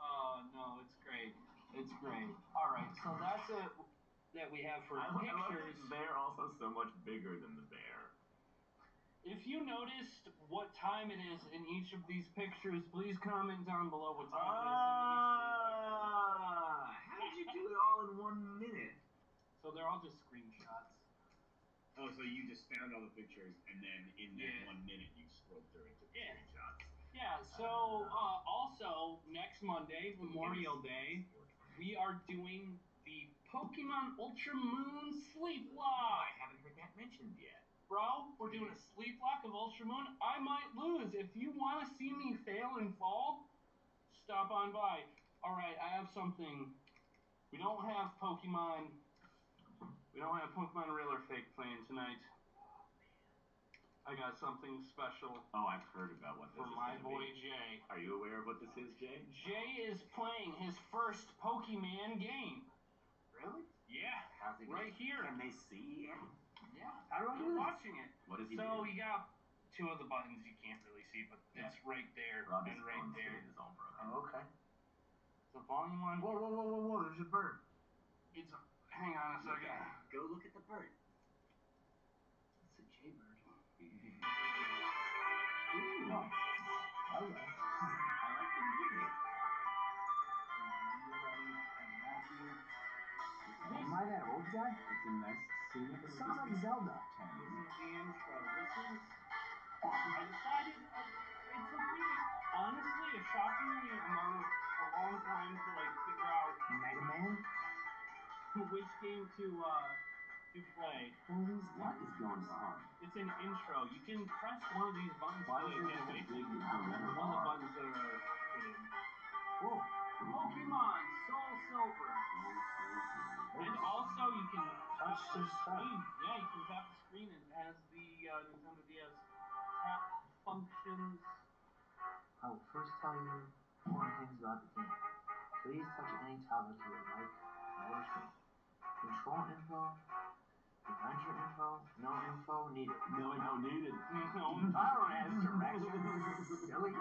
Oh, no, it's great. It's great. All right, so that's it that we have for I love pictures. that they're also so much bigger than the bear. If you noticed what time it is in each of these pictures, please comment down below what time it is in each of these pictures. How did you do it all in 1 minute? So they're all just screenshots. Oh, so you just found all the pictures and then in that Yeah. 1 minute you scrolled through and took Yeah. screenshots. Yeah, so also next Monday, Memorial Day, we are doing the Pokemon Ultra Moon Sleep Lock. I haven't heard that mentioned yet. Bro, we're doing a sleep lock of Ultra Moon. I might lose. If you want to see me fail and fall, stop on by. All right, I have something. We don't have Pokemon real or fake playing tonight. I got something special. Oh, I've heard about what this for is my gonna boy be. Jay. Are you aware of what this is, Jay? Jay is playing his first Pokemon game. Really? Yeah, How's he right here. Can they see it? Yeah, How do I do they're this? watching it. What does he So do? you got two of the buttons you can't really see, but Yeah. it's right there Robbie's and right phone there. screen is all broken. Oh, okay. The volume one. Whoa, whoa, whoa, whoa, whoa! There's a bird. It's a, hang on a second. Go look at the bird. It's a jaybird. Ooh. Oh. Okay. I like the music. Am I that old guy? It's a nice scenic. It sounds like Zelda. This is the intro. I decided, it's a weird, honestly, a shockingly amount of a long time to like figure out Mega Man? which game to play. What is going on? It's an intro. You can press one of these buttons Why to is there get just away a big from gorilla one of the bar? buttons that are hidden. Whoa. Pokemon Soul Silver. And also you can Touch tap the the stuff. screen. Yeah, you can tap the screen and it has the Nintendo DS tap functions. I will first tell you important things about the game. Please touch any tablet you would like. No restraint. Control info. Adventure info. No info needed. No info needed. Power has directions. Silly.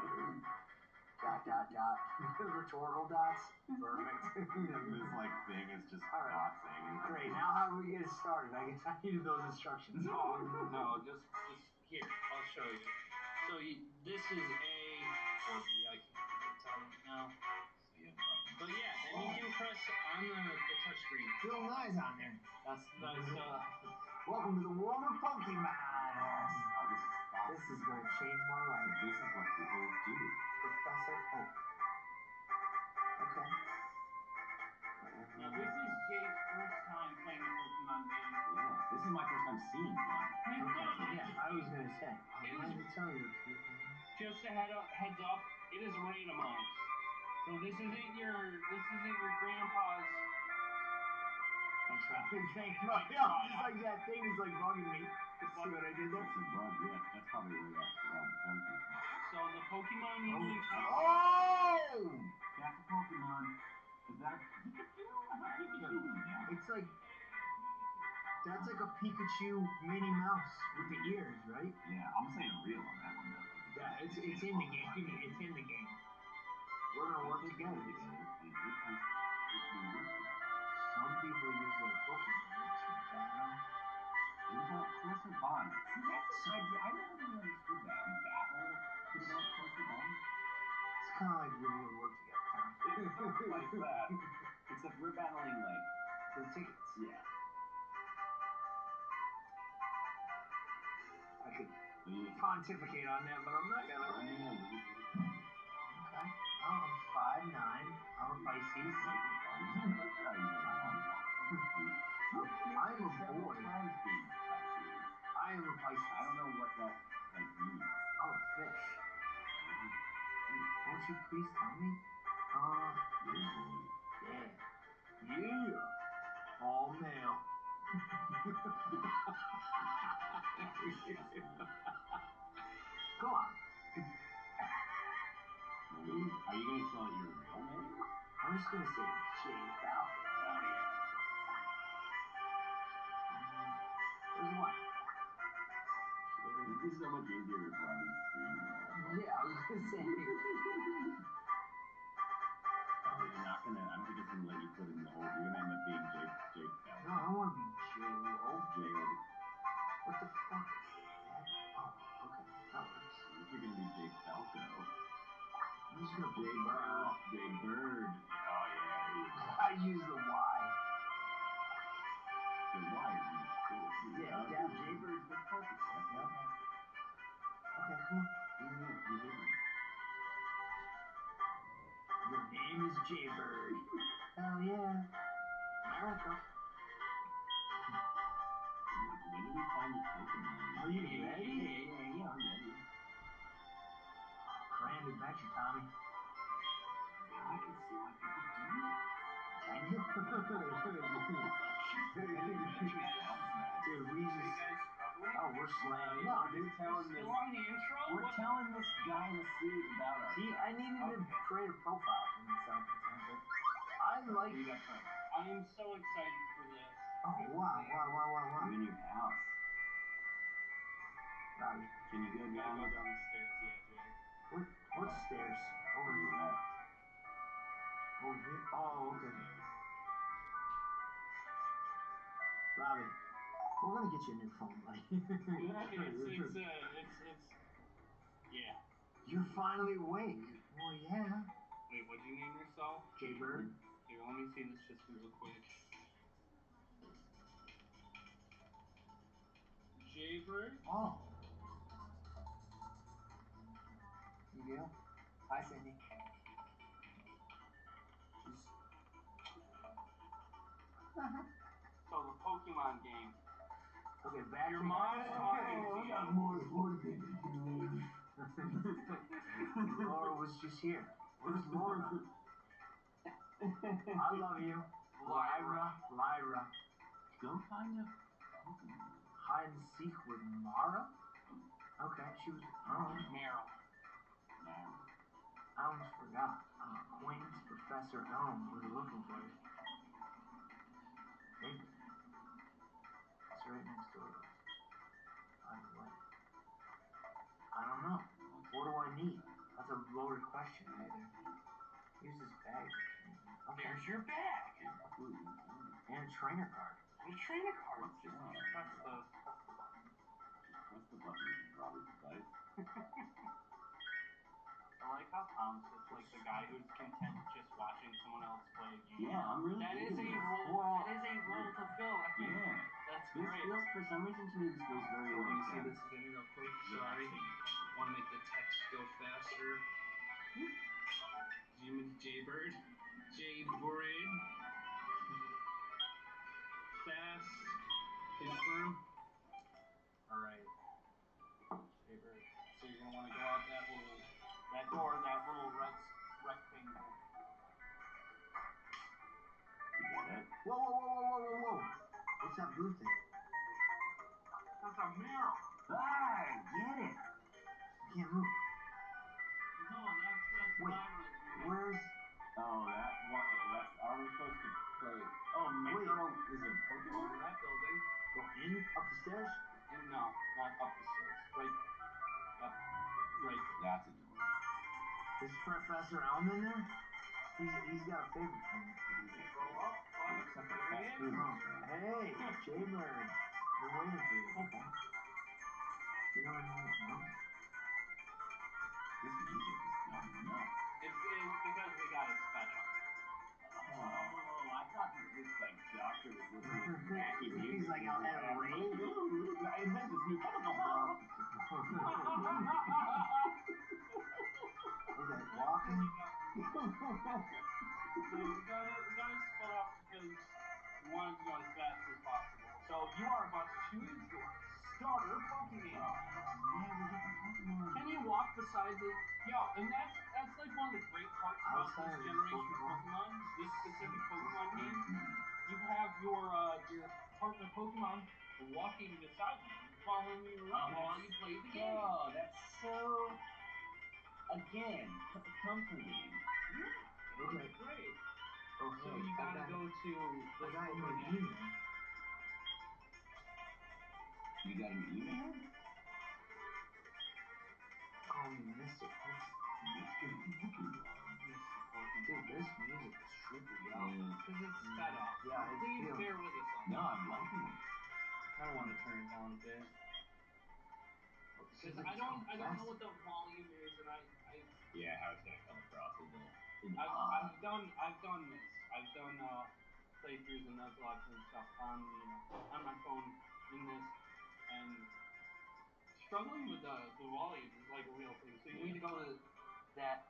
Dot, dot, dot. Rhetorical dots. Perfect. This like thing is just All right. not saying anything. Great. Now how do we get started? I guess I needed those instructions. Oh, no, just here. I'll show you. So this is A or B. I can't really tell right now. But yeah, then you can press on the touch screen. Feel nice on there. That's Welcome to the world of Pokemon. Oh, This is going to change my life. This is what people do. Professor Oak. Okay. Now this is Jay's first time playing a Pokemon game. Yeah, this is my first time seeing one. Okay. Yeah, I was going to say. I It wanted is- to tell you a few things. Just a heads up, it is randomized. So this isn't your grandpa's. I'm trying to think. It's like that thing is like bugging me. See what I did there? It's a bug, yeah. That's probably where that term came from. So the Pokemon you can encounter. Oh! That's a Pokemon. Is that a Pikachu? I thought Pikachu was that. It's like that's like a Pikachu Minnie Mouse with the ears, right? Yeah, I'm saying real on that one though. Yeah, it's in the game. It's in the game. We're gonna work together. Some people use their Pokemon to battle. Closer bond. See, that's an idea. I never really understood that. You battle to develop closer bonds? It's kind of like we would work together. Like that. Except we're battling like For tickets. yeah. I could pontificate on that, but I'm not gonna. Okay. Oh, I'm 5'9". I'm a Pisces. I'm a boy. I am a Pisces. I don't know what that like means. I'm a fish. Don't you please tell me? Yeah. All male. Go on. Are you gonna tell it your real name? I'm just gonna say Jay Falcon. Oh yeah. Where's the one? It'd be so much easier if Robbie's screaming. Yeah, I was gonna say. Oh, you're not gonna. I don't think it's gonna let you put in the whole. You're gonna end up being Jake Falcon. No, I don't want to be J-Lo. J-O. What the fuck? Oh, okay. That works. If you're gonna be Jake Falco. I'm just gonna Jay Bird. Jay Bird. Oh yeah. I use the Y. The Y is in the school. Yeah, Okay. definitely. Jay Bird. That's perfect. That's Yep. okay. Okay, come on. Yeah, you're good. Your name is Jaybird. Hell yeah. America. When do we find the Pokemon? Are you ready? Yeah, I'm ready. Grand adventure, Tommy. I can see why people do this. Can you? Dude, we Are you just. guys struggling? Oh, we're slaying. No, We're telling this. Still on the intro? We're What? telling this guy in a suit about us. See, I needed to Okay. create a profile for myself, but I like. You got time. I am so excited for this. Oh, wow. You're in your house. Robbie, Can you go Gotta down? go down the stairs, yeah, Jay. what stairs? Over Over here. left. Over here? Oh, okay. Robbie, we're gonna get you a new phone, buddy. It's yeah. You're finally awake. Well, yeah. Wait, what'd you name yourself? Jaybird. Here, let me see this just real quick. Jaybird? Oh. You go. Hi, Cindy. So the Pokemon game. Okay, back Your to mom's talking to you. more important things to do. Laura was just here. Where's Laura? I love you. Lyra. Go find a Pokemon. Hide and seek with Mara? Okay, she was. Oh, Meryl. Now. I almost forgot. Acquaintance Professor Elm was looking for you. Maybe. It's right next door to us. By the way. I don't know. What do I need? That's a loaded question right there. Use this bag. Okay. There's your bag. And a trainer card. And a trainer card. What's Just that? press the Press the button to Robbie's device. I like how Tom's just like the guy who's content just watching someone else play a game. Yeah, I'm really That is digging a this. role. Well, that is a role to fill. I think Yeah. that's This great. feels, for some reason to me, this feels very So let me like, see this again real quick. Sorry. Want to make the text go faster. Zoom into Jaybird. Jaybird. Fast. Confirm. Alright. Jaybird. So you're gonna want to go out that little red rectangle. You get it? Whoa. What's that blue thing? That's a Meryl. Ah, get it. I can't move. No, that's Wait, Lyra. where's... Oh, are we supposed to play? Oh, Meryl is a Pokemon? Over that building. Go in? Up the stairs? And no, not up the stairs. Right. Yep. Right. That's a door. Is Professor Elm in there? He's got a favorite for me. Scroll up. It looks like a There fast he is. food Oh, restaurant. hey, Jaybird. Been waiting for you. Okay. You know what I mean? No? This music is driving me nuts. It's because we got it sped up. Oh, I thought that this like doctor was looking at wacky music. He's like out at a rave. I invent this new chemical. Okay, walking. So we got it sped up because we wanted to go as fast as possible. So you are about to choose your starter Pokemon. Yeah, we're getting Pokemon. Can you walk beside the and that's like one of the great parts about this generation of Pokemon, this specific Pokemon game. You have your partner Pokemon walking beside you, following you around while you play the game. Oh, that's so, again, comforting. Yeah, Okay. great. Oh, So hey, you I gotta got- go to I this got you book an again. email. You got an email? Call me Mr. Pokemon. Mr. Pokemon. Dude, this music is trippy, yo. Because it's set up. Yeah, it's Please feeling. bear with us on No, that. I'm liking it. I don't want to turn it down a bit. Because I don't know what the volume is, and I Yeah, how it's gonna come across in the I've done this. I've done playthroughs and Nuzlockes and stuff on my phone in this, and struggling with the volume is like a real thing. So you need to go to that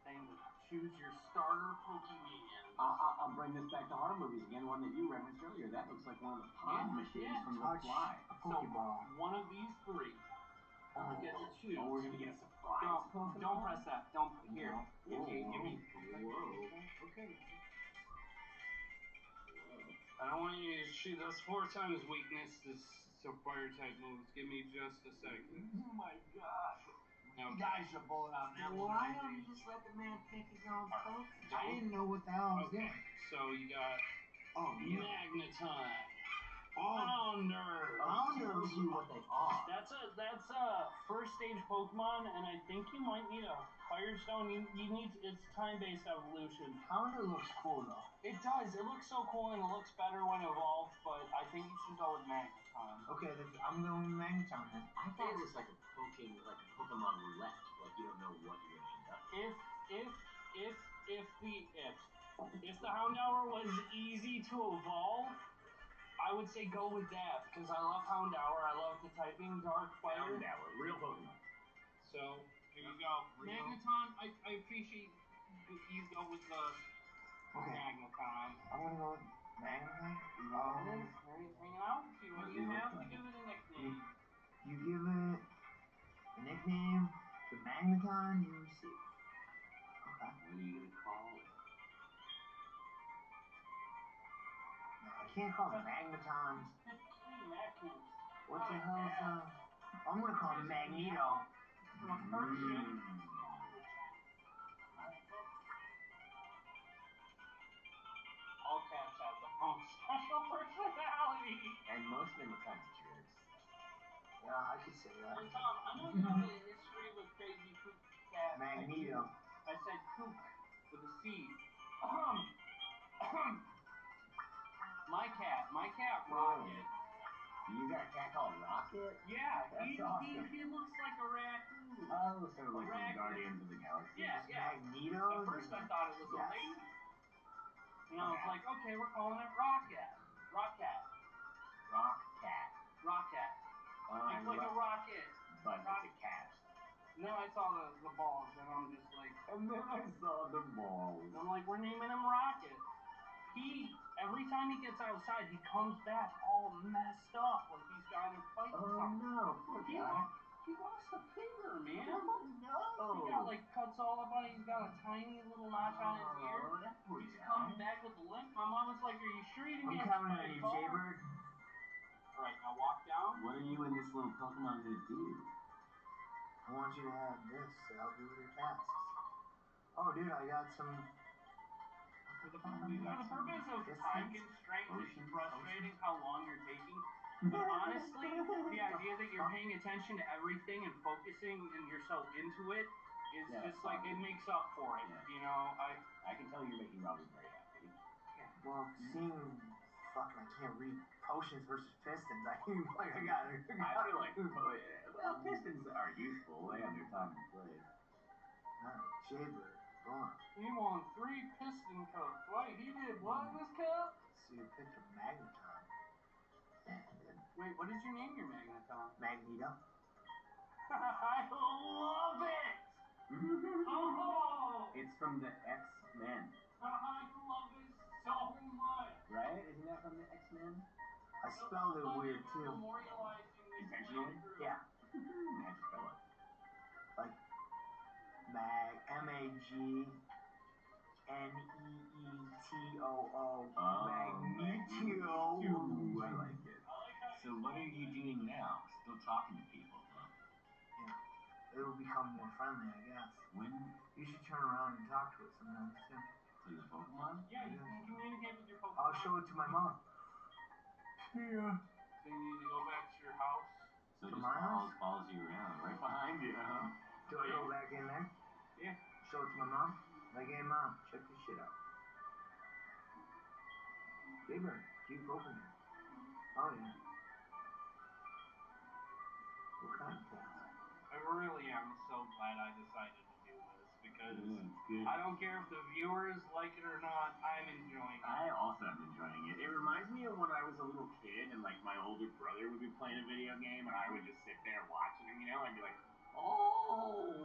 thing, choose your starter Pokemon. I'll bring this back to horror movies again, one that you referenced earlier. That looks like one of the pod machines from The Touch Fly. a Pokeball. So one of these three, you get to choose. Oh, we're gonna get a surprise Pokemon? Don't press that. Don't here. No. Give me. Whoa. Okay. I don't want you to shoot those 4 times weakness. This so fire type moves. Give me just a second. Oh my god. You guys should bullet on that one. Why don't you just let the man pick his own Pokemon? I didn't know what the hell I was Okay. doing. So you got Oh, yeah. Magneton. Oh, Founder. Founder. Tells you what they are. That's a first stage Pokemon, and I think you might need a Firestone. You need it's time-based evolution. Founder looks cool, though. It does. It looks so cool, and it looks better when evolved. But I think you should go with Magneton. Okay, I'm going with Magneton then. I thought it was like a Pokemon roulette. Like you don't know what you're gonna end up with. If the Houndour was easy to evolve, I would say go with that because I love Houndour. I love the typing Dark Fire. Houndour, real Pokemon. So here you go, Magneton. I appreciate you go with the Magneton. I'm gonna go with Magneton. He's hanging out with you. What do you have to give it a nickname? You give it a nickname, the Magneton you receive. Okay. What are you gonna call it? No, I can't call it Magneton. Magnus. What the hell's I'm gonna call him Magneto. A person. All cats have their own special personality. And most of them are kind of jerks. Yeah, I could say that. Hey Tom, I know you have a history with crazy kook cat. Magneto. I said kook with a C. My cat Rocket. You got a cat called Rocket? Yeah, That's awesome. he looks like a raccoon. Oh, sort of like Raccoon. the Guardians of the Galaxy. Yeah, yeah. Magneto. At first I thought it was a Yes. lady. And I was like, okay, we're calling it Rocket. Rocket. Rocket. It's like a rocket. But it's a cat. And then I saw the balls, and I'm just like, And then I saw the balls. I'm like, we're naming him Rocket. Every time he gets outside, he comes back all messed up, like he's got in a fight with Oh something. no, poor guy. He lost a finger, man. No. He got like cuts all up on it. He's got a tiny little notch on his ear. Oh, that poor He's guy. coming back with a limp. My mom was like, "Are you sure you didn't I'm get counting hit by on a you, car?" Jaybird. All right, now walk down. What are you and this little Pokemon gonna do? I want you to have this to help you with your tasks. Oh, dude, I got some. For the purpose of time constraint, it's frustrating how long you're taking. But honestly, the idea that you're paying attention to everything and focusing and you're so into it is just like it makes up for it. Yeah. You know, I can tell you're making Robbie very happy. Well, seeing. Fucking, I can't read potions versus pistons. I got it. I feel like, well, Pistons are useful. They have their time and place. Alright, Jaybird, go on. he won 3 piston cups. Wait, he did what in this cup? So you picked a Magneton. And Wait, what did you name your Magneton? Magneto. I love it! Oh! It's from the X-Men, I love it so much! right? Isn't that from the X-Men? I spelled it weird too. Memorializing this Intentionally? playthrough. Yeah. How'd you spell it? Like Mag, Magneetoo. Magneto. Ooh, I like it. So what are you doing now? Still talking to people, huh? Yeah. It'll become more friendly, I guess. When? You should turn around and talk to it sometimes too. To the Pokemon? Yeah, you can communicate with your Pokemon. I'll show it to my mom. Yeah. So you need to go back to your house. So To just my house? follows you around, right behind you, huh? Do I go back in there? Yeah. Show it to my mom? Like, hey mom, check this shit out. Bigger, cute Pokemon. Oh yeah. What kind of cats? I really am so glad I decided to do this because it's good. I don't care if the viewers like it or not, I'm enjoying it. I also am enjoying it. It reminds me of when I was a little kid and like my older brother would be playing a video game and I would just sit there watching him, you know, I'd be like, oh.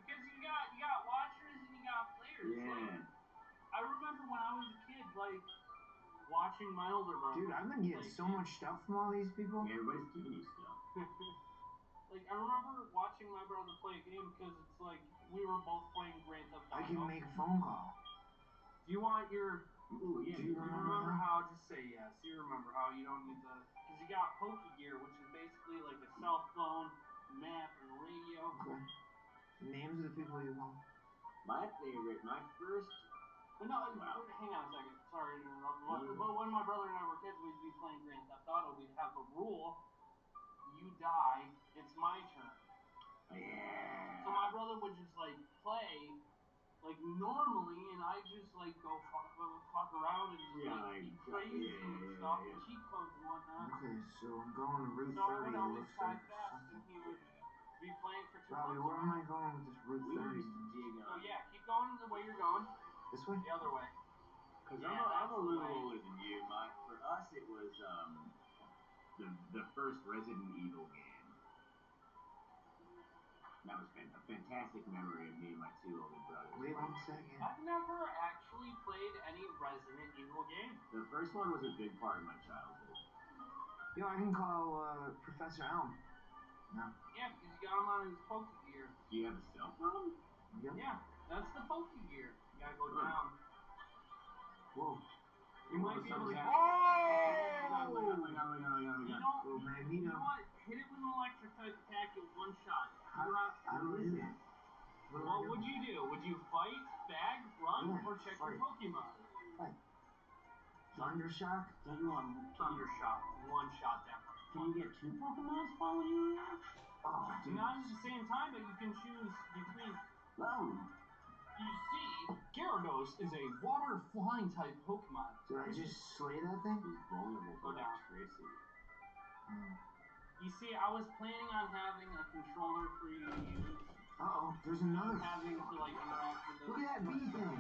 Because you got watchers and you got players. Yeah. Like, I remember when I was a kid, like, watching my older brother. Dude, I've been getting so much stuff from all these people. Yeah, everybody's giving you stuff. Like, I remember watching my brother play a game because it's like, we were both playing Grand Theft Auto. I can make a phone call. Do you want your... Ooh, yeah. Do you remember how? Just say yes. You remember how you don't need the... Because you got Pokegear, which is basically like a cell phone, map, and radio. Okay. Names of the people you call. My favorite, my first... No, hang on a second. Sorry to interrupt. But when my brother and I were kids, we'd be playing Grand Theft Auto. We'd have a rule. You die, it's my turn. Yeah. So my brother would just like play like normally, and I just like go fuck around and just like be crazy and stuff, and cheat codes and whatnot. Okay, so I'm going to Route 30. So I would always looks fly like fast, something. and he would be playing for 2 Robbie, months. where am I going with this Route 30? We used to dig So yeah, keep going the way you're going. This way? The other way. Because Yeah, I'm a little way. older than you. For us, it was the first Resident Evil game. That was a fantastic memory of me and my 2 older brothers. Wait 1 second. I've never actually played any Resident Evil game. The first one was a big part of my childhood. Yo, I can call Professor Elm. No. Yeah, because you got him on his Pokegear. Do you have a cell phone? Yep. Yeah, that's the Pokegear. You gotta go down. Whoa. You might be able to. Oh! You don't. Little Magneto. You know what? Hit it with an electric type attack. You'll one shot it. How do I do that? What would you do? Would you fight, bag, run, Yeah, or check fight. your Pokemon? Fight. Thundershock? Don't you want Thundershock. One shot that one. Can you get 2 Pokemons following you around? Oh, dude. Not at the same time, but you can choose between. Oh. You see, Gyarados is a water flying type Pokemon. Did I just slay that thing? He's vulnerable to Go down. electricity. You see, I was planning on having a controller for you to use. Uh-oh, there's another. Having to like interact with Look at that bee thing.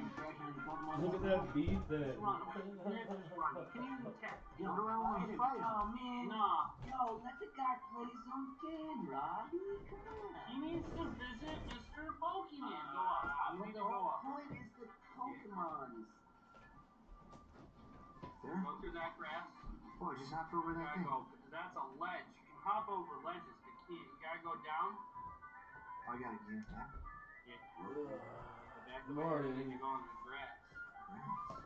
Look at that bee thing. Just run away. You can't just run. You can use attack. What do I want to fight him? Oh, man. Nah. Yo, let the guy play some game, Robbie. Come on. He needs to visit Mr. Pokemon. Go up. You But need the to go whole up. point is the Pokemons. There? Go through that grass. Oh, I just hopped over that You gotta thing. go. That's a ledge. You can hop over ledges, but you can't. You gotta go down. I gotta get back. Yeah. Back away, and then you go in the grass.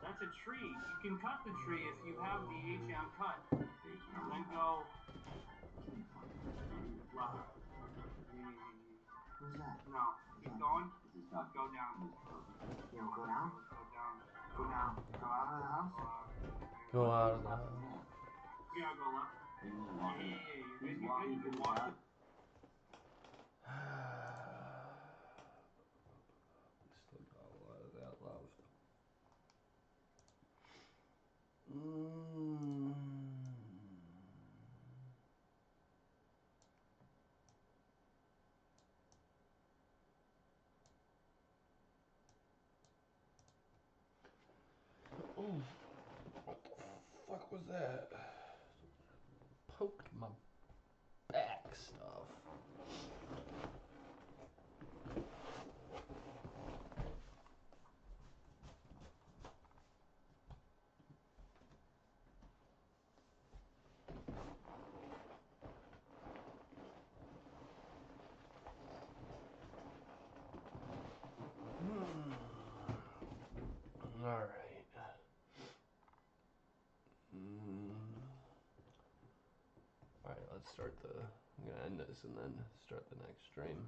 That's a tree. You can cut the tree if you have the HM cut. And then go left. Who's that? No. Keep going. This is not Go down. Yo, go down? Go down. Go down. Go out of the house? Go out of the house. You gotta go left. He's walking through the house. Still got a lot of that left. Oh, what the fuck was that? Poked my back stuff. Alright. Alright, let's start the... I'm gonna end this and then start the next stream.